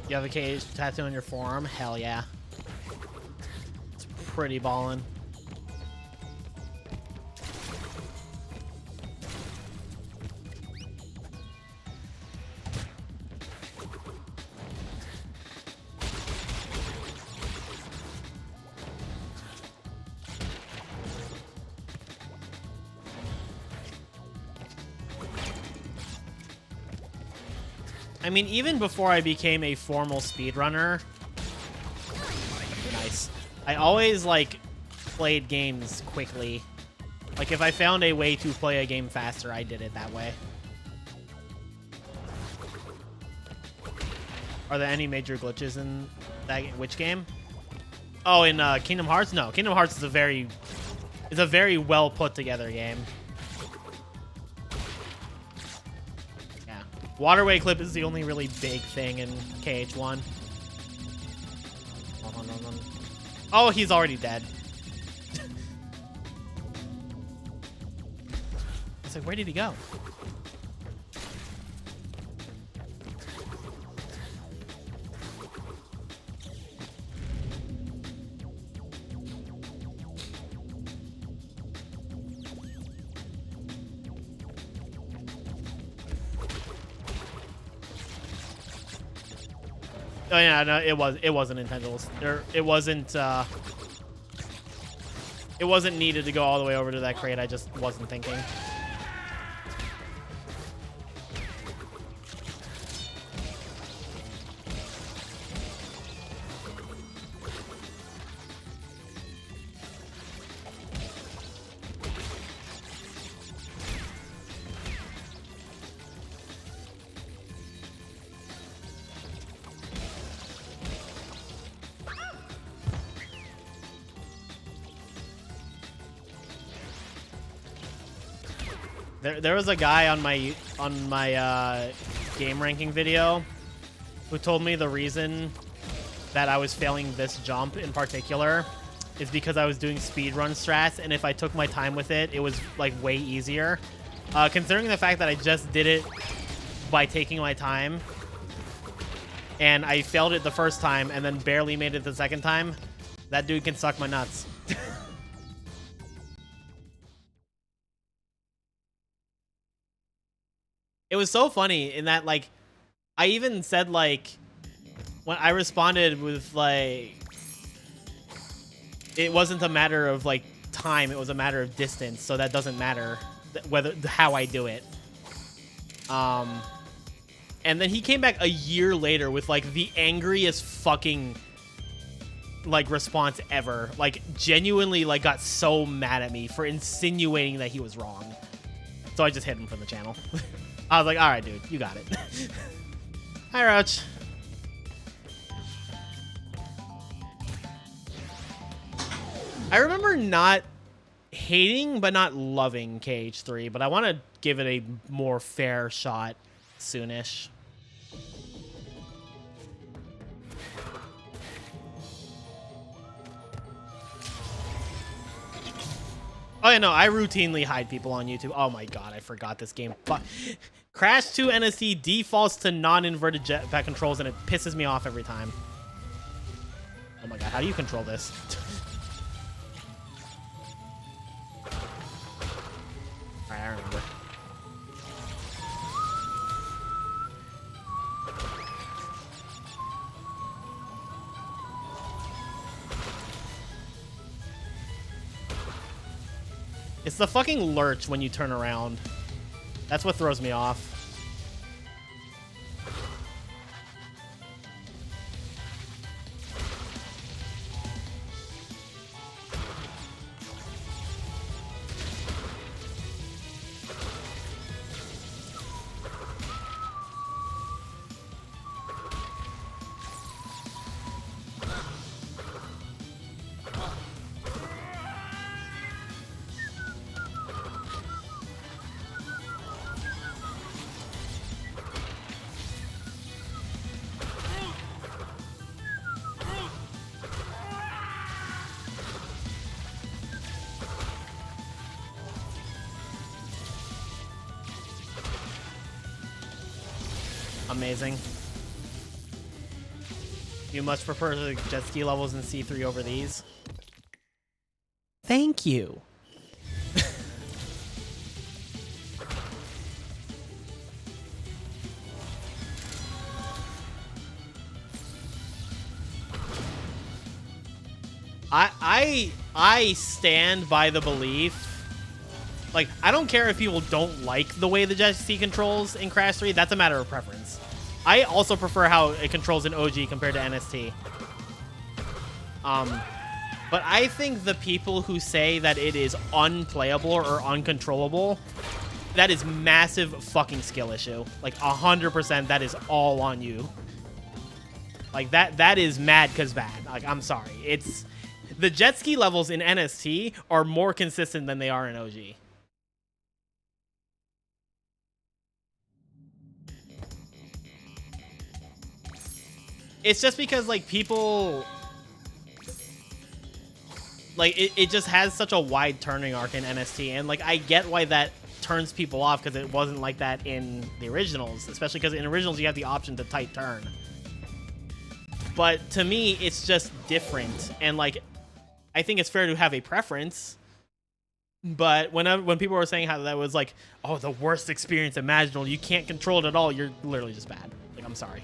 You have a cage tattoo on your forearm? Hell yeah. It's pretty ballin'. I mean, even before I became a formal speedrunner, nice. I always, like, played games quickly. Like, if I found a way to play a game faster, I did it that way. Are there any major glitches in that which game? Oh, in Kingdom Hearts? No, Kingdom Hearts is a very well put together game. Waterway clip is the only really big thing in KH1. Oh, he's already dead. It's like, where did he go? Oh yeah, no, it wasn't intentional. It wasn't needed to go all the way over to that crate. I just wasn't thinking. There was a guy on my game ranking video who told me the reason that I was failing this jump in particular is because I was doing speedrun strats, and if I took my time with it, it was like way easier. Considering the fact that I just did it by taking my time, and I failed it the first time and then barely made it the second time, that dude can suck my nuts. It was so funny in that, like, I even said, like, when I responded with, like, it wasn't a matter of, like, time, it was a matter of distance, so that doesn't matter how I do it. And then he came back a year later with, like, the angriest fucking like response ever. Like genuinely like got so mad at me for insinuating that he was wrong. So I just hid him from the channel. I was like, all right, dude, you got it. Hi, Roach. I remember not hating but not loving KH3, but I want to give it a more fair shot soonish. Oh yeah, no, I routinely hide people on YouTube. Oh my god, I forgot this game. Crash 2 NST defaults to non-inverted jetpack controls and it pisses me off every time. Oh my god, how do you control this? Alright, I remember. It's the fucking lurch when you turn around. That's what throws me off. Amazing. You much prefer the jet ski levels in C3 over these? Thank you. I stand by the belief. Like, I don't care if people don't like the way the jet ski controls in Crash 3. That's a matter of preference. I also prefer how it controls in OG compared to NST. But I think the people who say that it is unplayable or uncontrollable, that is massive fucking skill issue. Like 100%, that is all on you. Like that is mad cause bad. Like, I'm sorry. It's the jet ski levels in NST are more consistent than they are in OG. It's just because, like, people... Like, it just has such a wide turning arc in NST, and, like, I get why that turns people off, because it wasn't like that in the originals, especially because in originals you have the option to tight turn. But to me, it's just different, and, like, I think it's fair to have a preference, but when people were saying how that was, like, oh, the worst experience imaginable, you can't control it at all, you're literally just bad. Like, I'm sorry.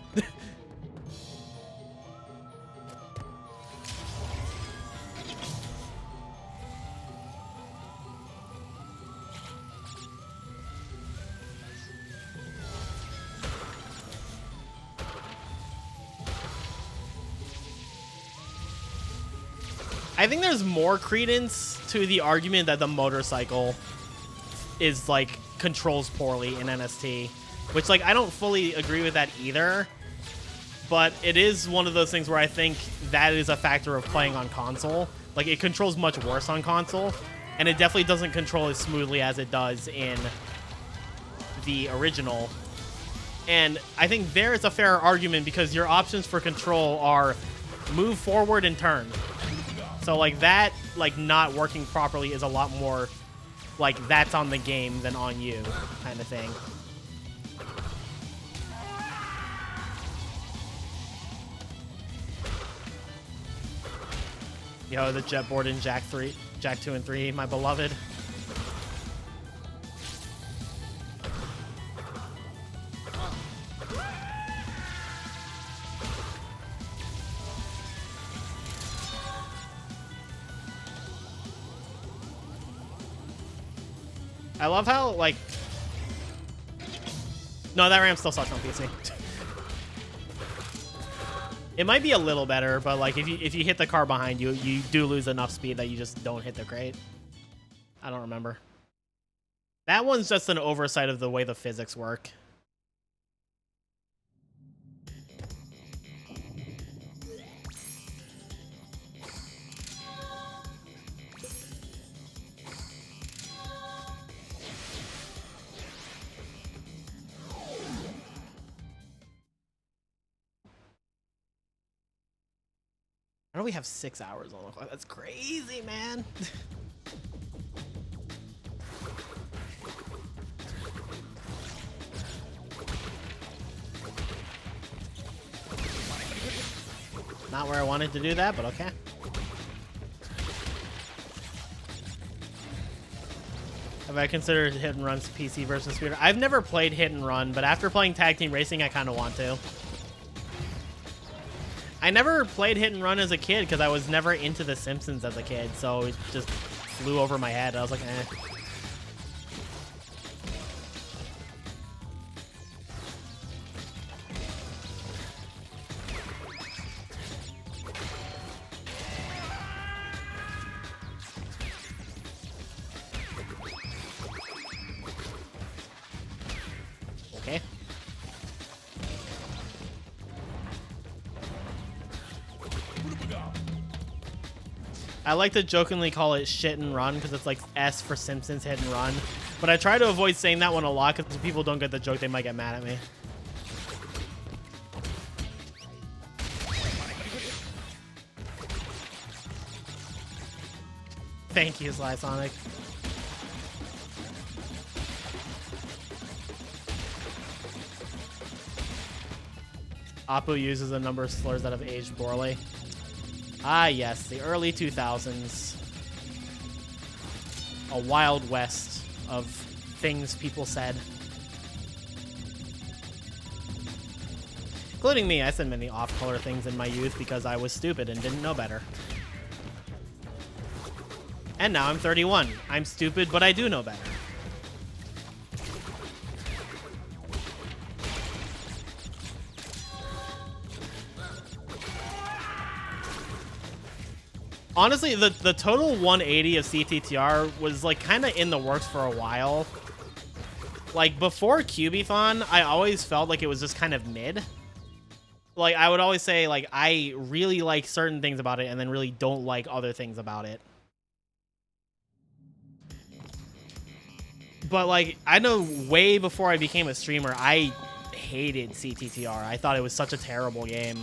I think there's more credence to the argument that the motorcycle is, like, controls poorly in NST, which, like, I don't fully agree with that either, but it is one of those things where I think that is a factor of playing on console. Like, it controls much worse on console, and it definitely doesn't control as smoothly as it does in the original. And I think there is a fair argument because your options for control are move forward and turn. So, like, that, like, not working properly is a lot more, like, that's on the game than on you kind of thing. Yo, the jetboard in Jak 2 and 3, my beloved. I love how, like... No, that ramp still sucks on PC. It might be a little better, but like if you hit the car behind you, you do lose enough speed that you just don't hit the crate. I don't remember. That one's just an oversight of the way the physics work. How do we have 6 hours on the clock? That's crazy, man. Not where I wanted to do that, but okay. Have I considered Hit and Run's PC versus Speeder? I've never played Hit and Run, but after playing Tag Team Racing, I kind of want to. I never played Hit and Run as a kid because I was never into The Simpsons as a kid, so it just flew over my head. I was like, eh. Okay. I like to jokingly call it Shit and Run because it's like S for Simpsons Hit and Run. But I try to avoid saying that one a lot because if people don't get the joke, they might get mad at me. Thank you, Sly Sonic. Apu uses a number of slurs that have aged poorly. Ah, yes, the early 2000s. A wild west of things people said. Including me, I said many off-color things in my youth because I was stupid and didn't know better. And now I'm 31. I'm stupid, but I do know better. Honestly, the total 180 of CTTR was like kind of in the works for a while. Like before Kyubithon, I always felt like it was just kind of mid. Like I would always say like I really like certain things about it and then really don't like other things about it. But like I know way before I became a streamer, I hated CTTR. I thought it was such a terrible game.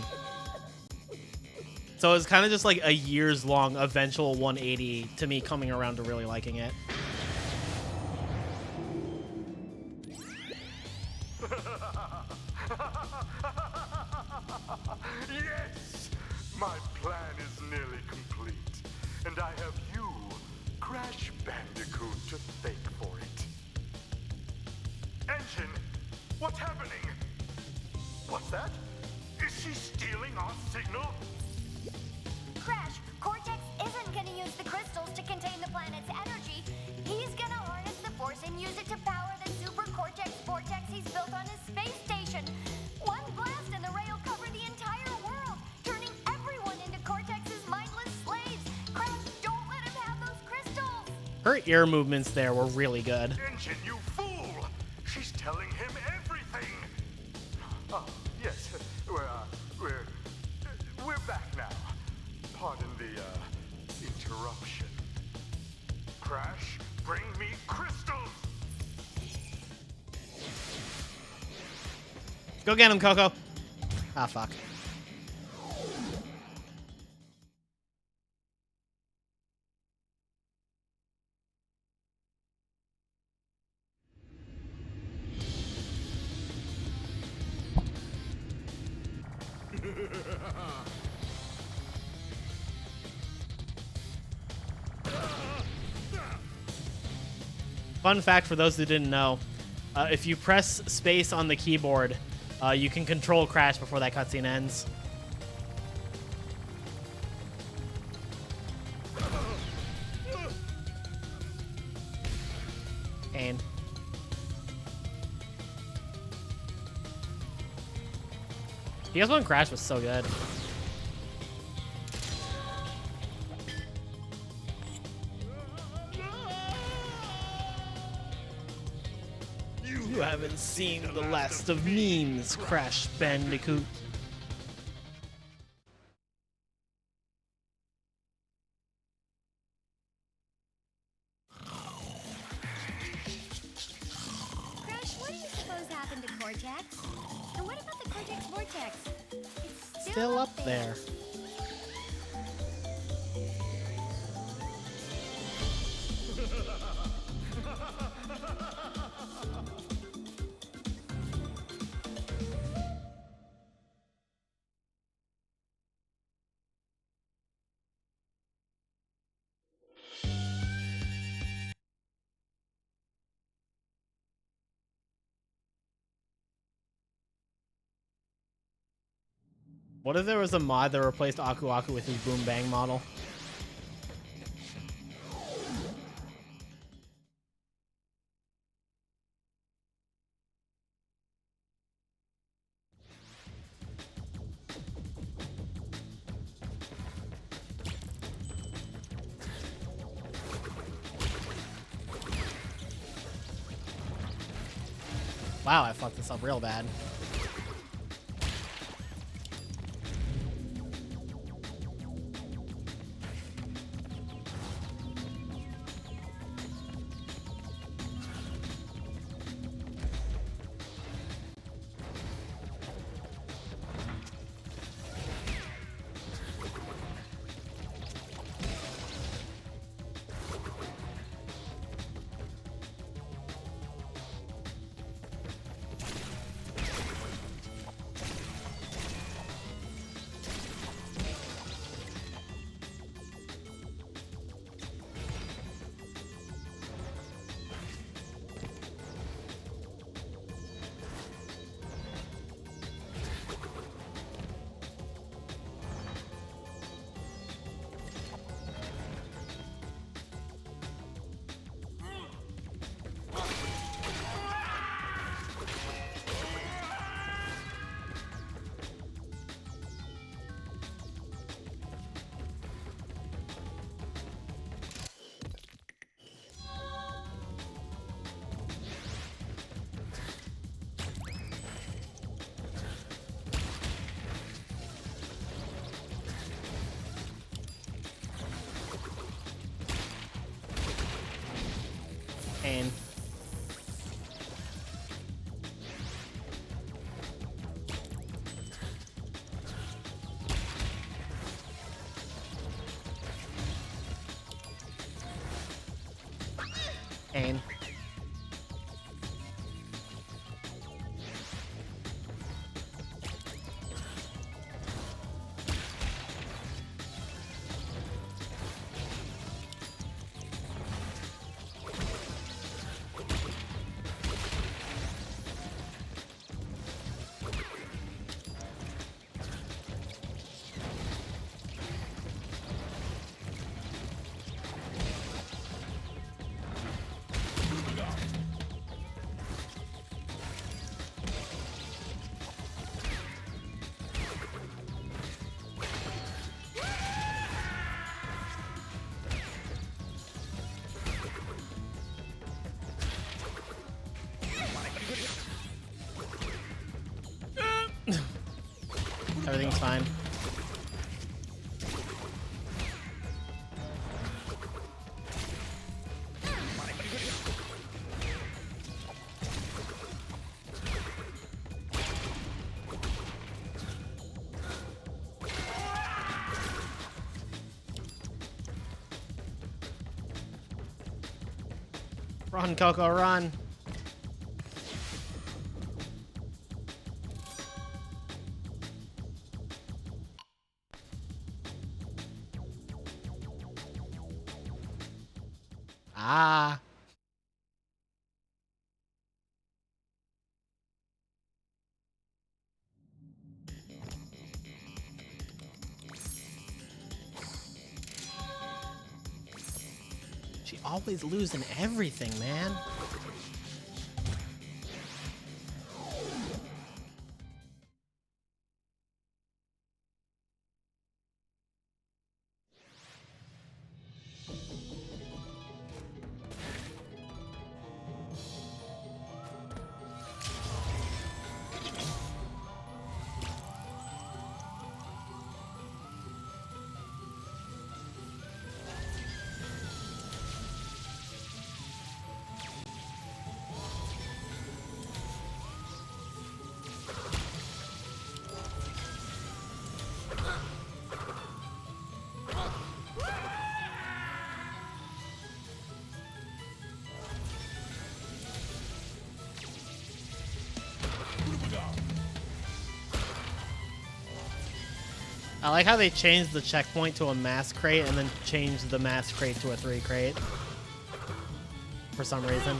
So it was kind of just like a years-long eventual 180 to me coming around to really liking it. Yes! My plan is nearly complete. And I have you, Crash Bandicoot, to thank for it. Engine, what's happening? What's that? Is she stealing our signal? Crash, Cortex isn't gonna use the crystals to contain the planet's energy. He's gonna harness the force and use it to power the super Cortex vortex he's built on his space station. One blast and the ray will cover the entire world, turning everyone into Cortex's mindless slaves. Crash, don't let him have those crystals. Her ear movements there were really good. Engine, you fool! She's telling him everything. Oh, yes, we're back now. Pardon the interruption. Crash, bring me crystals. Go get him, Coco. Ah, fuck. Fun fact for those who didn't know, if you press space on the keyboard, you can control Crash before that cutscene ends. Pain. PS1 Crash was so good. You haven't seen the last of memes, Crash Bandicoot. Crash, what do you suppose happened to Cortex? And what about the Cortex Vortex? It's Still up there. What if there was a mod that replaced Aku Aku with his Boom Bang model? Wow, I fucked this up real bad. And everything's fine. Run, Coco, run. Ah. She always losing everything, man. I like how they changed the checkpoint to a mass crate and then changed the mass crate to a 3 crate. For some reason.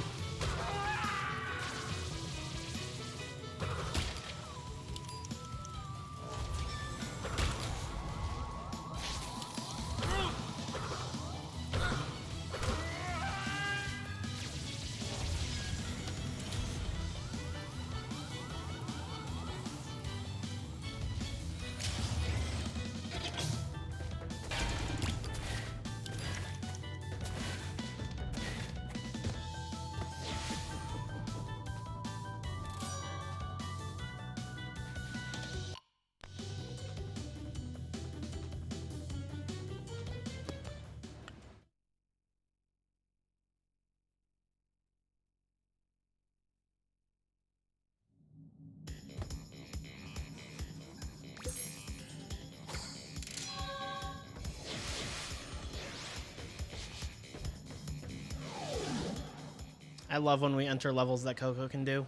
I love when we enter levels that Coco can do.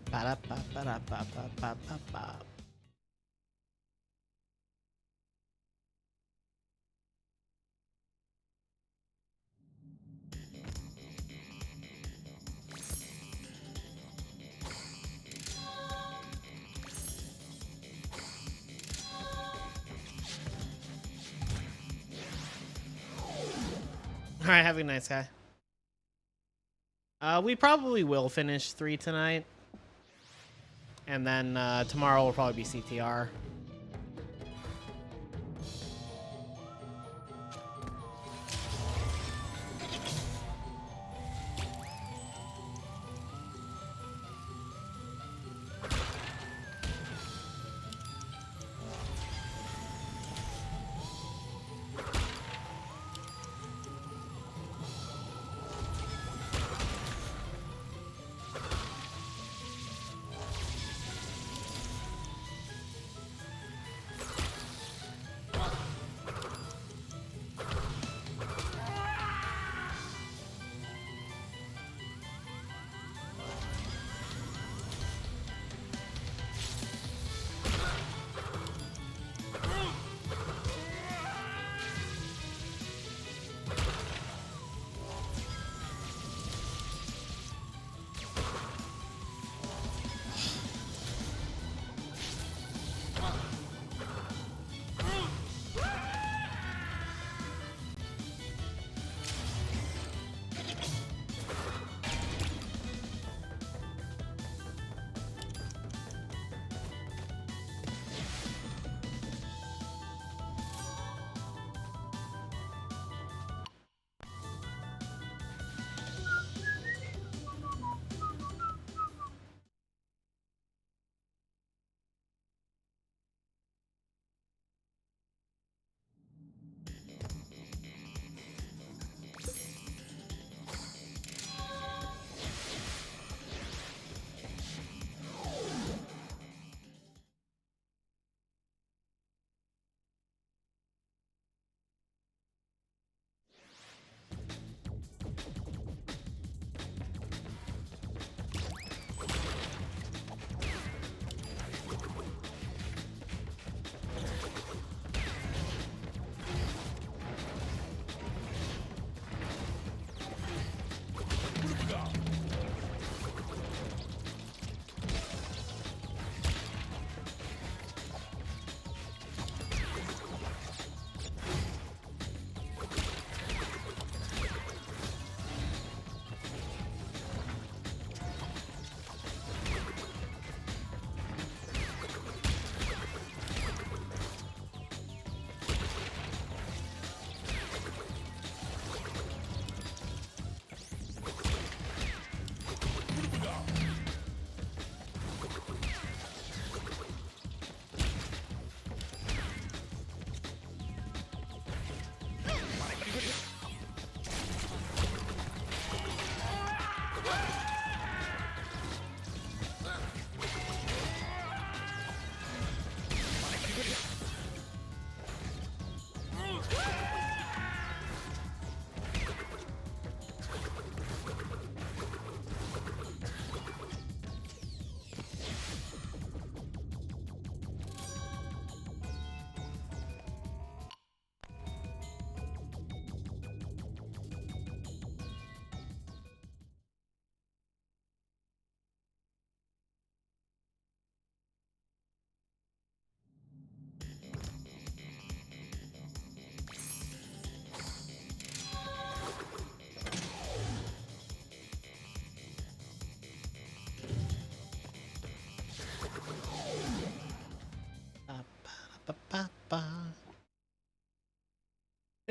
Ba-da-ba-ba-da-ba-ba-ba-ba. All right, have a nice guy. We probably will finish 3 tonight. And then tomorrow will probably be CTR.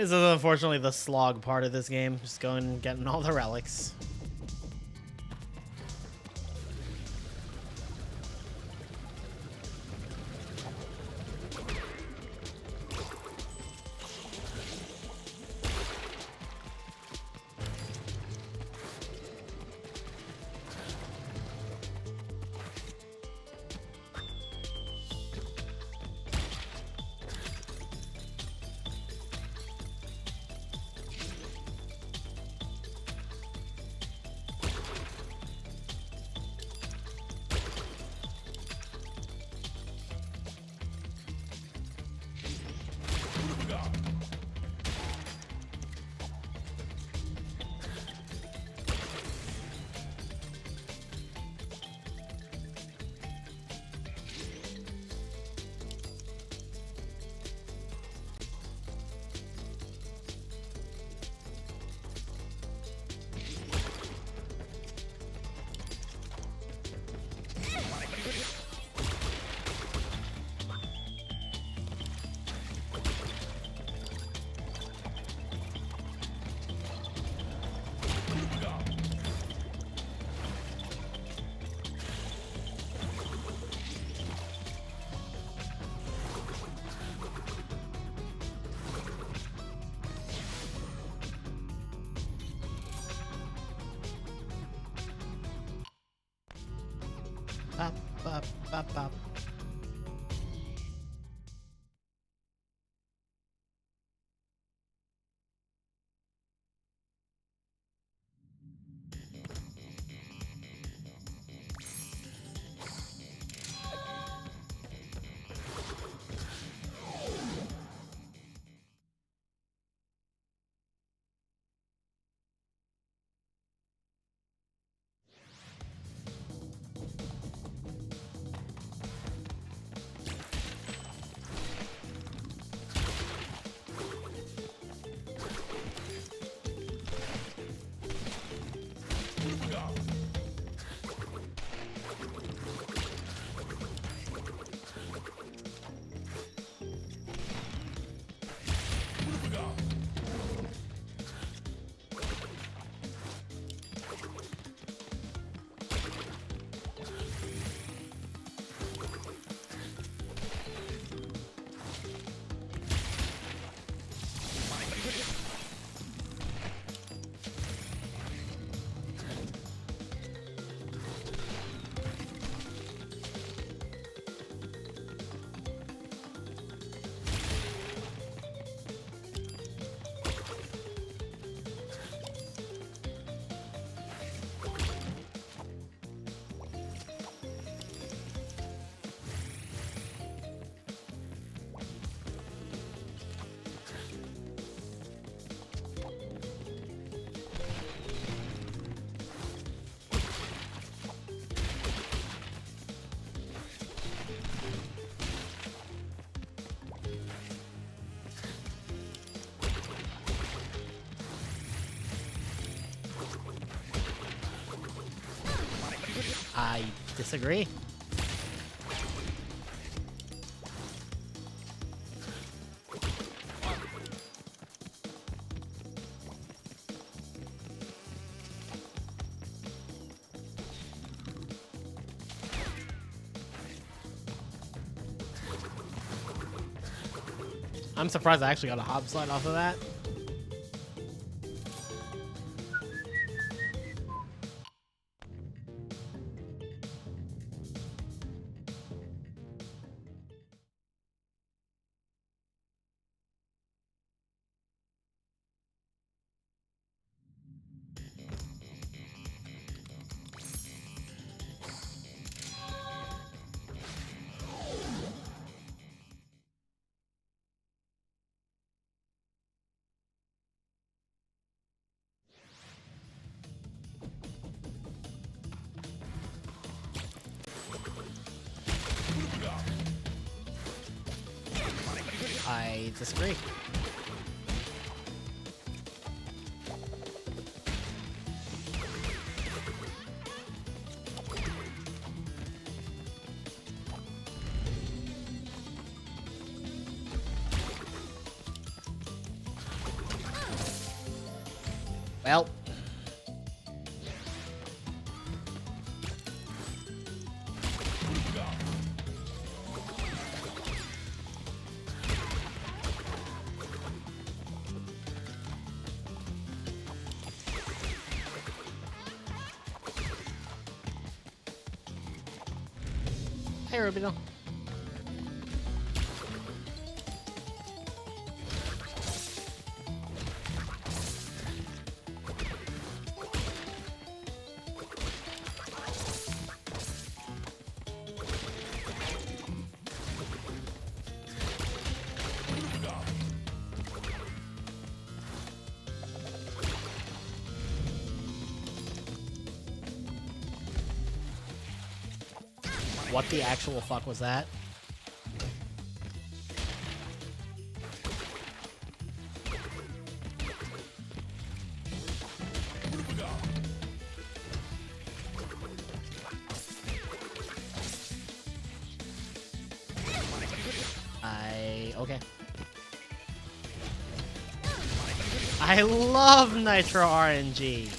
This is unfortunately the slog part of this game. Just going and getting all the relics. Bop, bop, bop, bop. I disagree. I'm surprised I actually got a hop slide off of that. I disagree. Well. Hey, Rubino. What the actual fuck was that? Okay. I love Nitro RNG.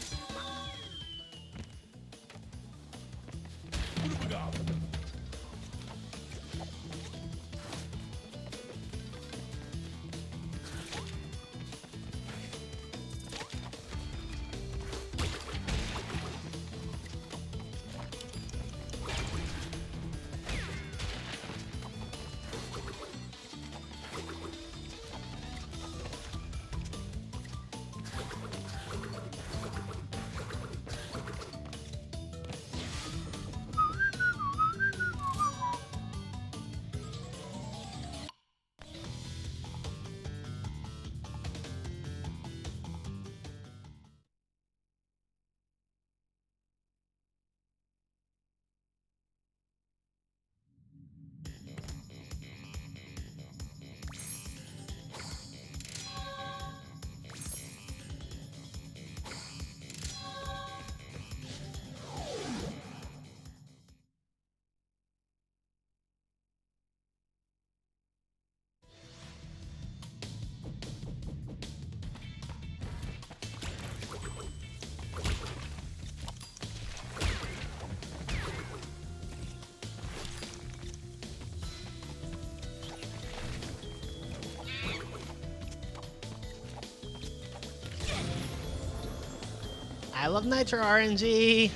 I love Nitro RNG.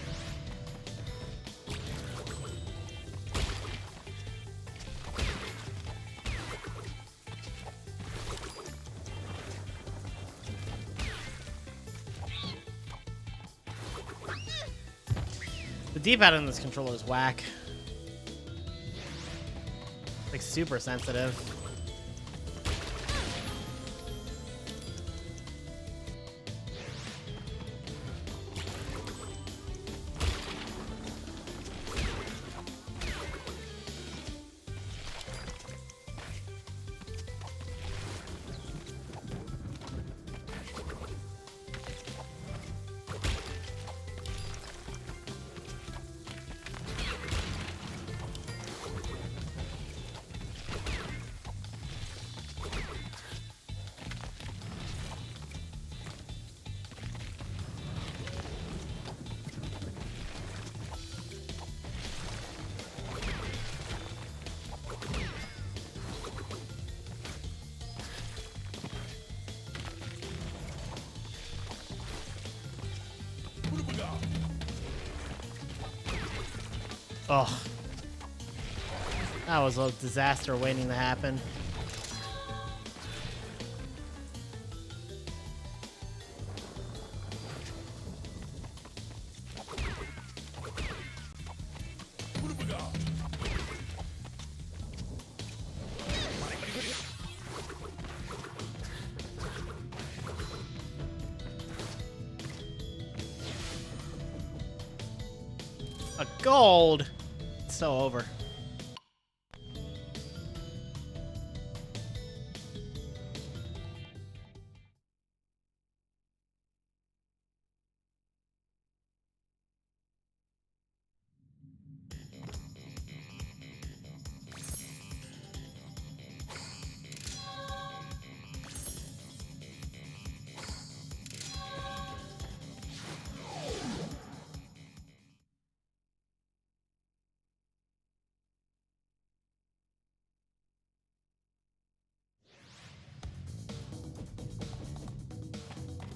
The D-pad on this controller is whack. Like super sensitive. Oh, that was a disaster waiting to happen. A gold. It's so over.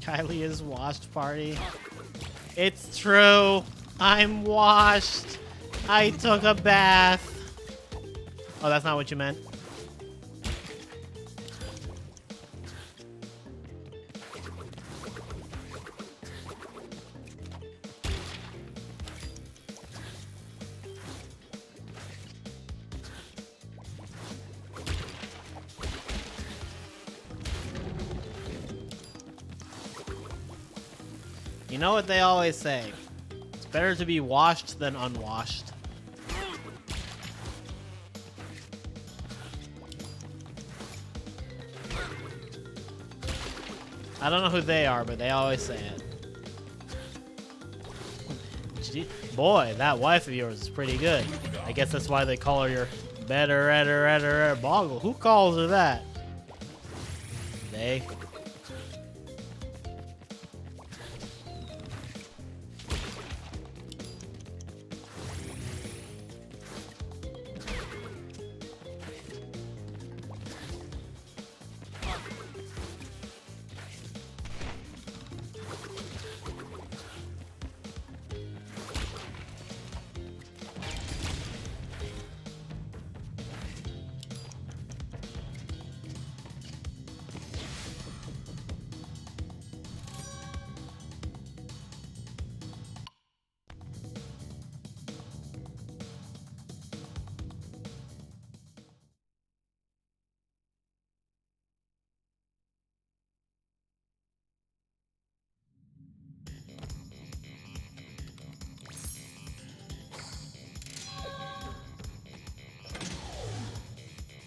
Kylie is washed party. It's true. I'm washed. I took a bath. Oh, that's not what you meant. You know what they always say? It's better to be washed than unwashed. I don't know who they are, but they always say it. Gee, boy, that wife of yours is pretty good. I guess that's why they call her your better boggle. Who calls her that? They.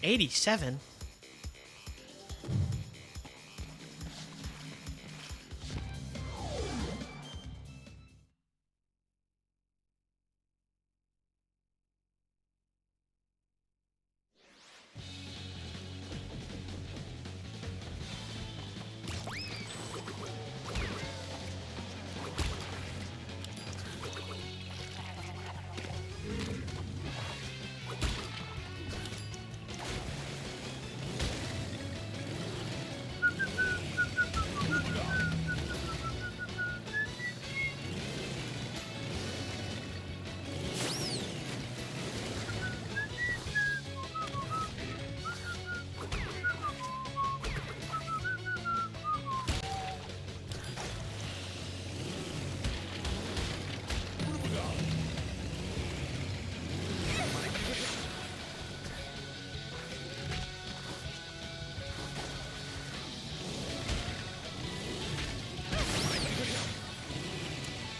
$87?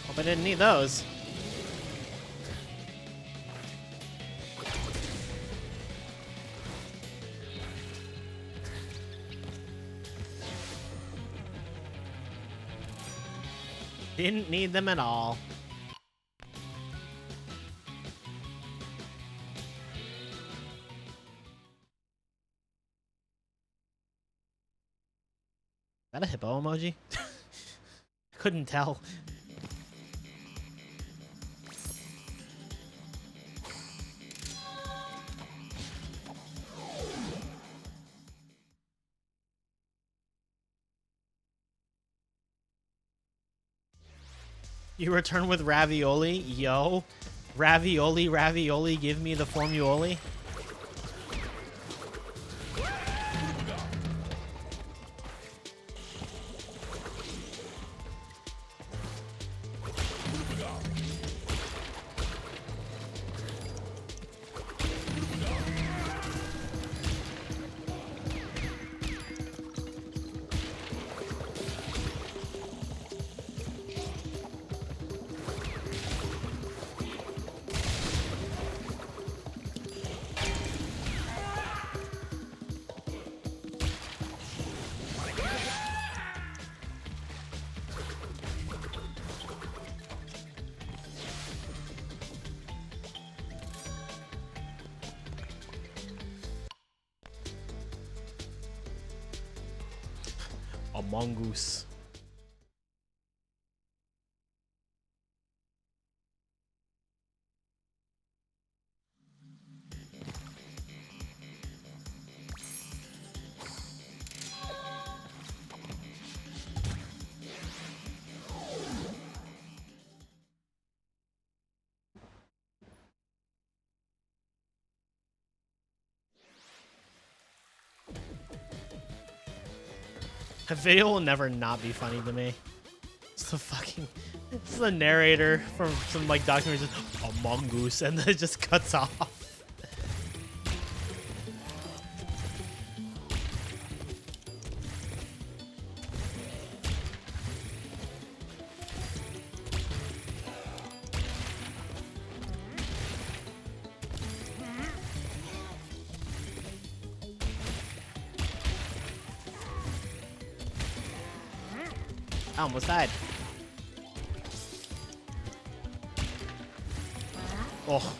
Hope I didn't need those. Didn't need them at all. Is that a hippo emoji? Couldn't tell. You return with ravioli? Yo. Ravioli, give me the formuoli. A mongoose. A video will never not be funny to me. It's the narrator from some like documentary just a mongoose and then it just cuts off. I almost died. Oh.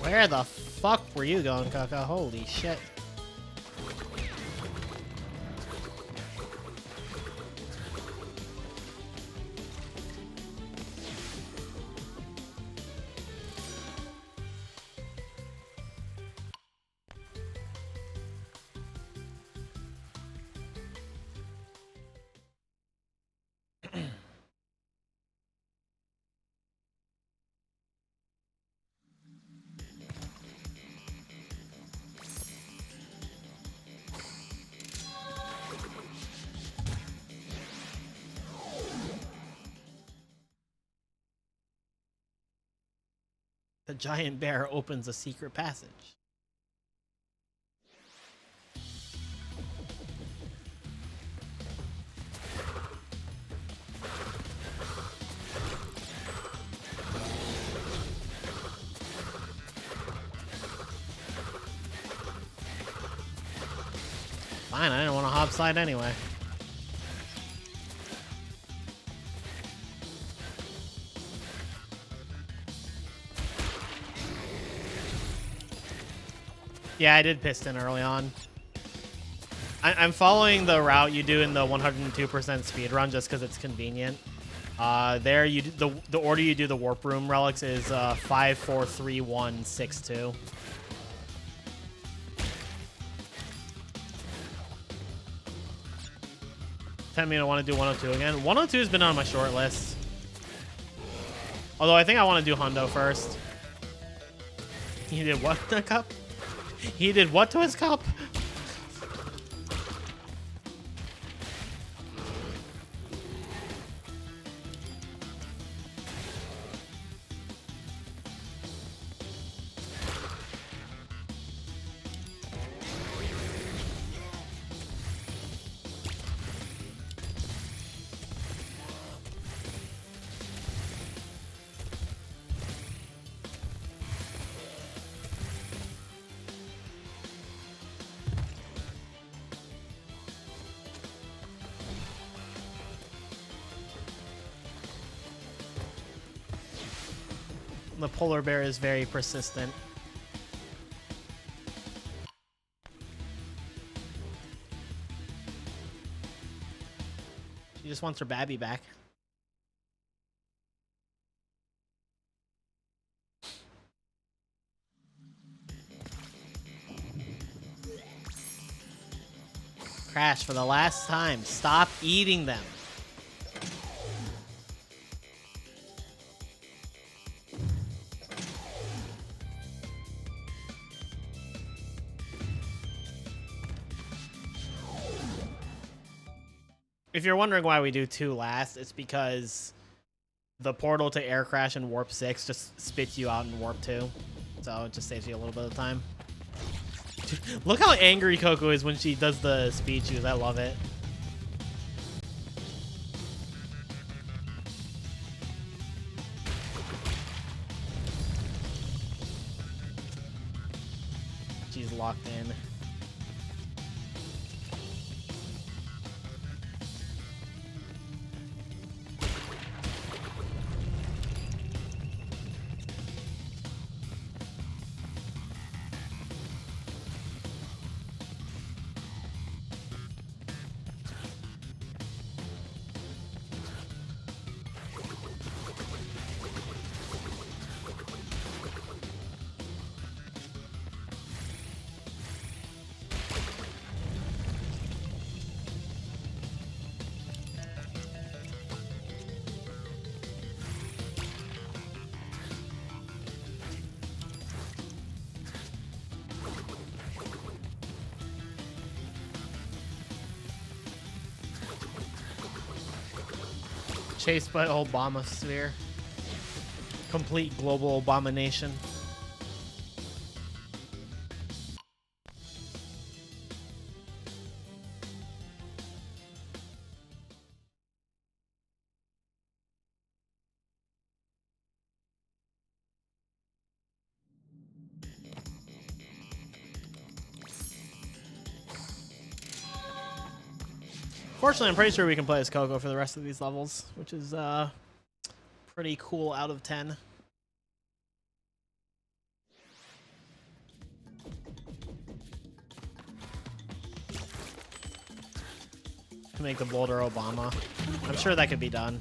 Where the fuck were you going, Kaka? Holy shit. The giant bear opens a secret passage. Fine, I didn't want to hop slide anyway. Yeah, I did piston early on. I'm following the route you do in the 102% speed run just because it's convenient. There, you do, the order you do the warp room relics is 5, 4, 3, 1, 6, 2. Tell me I want to do 102 again. 102 has been on my short list. Although I think I want to do Hundo first. He did what to the cup? He did what to his cup? The polar bear is very persistent. just wants her babby back. Crash, for the last time, stop eating them. If you're wondering why we do 2 last, it's because the portal to Air Crash in Warp 6 just spits you out in Warp 2. So it just saves you a little bit of time. Dude, look how angry Coco is when she does the speed shoes. I love it. She's locked in. Chased by Obama sphere. Complete global abomination. Fortunately, I'm pretty sure we can play as Coco for the rest of these levels, which is pretty cool out of 10. To make the Boulder Obama. I'm sure that could be done.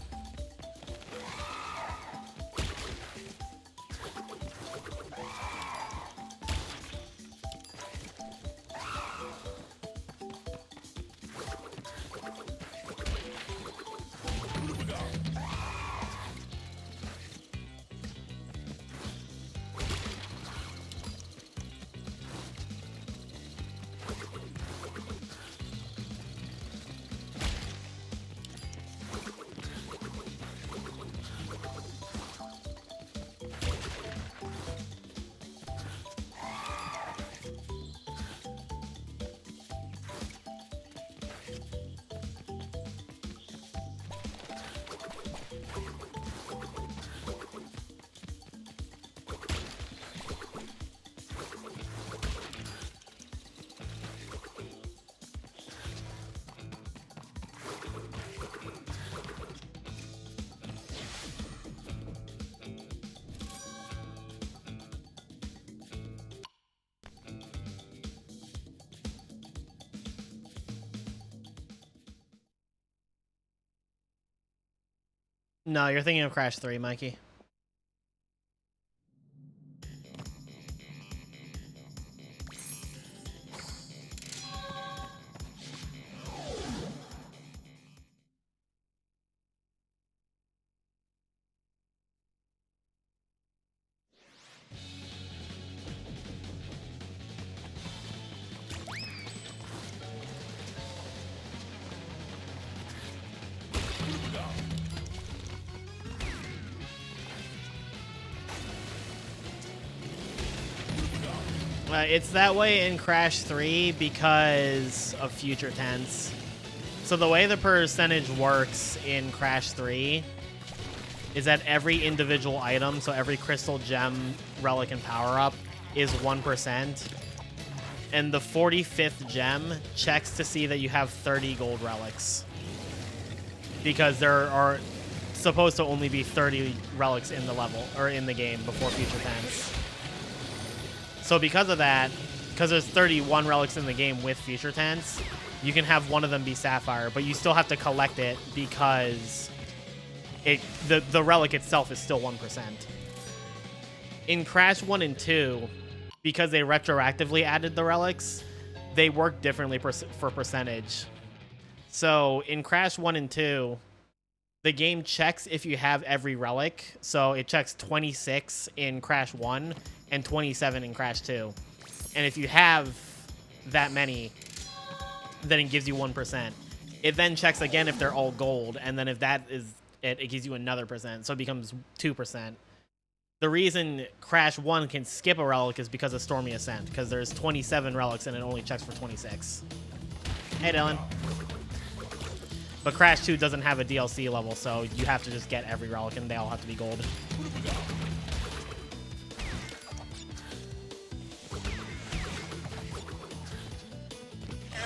No, you're thinking of Crash 3, Mikey. It's that way in Crash 3 because of future tense. So the way the percentage works in Crash 3 is that every individual item, so every crystal, gem, relic, and power-up is 1%. And the 45th gem checks to see that you have 30 gold relics. Because there are supposed to only be 30 relics in the level, or in the game, before future tense. So because of that, because there's 31 relics in the game with future tense, you can have one of them be Sapphire, but you still have to collect it because the relic itself is still 1%. In Crash 1 and 2, because they retroactively added the relics, they work differently for percentage. So in Crash 1 and 2, the game checks if you have every relic. So it checks 26 in Crash 1 and 27 in Crash 2. And if you have that many, then it gives you 1%. It then checks again if they're all gold, and then if that is it, it gives you another percent, so it becomes 2%. The reason Crash 1 can skip a relic is because of Stormy Ascent, because there's 27 relics and it only checks for 26. Hey, Dylan. But Crash 2 doesn't have a DLC level, so you have to just get every relic, and they all have to be gold.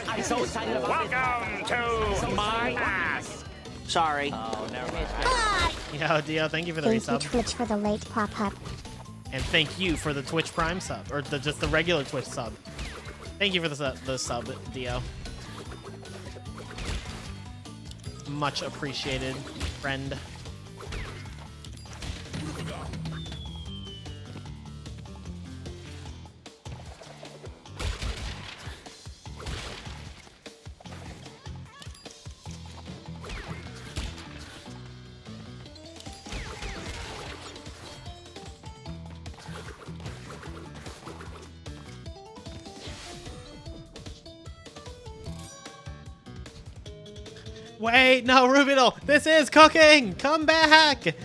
I'm so excited about Welcome to my ass. Sorry. Oh, never mind. Yo, Dio, thank you for the Thank you, resub. Twitch, for the late pop-up. And thank you for the Twitch Prime sub, or just the regular Twitch sub. Thank you for the sub, Dio. Much appreciated, friend. Wait, no, Rubino, this is cooking! Come back!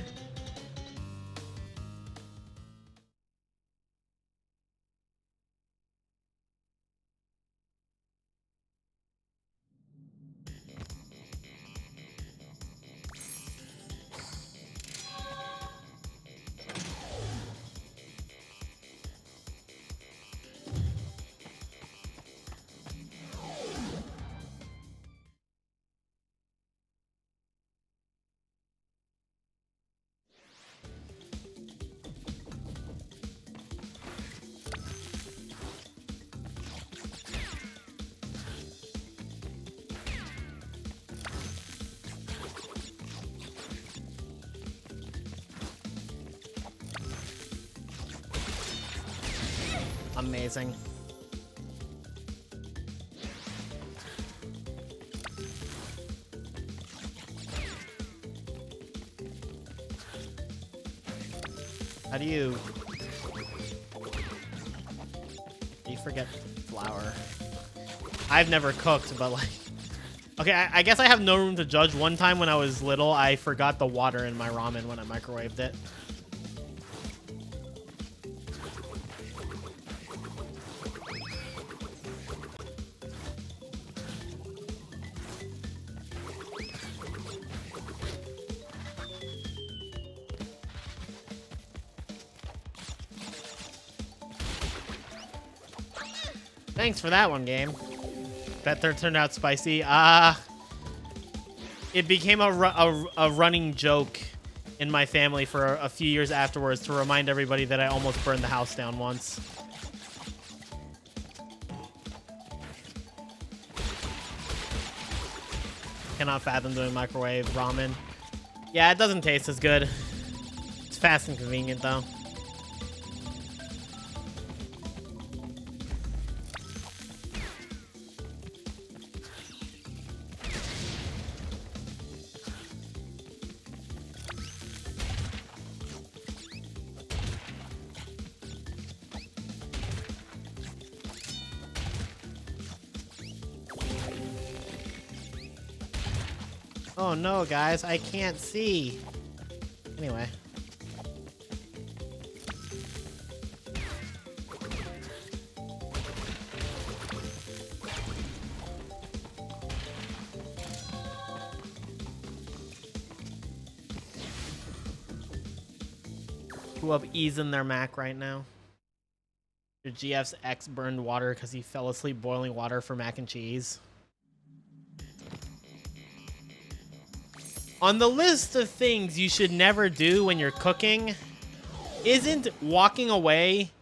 Amazing. How do you forget flour? I've never cooked, but like, okay, I guess I have no room to judge. One time when I was little, I forgot the water in my ramen when I microwaved it. Thanks for that one, game. Bet that turned out spicy. It became a running joke in my family for a few years afterwards to remind everybody that I almost burned the house down once. Cannot fathom doing microwave ramen. Yeah, it doesn't taste as good. It's fast and convenient, though. Oh no, guys, I can't see. Anyway. Who up easing their Mac right now? Your GF's ex burned water because he fell asleep boiling water for mac and cheese. On the list of things you should never do when you're cooking isn't walking away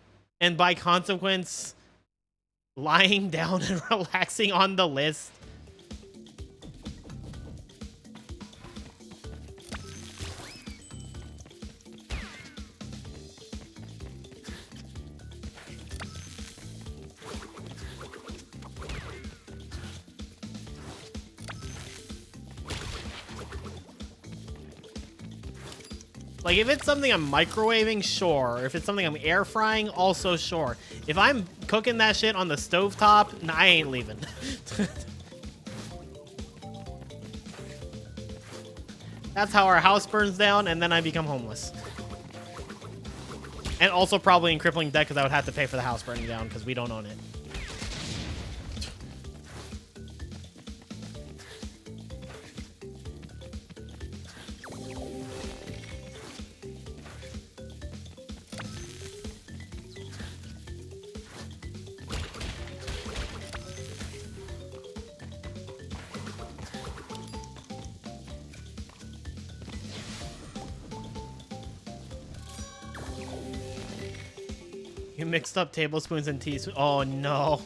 and by consequence Lying down and relaxing on the list. Like, if it's something I'm microwaving, sure. If it's something I'm air frying, also sure. If I'm cooking that shit on the stovetop, nah, I ain't leaving. That's how our house burns down, and then I become homeless. And also probably in crippling debt, because I would have to pay for the house burning down, because we don't own it. You mixed up tablespoons and teaspoons. Oh no.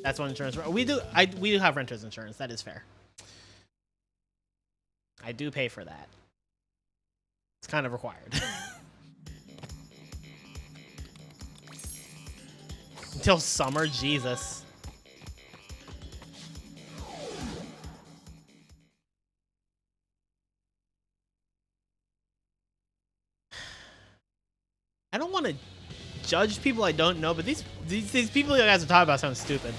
That's what insurance. We do have renter's insurance. That is fair. I do pay for that. It's kind of required. Until summer, Jesus. I don't want to judge people I don't know, but these people you guys are talking about sound stupid.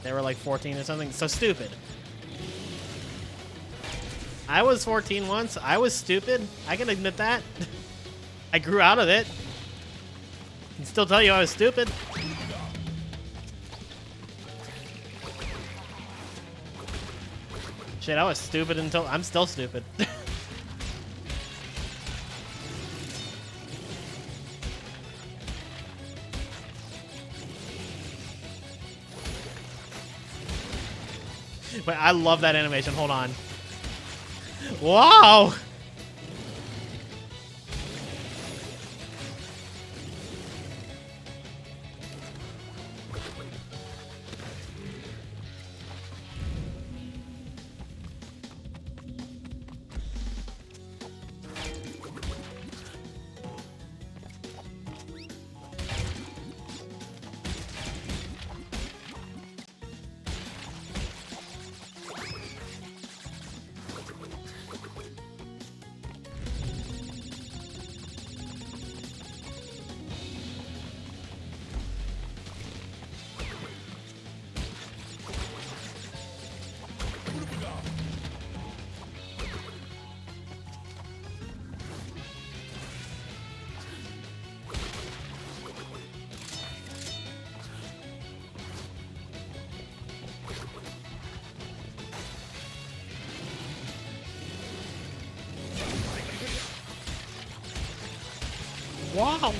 They were like 14 or something. So stupid. I was 14 once. I was stupid. I can admit that. I grew out of it. I can still tell you I was stupid. Shit, I was stupid until... I'm still stupid. Wait, I love that animation. Hold on. Wow! Wow.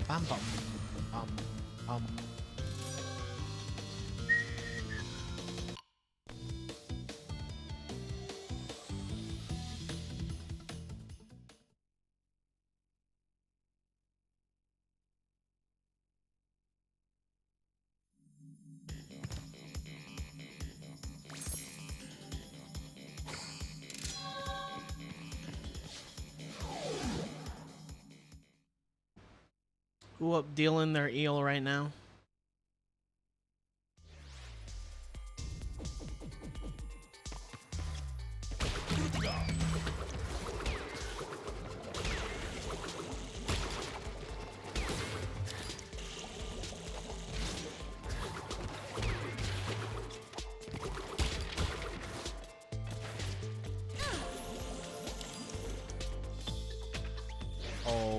Bum, bum, bum. Who up dealing their eel right now?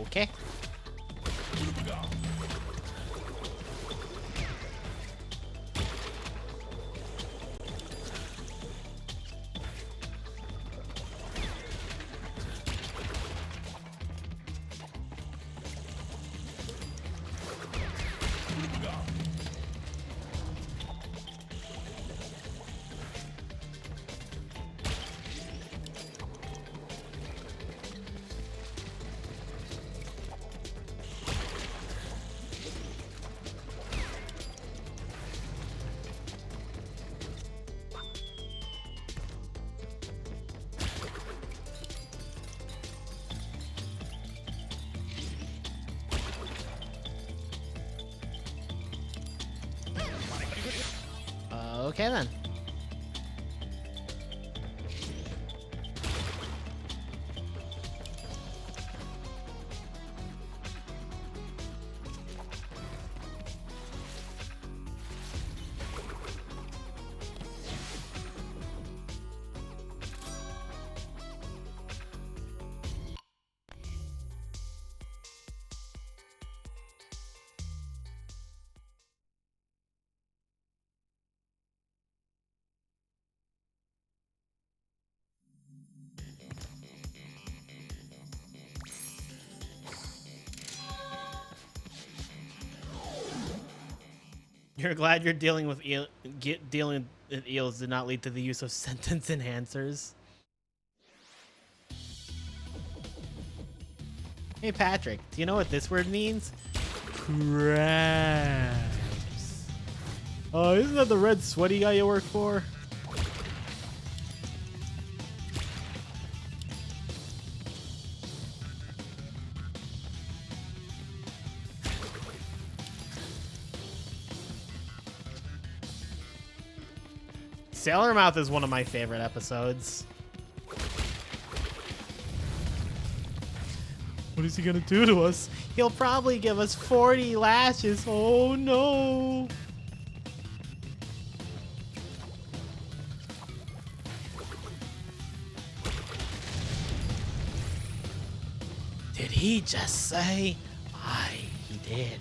Okay. Okay then. You're glad you're dealing with dealing with eels did not lead to the use of sentence enhancers. Hey Patrick, do you know what this word means? Crabs. Oh, isn't that the red sweaty guy you work for? Sailor Mouth is one of my favorite episodes. What is he gonna do to us? He'll probably give us 40 lashes. Oh no. Did he just say? Aye, he did.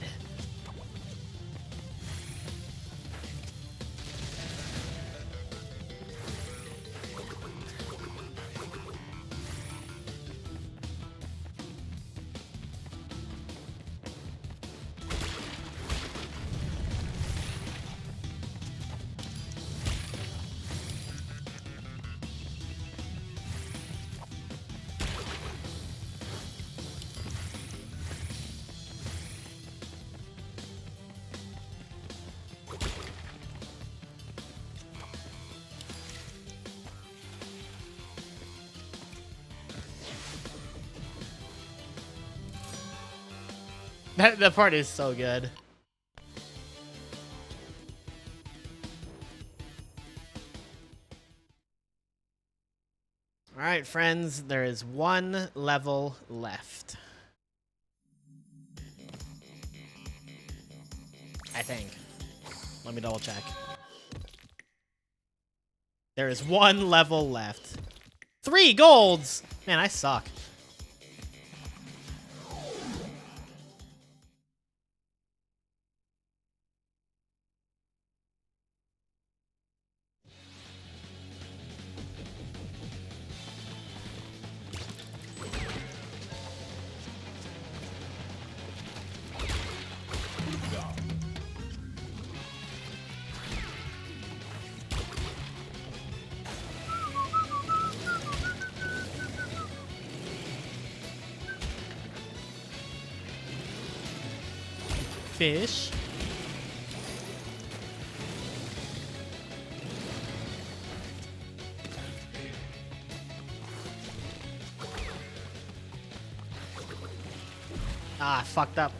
That part is so good. All right, friends, there is one level left. I think. Let me double check. There is one level left. 3 golds! Man, I suck. fish. Ah, fucked up.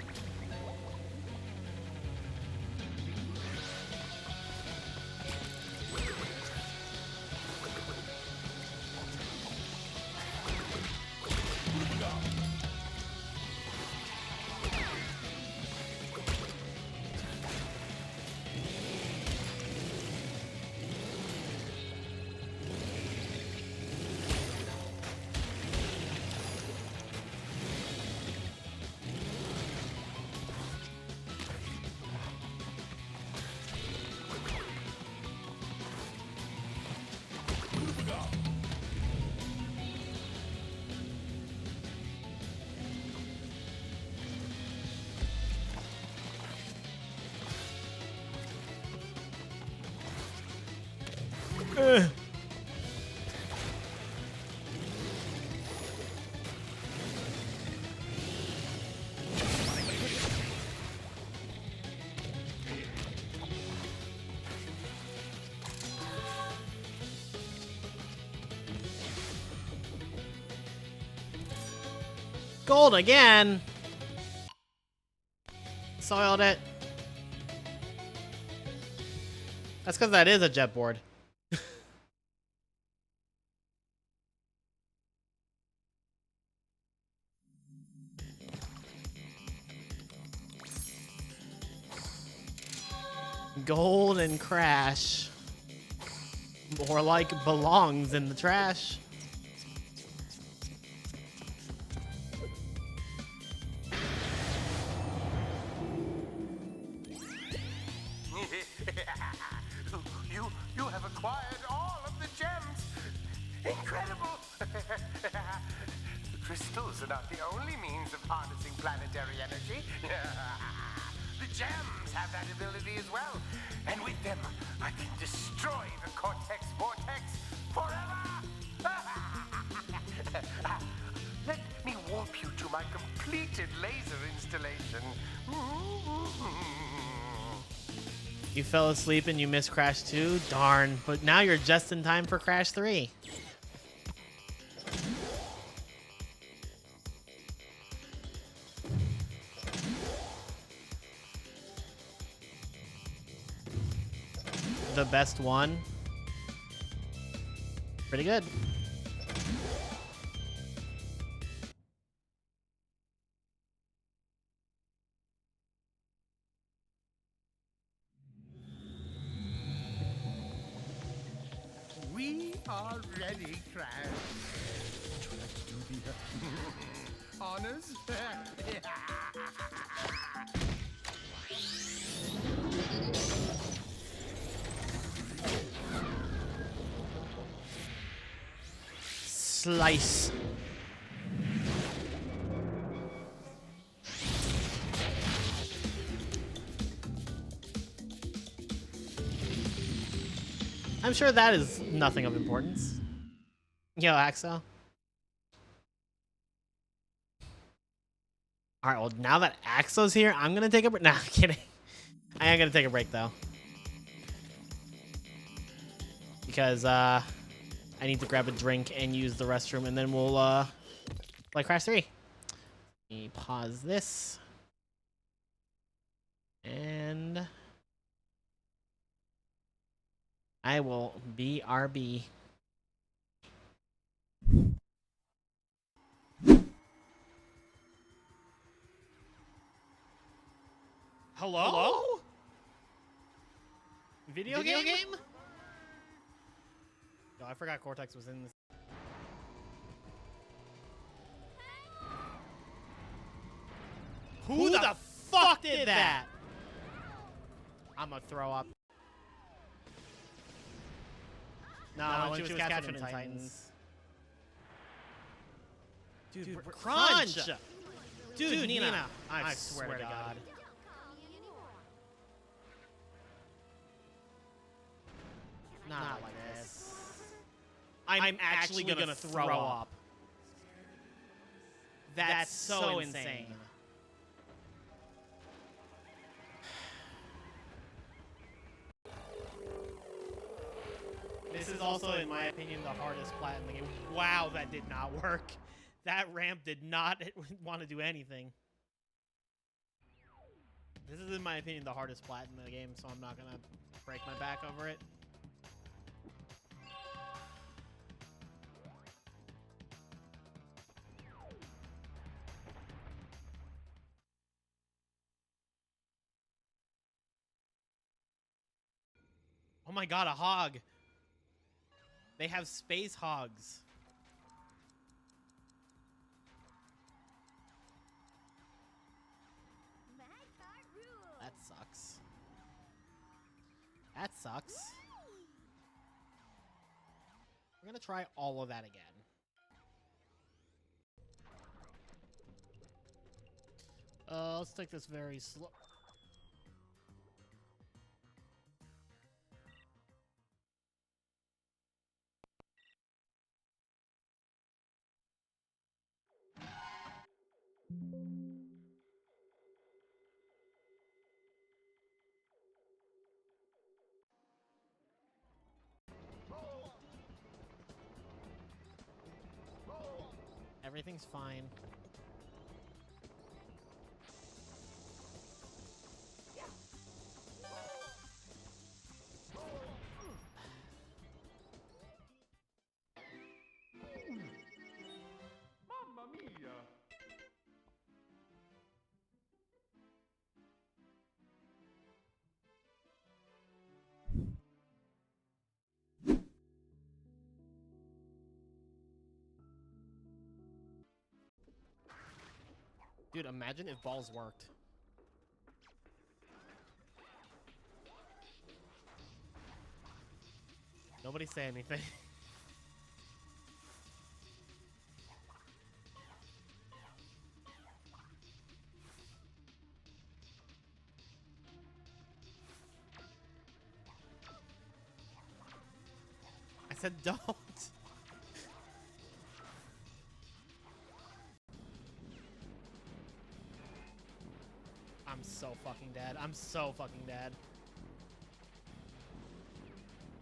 Gold again. Soiled it. That's because that is a jet board. Gold and crash. More like belongs in the trash. You have acquired all of the gems. Incredible. The crystals are not the only means of harnessing planetary energy. The gems have that ability as well. And with them, I can destroy the Cortex Vortex forever. Let me warp you to my completed laser installation. You fell asleep and you missed Crash 2? Darn, but now you're just in time for Crash 3. The best one. Pretty good. We are ready, Crash. Would you like to do the honors? Slice. I'm sure that is nothing of importance. Yo, Axel. Alright, well, now that Axel's here, I'm gonna take a break. Nah, I'm kidding. I am gonna take a break, though. Because, I need to grab a drink and use the restroom, and then we'll, play Crash 3. Let me pause this. And I will BRB. Hello? Video game? No, I forgot Cortex was in this. Who the fuck did that? I'm gonna throw up. No, when she was captured in Titans. Dude, Crunch! Dude, Nina, I swear to God. Not like this. I'm actually gonna throw up. That's so insane. This is also, in my opinion, the hardest plat in the game. Wow, that did not work. That ramp did not want to do anything. This is, in my opinion, the hardest plat in the game, so I'm not gonna break my back over it. Oh my god, a hog! They have space hogs. That sucks. That sucks. We're gonna try all of that again. Let's take this very slow. Everything's fine. Mamma mia! Dude, imagine if balls worked. Nobody say anything. I said don't. I'm so fucking dead. I'm so fucking dead.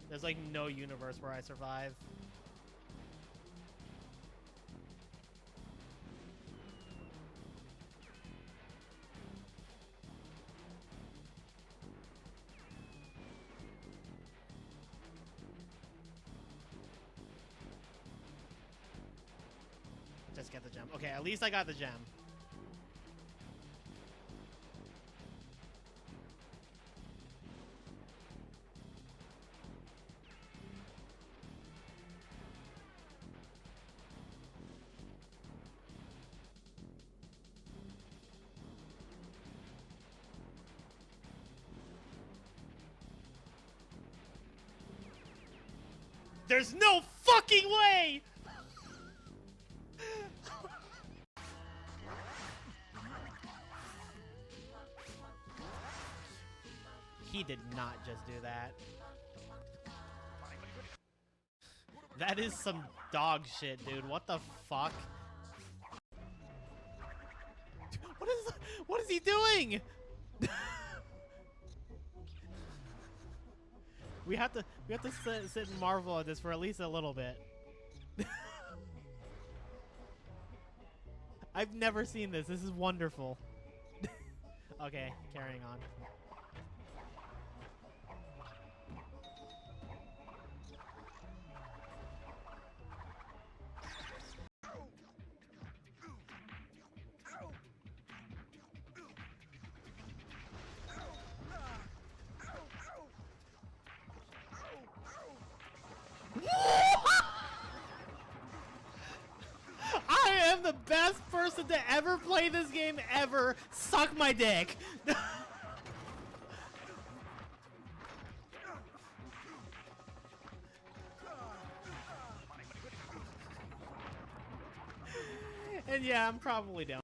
There's like no universe where I survive. Just get the gem. Okay, at least I got the gem. There's no fucking way! He did not just do that. That is some dog shit, dude. What the fuck? What is he doing? We have to sit and marvel at this for at least a little bit. I've never seen this. This is wonderful. Okay, carrying on. I am the best person to ever play this game ever. Suck my dick. And yeah, I'm probably down.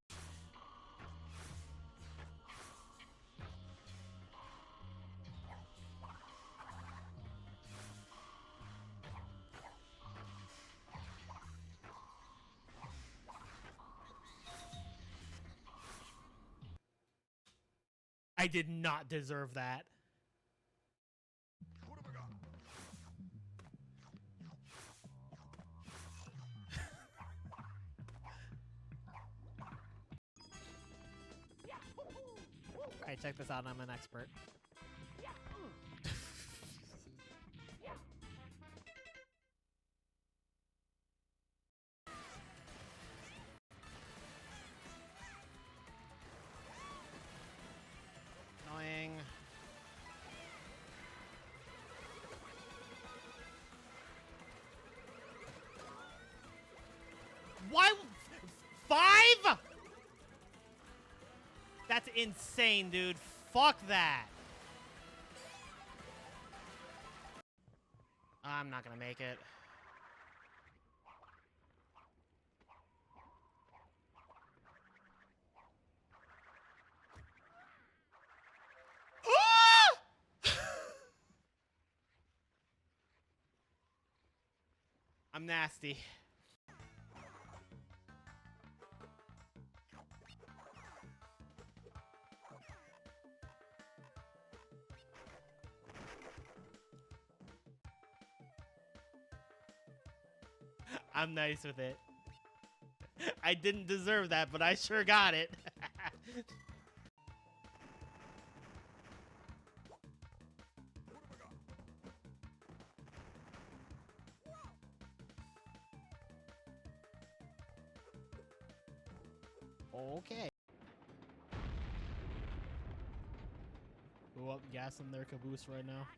I did not deserve that. Hey, check this out. I'm an expert. Annoying. Why? 5? That's insane, dude. Fuck that. I'm not gonna make it. I'm nasty. I'm nice with it. I didn't deserve that, but I sure got it. Okay. Go up, gas in their caboose right now.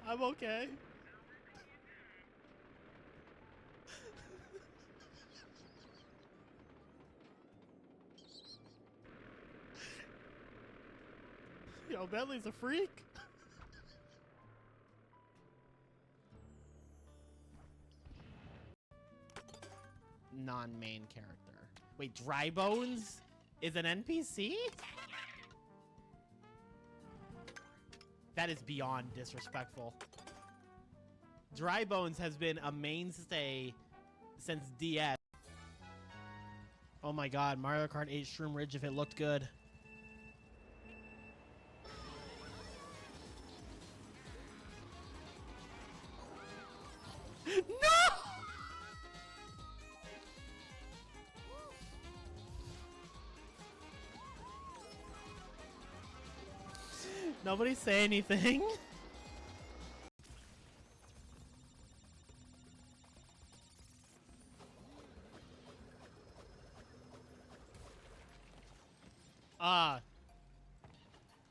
I'm okay. Yo, Bentley's a freak. Non-main character. Wait, Dry Bones is an NPC? That is beyond disrespectful. Dry Bones has been a mainstay since DS. Oh my god, Mario Kart 8 Shroom Ridge if it looked good. No! Nobody say anything.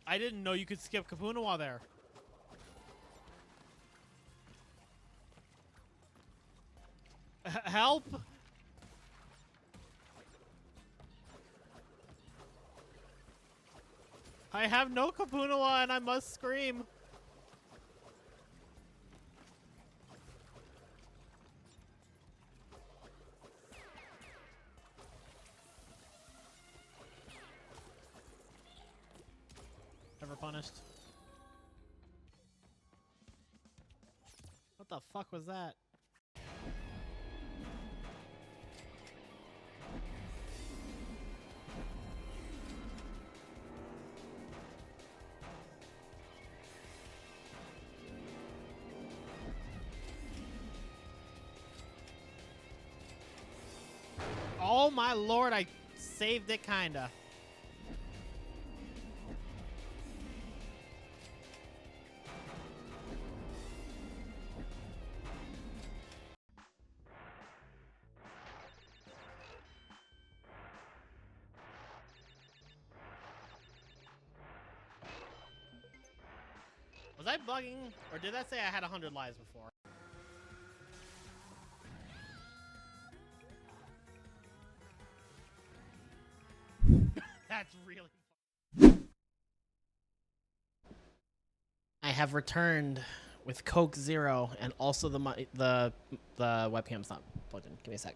I didn't know you could skip Kapuna while there. Help! I have no Kapunawa and I must scream. Never punished. What the fuck was that? Oh my lord, I saved it kinda. Was I bugging, or did that say I had 100 lives before? That's really fun. I have returned with Coke Zero, and also the webcam's not plugged in. Give me a sec.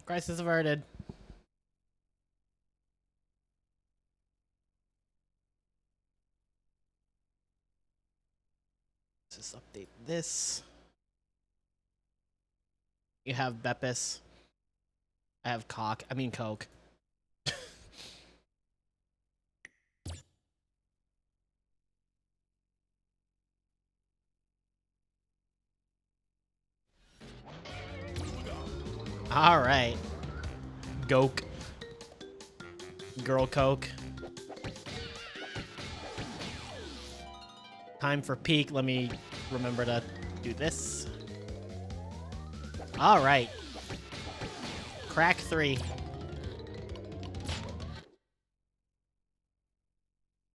Crisis averted. Let's just update this. You have Beppis. I have Coke. All right. Goke. Girl Coke. Time for peak. Let me remember to do this. All right. Crack 3.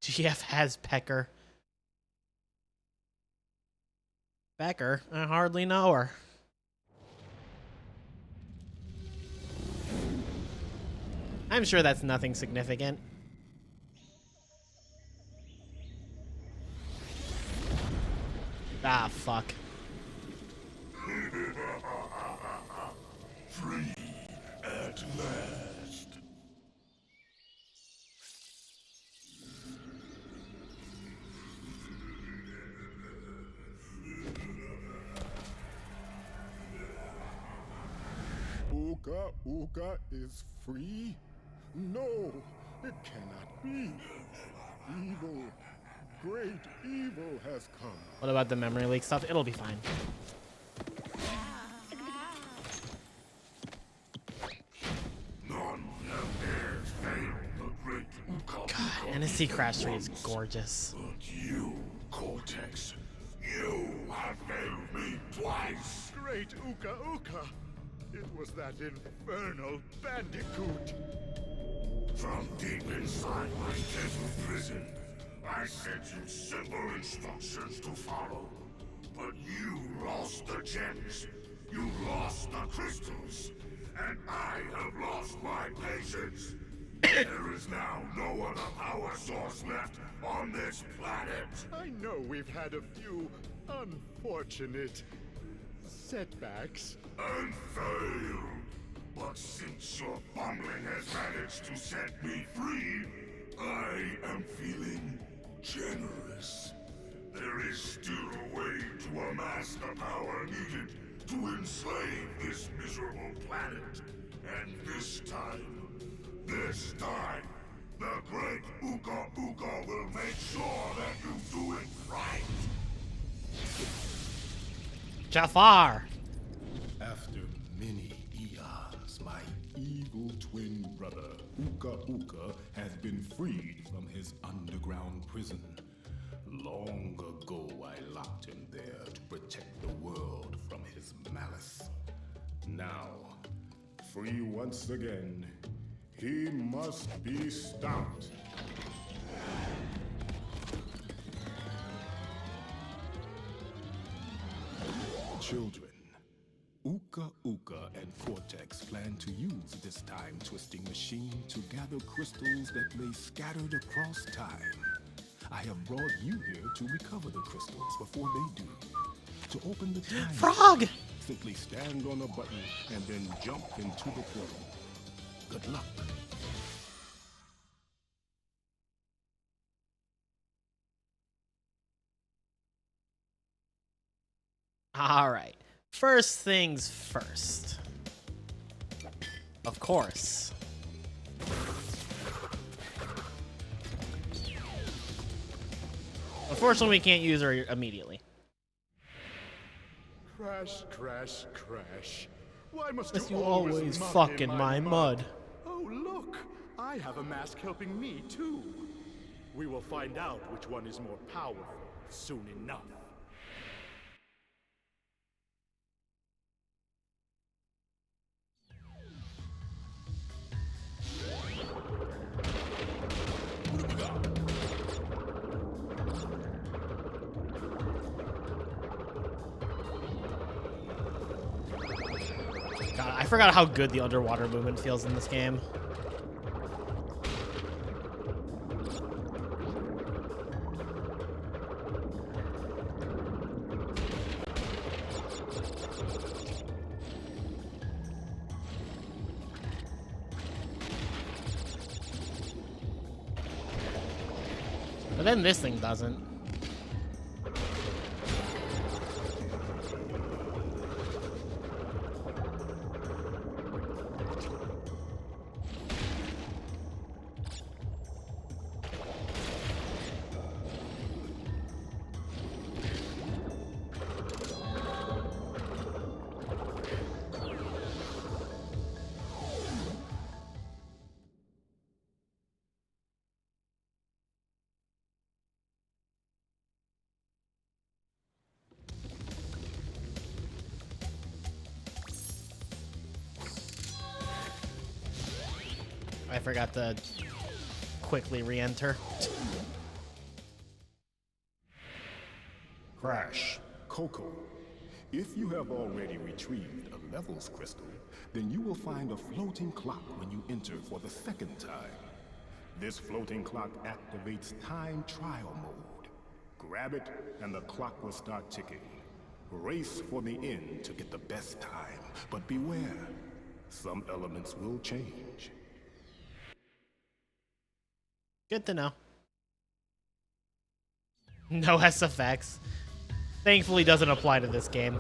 GF has Pecker. Becker? I hardly know her. I'm sure that's nothing significant. Ah, fuck. Free at last. Uka Uka is free? No, it cannot be. Evil, great evil has come. What about the memory leak stuff? It'll be fine. God, NSC Crash 3 is gorgeous. But you, Cortex, you have failed me twice. Great Uka Uka! It was that infernal bandicoot! From deep inside my dental prison, I sent you simple instructions to follow. But you lost the gems, you lost the crystals, and I have lost my patience. There is now no other power source left on this planet. I know we've had a few unfortunate setbacks. And failed. But since your bumbling has managed to set me free, I am feeling generous. There is still a way to amass the power needed to enslave this miserable planet. And this time, the great Uka Uka will make sure that you do it right. Jafar! After many eons, my evil twin brother, Uka Uka, has been freed from his underground prison. Long ago, I locked him there to protect the world from his malice. Now, free once again, he must be stopped. Children, Uka Uka and Cortex plan to use this time-twisting machine to gather crystals that lay scattered across time. I have brought you here to recover the crystals before they do. To open the time... Frog! Simply stand on a button and then jump into the portal. Good luck. All right. First things first. Of course. Unfortunately, we can't use her immediately. Crash, crash, crash. Why must Because you you always always mud fuck in in my mud. Oh, look! I have a mask helping me, too. We will find out which one is more powerful soon enough. God, I forgot how good the underwater movement feels in this game. But then this thing doesn't. I forgot to quickly re-enter. Crash. Coco, if you have already retrieved a levels crystal, then you will find a floating clock when you enter for the second time. This floating clock activates time trial mode. Grab it, and the clock will start ticking. Race for the end to get the best time, but beware, some elements will change. Good to know. No SFX. Thankfully doesn't apply to this game.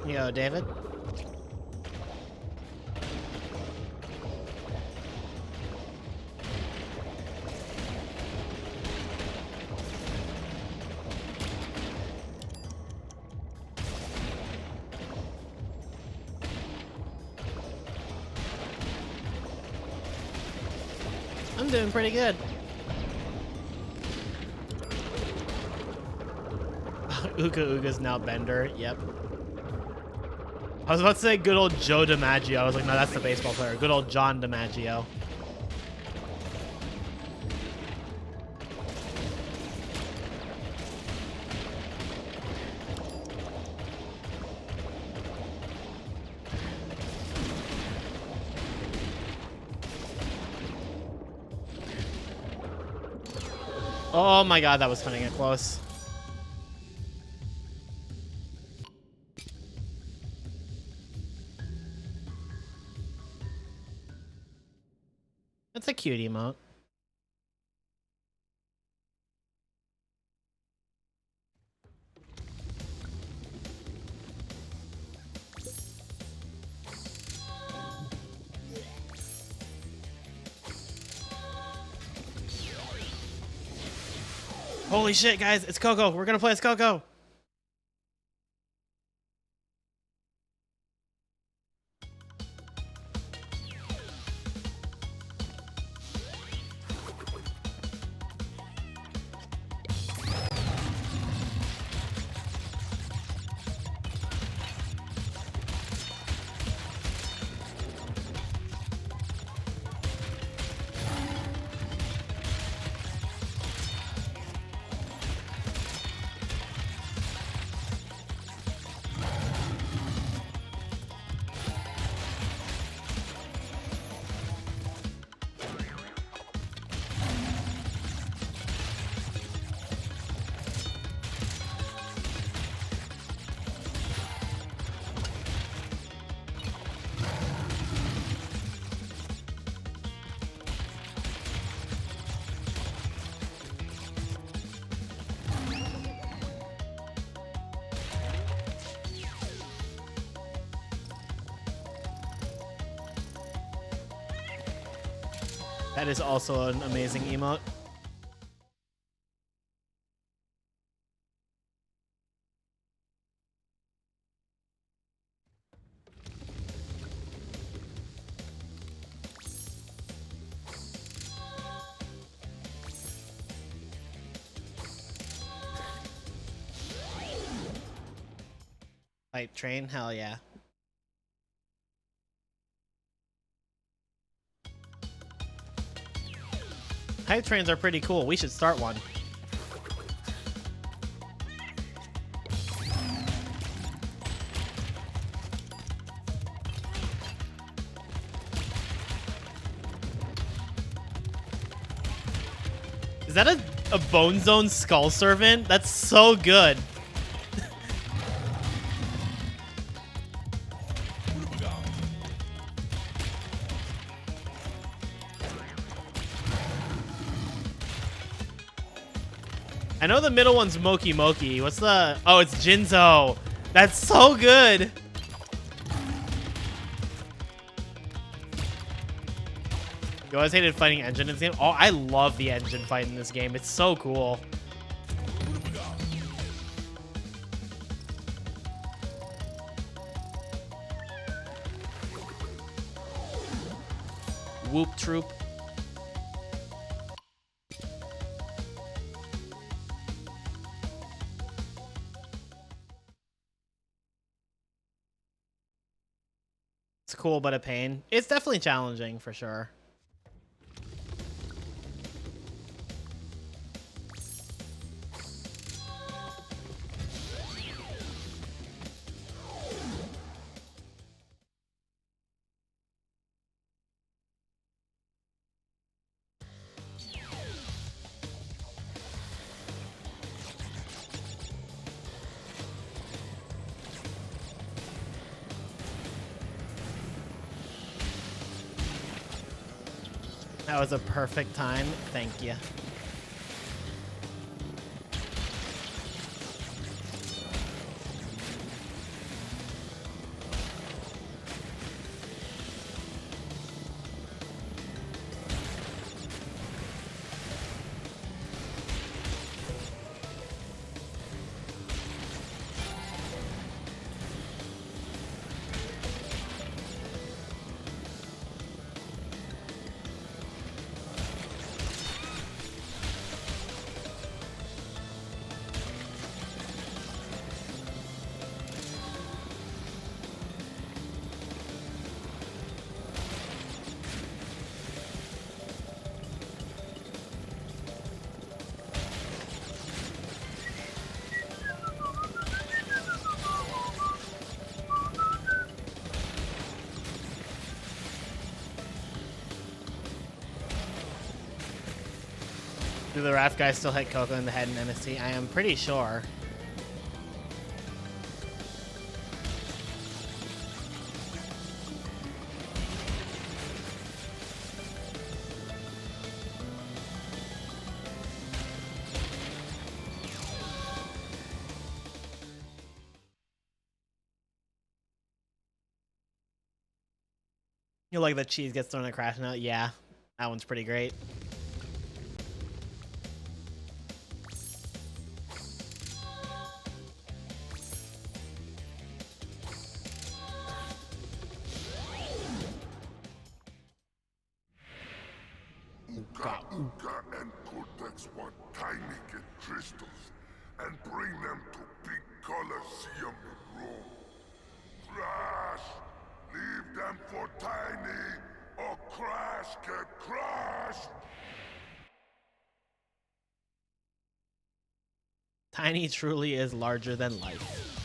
Yo, David. I'm doing pretty good. Uka Uga's now Bender. Yep. I was about to say good old Joe DiMaggio. I was like, no, that's the baseball player. Good old John DiMaggio. Oh my god, that was cutting it close. That's a cute emote. Holy shit, guys, it's Coco. We're gonna play as Coco. That is also an amazing emote. Hype train, hell yeah. Hype trains are pretty cool. We should start one. Is that a Bone Zone Skull Servant? That's so good. I know the middle one's Moki Moki. What's the... Oh, it's Jinzo. That's so good. You always hated fighting engine in this game? Oh, I love the engine fight in this game. It's so cool. Whoop troop. It's cool, but a pain. It's definitely challenging for sure. That was a perfect time. Thank you. Do the raft guys still hit Coco in the head in MST? I am pretty sure. You like the cheese gets thrown at Crash Out? Yeah, that one's pretty great. Uka and Cortex want tiny get crystals and bring them to big Colosseum in Rome. Crash! Leave them for Tiny, or Crash get crushed! Tiny truly is larger than life.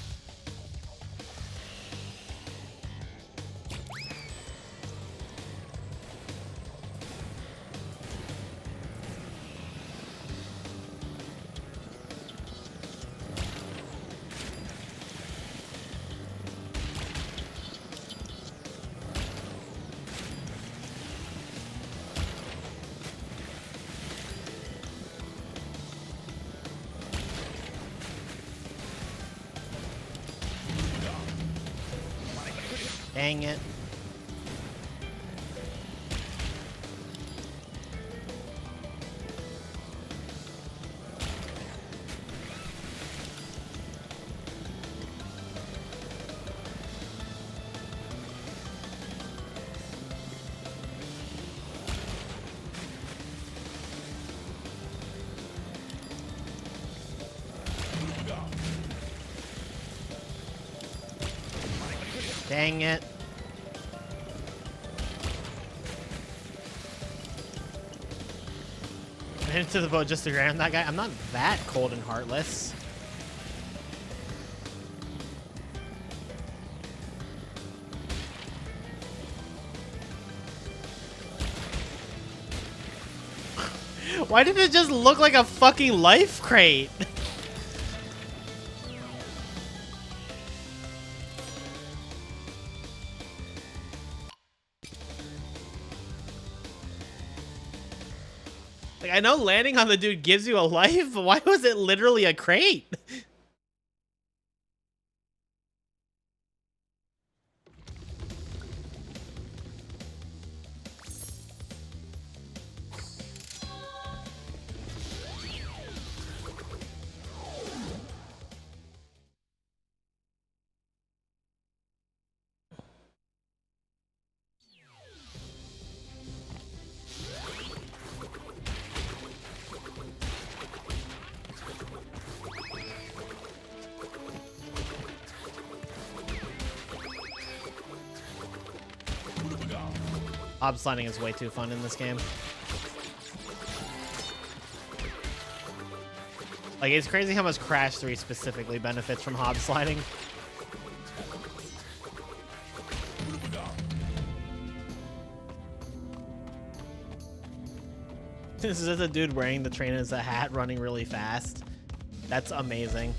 Dang it. Dang it. Into the boat just to grab that guy. I'm not that cold and heartless. Why did it just look like a fucking life crate? Like, I know landing on the dude gives you a life, but why was it literally a crate? Hob sliding is way too fun in this game. Like, it's crazy how much Crash 3 specifically benefits from hob sliding. This is just a dude wearing the train as a hat running really fast. That's amazing.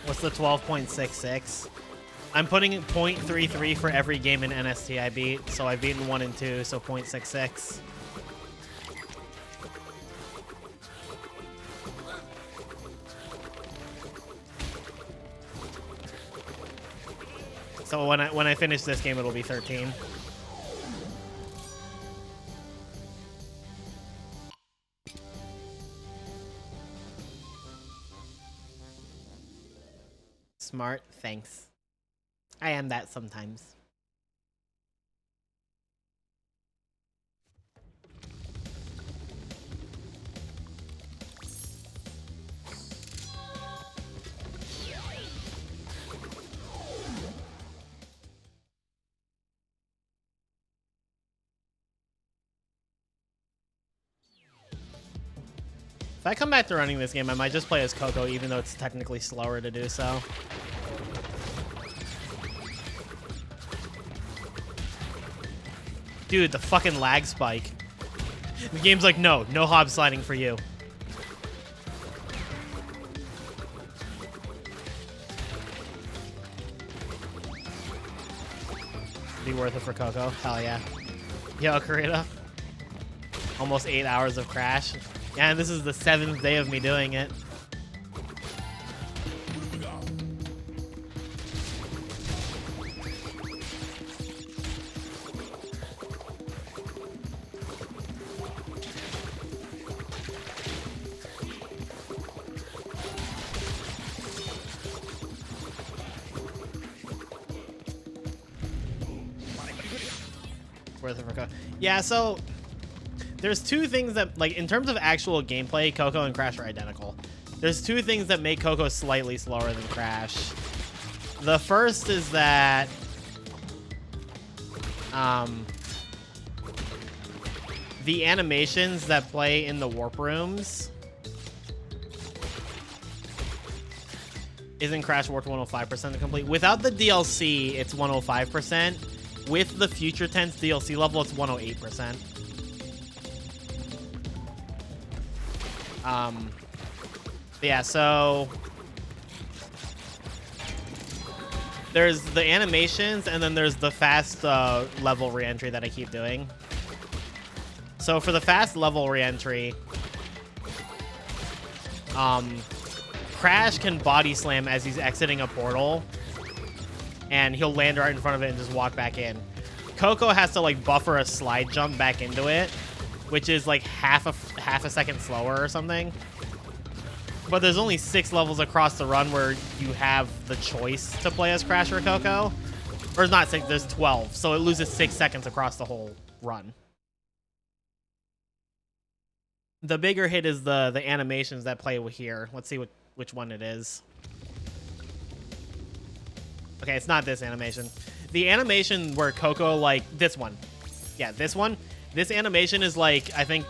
What's the 12.66? I'm putting 0.33 for every game in NST I beat, so I've beaten 1 and 2, so 0.66. So when I finish this game, it'll be 13. Smart, thanks. I am that sometimes. If I come back to running this game, I might just play as Coco, even though it's technically slower to do so. Dude, the fucking lag spike. The game's like, no hob sliding for you. Be worth it for Coco. Hell yeah. Yo, Karita. Almost 8 hours of Crash. Yeah, and this is the 7th day of me doing it. Worth it for Coco. Yeah, so there's two things that, like, in terms of actual gameplay, Coco and Crash are identical. There's two things that make Coco slightly slower than Crash. The first is that the animations that play in the warp rooms isn't Crash Warped 105% to complete. Without the DLC, it's 105%. With the Future Tense DLC level, it's 108%. Yeah, so there's the animations, and then there's the fast level reentry that I keep doing. So for the fast level reentry, Crash can body slam as he's exiting a portal, and he'll land right in front of it and just walk back in. Coco has to, like, buffer a slide jump back into it, which is like half a second slower or something. But there's only 6 levels across the run where you have the choice to play as Crash or Coco. Or not 6, there's 12, so it loses 6 seconds across the whole run. The bigger hit is the animations that play here. Let's see which one it is. Okay, it's not this animation. The animation where Coco, like, this one. Yeah, this one. This animation is, like, I think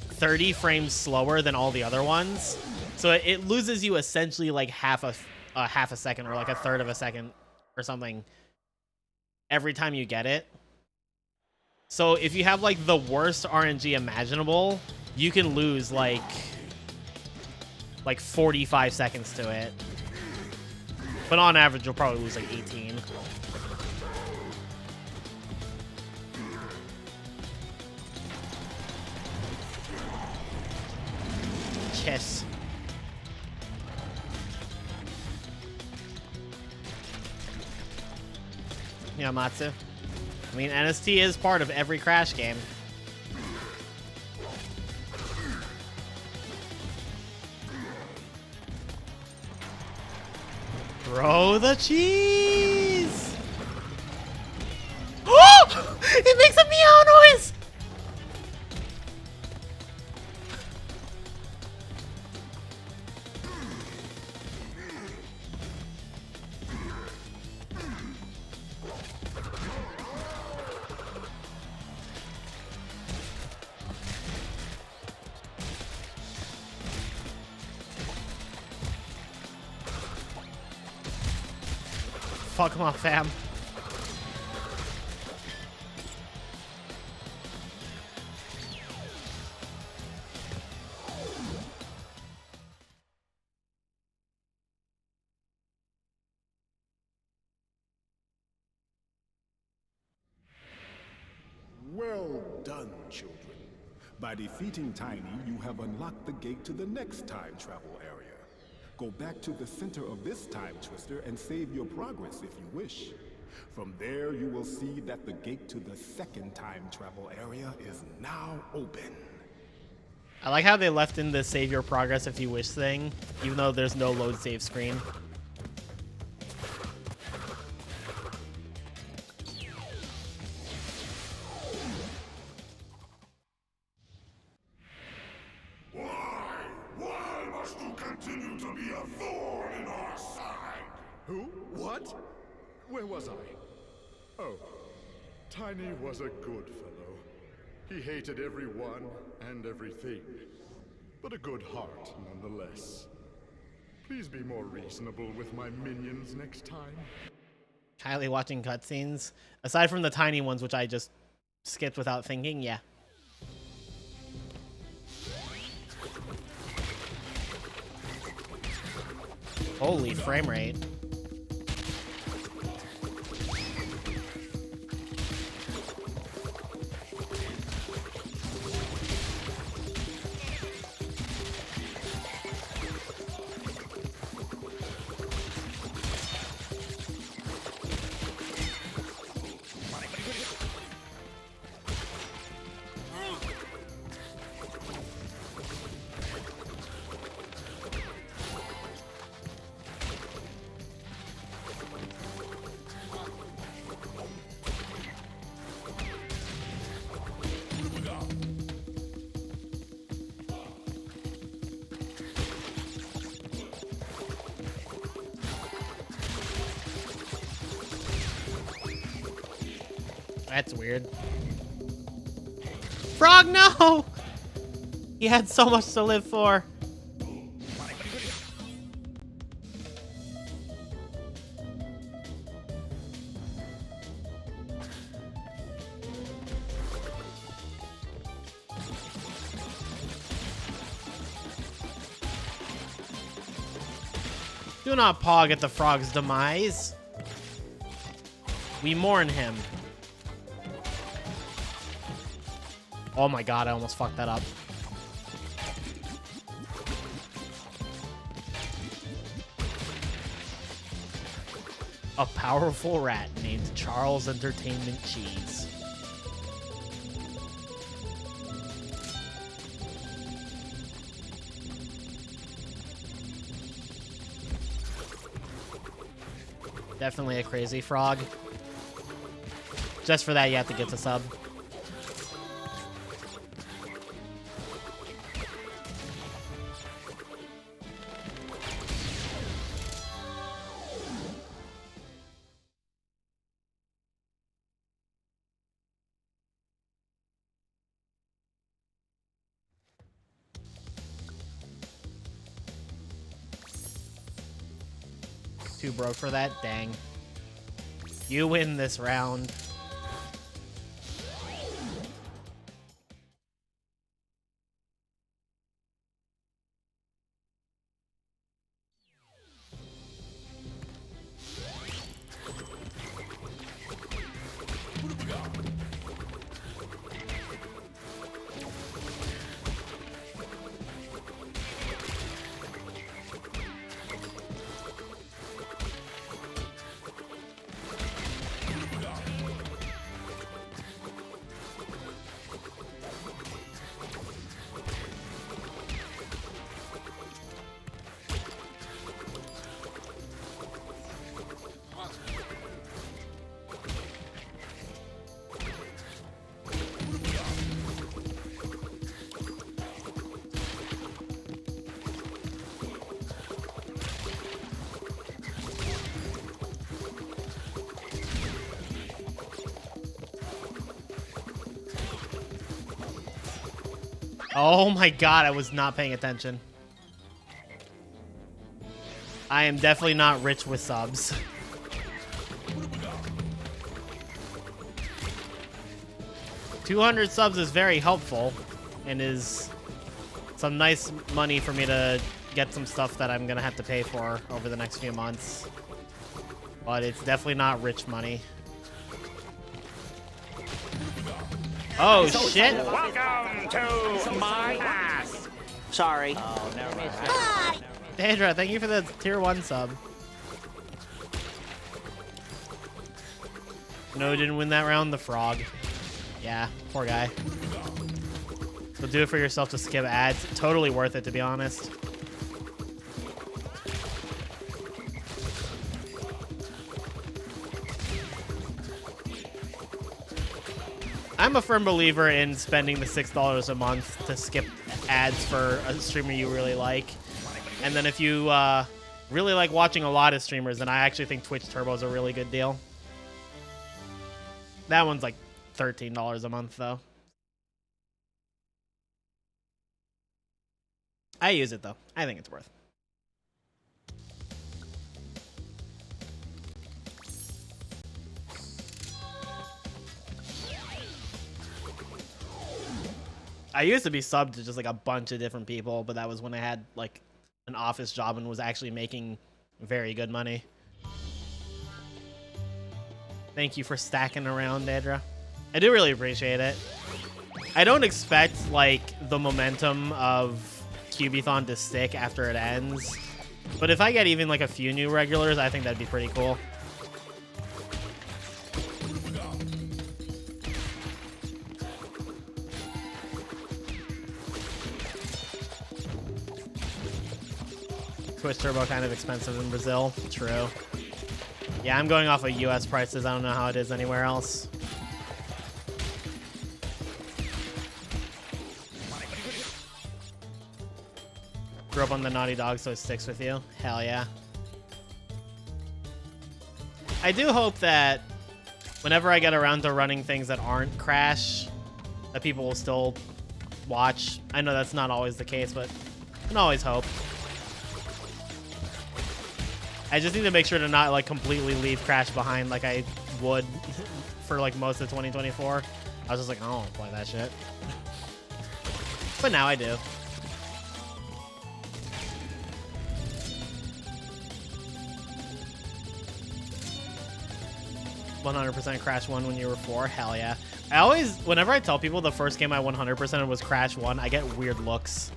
30 frames slower than all the other ones. So it loses you essentially, like, half a second or, like, a third of a second or something every time you get it. So if you have, like, the worst RNG imaginable, you can lose, like 45 seconds to it. But on average, you'll probably lose, like, 18. Chess. Yeah, Matsu. I mean, NST is part of every Crash game. Throw the cheese! Oh! It makes a meow noise! Fuck him up, fam. Well done, children. By defeating Tiny, you have unlocked the gate to the next time travel area. Go back to the center of this time twister and save your progress if you wish. From there, you will see that the gate to the second time travel area is now open. I like how they left in the save your progress if you wish thing, even though there's no load save screen. Why must you continue to be a thorn in our side? Who? What? Where was I? Oh, Tiny was a good fellow. He hated everyone and everything, but a good heart nonetheless. Please be more reasonable with my minions next time. Kylie watching cutscenes. Aside from the tiny ones, which I just skipped without thinking, yeah. Holy frame rate. That's weird. Frog, no! He had so much to live for. Do not pog at the frog's demise. We mourn him. Oh my god, I almost fucked that up. A powerful rat named Charles Entertainment Cheese. Definitely a crazy frog. Just for that, you have to get to sub. Too broke for that? Dang. You win this round. Oh my god, I was not paying attention. I am definitely not rich with subs. $200 subs is very helpful and is some nice money for me to get some stuff that I'm gonna have to pay for over the next few months. But it's definitely not rich money. Oh shit! Welcome to my ass. Sorry. Oh, never mind. Daedra, thank you for the tier 1 sub. No, didn't win that round. The frog. Yeah, poor guy. So do it for yourself to skip ads. Totally worth it, to be honest. I'm a firm believer in spending the $6 a month to skip ads for a streamer you really like. And then if you really like watching a lot of streamers, then I actually think Twitch Turbo is a really good deal. That one's like $13 a month, though. I use it, though. I think it's worth. I used to be subbed to just like a bunch of different people, but that was when I had like an office job and was actually making very good money. Thank you for stacking around, Daedra. I do really appreciate it. I don't expect like the momentum of Kyubithon to stick after it ends, but if I get even like a few new regulars, I think that'd be pretty cool. Twitch Turbo kind of expensive in Brazil. True. Yeah, I'm going off of US prices. I don't know how it is anywhere else. Grew up on the Naughty Dog, so it sticks with you. Hell yeah. I do hope that whenever I get around to running things that aren't Crash, that people will still watch. I know that's not always the case, but I can always hope. I just need to make sure to not like completely leave Crash behind like I would for like most of 2024. I was just like, I don't want to play that shit. But now I do. "100% Crash 1 when you were 4? Hell yeah. I always, whenever I tell people the first game I 100% was Crash 1, I get weird looks.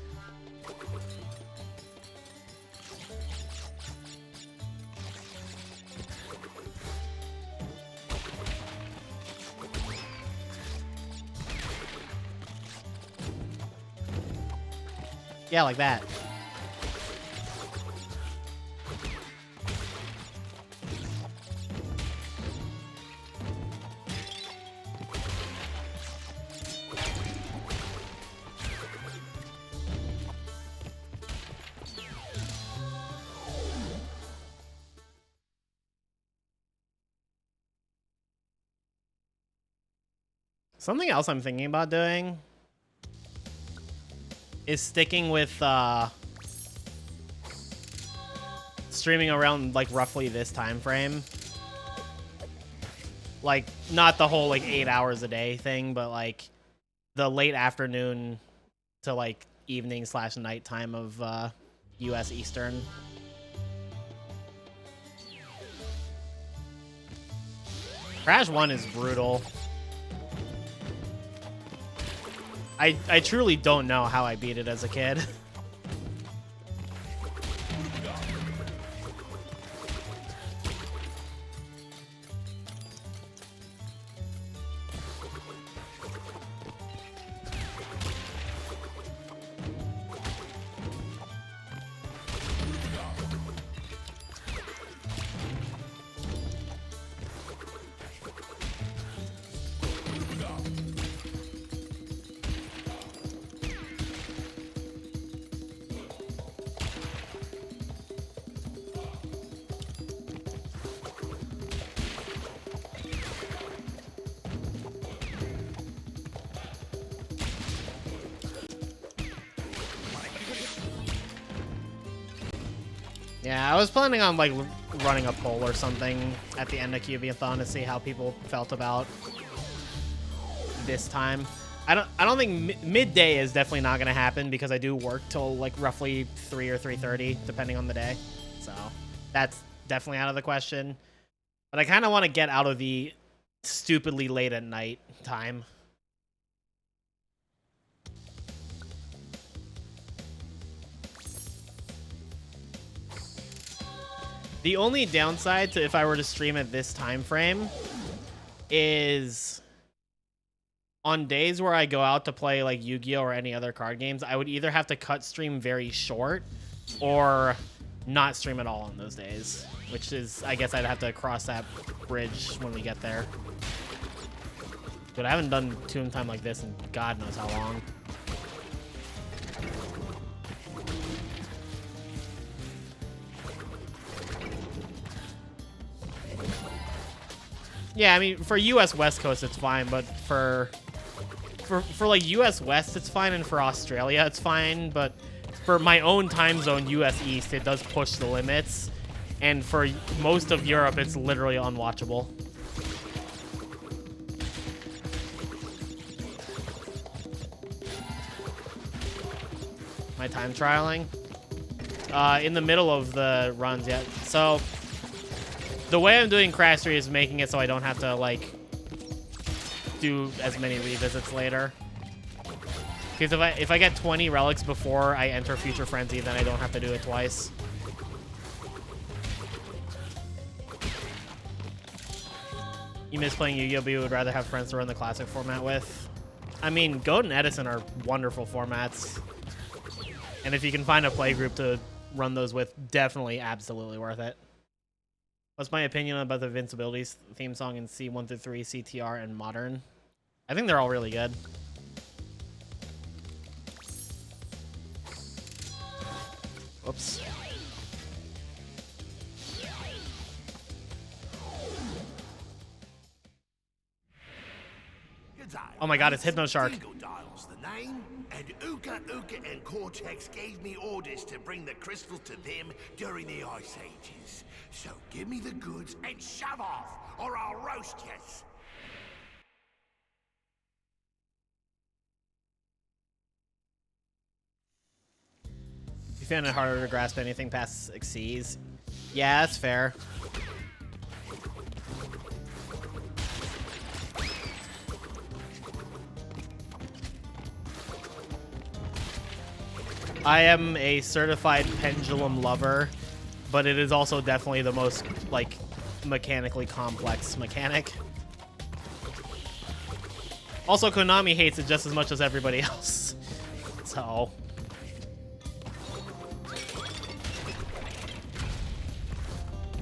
Yeah, like that. Something else I'm thinking about doing is sticking with streaming around like roughly this time frame. Like not the whole like 8 hours a day thing, but like the late afternoon to like evening / night time of US Eastern. Crash 1 is brutal. I truly don't know how I beat it as a kid. Yeah, I was planning on like running a poll or something at the end of Kyubithon to see how people felt about this time. I don't think midday is definitely not gonna happen because I do work till like roughly 3 or 3:30 depending on the day, so that's definitely out of the question. But I kind of want to get out of the stupidly late at night time. The only downside to if I were to stream at this time frame is on days where I go out to play like Yu-Gi-Oh or any other card games, I would either have to cut stream very short or not stream at all on those days, which is, I guess I'd have to cross that bridge when we get there. But I haven't done Tomb Time like this in God knows how long. Yeah, I mean, for US West Coast, it's fine, but for like US West, it's fine, and for Australia, it's fine, but for my own time zone, US East, it does push the limits, and for most of Europe, it's literally unwatchable. My time trialing? In the middle of the runs, yeah. So the way I'm doing Crash 3 is making it so I don't have to, like, do as many revisits later. Because if I get 20 relics before I enter Future Frenzy, then I don't have to do it twice. You miss playing Yu-Gi-Oh, but you would rather have friends to run the classic format with? I mean, Goat and Edison are wonderful formats. And if you can find a play group to run those with, definitely absolutely worth it. What's my opinion about the Invincibilities theme song in C1 through 3, CTR, and Modern? I think they're all really good. Whoops. Oh my god, it's Hypno Shark. Dial's the name, and Uka and Cortex gave me orders to bring the crystal to them during the Ice Ages. So give me the goods and shove off, or I'll roast yous. You found it harder to grasp anything past Xyz? Yeah, that's fair. I am a certified pendulum lover, but it is also definitely the most, like, mechanically complex mechanic. Also, Konami hates it just as much as everybody else. So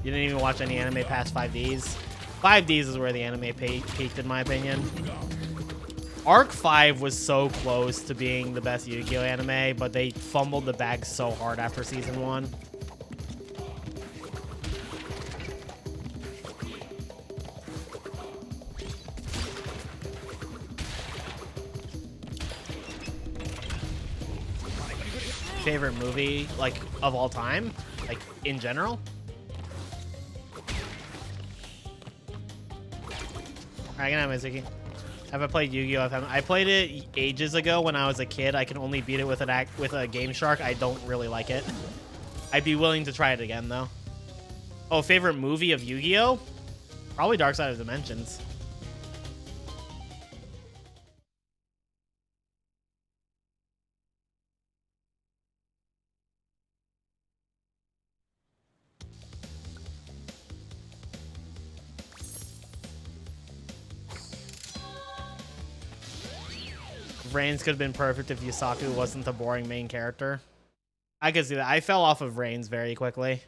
you didn't even watch any anime past 5Ds? 5Ds is where the anime peaked, in my opinion. Arc 5 was so close to being the best Yu-Gi-Oh anime, but they fumbled the bag so hard after Season 1. Favorite movie, like, of all time? Like, in general? Alright, good night, Mizuki. Have I played Yu-Gi-Oh? I played it ages ago when I was a kid. I can only beat it with a Game Shark. I don't really like it. I'd be willing to try it again, though. Oh, favorite movie of Yu-Gi-Oh? Probably Dark Side of Dimensions. Reigns could have been perfect if Yusaku wasn't the boring main character. I could see that. I fell off of Reigns very quickly.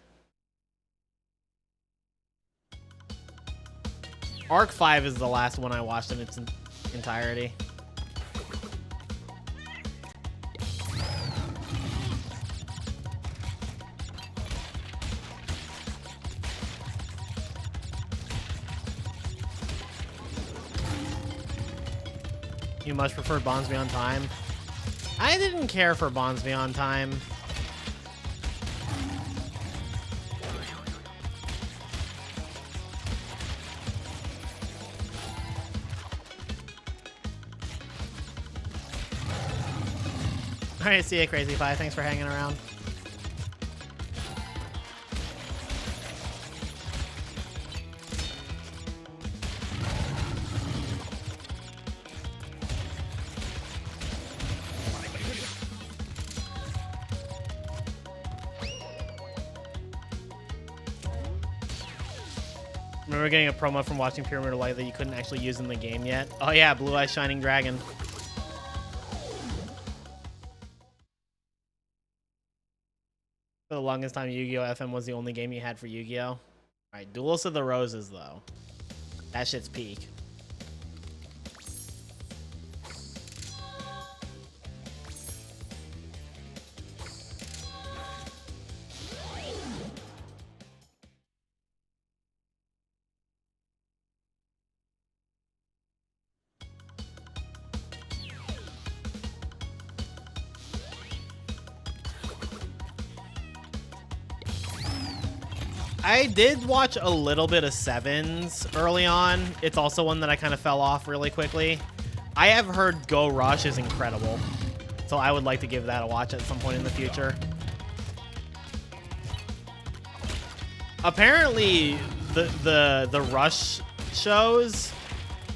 Arc 5 is the last one I watched in its entirety. You much prefer Bonds Beyond Time? I didn't care for Bonds Beyond Time. Alright, see ya, Crazy Pie. Thanks for hanging around. Remember getting a promo from watching Pyramid of Light that you couldn't actually use in the game yet? Oh yeah, Blue Eyes Shining Dragon. For the longest time, Yu-Gi-Oh! FM was the only game you had for Yu-Gi-Oh! Alright, Duelist of the Roses, though. That shit's peak. I did watch a little bit of Sevens early on. It's also one that I kind of fell off really quickly. I have heard Go Rush is incredible, so I would like to give that a watch at some point in the future. Apparently, the Rush shows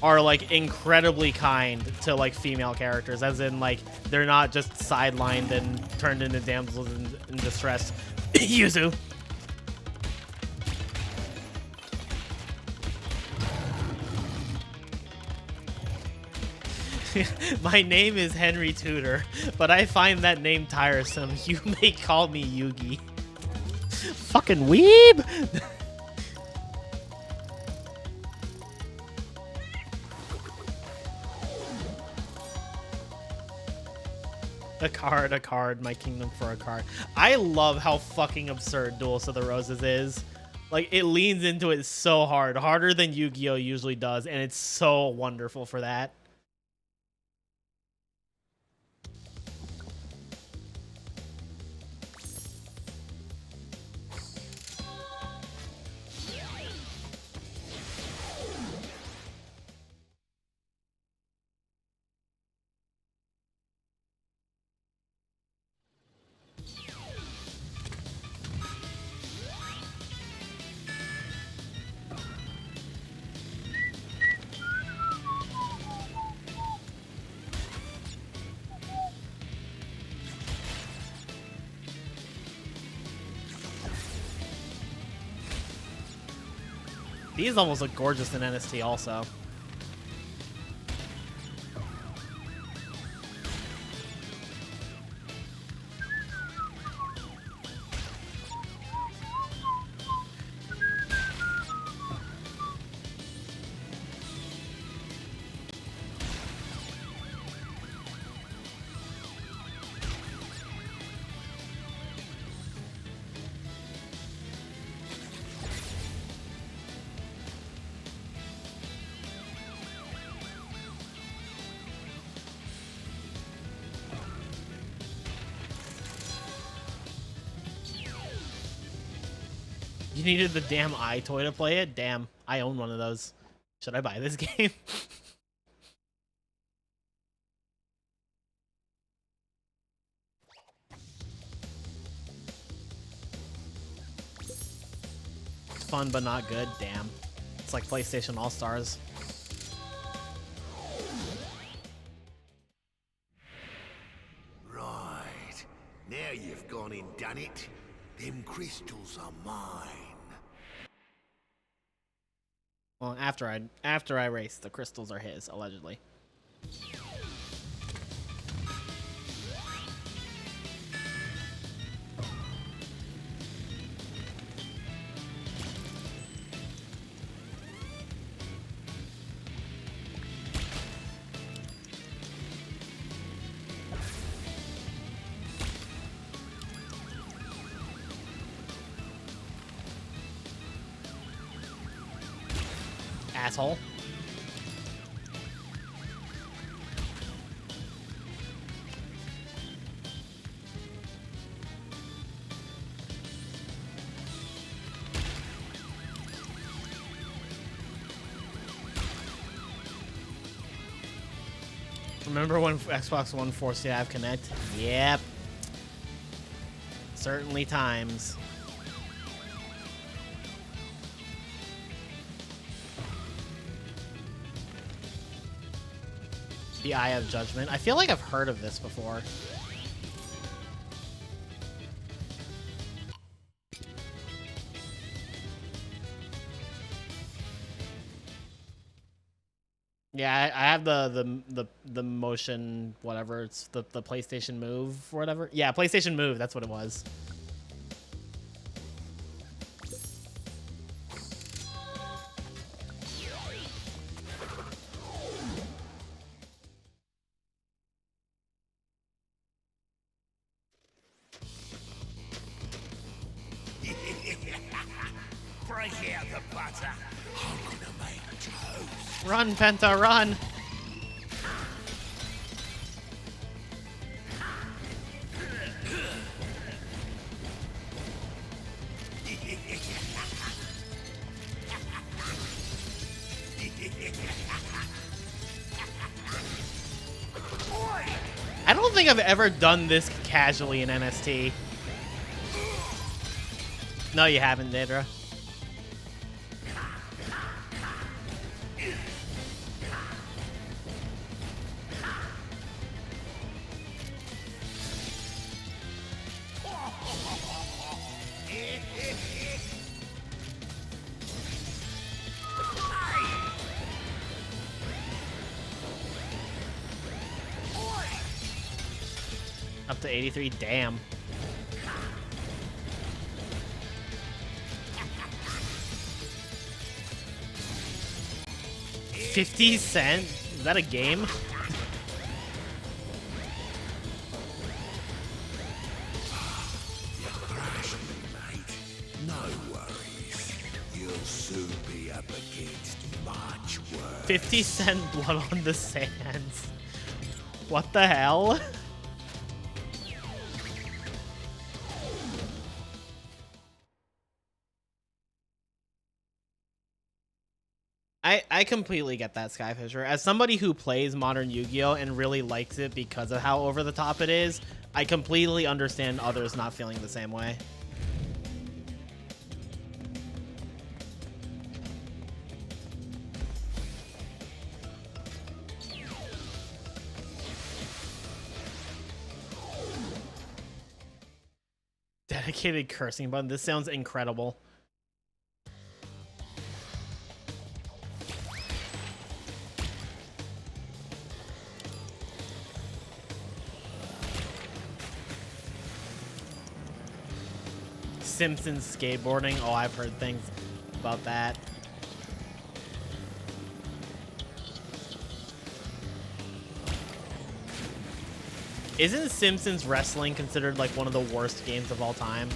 are like incredibly kind to like female characters, as in like they're not just sidelined and turned into damsels in distress. Yuzu. My name is Henry Tudor, but I find that name tiresome. You may call me Yugi. Fucking weeb! A card, my kingdom for a card. I love how fucking absurd Duelist of the Roses is. Like, it leans into it so hard. Harder than Yu-Gi-Oh! Usually does, and it's so wonderful for that. These almost look gorgeous in NST also. You needed the damn eye toy to play it? Damn, I own one of those. Should I buy this game? It's fun but not good, damn. It's like PlayStation All-Stars. Right. Now you've gone and done it. Them crystals are mine. Well, after I race, the crystals are his, allegedly. Asshole. Remember when Xbox One forced you to have Kinect? Yep. Certainly times. The Eye of Judgment. I feel like I've heard of this before. Yeah, I have the motion whatever. It's the PlayStation Move or whatever. Yeah, PlayStation Move. That's what it was. Break out the butter. I'm gonna make toast. Run, Penta, run! I don't think I've ever done this casually in NST. No, you haven't, Daedra. Up to 83, damn. $50? Is that a game? No worries. You'll soon be up against much worse. 50-cent blood on the sands. What the hell? I completely get that, Skyfisher. As somebody who plays modern Yu-Gi-Oh! And really likes it because of how over the top it is, I completely understand others not feeling the same way. Dedicated cursing button. This sounds incredible. Simpsons skateboarding. Oh, I've heard things about that. Isn't Simpsons wrestling considered like one of the worst games of all time?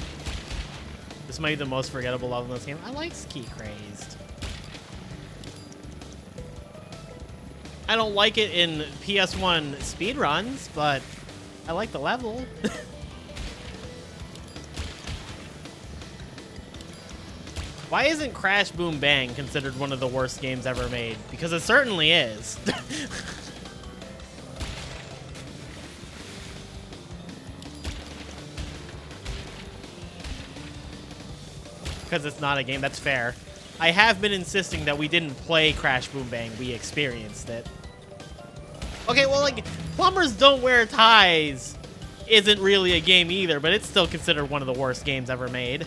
This might be the most forgettable level in this game. I like Ski Crazed. I don't like it in PS1 speedruns, but I like the level. Why isn't Crash Boom Bang considered one of the worst games ever made? Because it certainly is. Because it's not a game. That's fair. I have been insisting that we didn't play Crash Boom Bang. We experienced it. Okay, well, like, Plumbers Don't Wear Ties isn't really a game either, but it's still considered one of the worst games ever made.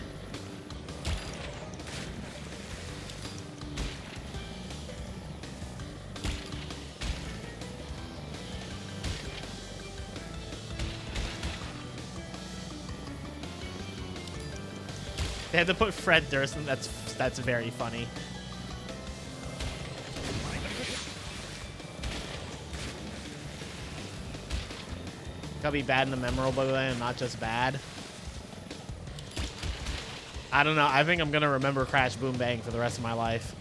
They had to put Fred Durst, and that's very funny. Gotta be bad in the memorable way and not just bad. I don't know. I think I'm gonna remember Crash Boom Bang for the rest of my life.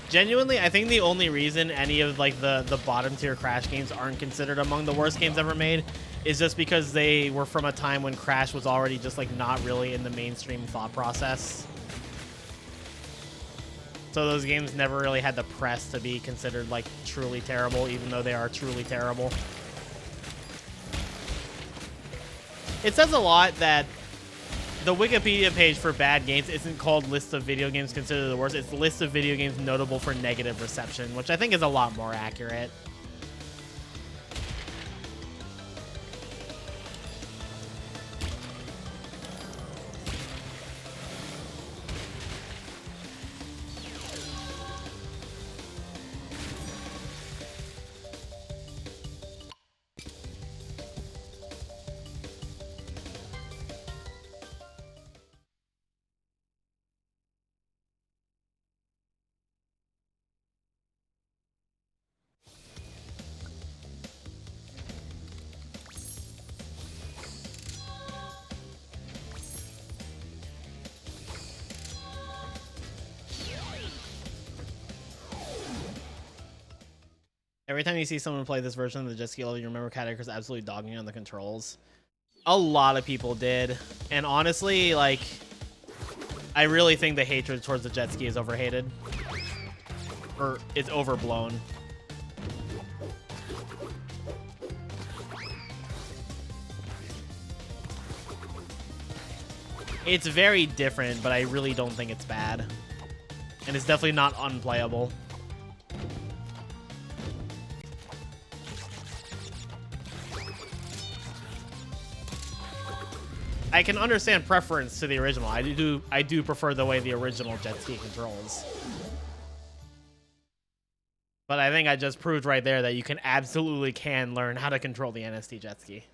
Genuinely, I think the only reason any of like the bottom tier Crash games aren't considered among the worst games ever made is just because they were from a time when Crash was already just like not really in the mainstream thought process. So those games never really had the press to be considered like truly terrible, even though they are truly terrible. It says a lot that the Wikipedia page for bad games isn't called list of video games considered the worst. It's list of video games notable for negative reception, which I think is a lot more accurate. Every time you see someone play this version of the jet ski level, you remember Cat Icarus absolutely dogging on the controls. A lot of people did. And honestly, like, I really think the hatred towards the jet ski is overhated. Or it's overblown. It's very different, but I really don't think it's bad. And it's definitely not unplayable. I can understand preference to the original. I do prefer the way the original jet ski controls. But I think I just proved right there that you can absolutely learn how to control the NST jet ski.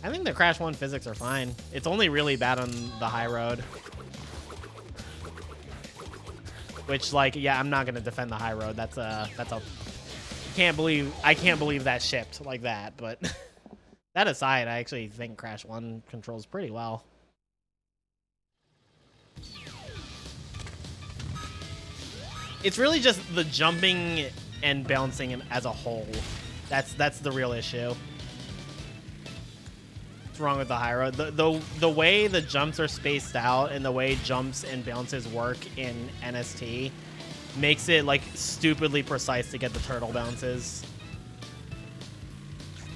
I think the Crash 1 physics are fine. It's only really bad on the high road. Which, like, yeah, I'm not gonna defend the high road. That's a I can't believe that shipped like that, but that aside, I actually think Crash 1 controls pretty well. It's really just the jumping and bouncing as a whole. That's the real issue. What's wrong with the high road? The way the jumps are spaced out and the way jumps and bounces work in NST makes it like stupidly precise to get the turtle bounces.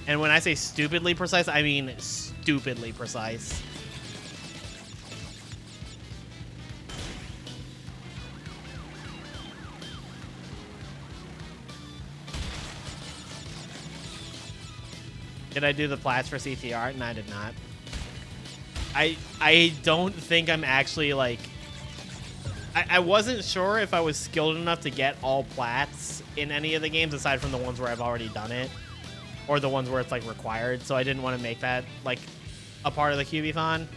And when I say stupidly precise, I mean stupidly precise. Did I do the plats for CTR? No, I did not. I don't think I'm actually like... I wasn't sure if I was skilled enough to get all plats in any of the games aside from the ones where I've already done it. Or the ones where it's like required, so I didn't want to make that like a part of the Kyubithon.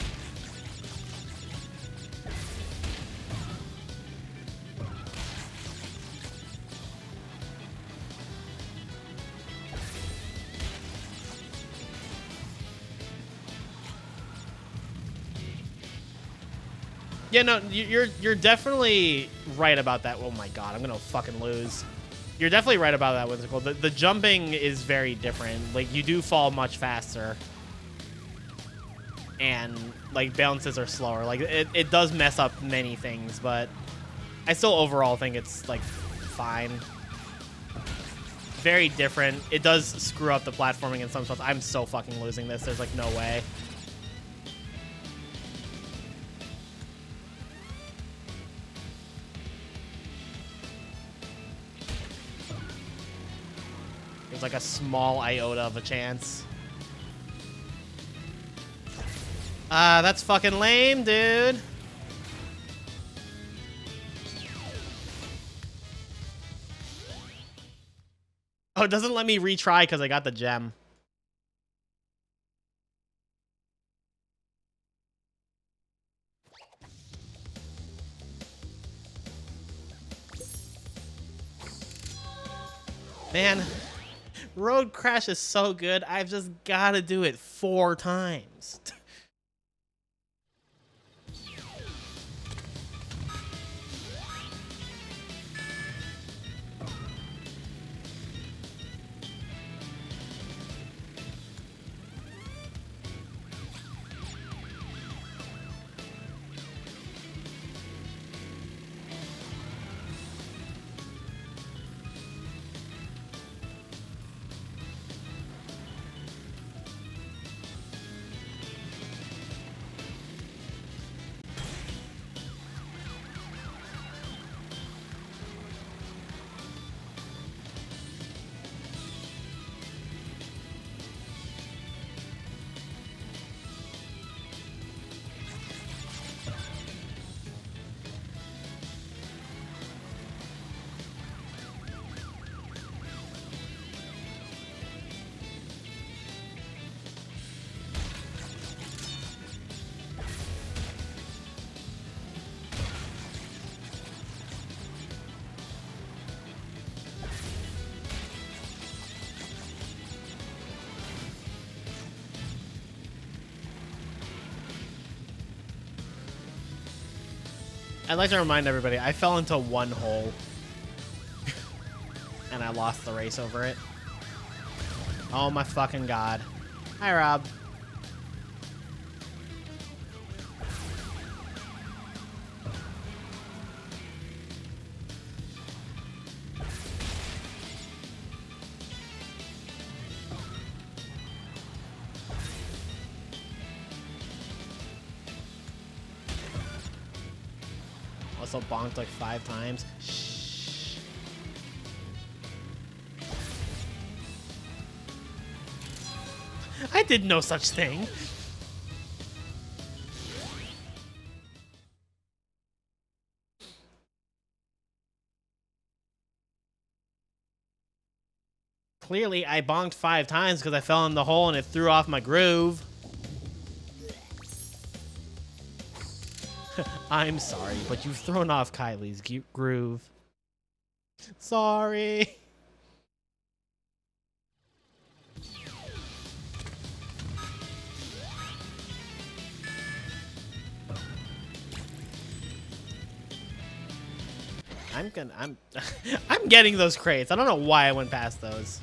Yeah, no, you're definitely right about that. Oh my god, I'm gonna fucking lose. You're definitely right about that, Whimsical. The jumping is very different. Like, you do fall much faster. And, like, bounces are slower. Like, it does mess up many things, but I still overall think it's, like, fine. Very different. It does screw up the platforming in some spots. I'm so fucking losing this. There's, like, no way. There's, like, a small iota of a chance. That's fucking lame, dude. Oh, it doesn't let me retry because I got the gem. Man, Road Crash is so good. I've just got to do it 4 times. I'd like to remind everybody, I fell into one hole. And I lost the race over it. Oh my fucking god. Hi, Rob. Also bonked like 5 times. Shh. I did no such thing. Clearly, I bonked 5 times because I fell in the hole and it threw off my groove. I'm sorry, but you've thrown off Kylie's groove. Sorry. I'm getting those crates. I don't know why I went past those.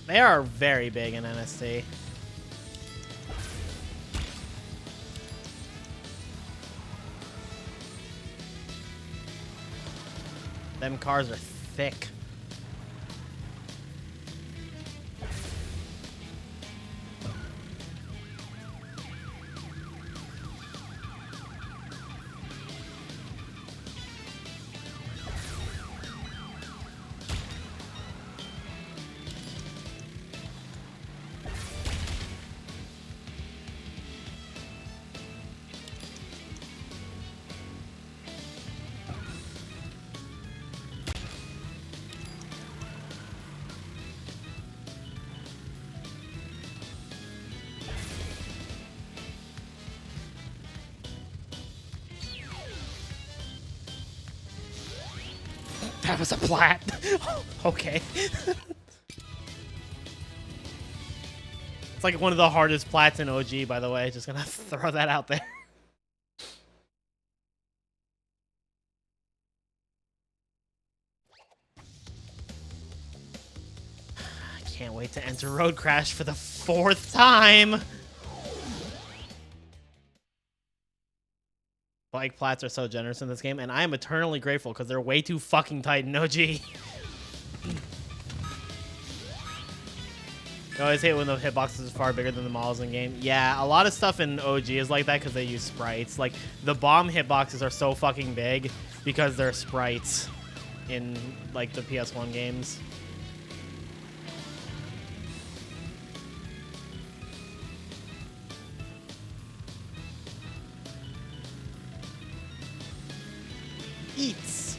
They are very big in NST. Them cars are thick. That was a plat. Okay. It's like one of the hardest plats in OG, by the way. Just gonna throw that out there. I can't wait to enter Road Crash for the 4th time. Bike plats are so generous in this game, and I am eternally grateful because they're way too fucking tight in OG. I always hate when the hitboxes is far bigger than the models in game. Yeah, a lot of stuff in OG is like that because they use sprites. Like, the bomb hitboxes are so fucking big because they're sprites in, like, the PS1 games. Eats.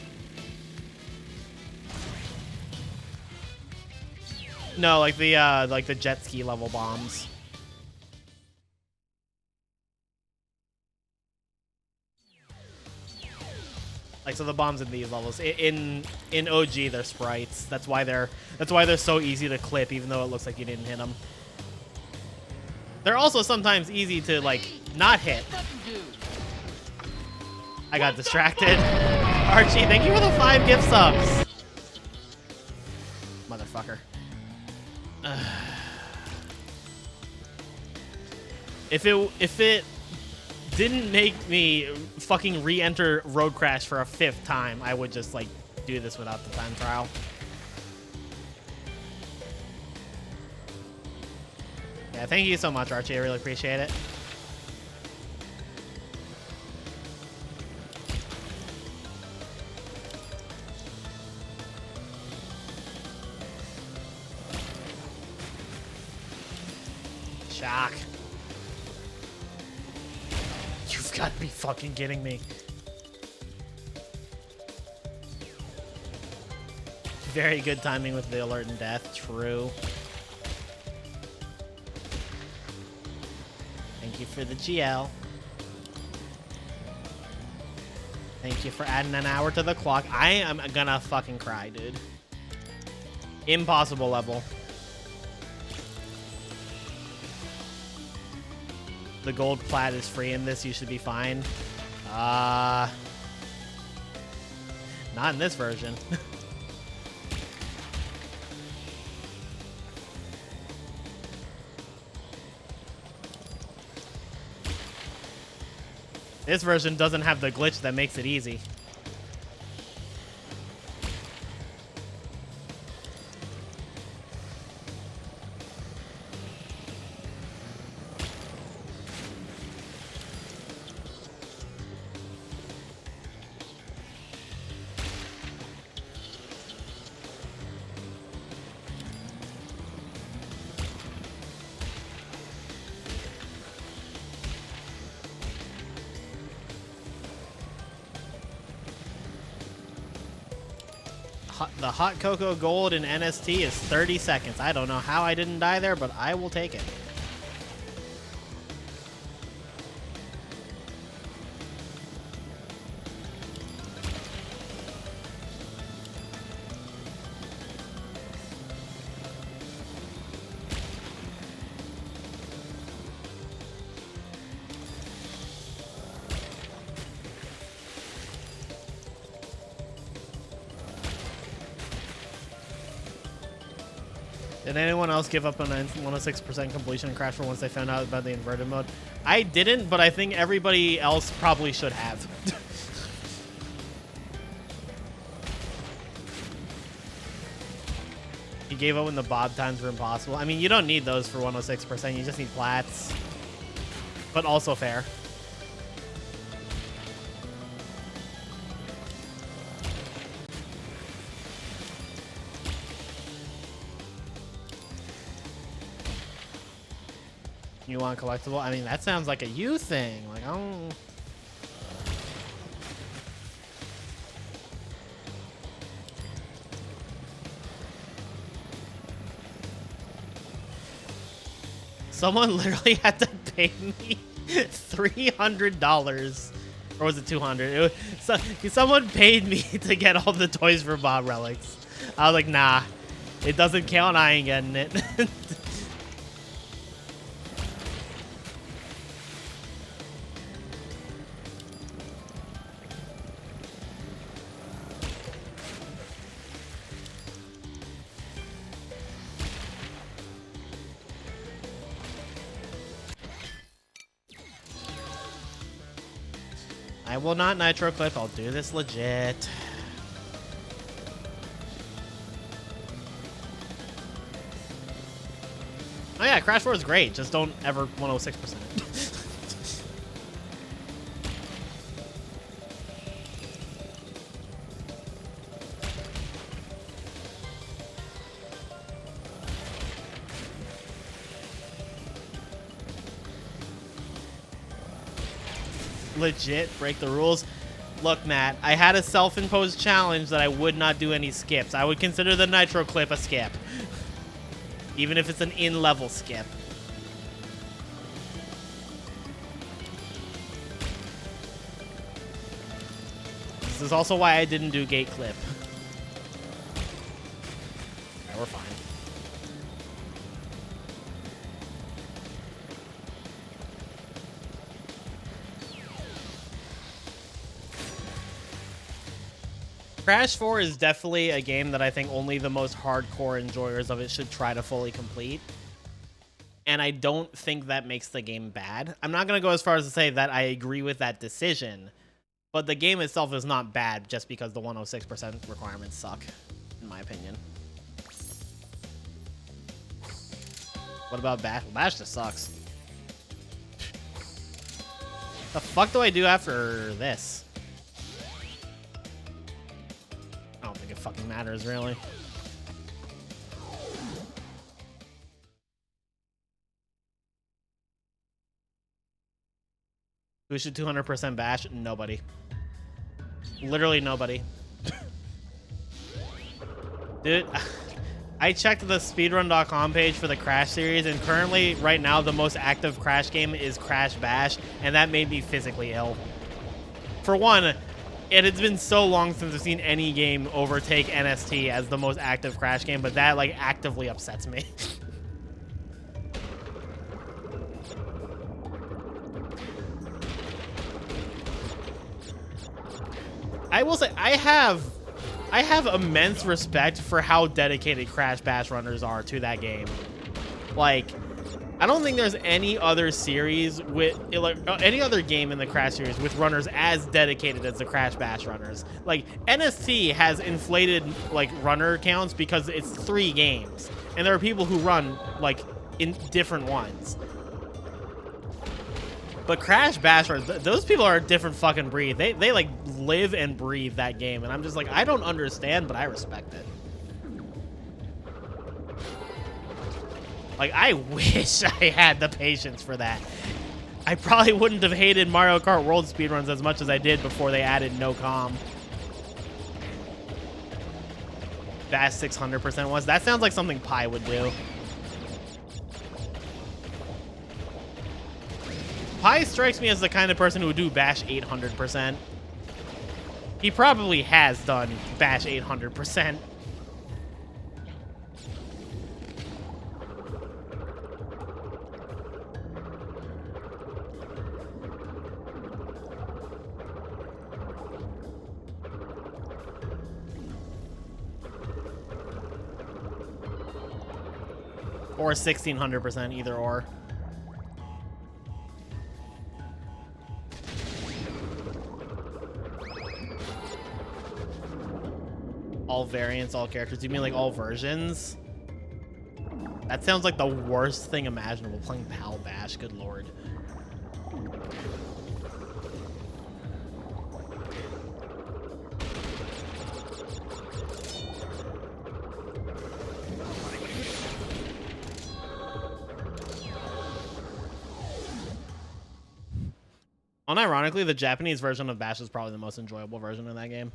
No, like the jet ski level bombs. Like, so the bombs in these levels in OG they're sprites. That's why they're so easy to clip, even though it looks like you didn't hit them. They're also sometimes easy to like not hit. I got distracted. Archie, thank you for the 5 gift subs. Motherfucker. If it didn't make me fucking re-enter Road Crash for a 5th time, I would just like do this without the time trial. Yeah, thank you so much, Archie. I really appreciate it. Shock. You've got to be fucking kidding me. Very good timing with the alert and death. True. Thank you for the GL. Thank you for adding an hour to the clock. I am gonna fucking cry, dude. Impossible level. The gold plat is free in this. You should be fine. Not in this version. This version doesn't have the glitch that makes it easy. The Hot Cocoa Gold in NST is 30 seconds. I don't know how I didn't die there, but I will take it. Did anyone else give up on 106% completion and crash for once they found out about the inverted mode? I didn't, but I think everybody else probably should have. He gave up when the bob times were impossible. I mean, you don't need those for 106%. You just need plats. But also fair. You want collectible? I mean, that sounds like a you thing. Like, I don't... Someone literally had to pay me $300. Or was it 200? Someone paid me to get all the Toys for Bob relics. I was like, nah. It doesn't count. I ain't getting it. I will not nitro clip. I'll do this legit. Oh yeah, Crash 4 is great. Just don't ever 106% it. Legit break the rules. Look, Matt, I had a self-imposed challenge that I would not do any skips. I would consider the nitro clip a skip, even if it's an in-level skip. This is also why I didn't do gate clip. Yeah, we're fine. Crash 4 is definitely a game that I think only the most hardcore enjoyers of it should try to fully complete. And I don't think that makes the game bad. I'm not going to go as far as to say that I agree with that decision, but the game itself is not bad just because the 106% requirements suck, in my opinion. What about Bash? Bash just sucks. The fuck do I do after this? I don't think it fucking matters, really. Who should 200% bash? Nobody. Literally nobody. Dude, I checked the speedrun.com page for the Crash series, and currently, right now, the most active Crash game is Crash Bash, and that made me physically ill. For one, it has been so long since I've seen any game overtake NST as the most active Crash game, but that, like, actively upsets me. I will say, I have immense respect for how dedicated Crash Bash runners are to that game. Like, I don't think there's any other series with, like, any other game in the Crash series with runners as dedicated as the Crash Bash runners. Like, NST has inflated, like, runner counts because it's 3 games, and there are people who run, like, in different ones. But Crash Bash runners, those people are a different fucking breed. They like live and breathe that game, and I'm just like, I don't understand, but I respect it. Like, I wish I had the patience for that. I probably wouldn't have hated Mario Kart World speedruns as much as I did before they added no comm. Bash 600% was. That sounds like something Pi would do. Pi strikes me as the kind of person who would do Bash 800%. He probably has done Bash 800%. Or 1600%, either or. All variants, all characters. You mean like all versions? That sounds like the worst thing imaginable, playing Pal Bash, good lord. Unironically, the Japanese version of Bash is probably the most enjoyable version of that game.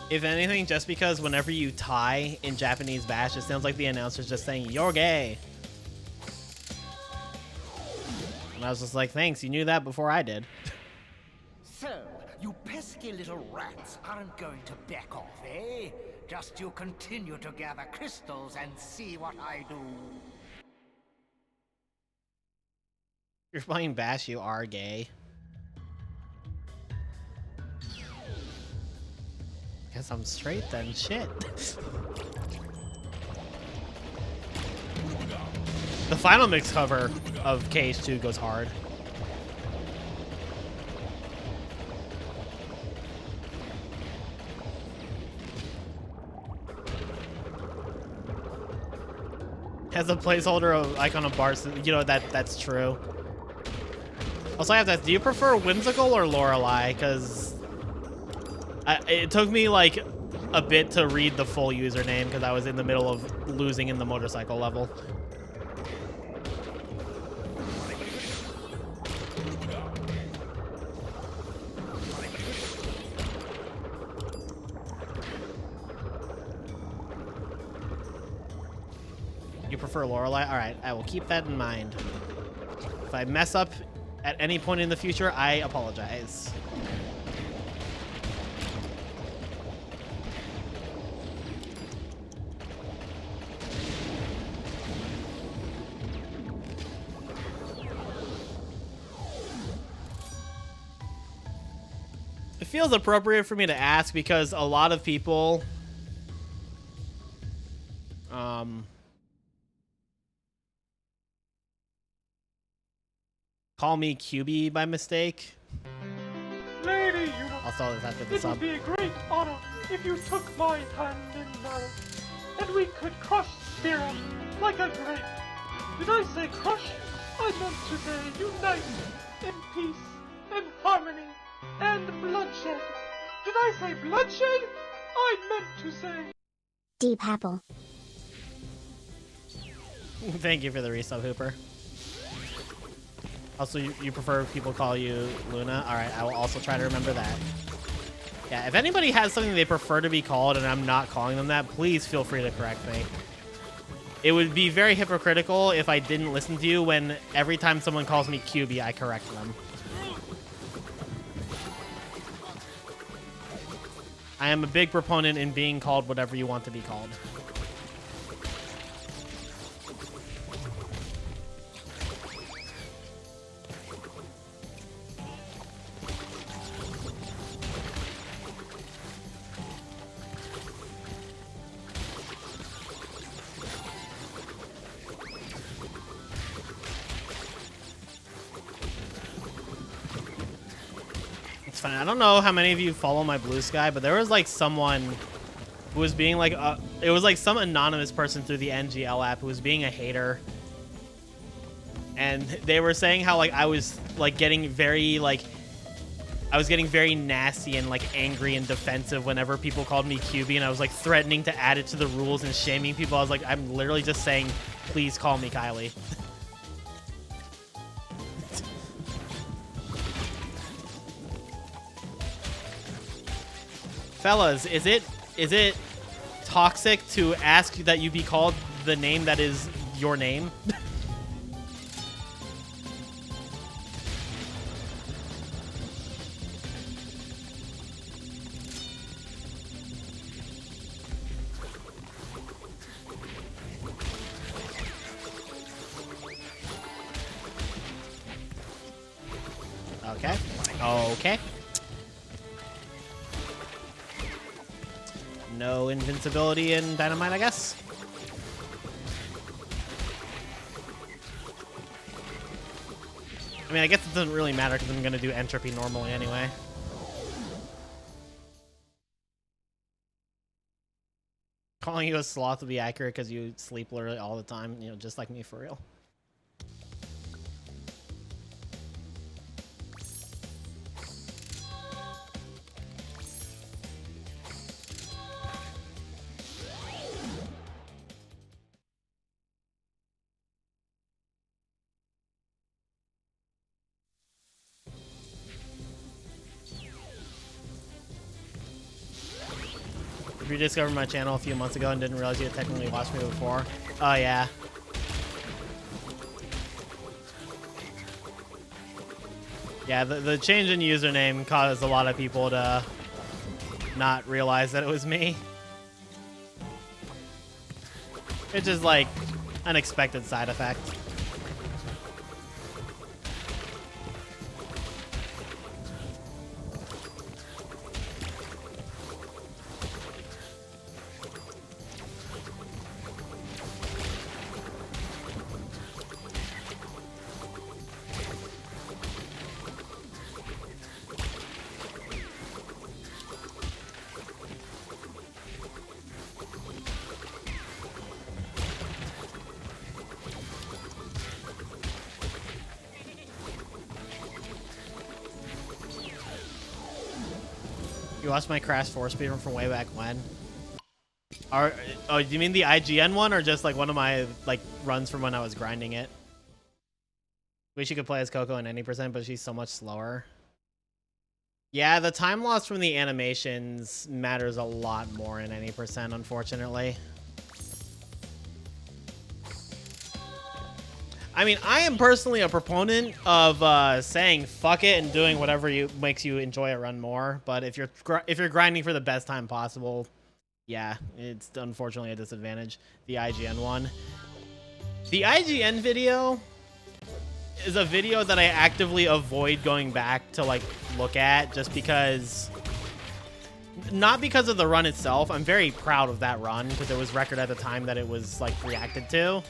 If anything, just because whenever you tie in Japanese Bash, it sounds like the announcer's just saying, "You're gay." And I was just like, thanks, you knew that before I did. So, you pesky little rats aren't going to back off, eh? Just you continue to gather crystals and see what I do. If you're playing Bash, you are gay. Guess I'm straight then, shit. The final mix cover of KH2 goes hard. As a placeholder of icon of Bart, you know, that's true. Also, I have to ask, do you prefer Whimsical or Lorelei? Because it took me like a bit to read the full username because I was in the middle of losing in the motorcycle level. You prefer Lorelei? All right, I will keep that in mind. If I mess up at any point in the future, I apologize. It feels appropriate for me to ask because a lot of people call me QB by mistake. Lady, you I'll stall this after the it sub. would be a great honor if you took my hand in marriage, and we could crush Spira like a grape. Did I say crush? I meant to say unite in peace and harmony and bloodshed. Did I say bloodshed? I meant to say... Deep Apple. Thank you for the resub, Hooper. Also, you prefer people call you Luna? Alright, I will also try to remember that. Yeah, if anybody has something they prefer to be called and I'm not calling them that, please feel free to correct me. It would be very hypocritical if I didn't listen to you when every time someone calls me QB, I correct them. I am a big proponent in being called whatever you want to be called. It's fine. I don't know how many of you follow my Blue Sky, but there was like someone who was being like, it was like some anonymous person through the NGL app who was being a hater. And they were saying how like I was like getting very like, I was getting very nasty and like angry and defensive whenever people called me QB, and I was like threatening to add it to the rules and shaming people. I was like, I'm literally just saying, please call me Kylie. Fellas, is it toxic to ask that you be called the name that is your name? Okay. Okay. No invincibility in Dynamite, I guess. I mean, I guess it doesn't really matter because I'm going to do entropy normally anyway. Calling you a sloth would be accurate because you sleep literally all the time, you know, just like me for real. If you discovered my channel a few months ago and didn't realize you had technically watched me before. Oh, yeah. Yeah, the change in username caused a lot of people to not realize that it was me. It's just like an expected side effect. You watched my Crash 4 speedrun from way back when? Oh, do you mean the IGN one or just like one of my like runs from when I was grinding it? Wish you could play as Coco in any percent, but she's so much slower. Yeah, the time loss from the animations matters a lot more in any percent, unfortunately. I mean, I am personally a proponent of saying fuck it and doing whatever makes you enjoy a run more. But if you're grinding for the best time possible, yeah, it's unfortunately a disadvantage. The IGN one. The IGN video is a video that I actively avoid going back to like look at just because, not because of the run itself. I'm very proud of that run because it was record at the time that it was like reacted to.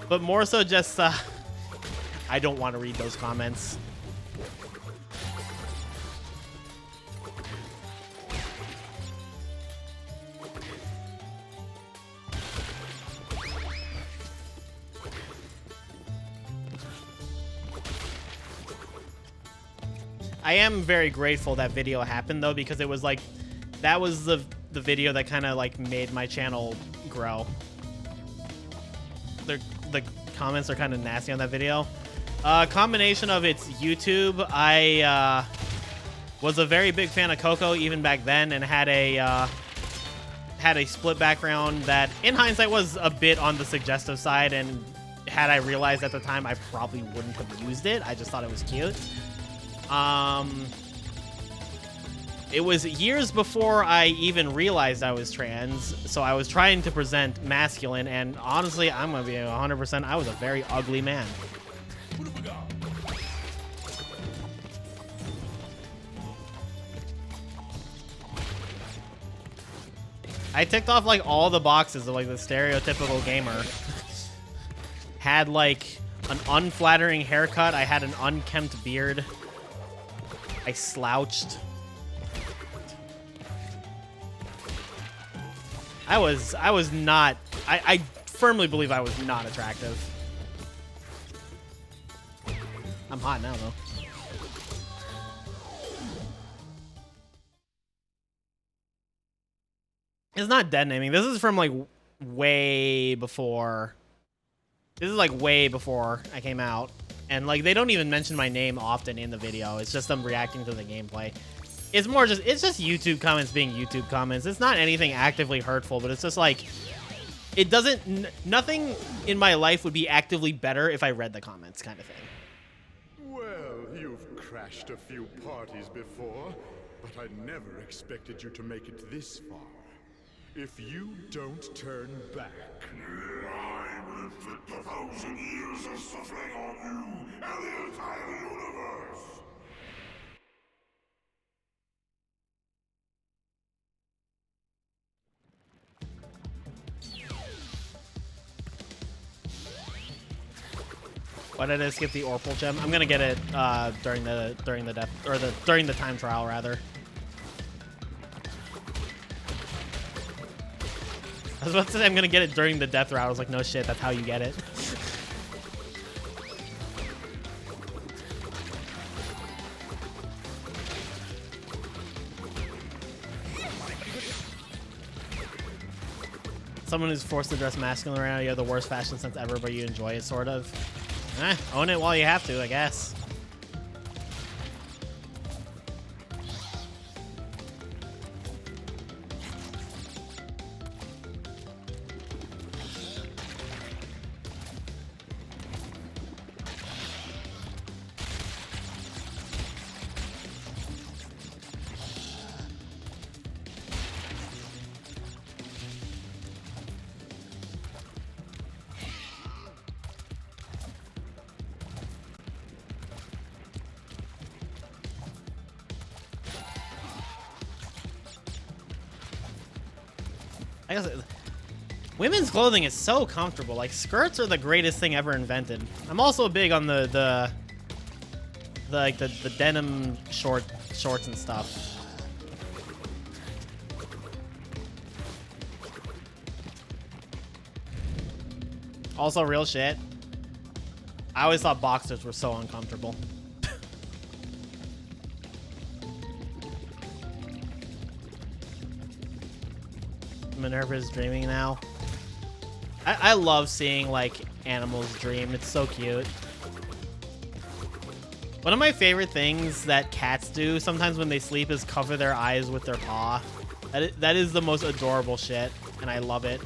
But more so just, I don't want to read those comments. I am very grateful that video happened though, because it was like, that was the video that kind of like made my channel grow. The comments are kind of nasty on that video. Combination of its YouTube. I was a very big fan of Coco even back then, and had a split background that, in hindsight, was a bit on the suggestive side. And had I realized at the time, I probably wouldn't have used it. I just thought it was cute. It was years before I even realized I was trans, so I was trying to present masculine, and honestly, I'm gonna be 100%, I was a very ugly man. I ticked off like all the boxes of like the stereotypical gamer. Had like an unflattering haircut, I had an unkempt beard, I slouched. I was not, I firmly believe I was not attractive. I'm hot now though. It's not dead naming. This is from like way before. This is like way before I came out. And like they don't even mention my name often in the video. It's just them reacting to the gameplay. It's more just, it's just YouTube comments being YouTube comments. It's not anything actively hurtful, but it's just like, it doesn't, nothing in my life would be actively better if I read the comments kind of thing. Well, you've crashed a few parties before, but I never expected you to make it this far. If you don't turn back, I will inflict 1,000 years of suffering on you and the entire universe. Why did I skip the Orpal gem? I'm gonna get it during the death or during the time trial rather. I was about to say I'm gonna get it during the death route. I was like, no shit, that's how you get it. Someone who's forced to dress masculine right now, you have the worst fashion sense ever, but you enjoy it, sort of. Own it while you have to, I guess. I guess women's clothing is so comfortable. Like, skirts are the greatest thing ever invented. I'm also big on the denim shorts and stuff. Also, real shit, I always thought boxers were so uncomfortable. Minerva's dreaming now. I love seeing like animals dream. It's so cute. One of my favorite things that cats do sometimes when they sleep is cover their eyes with their paw. That is the most adorable shit, and I love it.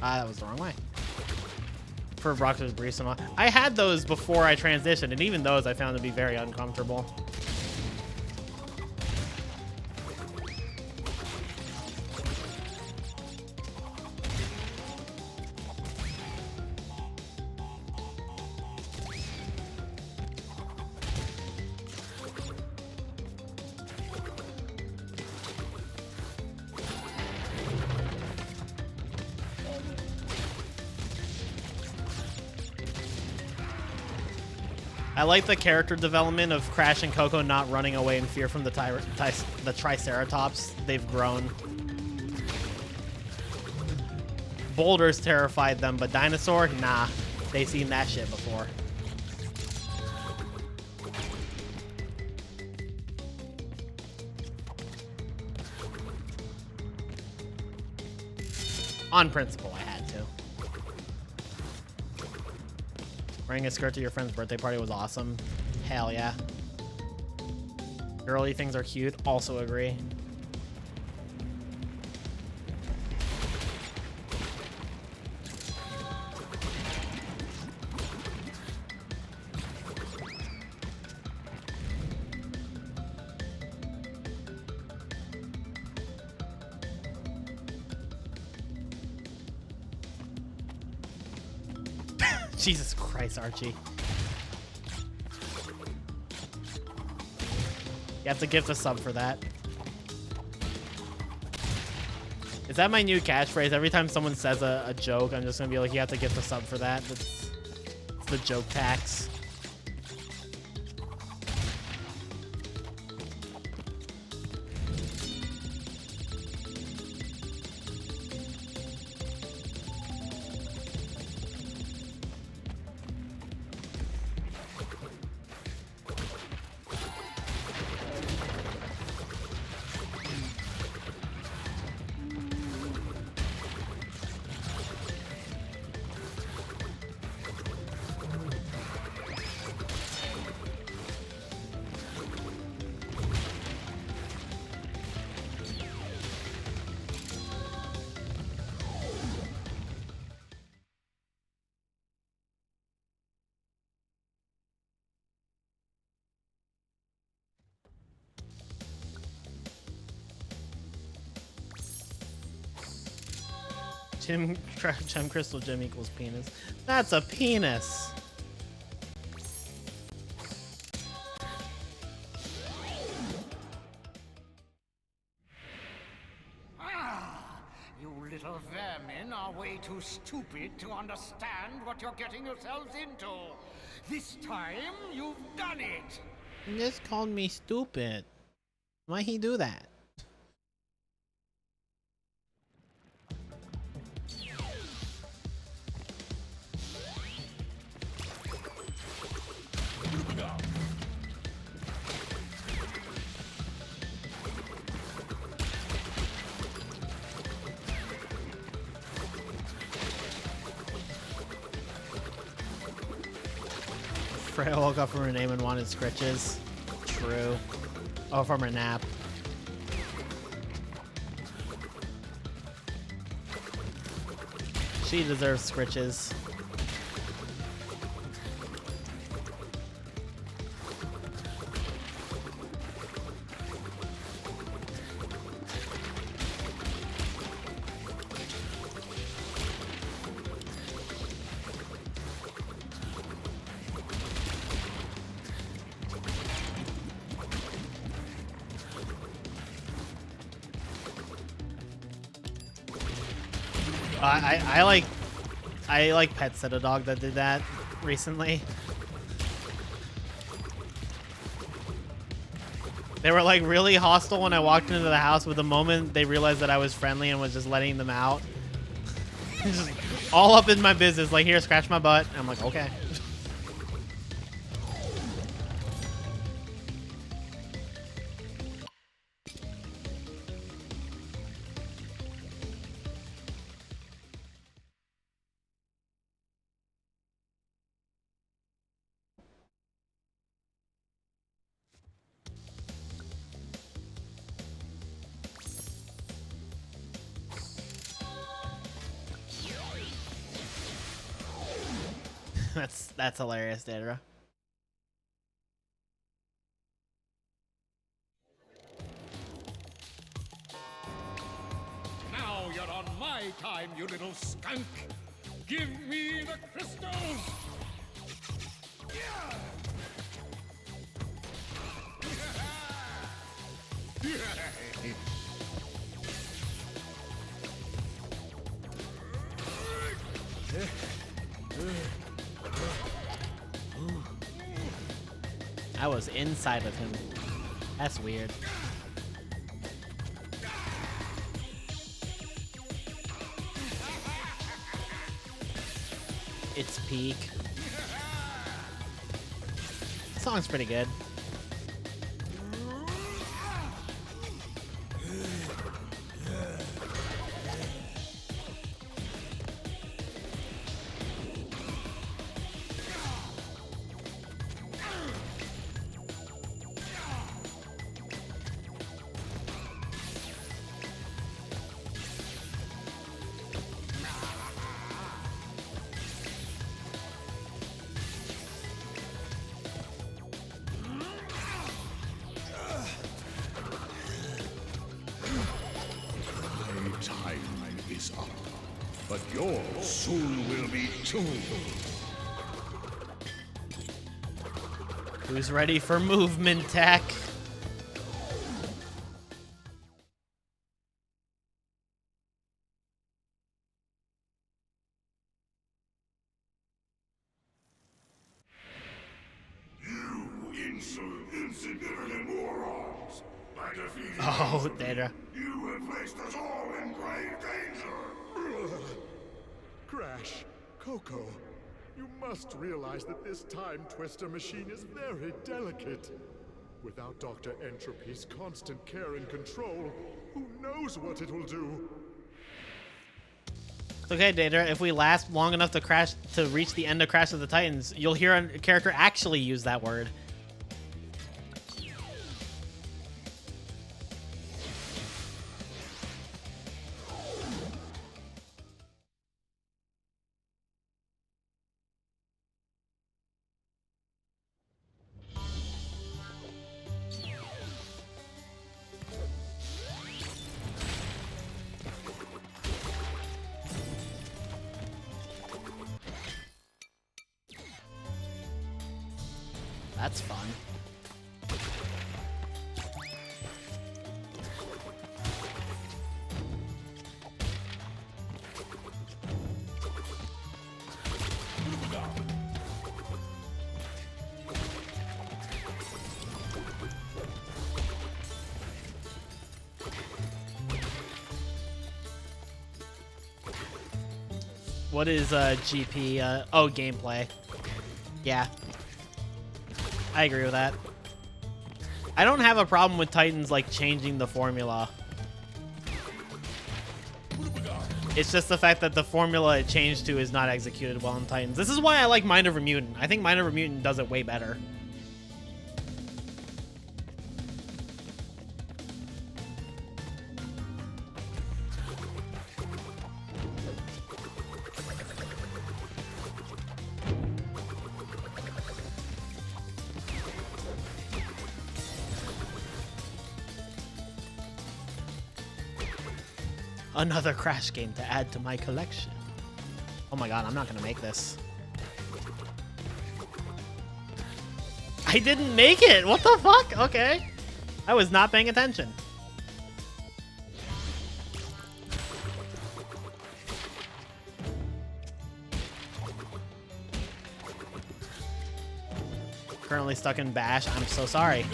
That was the wrong way. For Brox's briefs and all. I had those before I transitioned, and even those I found to be very uncomfortable. I like the character development of Crash and Coco not running away in fear from the Triceratops. They've grown. Boulders terrified them, but dinosaur? Nah. They've seen that shit before. On principle, I had to. Wearing a skirt to your friend's birthday party was awesome. Hell yeah. Girly things are cute. Also agree. Jesus Christ, Archie. You have to gift a sub for that. Is that my new catchphrase? Every time someone says a joke, I'm just gonna be like, you have to gift a sub for that. It's the joke tax. Gem Crystal Gem equals penis. That's a penis. You little vermin are way too stupid to understand what you're getting yourselves into. This time, you've done it! He just called me stupid. Why'd he do that? Freya woke up from her name and wanted scritches. True. Oh, from her nap. She deserves scritches. I like pets at a dog that did that recently. They were like really hostile when I walked into the house, but the moment they realized that I was friendly and was just letting them out, just all up in my business, like, here, scratch my butt. I'm like, okay. That's hilarious, Daedra. Now you're on my time, you little skunk. Give me the crystals. I was inside of him. That's weird. It's peak. The song's pretty good. But yours soon will be too. Who's ready for movement tech? Insignificant morons! By defeating Oh, Daedra. you have placed us all in grave danger! Crash, Coco, you must realize that this time twister machine is very delicate. Without Dr. Entropy's constant care and control, who knows what it will do? It's okay, Daedra. If we last long enough to reach the end of Crash of the Titans, you'll hear a character actually use that word. That's fun. What is GP? Oh, gameplay. Yeah. I agree with that. I don't have a problem with Titans like changing the formula. It's just the fact that the formula it changed to is not executed well in Titans. This is why I like Mind Over Mutant. I think Mind Over Mutant does it way better. Another Crash game to add to my collection. Oh my god, I'm not gonna make this. I didn't make it! What the fuck? Okay. I was not paying attention. Currently stuck in Bash. I'm so sorry.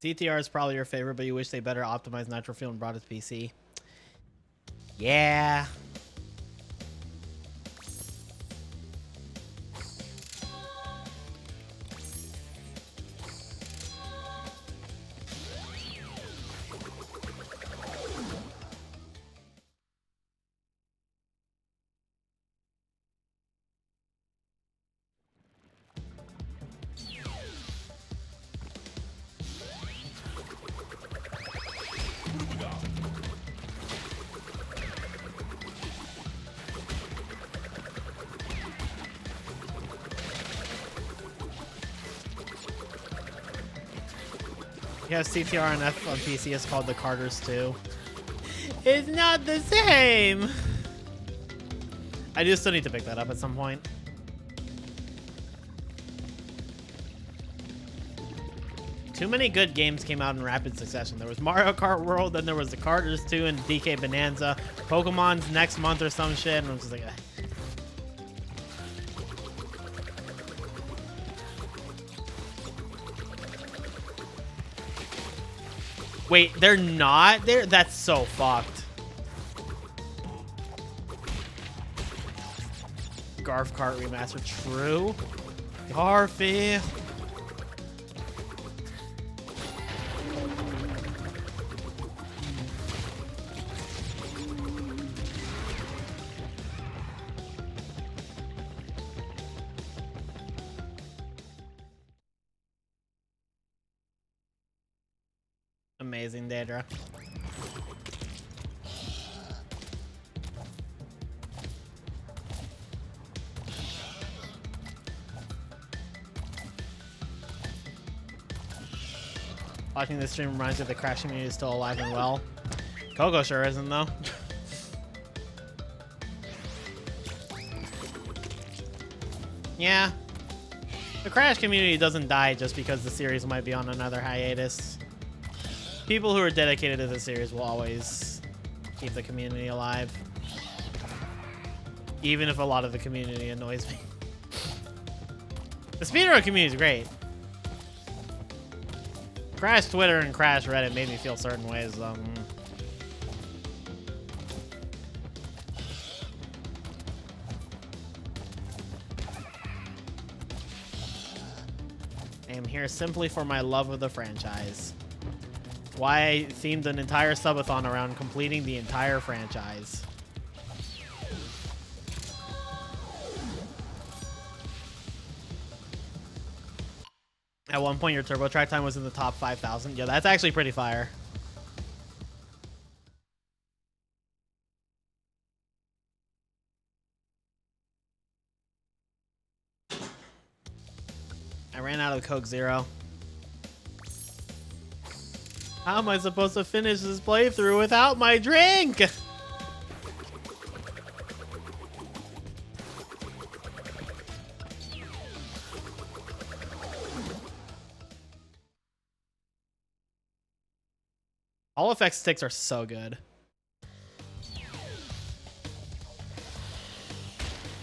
CTR is probably your favorite, but you wish they better optimized Nitro Fuel and brought it to PC. Yeah. Yeah, CTR and F on PC is called the Carters too. It's not the same. I do still need to pick that up at some point. Too many good games came out in rapid succession. There was Mario Kart World, then there was the Carters 2 and DK Bonanza. Pokemon's next month or some shit, and I'm just like, wait, they're not there? That's so fucked. Garf Kart Remaster, true. Garfield. Amazing, Daedra. Watching this stream reminds me that the Crash community is still alive and well. Coco sure isn't, though. Yeah. The Crash community doesn't die just because the series might be on another hiatus. People who are dedicated to the series will always keep the community alive. Even if a lot of the community annoys me. The speedrun community is great. Crash Twitter and Crash Reddit made me feel certain ways. I am here simply for my love of the franchise. Why I themed an entire subathon around completing the entire franchise. At one point, your turbo track time was in the top 5,000. Yeah, that's actually pretty fire. I ran out of Coke Zero. How am I supposed to finish this playthrough without my drink? All effect sticks are so good.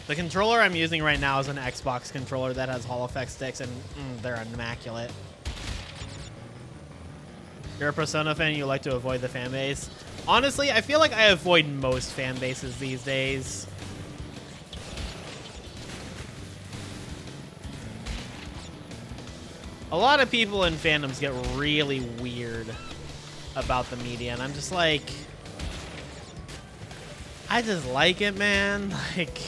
The controller I'm using right now is an Xbox controller that has Hall effect sticks, and they're immaculate. You're a Persona fan, you like to avoid the fan base. Honestly, I feel like I avoid most fan bases these days. A lot of people in fandoms get really weird about the media, and I'm just like, I just like it, man. Like,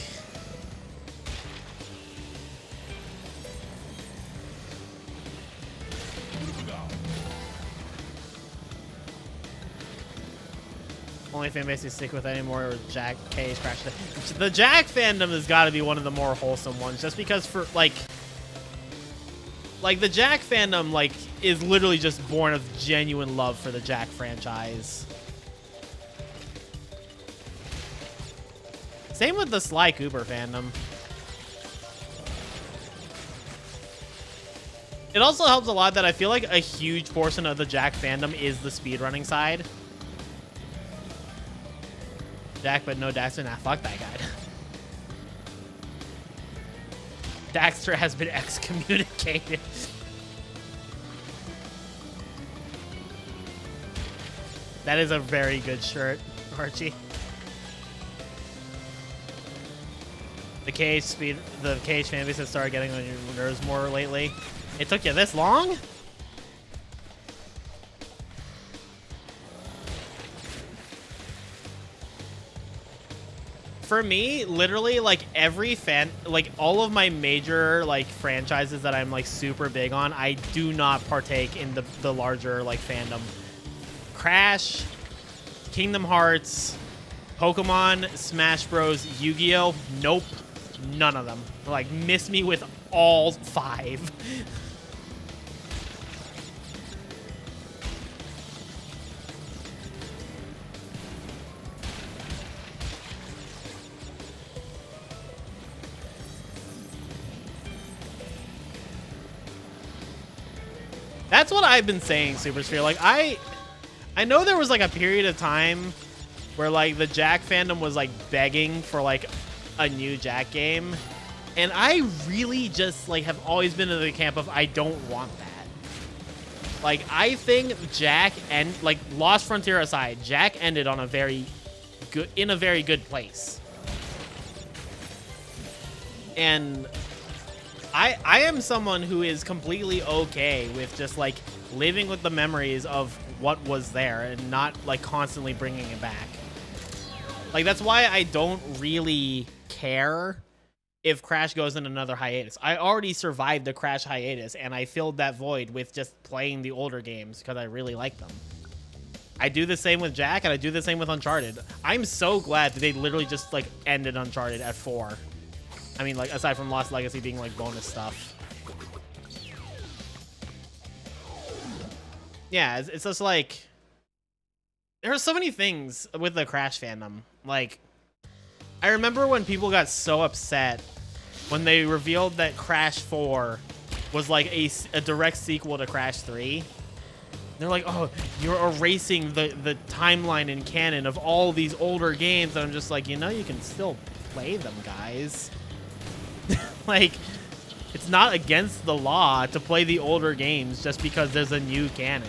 only fan base you stick with anymore or Jack K's Crash. The Jack fandom has got to be one of the more wholesome ones, just because for like the Jack fandom is literally just born of genuine love for the Jack franchise. Same with the Sly Cooper fandom. It also helps a lot that I feel like a huge portion of the Jack fandom is the speedrunning side. Jack, but no Daxter. Nah, fuck that guy. Daxter has been excommunicated. That is a very good shirt, Archie. The cage fanbase has started getting on your nerves more lately. It took you this long? For me, literally, every fan, all of my major, franchises that I'm, super big on, I do not partake in the larger, fandom. Crash, Kingdom Hearts, Pokemon, Smash Bros, Yu-Gi-Oh! Nope. None of them. Miss me with all 5. That's what I've been saying, Supersphere. I know there was a period of time where the Jack fandom was begging for a new Jack game, and I really just have always been in the camp of I don't want that. I think Jack and Lost Frontier aside, Jack ended on a very good place. And I am someone who is completely okay with just living with the memories of what was there and not constantly bringing it back. That's why I don't really care if Crash goes in another hiatus. I already survived the Crash hiatus, and I filled that void with just playing the older games because I really like them. I do the same with Jack, and I do the same with Uncharted. I'm so glad that they literally just ended Uncharted at 4. I mean, aside from Lost Legacy being bonus stuff. Yeah, it's just there are so many things with the Crash fandom. I remember when people got so upset when they revealed that Crash 4 was a direct sequel to Crash 3. They're like, oh, you're erasing the timeline and canon of all these older games. And I'm just like, you can still play them, guys. It's not against the law to play the older games just because there's a new canon.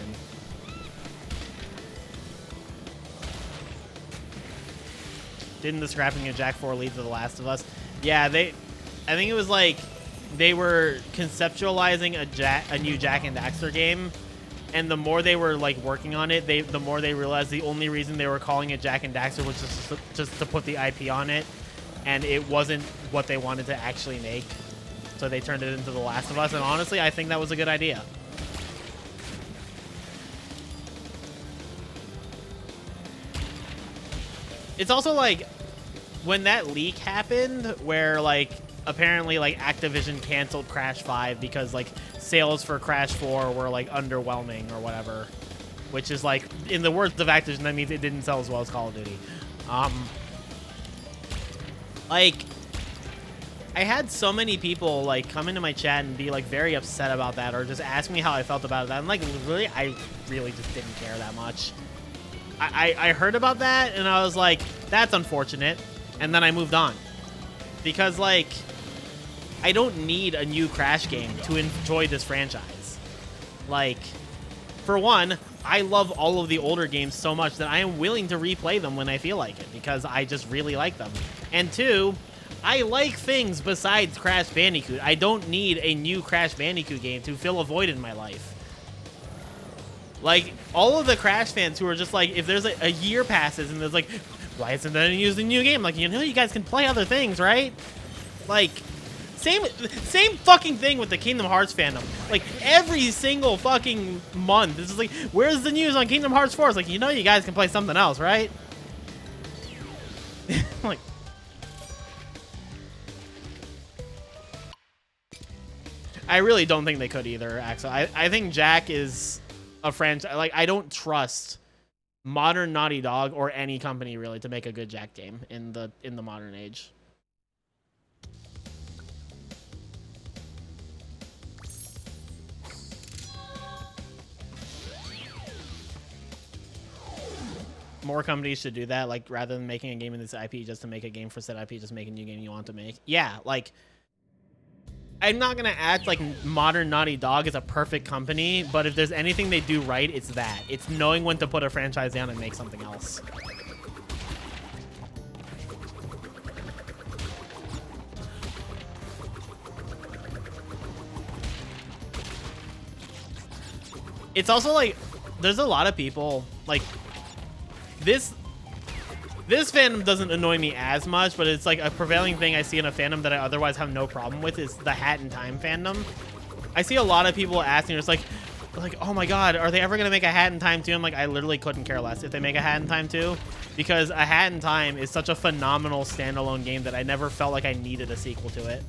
Didn't the scrapping of Jack 4 lead to The Last of Us? Yeah, I think it was they were conceptualizing a new Jack and Daxter game, And the more they were like working on it, the more they realized the only reason they were calling it Jak and Daxter was just to put the IP on it, and it wasn't what they wanted to actually make. So they turned it into The Last of Us, and honestly, I think that was a good idea. It's also like when that leak happened, where like apparently like Activision canceled Crash 5 because like sales for Crash 4 were like underwhelming or whatever, which is like, in the words of Activision, that means it didn't sell as well as Call of Duty. Like, I had so many people like come into my chat and be like very upset about that, or just ask me how I felt about that. And like, really, I really just didn't care that much. I heard about that and I was like, that's unfortunate, and then I moved on, because like, I don't need a new Crash game to enjoy this franchise. Like, for one, I love all of the older games so much that I am willing to replay them when I feel like it, because I just really like them. And two, I like things besides Crash Bandicoot. I don't need a new Crash Bandicoot game to fill a void in my life. Like, all of the Crash fans who are just like, if there's a year passes and there's like, why isn't there a new game? Like, you know, you guys can play other things, right? Like, same fucking thing with the Kingdom Hearts fandom. Like, every single fucking month, this is like, where's the news on Kingdom Hearts 4? It's like, you know, you guys can play something else, right? Like, I really don't think they could either, Axel. I think Jak is a franchise. Like, I don't trust modern Naughty Dog or any company really to make a good Jak game in the modern age. More companies should do that, like, rather than making a game in this IP just to make a game for said IP, just make a new game you want to make. Yeah, like, I'm not gonna act like modern Naughty Dog is a perfect company, but if there's anything they do right, it's that. It's knowing when to put a franchise down and make something else. It's also like, there's a lot of people, like, this fandom doesn't annoy me as much, but it's like a prevailing thing I see in a fandom that I otherwise have no problem with, is the Hat in Time fandom. I see a lot of people asking, it's like, oh my god, are they ever gonna make a Hat in Time 2? I'm like, I literally couldn't care less if they make a Hat in Time 2, because a Hat in Time is such a phenomenal standalone game that I never felt like I needed a sequel to it.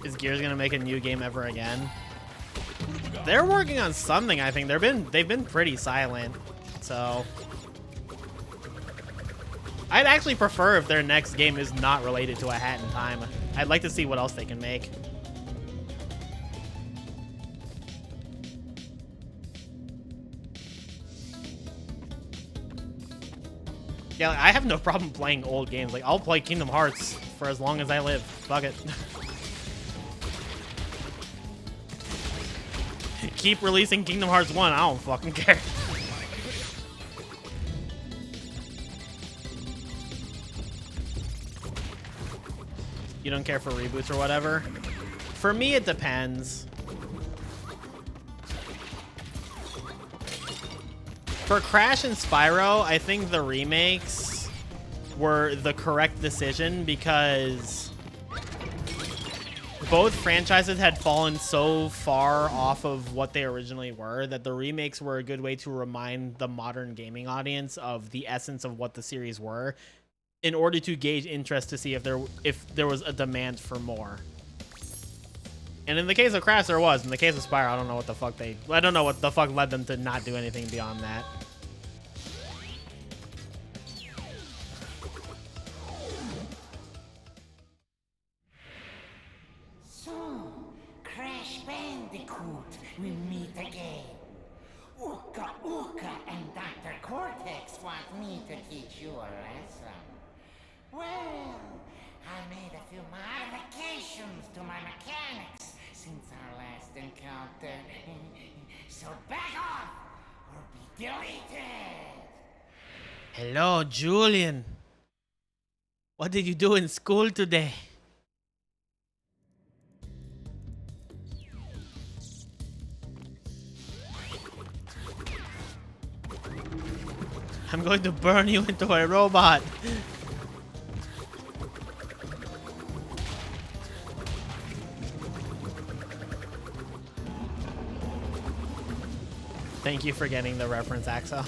Is Gears gonna make a new game ever again? They're working on something, I think. They've been pretty silent, so I'd actually prefer if their next game is not related to a Hat in Time. I'd like to see what else they can make. Yeah, like, I have no problem playing old games. Like, I'll play Kingdom Hearts for as long as I live. Fuck it. Keep releasing Kingdom Hearts 1. I don't fucking care. You don't care for reboots or whatever? For me, it depends. For Crash and Spyro, I think the remakes were the correct decision, because both franchises had fallen so far off of what they originally were that the remakes were a good way to remind the modern gaming audience of the essence of what the series were, in order to gauge interest to see if there was a demand for more. And in the case of Crash, there was. In the case of Spyro, I don't know what the fuck led them to not do anything beyond that. So, Crash Bandicoot will meet again. Uka Uka and Dr. Cortex Deleted! Hello, Julian. What did you do in school today? I'm going to burn you into a robot. Thank you for getting the reference, Axel.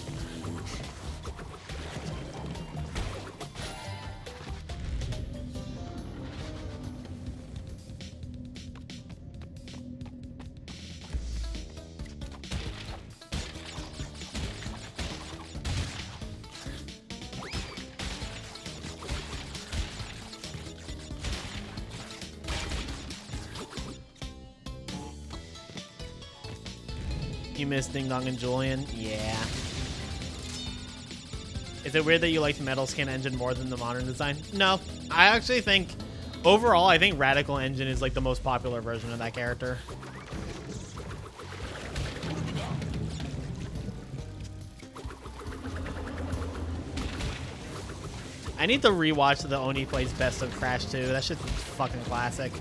You miss Ding Dong and Julian? Yeah. Is it weird that you liked Metal Skin Engine more than the modern design? No. I actually think, overall, I think Radical Engine is like the most popular version of that character. I need to rewatch the Oni Plays Best of Crash 2. That shit's fucking classic.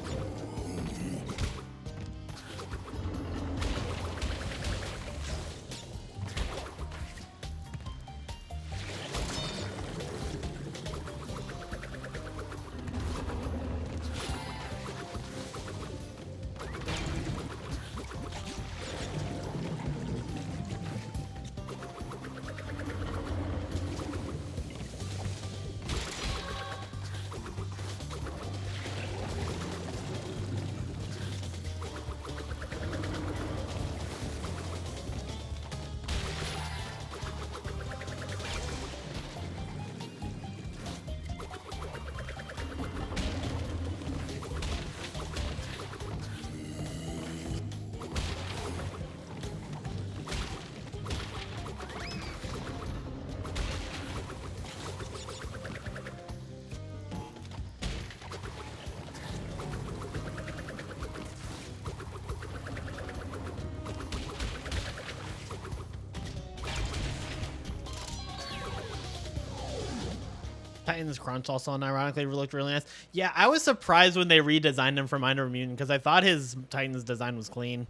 Titans Crunch also ironically looked really nice. Yeah, I was surprised when they redesigned him for Mind Over Mutant because I thought his Titans design was clean.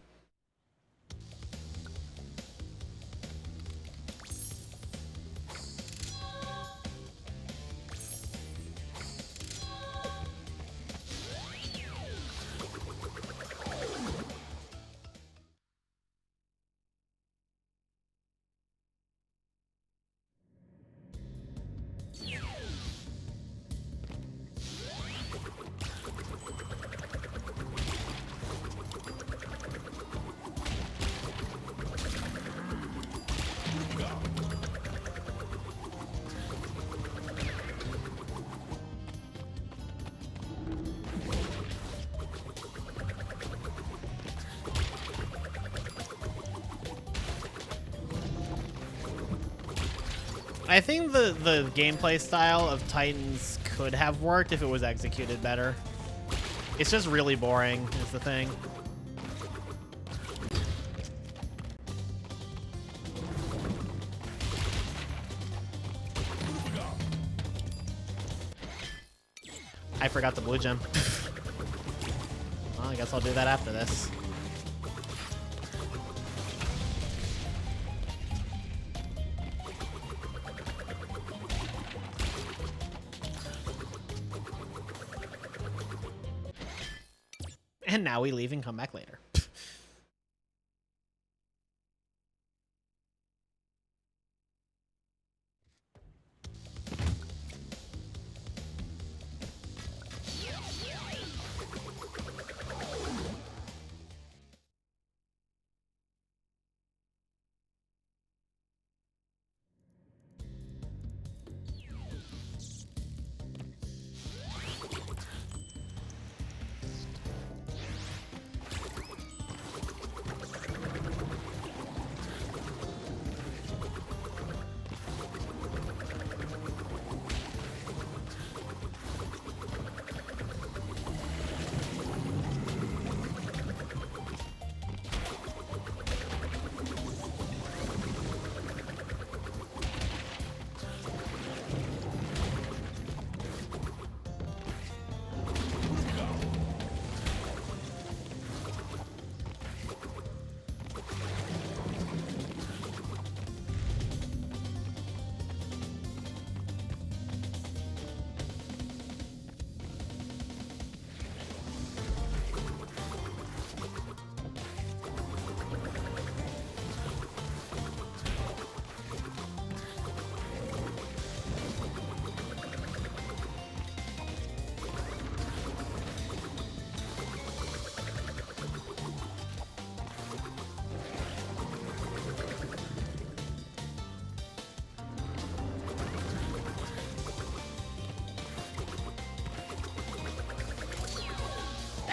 I think the gameplay style of Titans could have worked if it was executed better. It's just really boring, is the thing. I forgot the blue gem. Well, I guess I'll do that after this. And now we leave and come back later.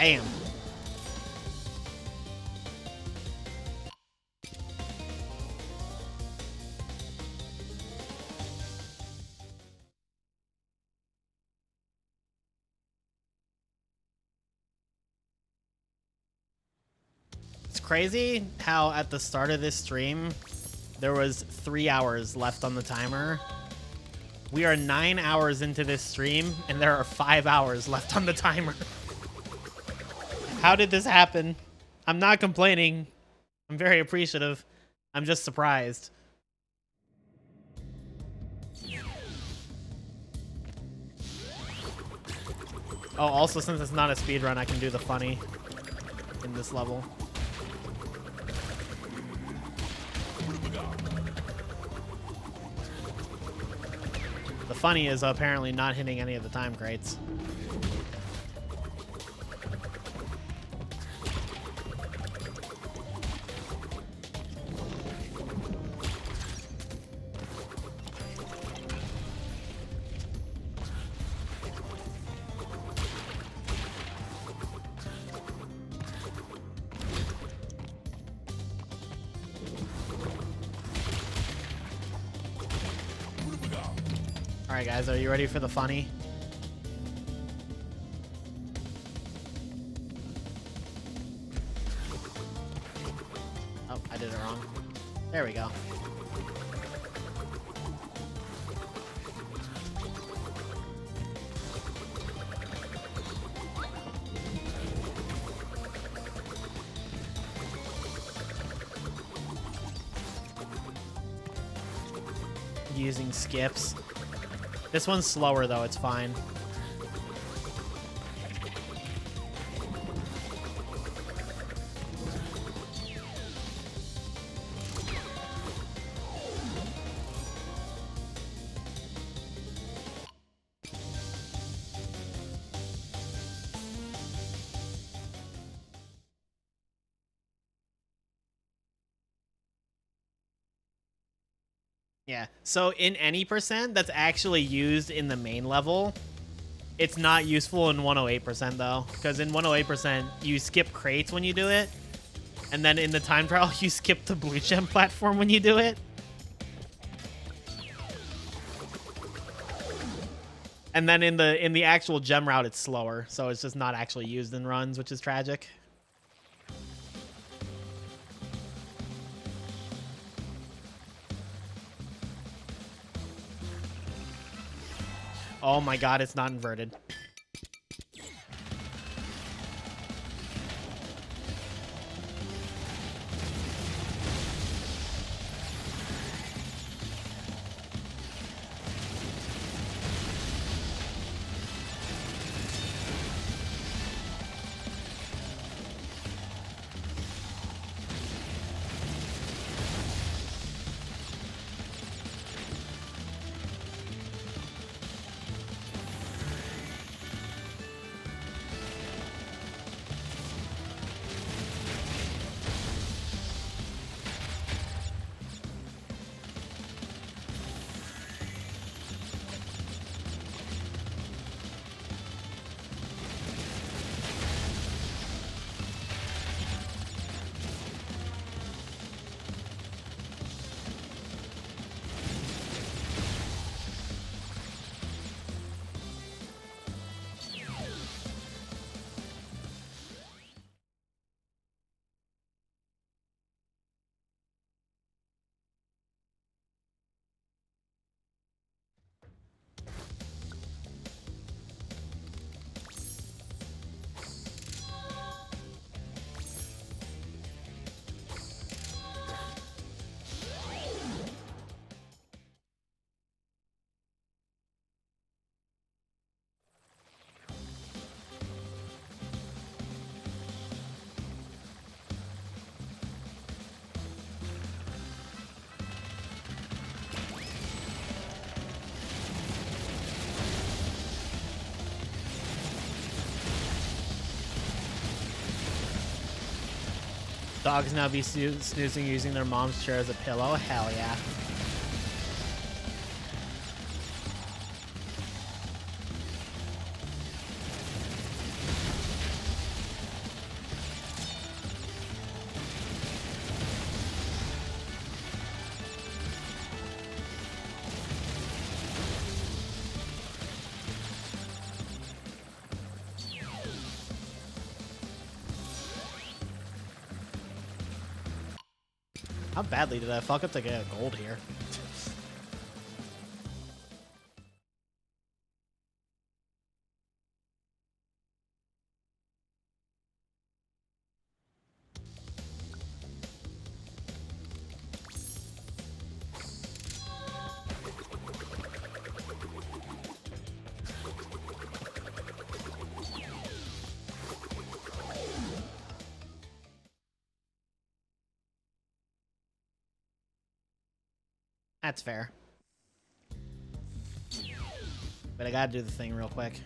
Damn. It's crazy how at the start of this stream, there was 3 hours left on the timer. We are 9 hours into this stream, and there are 5 hours left on the timer. How did this happen? I'm not complaining. I'm very appreciative. I'm just surprised. Oh, also, since it's not a speedrun, I can do the funny in this level. The funny is apparently not hitting any of the time crates. Alright guys, are you ready for the funny? Oh, I did it wrong. There we go. Using skips. This one's slower though, it's fine. Yeah, so in any percent that's actually used in the main level, it's not useful in 108% though, because in 108% you skip crates when you do it, and then in the time trial you skip the blue gem platform when you do it. And then in the actual gem route it's slower, so it's just not actually used in runs, which is tragic. Oh my god, it's not inverted. Dogs now be snoozing using their mom's chair as a pillow? Hell yeah. How badly did I fuck up to get a gold here? That's fair. But I gotta do the thing real quick.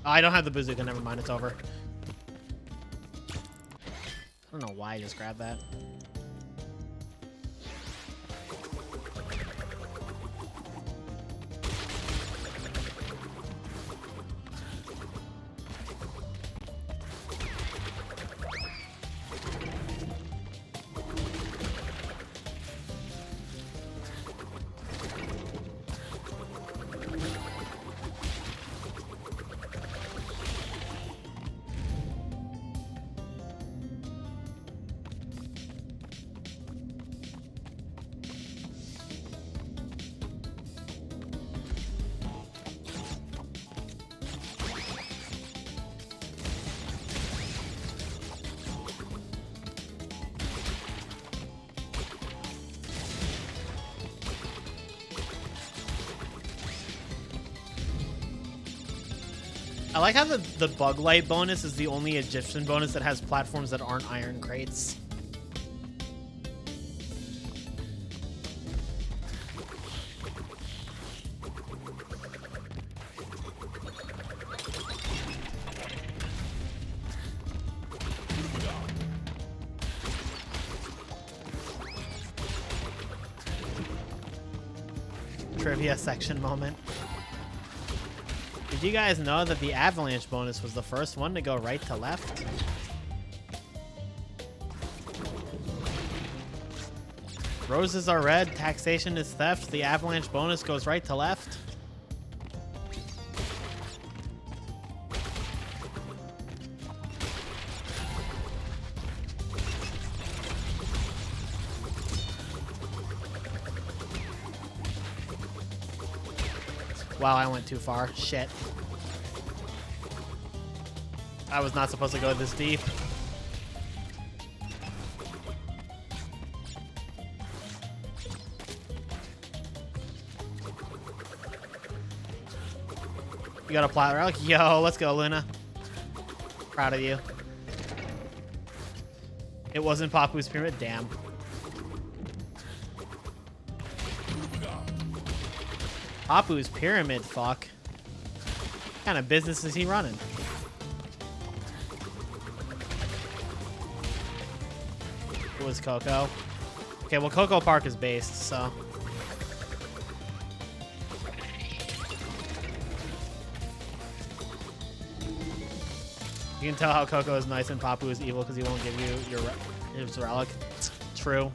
Oh, I don't have the bazooka, never mind, it's over. I don't know why I just grabbed that. I like how the bug light bonus is the only Egyptian bonus that has platforms that aren't iron crates. Trivia section moment. Did you guys know that the avalanche bonus was the first one to go right to left? Roses are red, taxation is theft, the avalanche bonus goes right to left. Wow, I went too far. Shit. I was not supposed to go this deep. You got a plot relic? Yo, let's go, Luna. Proud of you. It wasn't Papu's pyramid? Damn. Papu's pyramid, fuck. What kind of business is he running? It was Coco. Okay, well, Coco Park is based, so. You can tell how Coco is nice and Papu is evil because he won't give you his relic. True.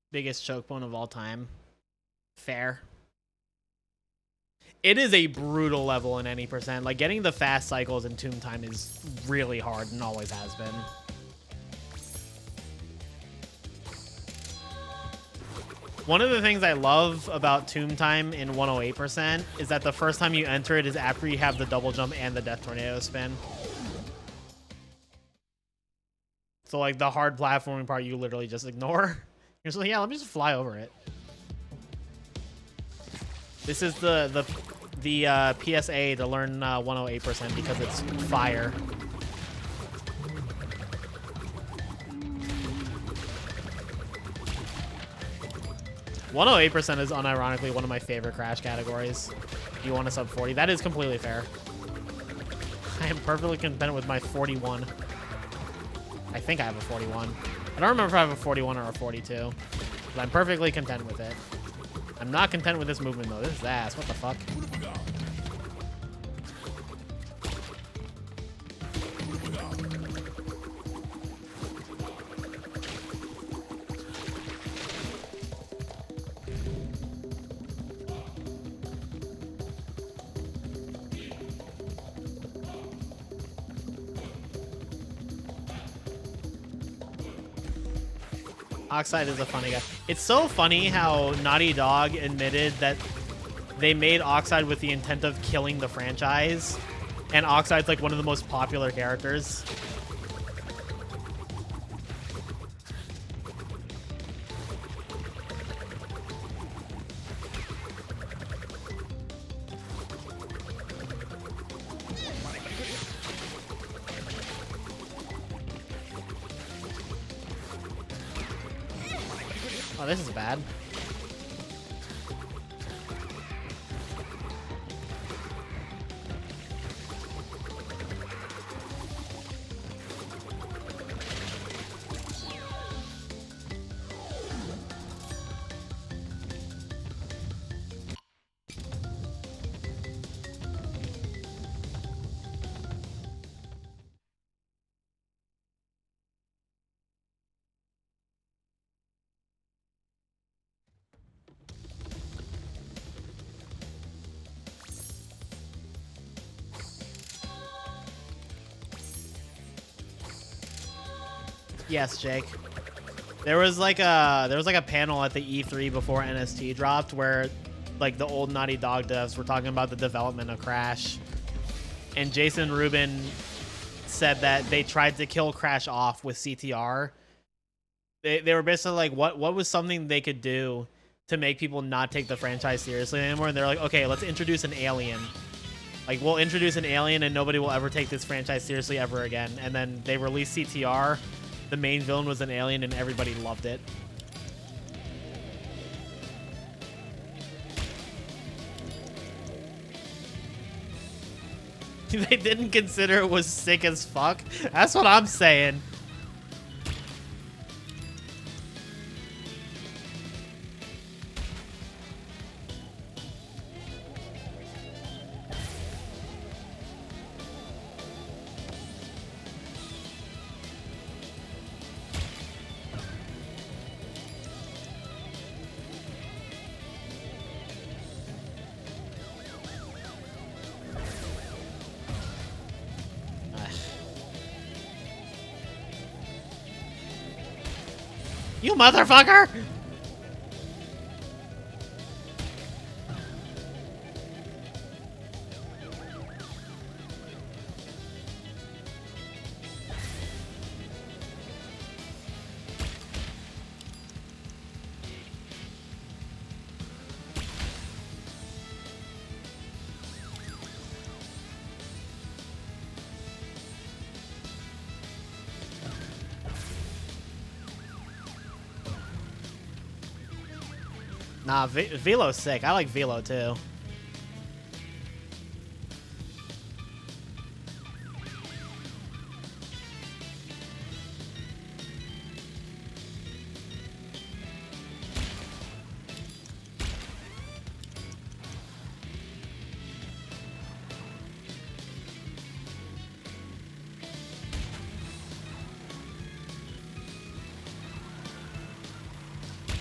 Biggest choke bone of all time. Fair. It is a brutal level in any percent. Like, getting the fast cycles in Tomb Time is really hard and always has been. One of the things I love about Tomb Time in 108% is that the first time you enter it is after you have the double jump and the death tornado spin. So, like, the hard platforming part you literally just ignore. You're just like, yeah, let me just fly over it. This is the PSA to learn 108% because it's fire. %108% is unironically one of my favorite crash categories. You want a sub 40? That is completely fair. I am perfectly content with my 41. I think I have a 41. I don't remember if I have a 41 or a 42. But I'm perfectly content with it. I'm not content with this movement, though. This is ass. What the fuck? Oxide is a funny guy. It's so funny how Naughty Dog admitted that they made Oxide with the intent of killing the franchise, and Oxide's like one of the most popular characters. Oh, this is bad. Yes, Jake. There was like a panel at the E3 before NST dropped where like the old Naughty Dog devs were talking about the development of Crash. And Jason Rubin said that they tried to kill Crash off with CTR. They were basically like, what was something they could do to make people not take the franchise seriously anymore? And they're like, okay, let's introduce an alien. Like, we'll introduce an alien and nobody will ever take this franchise seriously ever again. And then they released CTR. The main villain was an alien and everybody loved it. They didn't consider it was sick as fuck. That's what I'm saying. You motherfucker! Nah, Velo's sick. I like Velo too.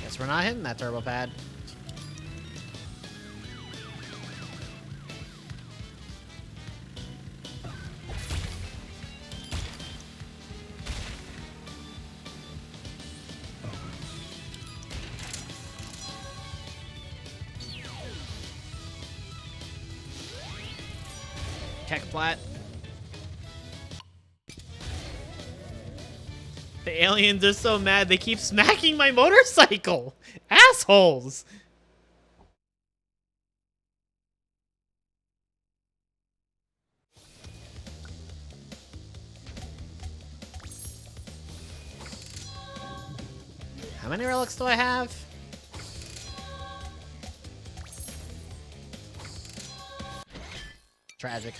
Guess we're not hitting that turbo pad. Kekplat. The aliens are so mad they keep smacking my motorcycle. Assholes. How many relics do I have? Tragic.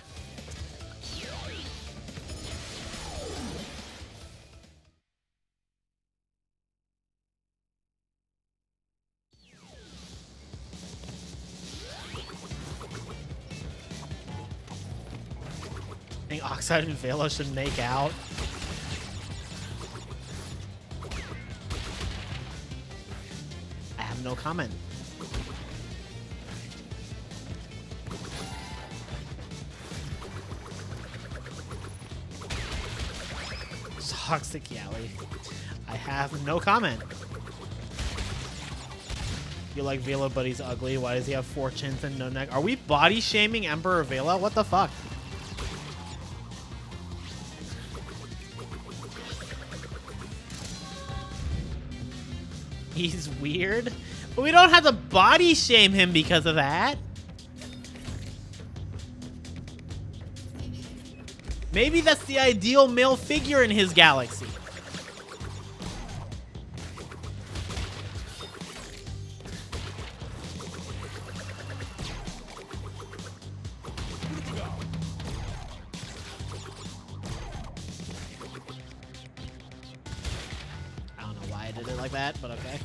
I think Oxide and Velo should make out. I have no comment. Toxic Yali. I have no comment. You like Vela, but he's ugly. Why does he have 4 chins and no neck? Are we body shaming Emperor Vela? What the fuck? He's weird, but we don't have to body shame him because of that. Maybe that's the ideal male figure in his galaxy. I don't know why I did it like that, but okay.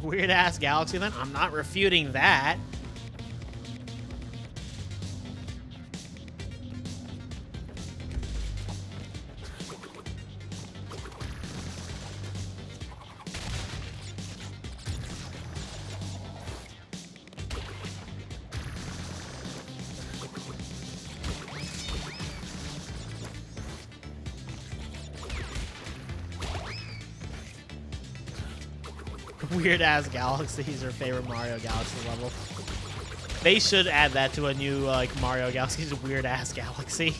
Weird ass galaxy then? I'm not refuting that. Weird ass galaxies or favorite Mario Galaxy level. They should add that to a new like Mario Galaxy's weird ass galaxy.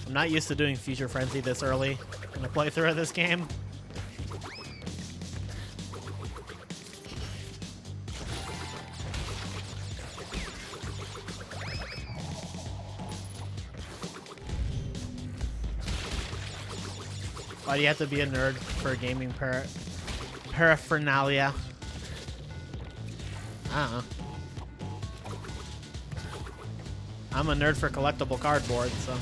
I'm not used to doing Future Frenzy this early in a playthrough of this game. Why do you have to be a nerd for gaming paraphernalia? I don't know. I'm a nerd for collectible cardboard, so.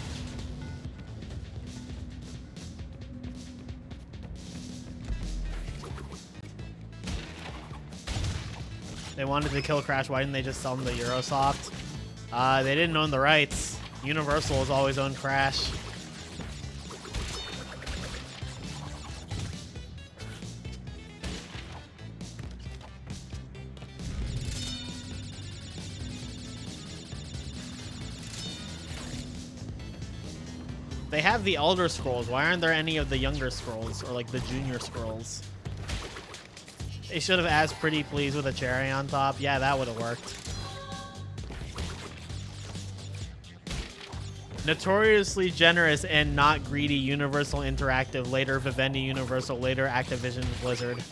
They wanted to kill Crash. Why didn't they just sell them to Eurosoft? They didn't own the rights. Universal has always owned Crash. They have the Elder Scrolls. Why aren't there any of the younger Scrolls or like the Junior Scrolls? They should have asked Pretty Please with a cherry on top. Yeah, that would have worked. Notoriously generous and not greedy. Universal Interactive, later Vivendi Universal, later Activision Blizzard.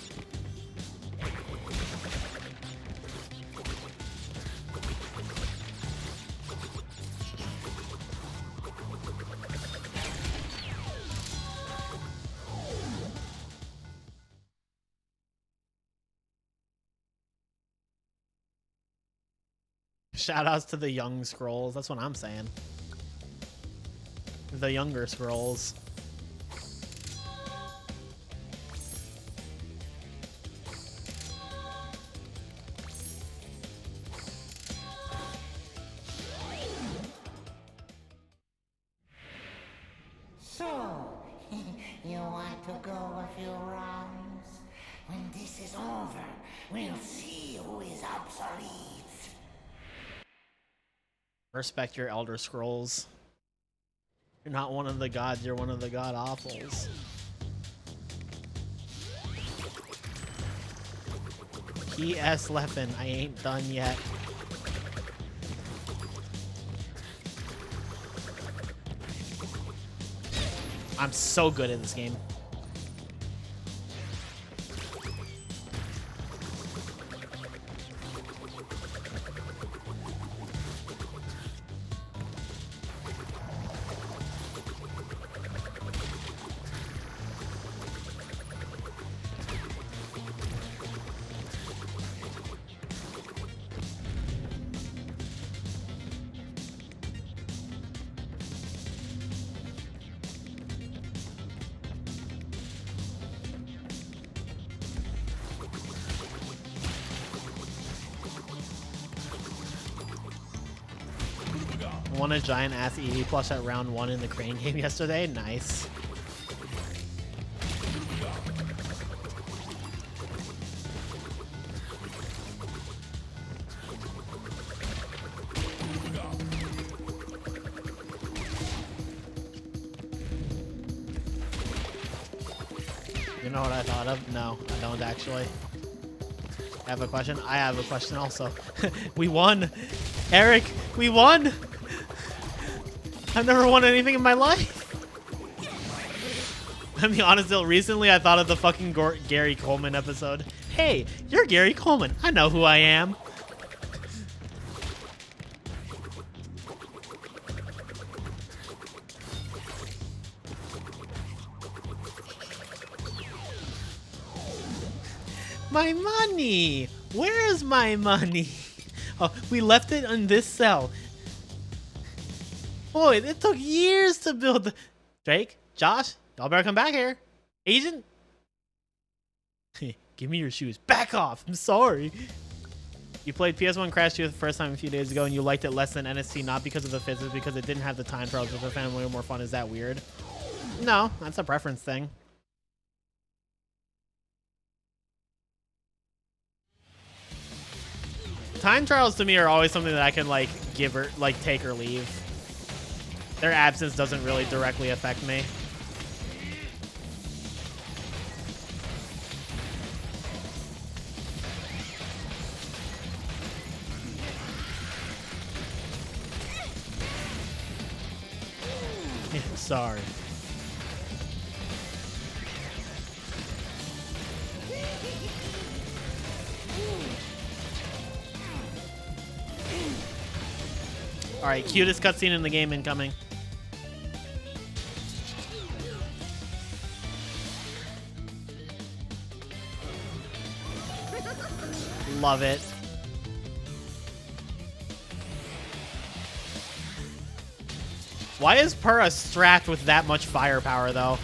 Shoutouts to the young Scrolls. That's what I'm saying. The younger Scrolls. So, you want to go a few rounds? When this is over, we'll see who is obsolete. Respect your Elder Scrolls. You're not one of the gods, you're one of the god awfuls. P.S. Leffen, I ain't done yet. I'm so good at this game. Won a giant ass EV plush at round 1 in the crane game yesterday. Nice. You know what I thought of? No, I don't actually. I have a question. I have a question also. We won. Eric, we won. I've never won anything in my life. I'm the honest deal. Recently, I thought of the fucking Gary Coleman episode. Hey, you're Gary Coleman. I know who I am. My money! Where is my money? Oh, we left it in this cell. Boy, it took years to build the... Drake, Josh, y'all better come back here. Agent? Give me your shoes. Back off! I'm sorry. You played PS1 Crash 2 the first time a few days ago and you liked it less than NST, not because of the physics, because it didn't have the time trials with the family more fun. Is that weird? No, that's a preference thing. Time trials to me are always something that I can like give or like take or leave. Their absence doesn't really directly affect me. Sorry. Alright, cutest cutscene in the game incoming. Love it. Why is Purah strapped with that much firepower, though?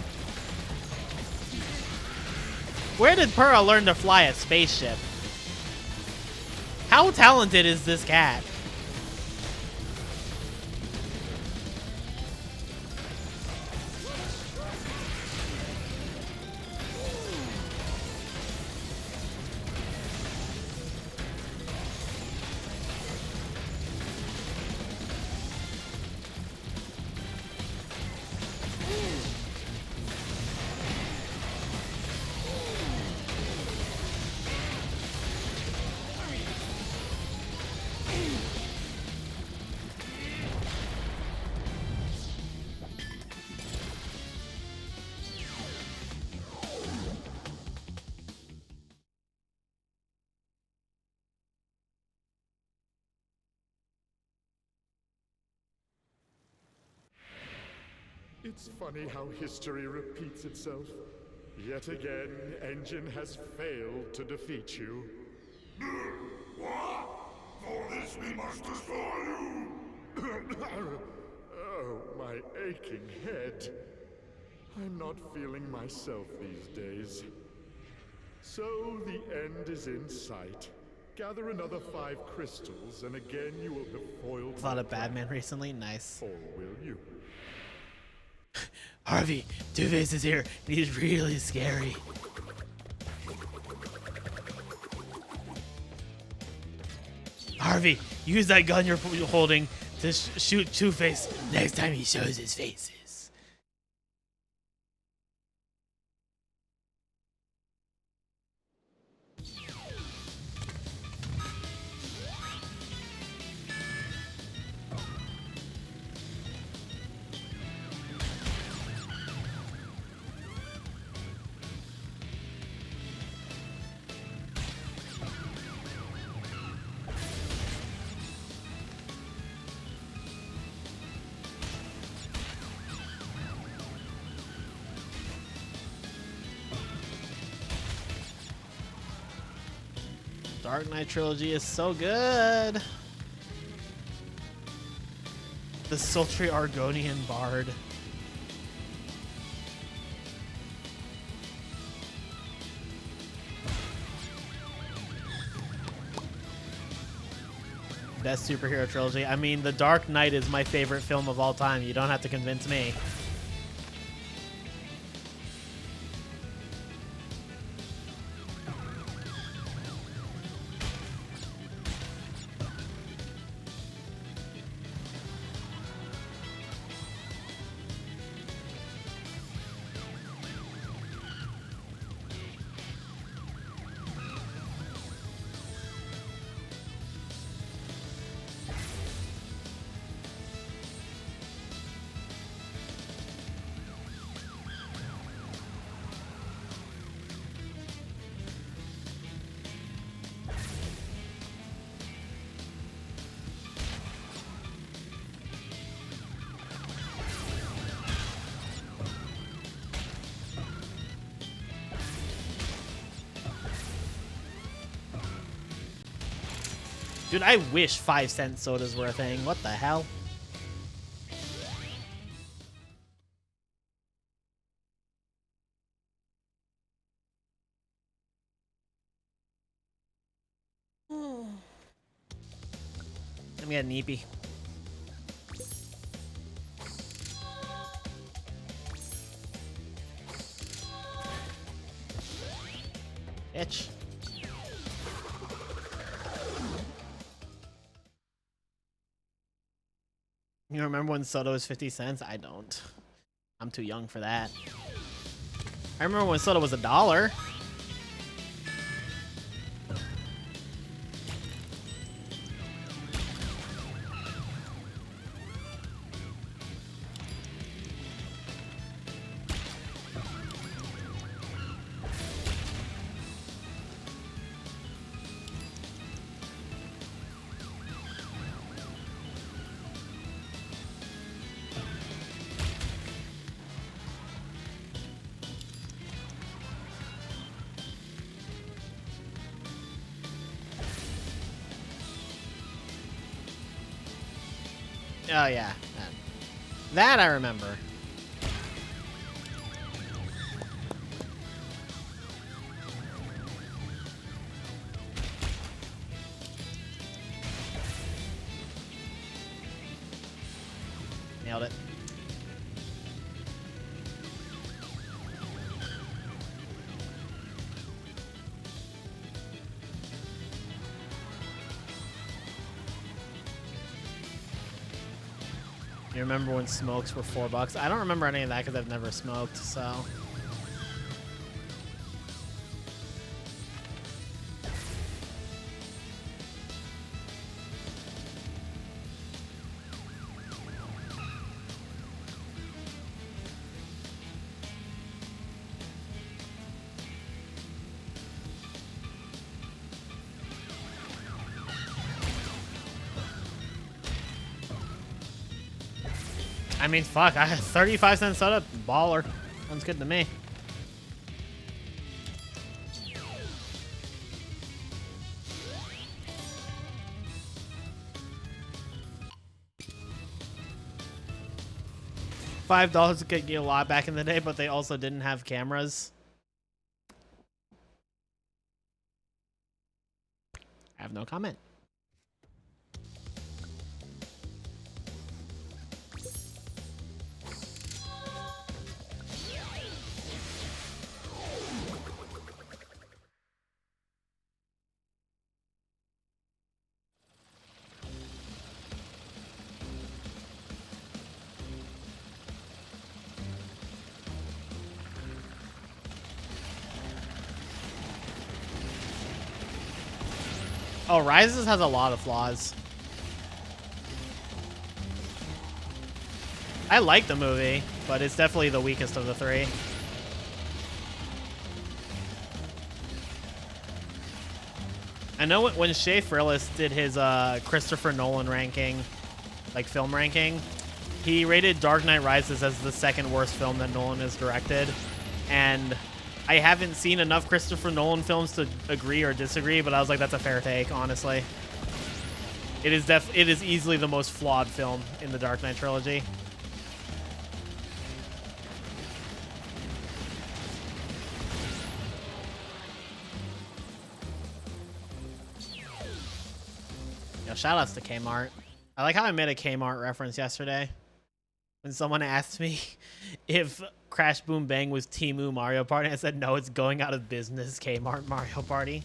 Where did Purah learn to fly a spaceship? How talented is this cat? It's funny how history repeats itself. Yet again, Engine has failed to defeat you. What? For this we must destroy you! Oh, my aching head. I'm not feeling myself these days. So the end is in sight. Gather another 5 crystals, and again you will have foiled. Thought of Batman recently. Nice. Or will you? Harvey, Two-Face is here, and he's really scary. Harvey, use that gun you're holding to shoot Two-Face next time he shows his faces. Dark Knight trilogy is so good. The sultry Argonian bard. best superhero trilogy. I mean, The Dark Knight is my favorite film of all time. You don't have to convince me. Dude, I wish 5-cent sodas were a thing. What the hell? Let me get an EP. Bitch. You remember when soda was 50 cents? I don't. I'm too young for that. I remember when soda was $1. Oh yeah, that I remember. Nailed it. You remember when smokes were $4? I don't remember any of that because I've never smoked, so. I mean, fuck, I had 35-cent soda, baller. Sounds good to me. $5 could get a lot back in the day, but they also didn't have cameras. I have no comment. Oh, Rises has a lot of flaws. I like the movie, but it's definitely the weakest of the three. I know when Shea Frillis did his Christopher Nolan ranking, like film ranking, he rated Dark Knight Rises as the second worst film that Nolan has directed. And I haven't seen enough Christopher Nolan films to agree or disagree, but I was like, that's a fair take, honestly. It is easily the most flawed film in the Dark Knight trilogy. Yo, shoutouts to Kmart. I like how I made a Kmart reference yesterday when someone asked me if Crash Boom Bang was Temu Mario Party. I said, no, it's going out of business, Kmart Mario Party.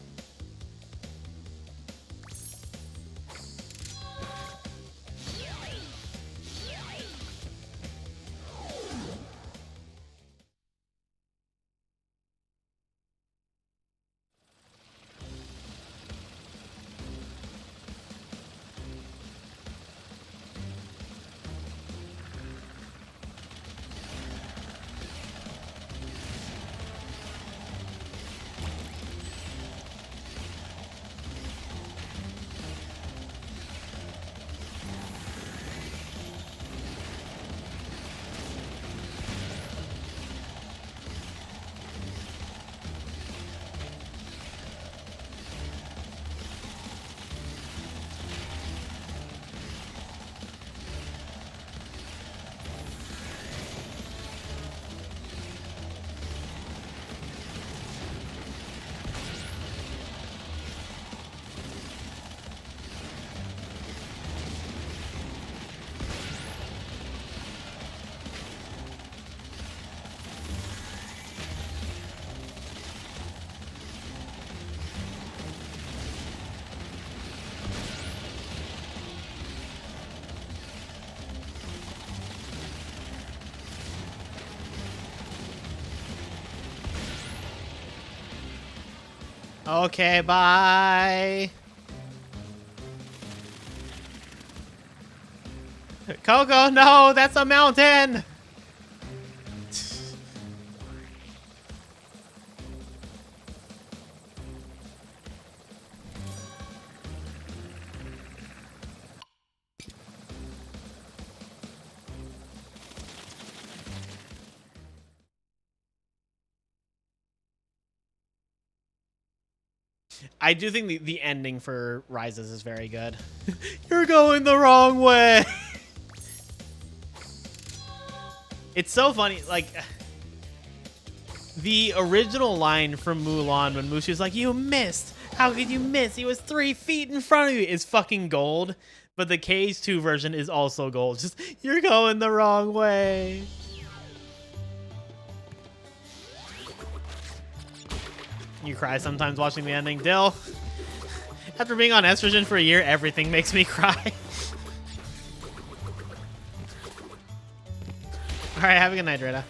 Okay, bye. Coco, no, that's a mountain. I do think the ending for Rises is very good. You're going the wrong way. It's so funny, like the original line from Mulan when Mushi's like, "You missed. How could you miss? He was 3 feet in front of you." Is fucking gold. But the KH2 version is also gold. Just, you're going the wrong way. You cry sometimes watching the ending. Dill, after being on estrogen for a year, everything makes me cry. Alright, have a good night, Dreda.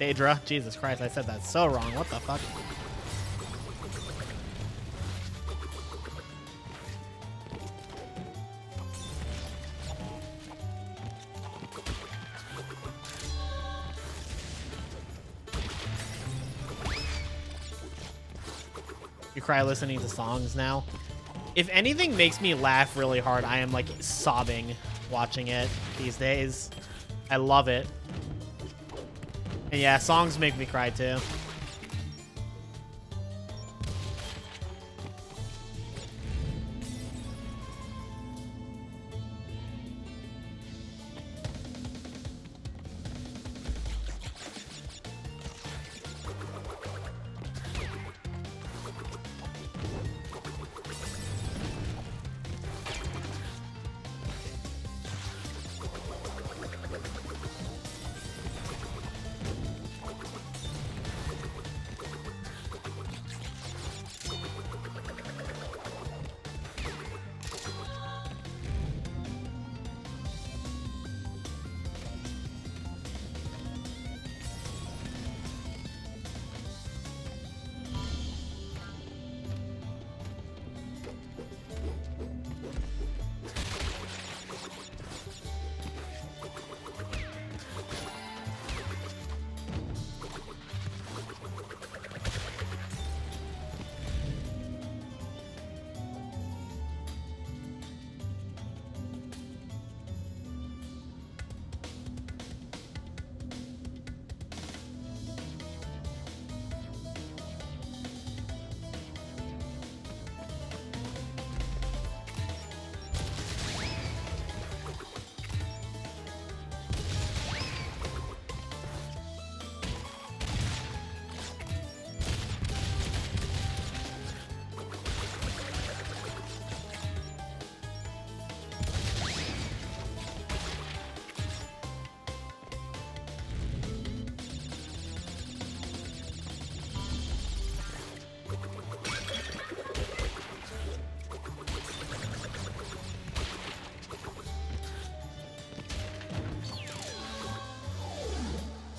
Daedra. Jesus Christ, I said that so wrong. What the fuck? You cry listening to songs now? If anything makes me laugh really hard, I am like sobbing watching it these days. I love it. And yeah, songs make me cry too.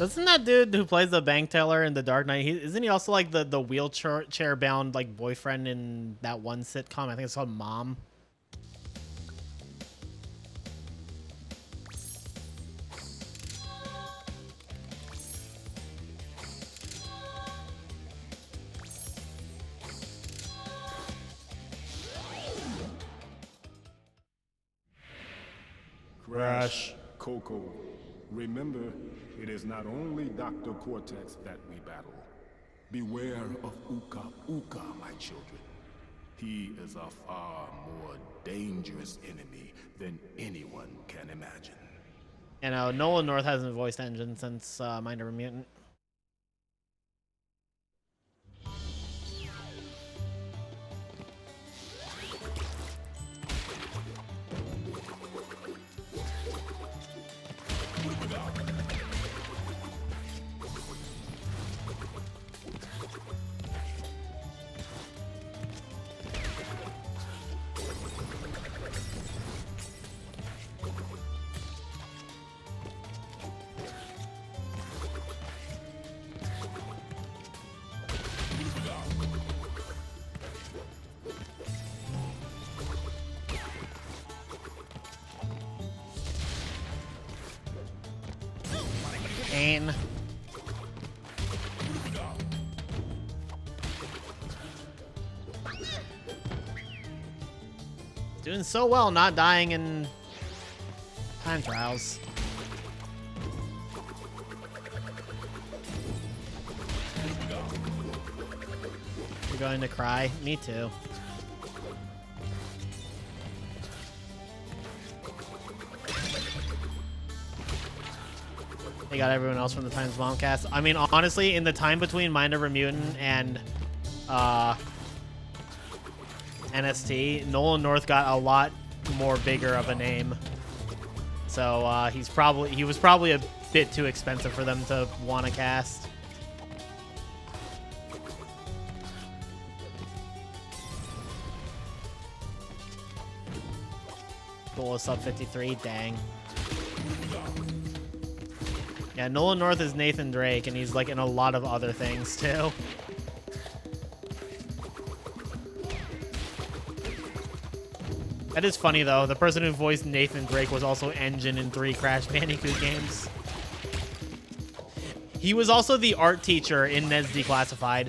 Doesn't that dude who plays the bank teller in The Dark Knight, isn't he also like the wheelchair bound like boyfriend in that one sitcom? I think it's called Mom. Crash. Coco, remember, it is not only Dr. Cortex that we battle. Beware of Uka Uka, my children. He is a far more dangerous enemy than anyone can imagine. You know, Nolan North hasn't voiced engine since Mind of a Mutant. Pain. Doing so well, not dying in time trials. You're going to cry? Me too. They got everyone else from the Times Bombcast. I mean, honestly, in the time between Mind Over Mutant and NST, Nolan North got a lot more bigger of a name. So he was probably a bit too expensive for them to want to cast. Goal is sub 53, dang. Yeah, Nolan North is Nathan Drake, and he's like in a lot of other things too. That is funny though. The person who voiced Nathan Drake was also Engine in 3 Crash Bandicoot games. He was also the art teacher in Ned's Declassified.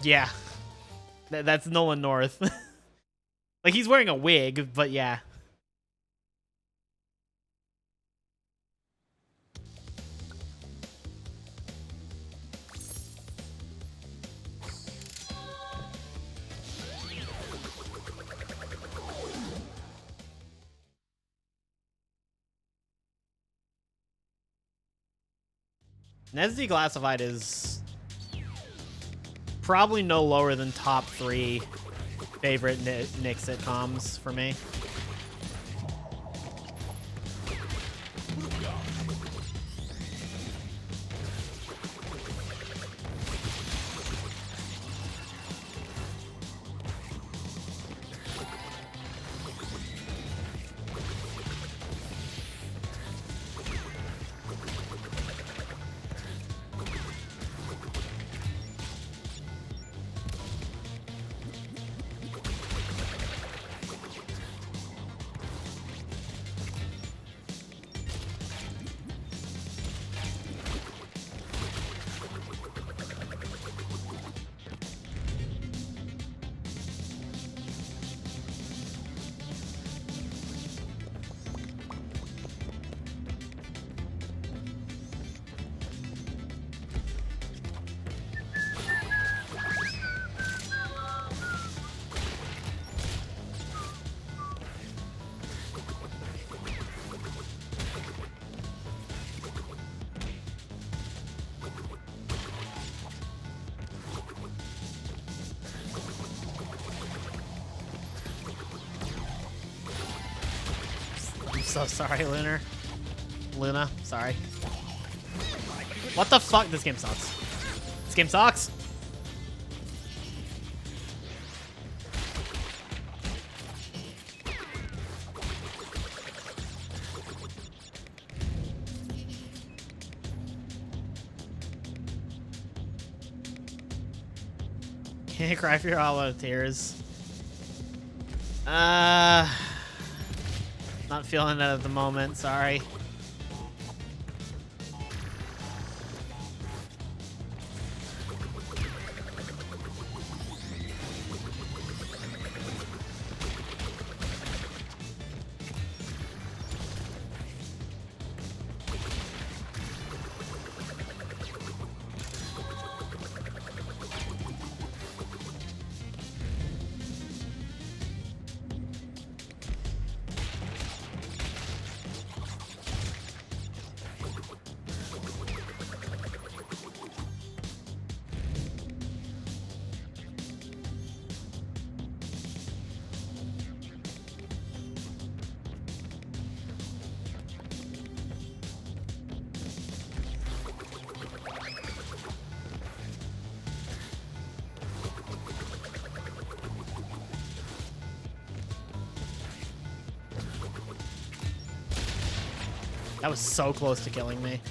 Yeah. That's Nolan North. Like, he's wearing a wig, but yeah. Ned's Declassified is probably no lower than top 3 favorite Nick sitcoms for me. So sorry, Luna, sorry. What the fuck? This game sucks. This game sucks. Can't cry for your hollow tears. Not feeling that at the moment, sorry. That was so close to killing me.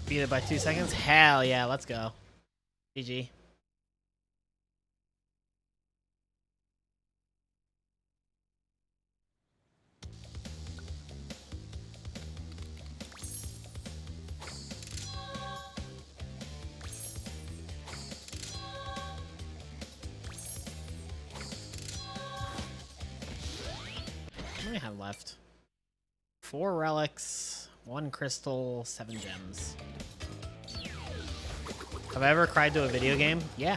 Beat it by 2 seconds? Hell yeah, let's go. GG. What do we have left? 4 relics, 1 crystal, 7 gems. Have I ever cried to a video game? Yeah.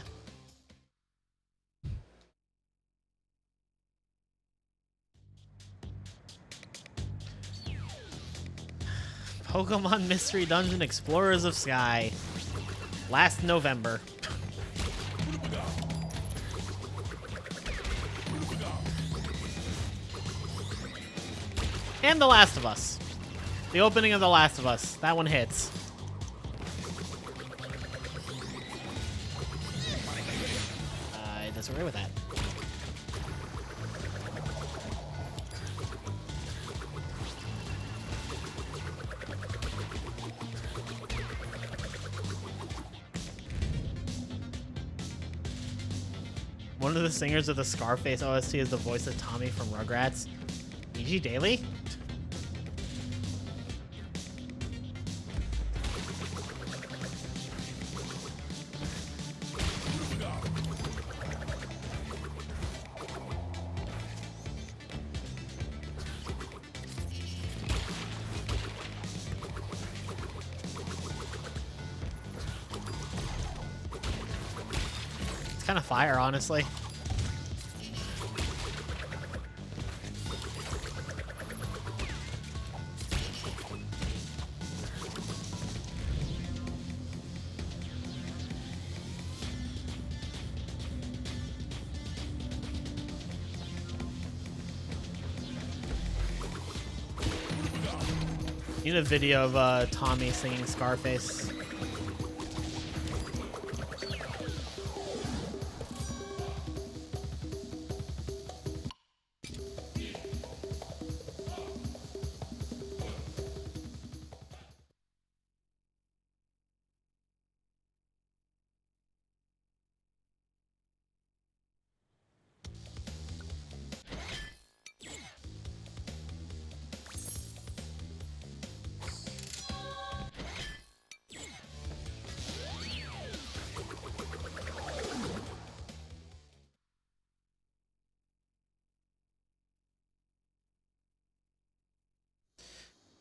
Pokemon Mystery Dungeon Explorers of Sky. Last November. And The Last of Us. The opening of The Last of Us. That one hits. I disagree with that. One of the singers of the Scarface OST is the voice of Tommy from Rugrats. EG Daily? It's kind of fire, honestly. Need a video of Tommy singing Scarface.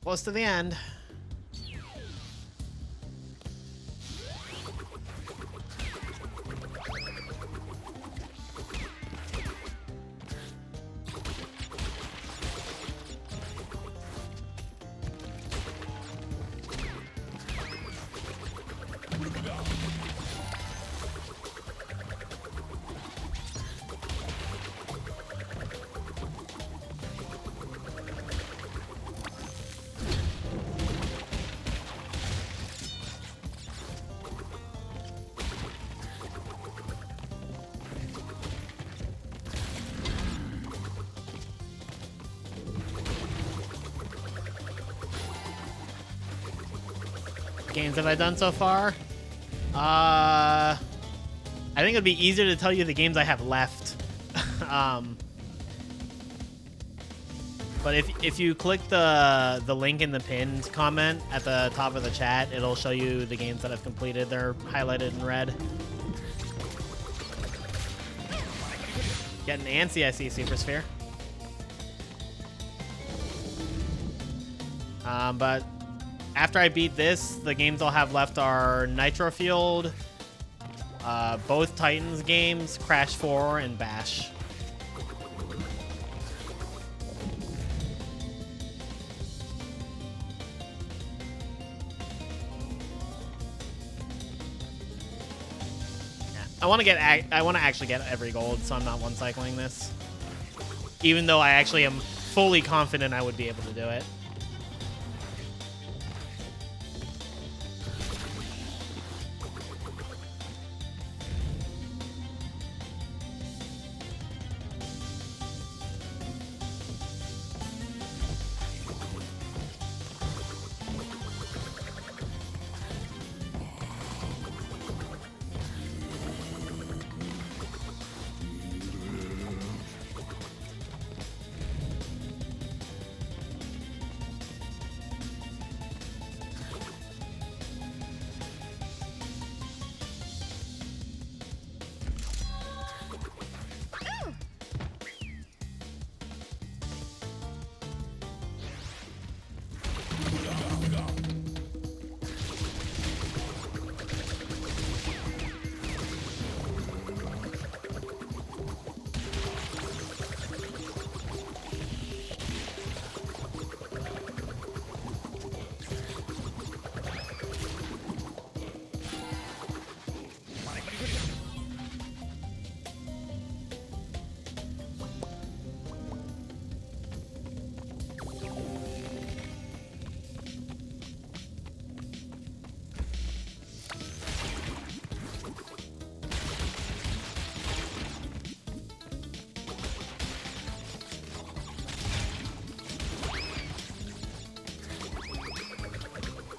Close to the end. Games have I done so far? I think it'd be easier to tell you the games I have left. But if you click the link in the pinned comment at the top of the chat, it'll show you the games that I've completed. They're highlighted in red. Getting antsy, I see, Super Sphere. But after I beat this, the games I'll have left are Nitro Field, both Titans games, Crash 4, and Bash. I want to actually get every gold, so I'm not one cycling this. Even though I actually am fully confident I would be able to do it.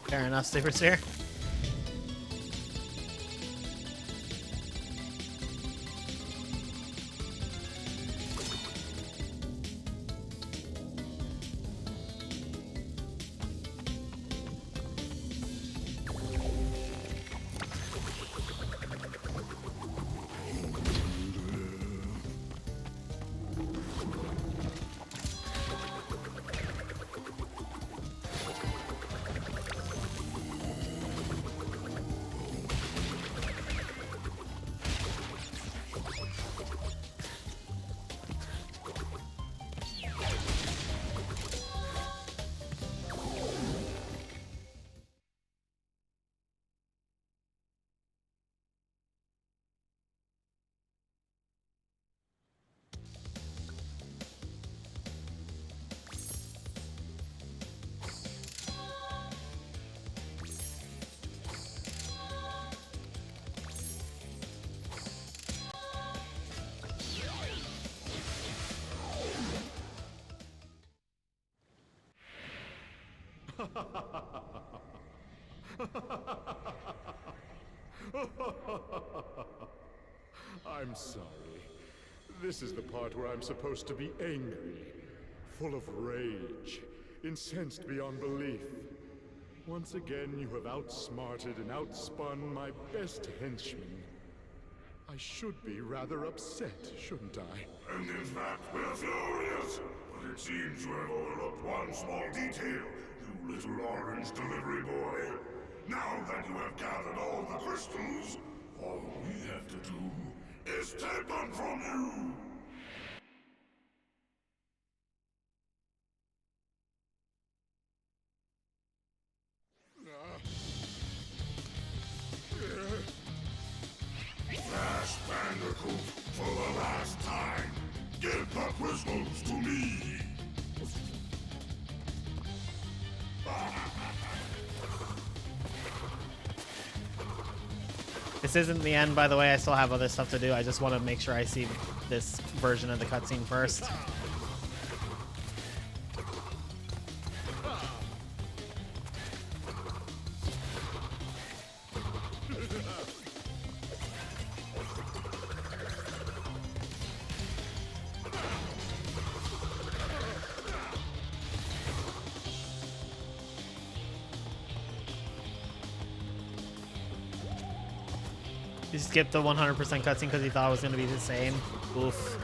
Fair enough, Super Sphere. I'm sorry. This is the part where I'm supposed to be angry, full of rage, incensed beyond belief. Once again, you have outsmarted and outspun my best henchman. I should be rather upset, shouldn't I? And in fact, we're furious. But it seems you have overlooked one small detail. you, little orange delivery boy. Now that you have gathered all the crystals, all we have to do is take them from you. Crash Bandicoot, for the last time, give the crystals to me! This isn't the end, by the way. I still have other stuff to do. I just want to make sure I see this version of the cutscene first. He skipped the 100% cutscene because he thought it was going to be the same. Oof.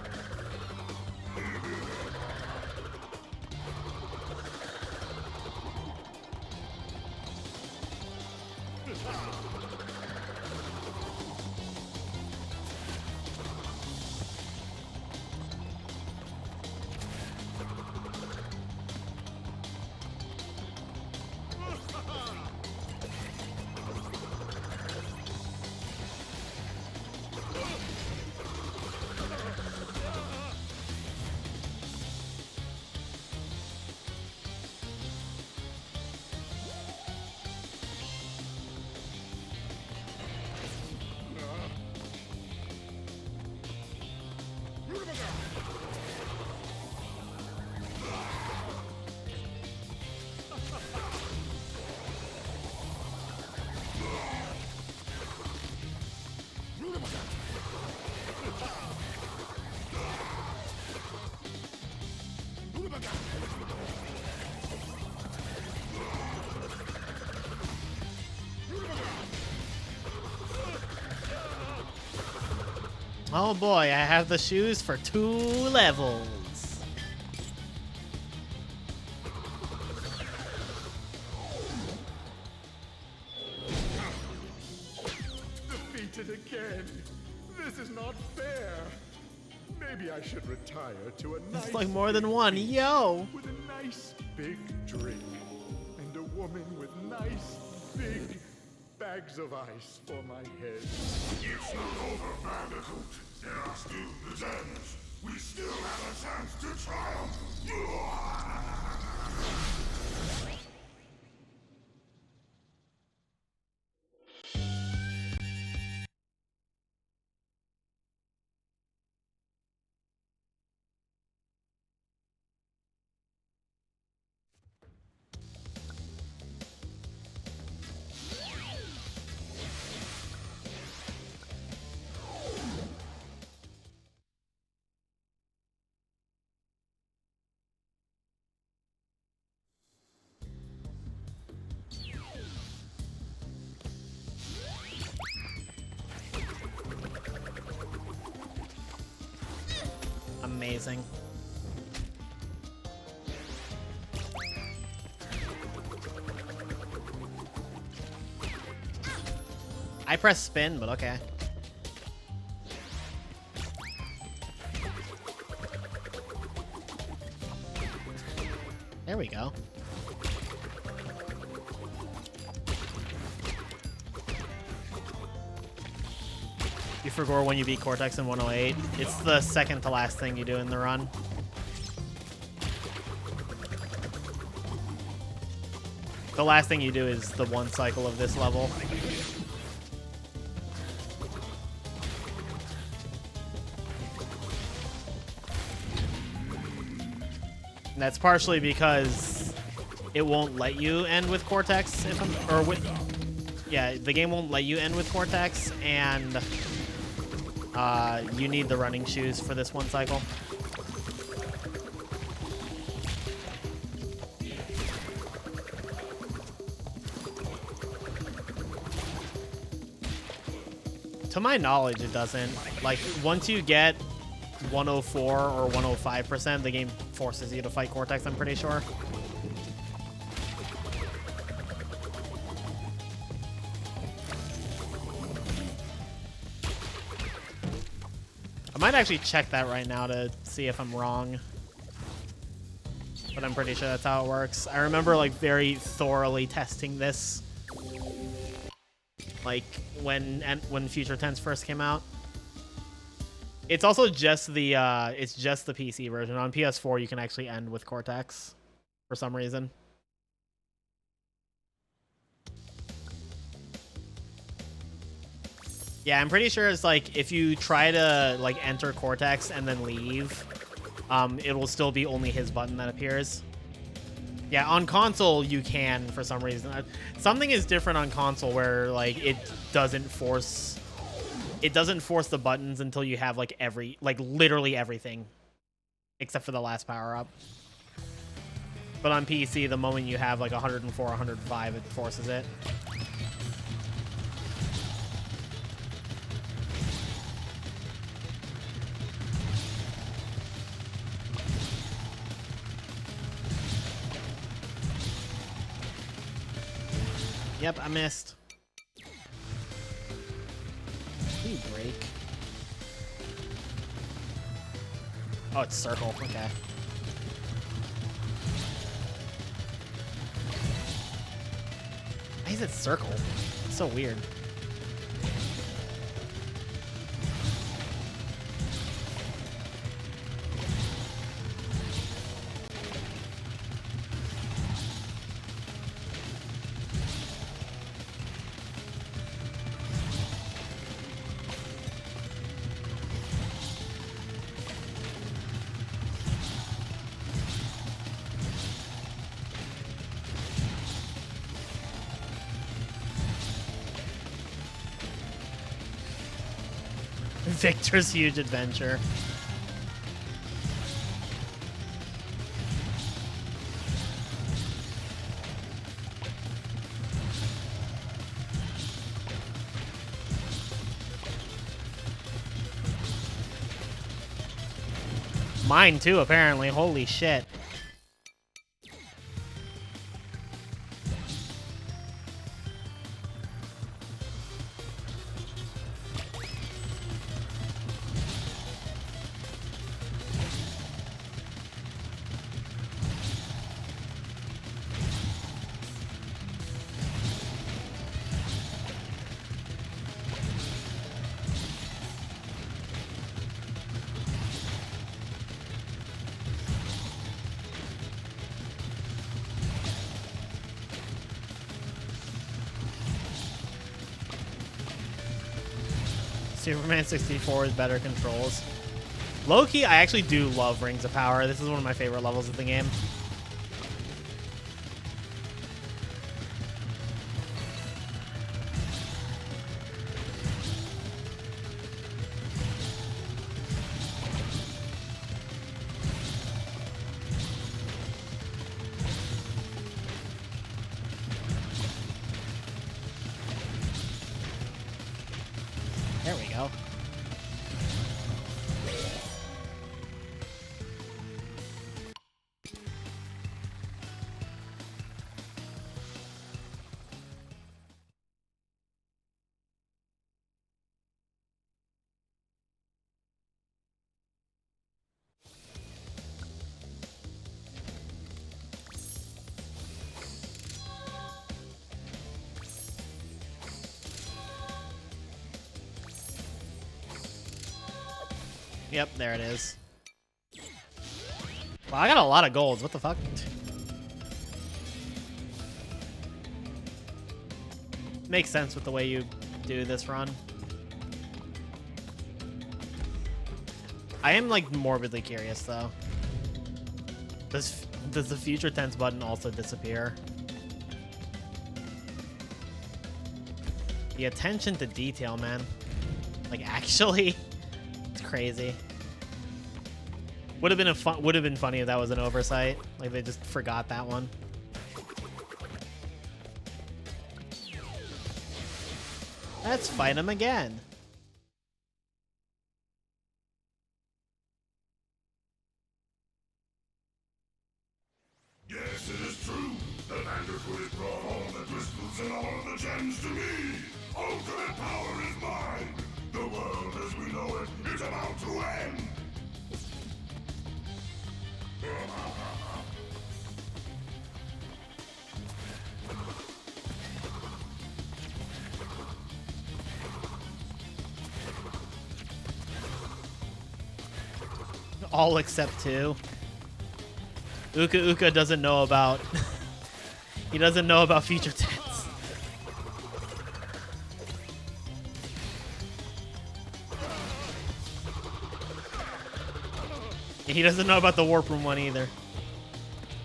Oh boy, I have the shoes for 2 levels. Defeated again. This is not fair. Maybe I should retire to a nice. It's like more than one. Yo. With a nice big drink and a woman with nice big bags of ice for my head. It's not over, Bandicoot. There are still the gems. We still have a chance to triumph. Amazing. I press spin, but okay. There we go. You forgot when you beat Cortex in 108. It's the second to last thing you do in the run. The last thing you do is the one cycle of this level. And that's partially because it won't let you end with Cortex, if I'm, or with, yeah, the game won't let you end with Cortex, and you need the running shoes for this one cycle. To my knowledge, it doesn't. Like, once you get 104 or 105%, the game forces you to fight Cortex, I'm pretty sure. might actually check that right now to see if I'm wrong. But I'm pretty sure that's how it works. I remember like very thoroughly testing this, like when Future Tense first came out. It's also just the PC version. On PS4 you can actually end with Cortex for some reason. Yeah, I'm pretty sure it's like if you try to like enter Cortex and then leave, it will still be only his button that appears. Yeah, on console you can for some reason. Something is different on console where like it doesn't force the buttons until you have like literally everything except for the last power up. But on PC, the moment you have like 104, 105, it forces it. Yep, I missed. Can you break? Oh, it's circle. Okay. Why is it circle? It's so weird. Victor's Huge Adventure. Mine too, apparently. Holy shit. Superman 64 is better controls. Low-key, I actually do love Rings of Power. This is one of my favorite levels of the game. There we go. Yep, there it is. Wow, I got a lot of golds. What the fuck? Makes sense with the way you do this run. I am like morbidly curious though. Does the Future Tense button also disappear? The attention to detail, man. Like actually. Crazy. Would have been funny if that was an oversight. Like they just forgot that one. Let's fight him again. Yes, it is true. The Bandicoot has brought all the crystals and all the gems to me. Ultimate power is mine. The world as we know it is about to end. All except 2. Uka Uka doesn't know about... he doesn't know about future tense. He doesn't know about the Warp Room one either.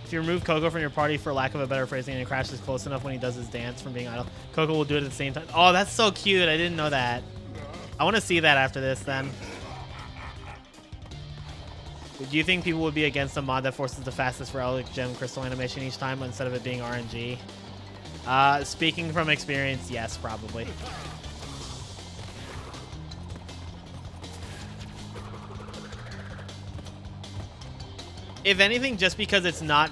If you remove Coco from your party, for lack of a better phrasing, and Crash is close enough when he does his dance from being idle, Coco will do it at the same time. Oh, that's so cute. I didn't know that. I want to see that after this then. Do you think people would be against a mod that forces the fastest relic gem crystal animation each time instead of it being RNG? Speaking from experience, yes, probably. If anything, just because it's not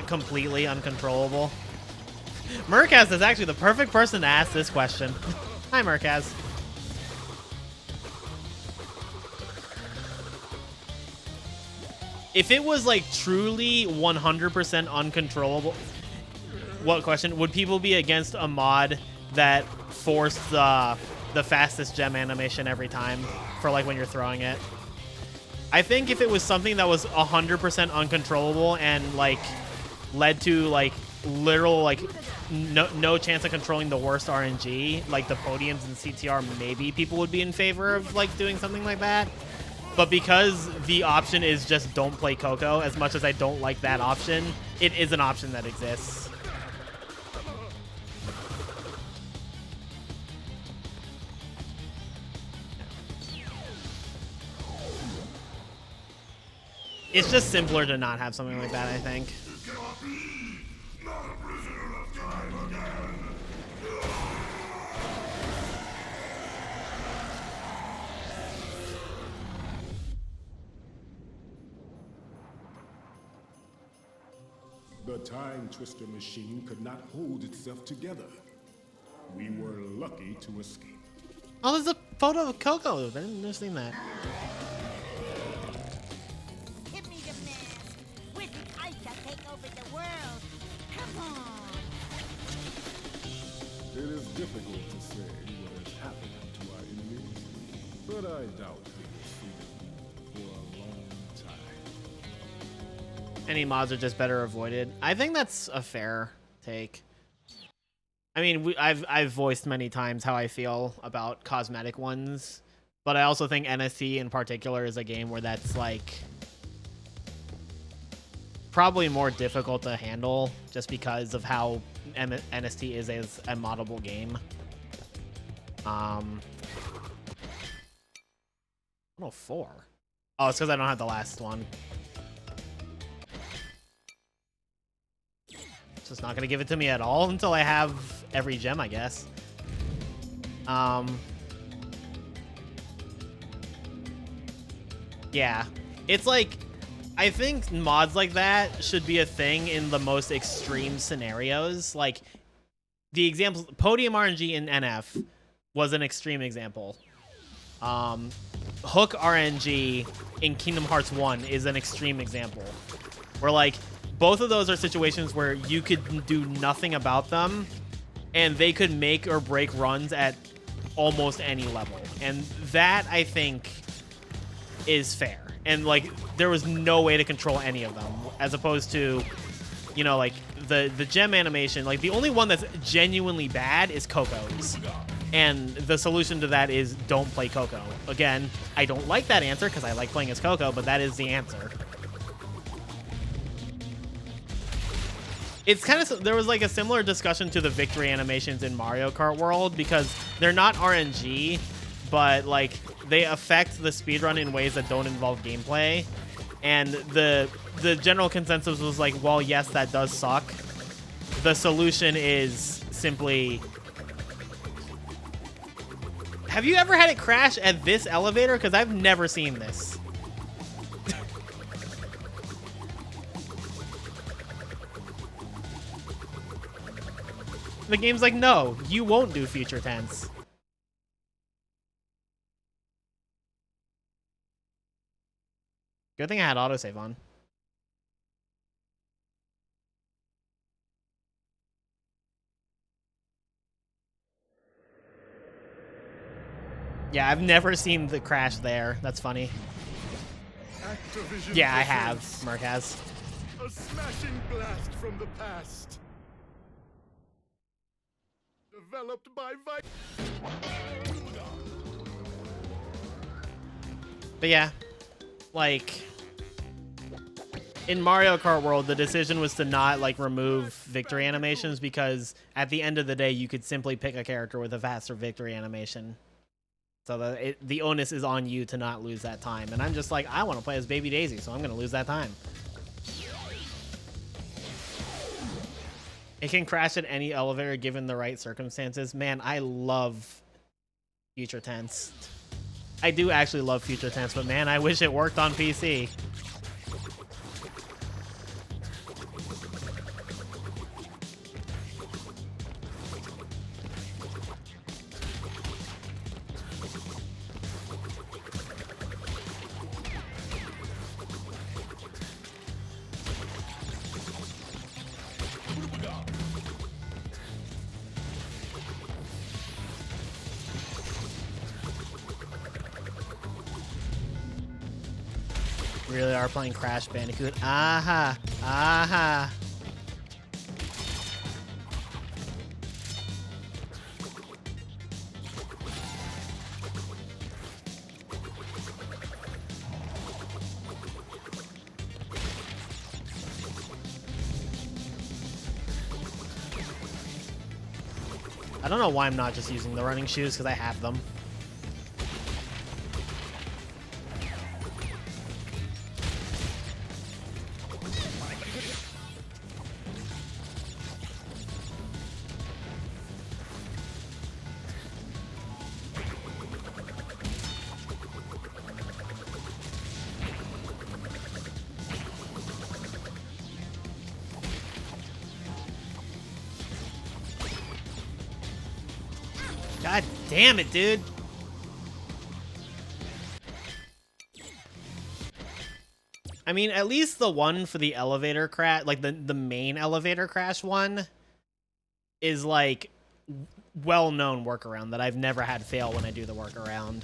completely uncontrollable. Murkaz is actually the perfect person to ask this question. Hi, Murkaz. If it was like truly 100% uncontrollable, what question? Would people be against a mod that forced the fastest gem animation every time for like when you're throwing it? I think if it was something that was 100% uncontrollable and like led to like literal like no chance of controlling the worst RNG, like the podiums and CTR, maybe people would be in favor of like doing something like that. But because the option is just don't play Coco, as much as I don't like that option, it is an option that exists. It's just simpler to not have something like that, I think. The Time Twister machine could not hold itself together. We were lucky to escape. Oh, there's a photo of Coco. I didn't understand that. Give me the mask. With it, I shall take over the world. Come on. It is difficult to say what has happened to our enemies, but I doubt they will see them for a long time. Any mods are just better avoided. I think that's a fair take. I mean, I've voiced many times how I feel about cosmetic ones, but I also think NST in particular is a game where that's like probably more difficult to handle just because of how NST is as a moddable game. 104. Oh, it's because I don't have the last one. Just not gonna give it to me at all until I have every gem, I guess. Yeah, it's like, I think mods like that should be a thing in the most extreme scenarios. Like the examples, Podium RNG in NF was an extreme example. Hook RNG in Kingdom Hearts 1 is an extreme example. Where like, both of those are situations where you could do nothing about them, and they could make or break runs at almost any level. And that, I think, is fair. And, like, there was no way to control any of them, as opposed to, you know, like, the gem animation. Like, the only one that's genuinely bad is Coco's. And the solution to that is don't play Coco. Again, I don't like that answer because I like playing as Coco, but that is the answer. It's kind of, there was like a similar discussion to the victory animations in Mario Kart World because they're not RNG, but like they affect the speedrun in ways that don't involve gameplay. And the general consensus was like, well, yes, that does suck. The solution is simply, have you ever had it crash at this elevator? Because I've never seen this. The game's like, no, you won't do future tense. Good thing I had autosave on. Yeah, I've never seen the crash there. That's funny. Activision Yeah, I have. presents Merc has. A smashing blast from the past. Developed by But yeah, like in Mario Kart World, the decision was to not like remove victory animations because at the end of the day, you could simply pick a character with a faster victory animation. So the onus is on you to not lose that time. And I'm just like, I want to play as Baby Daisy, so I'm going to lose that time. It can crash at any elevator given the right circumstances. Man, I love Future Tense. I do actually love Future Tense, but man, I wish it worked on PC. Really are playing Crash Bandicoot. Aha! Aha! I don't know why I'm not just using the running shoes, because I have them. God damn it, dude. I mean, at least the one for the elevator crash, like the main elevator crash one, is like well-known workaround that I've never had fail when I do the workaround.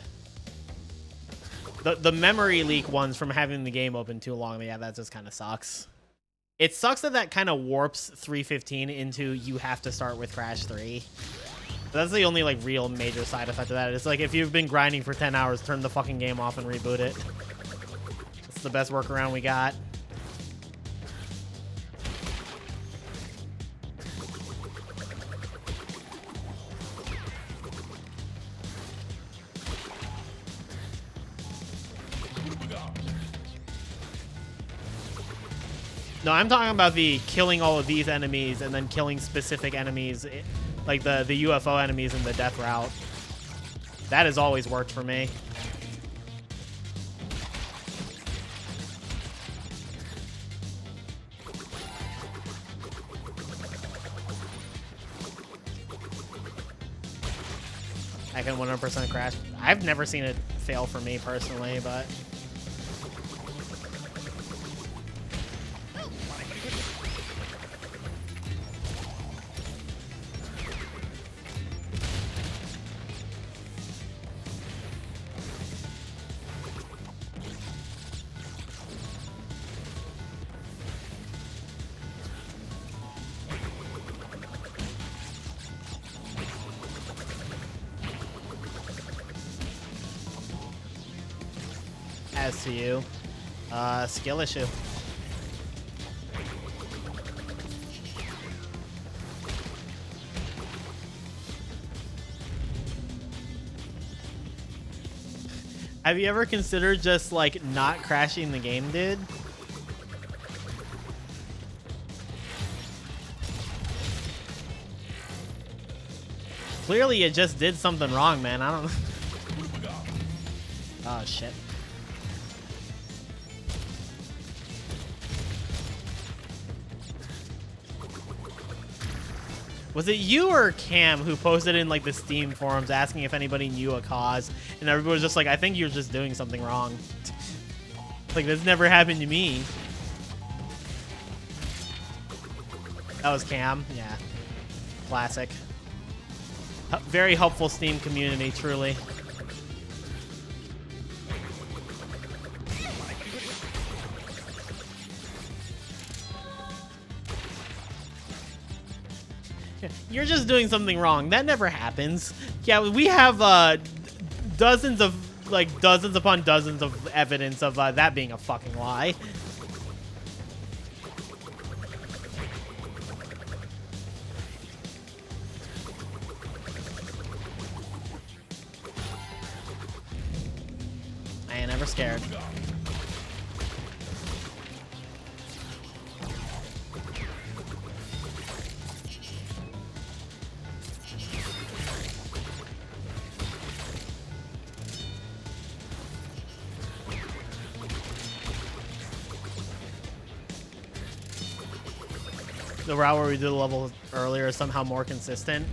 The memory leak ones from having the game open too long, yeah, that just kind of sucks. It sucks that kind of warps 315 into you have to start with Crash 3. That's the only like real major side effect of that. It's like if you've been grinding for 10 hours, turn the fucking game off and reboot it. It's the best workaround we got. No, I'm talking about the killing all of these enemies and then killing specific enemies, like the UFO enemies in the death route. That has always worked for me. I can 100% crash. I've never seen it fail for me personally, but... As to you, skill issue. Have you ever considered just like not crashing the game, dude? Clearly you just did something wrong, man. I don't... Oh, shit. Was it you or Cam who posted in like the Steam forums asking if anybody knew a cause, and everybody was just like, I think you're just doing something wrong. Like, this never happened to me. That was Cam? Yeah. Classic. Very helpful Steam community, truly. You're just doing something wrong. That never happens. Yeah, we have dozens upon dozens of evidence of that being a fucking lie. I ain't never scared. The route where we did the level earlier is somehow more consistent.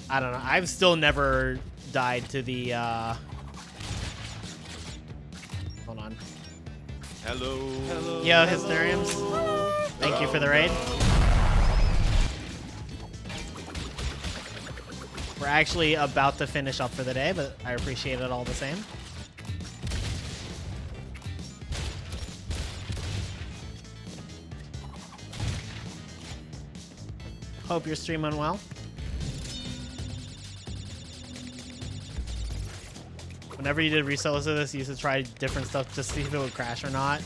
I don't know. I've still never died to the hold on. Hello. Hello. Yo, Hysteriums. Thank you for the raid. We're actually about to finish up for the day, but I appreciate it all the same. Hope your stream went well. Whenever you did resellers of this, you used to try different stuff just to see if it would crash or not.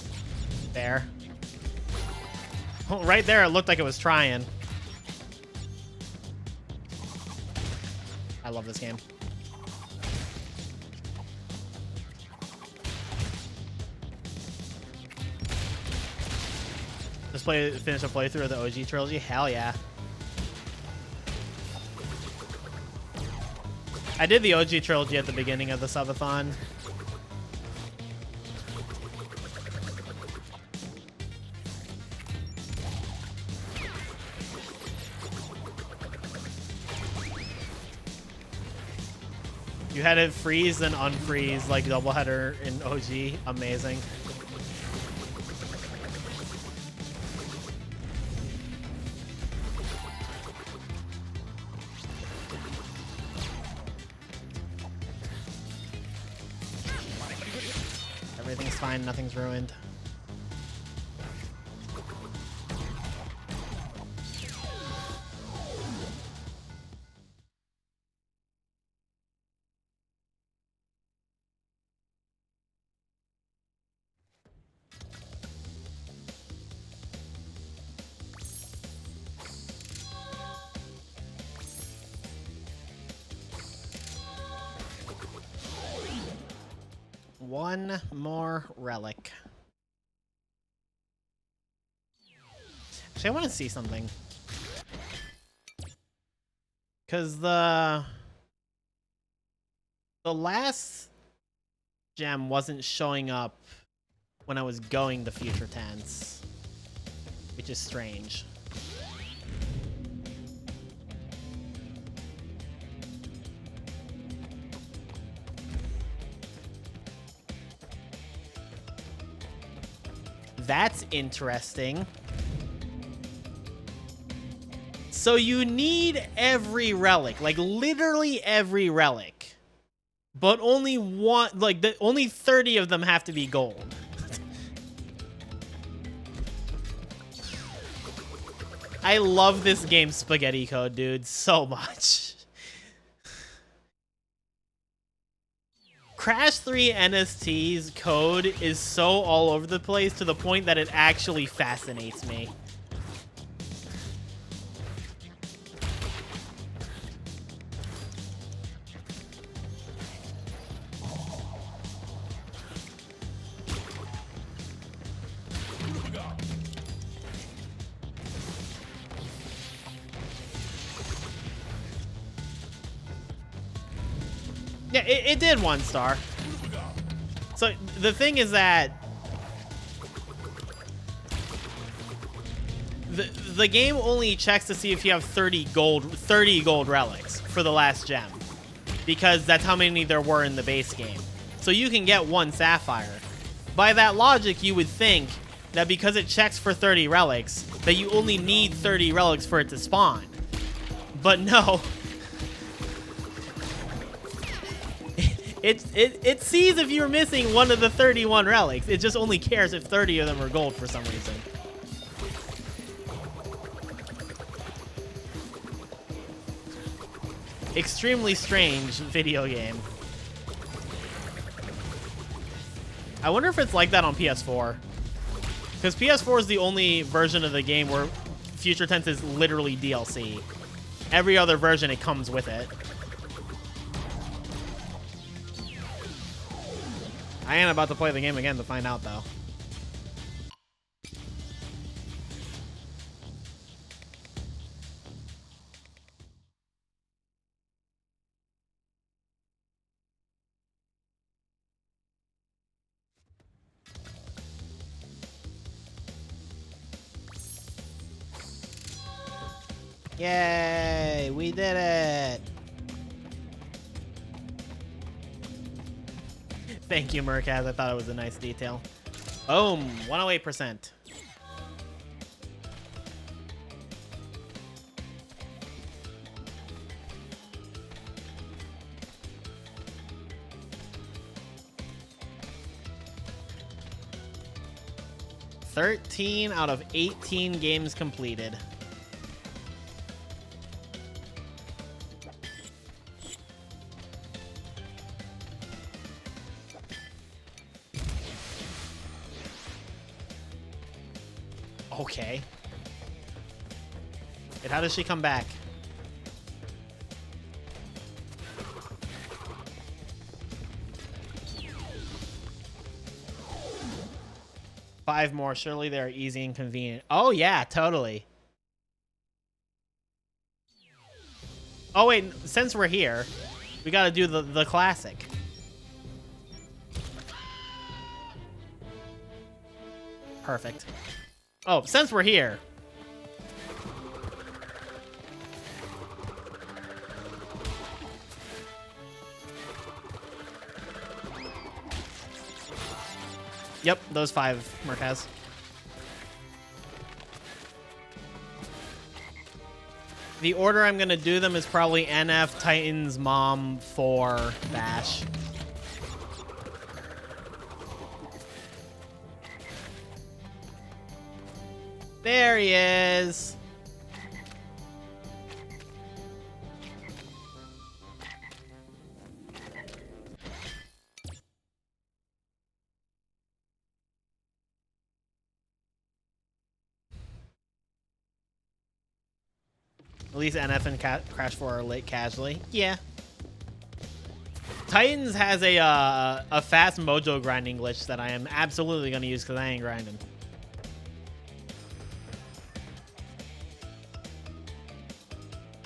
There. Oh, right there, it looked like it was trying. I love this game. Just finish a playthrough of the OG trilogy? Hell yeah. I did the OG trilogy at the beginning of the subathon. You had it freeze and unfreeze like doubleheader in OG. Amazing. Everything's fine, nothing's ruined. One more relic. Actually, I want to see something. Because the last gem wasn't showing up when I was going to future tense, which is strange. That's interesting. So you need every relic, like literally every relic, but only one, like only 30 of them have to be gold. I love this game's spaghetti code, dude, so much. Crash 3 NST's code is so all over the place to the point that it actually fascinates me. Yeah, it did 1 star. So the thing is that the game only checks to see if you have 30 gold relics for the last gem, because that's how many there were in the base game. So you can get 1 sapphire. By that logic, you would think that because it checks for 30 relics, that you only need 30 relics for it to spawn. But no. It sees if you're missing one of the 31 relics. It just only cares if 30 of them are gold for some reason. extremely strange video game. I wonder if it's like that on PS4. Because PS4 is the only version of the game where Future Tense is literally DLC. Every other version, it comes with it. I am about to play the game again to find out, though. Yay! We did it! Thank you, Murkaz. I thought it was a nice detail. Boom! 108%. $13 out of 18 games completed. Okay. And how does she come back? Five more. Surely they're easy and convenient. Oh, yeah, totally. Oh, wait. Since we're here, we got to do the classic. Perfect. Oh, since we're here. Yep, those 5, Murkaz. The order I'm going to do them is probably NF, Titans, Mom, 4, Bash. There he is. At least NF and Crash 4 are late casually. Yeah. Titans has a fast mojo grinding glitch that I am absolutely going to use because I ain't grinding.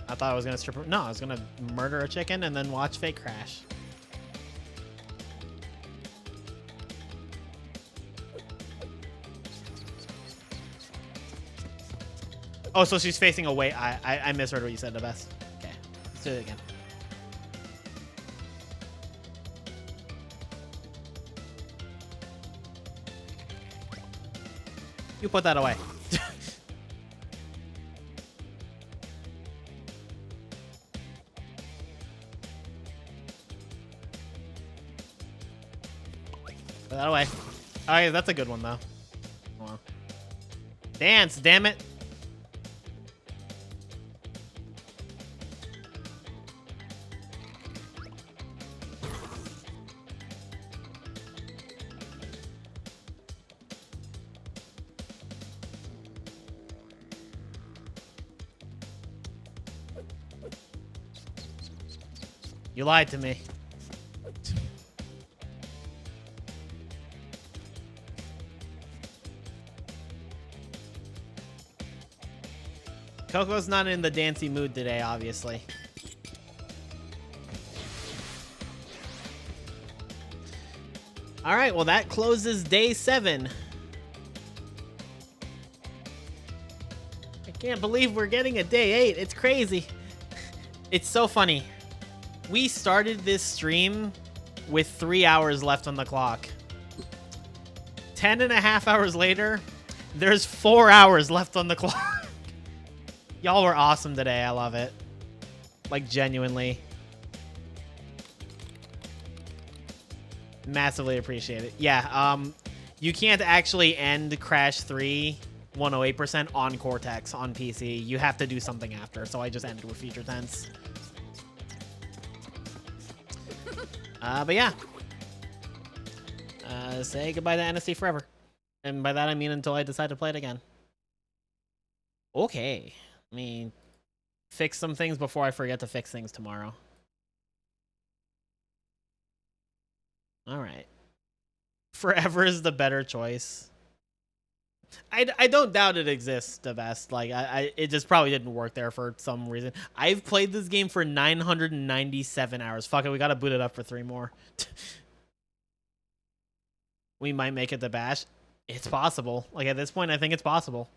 I thought I was going to strip her. No, I was going to murder a chicken and then watch fake Crash. Oh, so she's facing away. I misheard what you said the best. Okay, let's do it again. You put that away. Put that away. Oh, yeah, that's a good one, though. Wow. Dance, damn it. You lied to me. Coco's not in the dancey mood today, obviously. All right, well, that closes day 7. I can't believe we're getting a day 8. It's crazy. It's so funny. We started this stream with 3 hours left on the clock. 10.5 hours later, there's 4 hours left on the clock. Y'all were awesome today. I love it. Like, genuinely. Massively appreciate it. Yeah, you can't actually end Crash 3 108% on Cortex on PC. You have to do something after, so I just ended with Future Tense. But yeah. Say goodbye to NSC forever. And by that I mean until I decide to play it again. Okay. Let me fix some things before I forget to fix things tomorrow. Alright. Forever is the better choice. I don't doubt it exists the best. Like, it just probably didn't work there for some reason. I've played this game for 997 hours. Fuck it, we gotta boot it up for 3 more. We might make it to Bash. It's possible. Like, at this point, I think it's possible.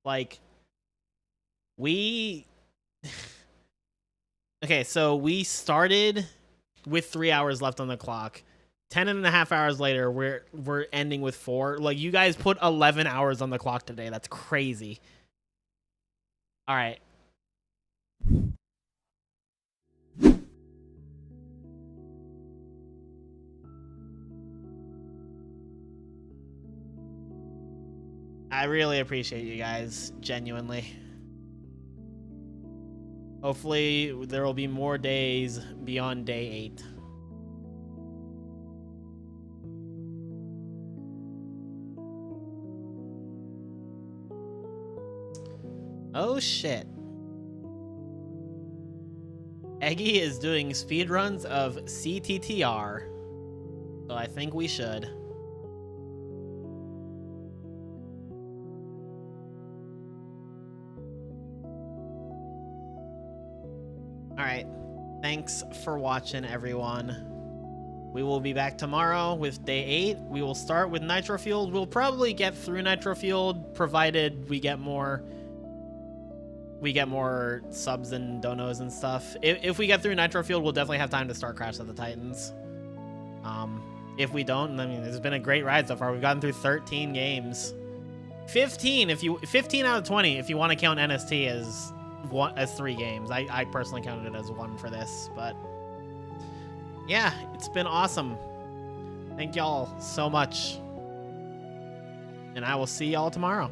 Like, we... Okay, so we started with 3 hours left on the clock. 10.5 hours later, we're ending with 4. Like, you guys put 11 hours on the clock today. That's crazy. All right. I really appreciate you guys, genuinely. Hopefully, there will be more days beyond day 8. Oh shit. Eggy is doing speedruns of CTTR. So I think we should. Alright. Thanks for watching, everyone. We will be back tomorrow with day 8. We will start with Nitro Fueled. We'll probably get through Nitro Fueled, provided we get more subs and donos and stuff. If we get through Nitro Fueled, we'll definitely have time to start Crash of the Titans. If we don't, I mean, it's been a great ride so far. We've gotten through 13 games. 15 out of 20 if you want to count NST as 3 games. I personally counted it as 1 for this, but yeah, it's been awesome. Thank y'all so much. And I will see y'all tomorrow.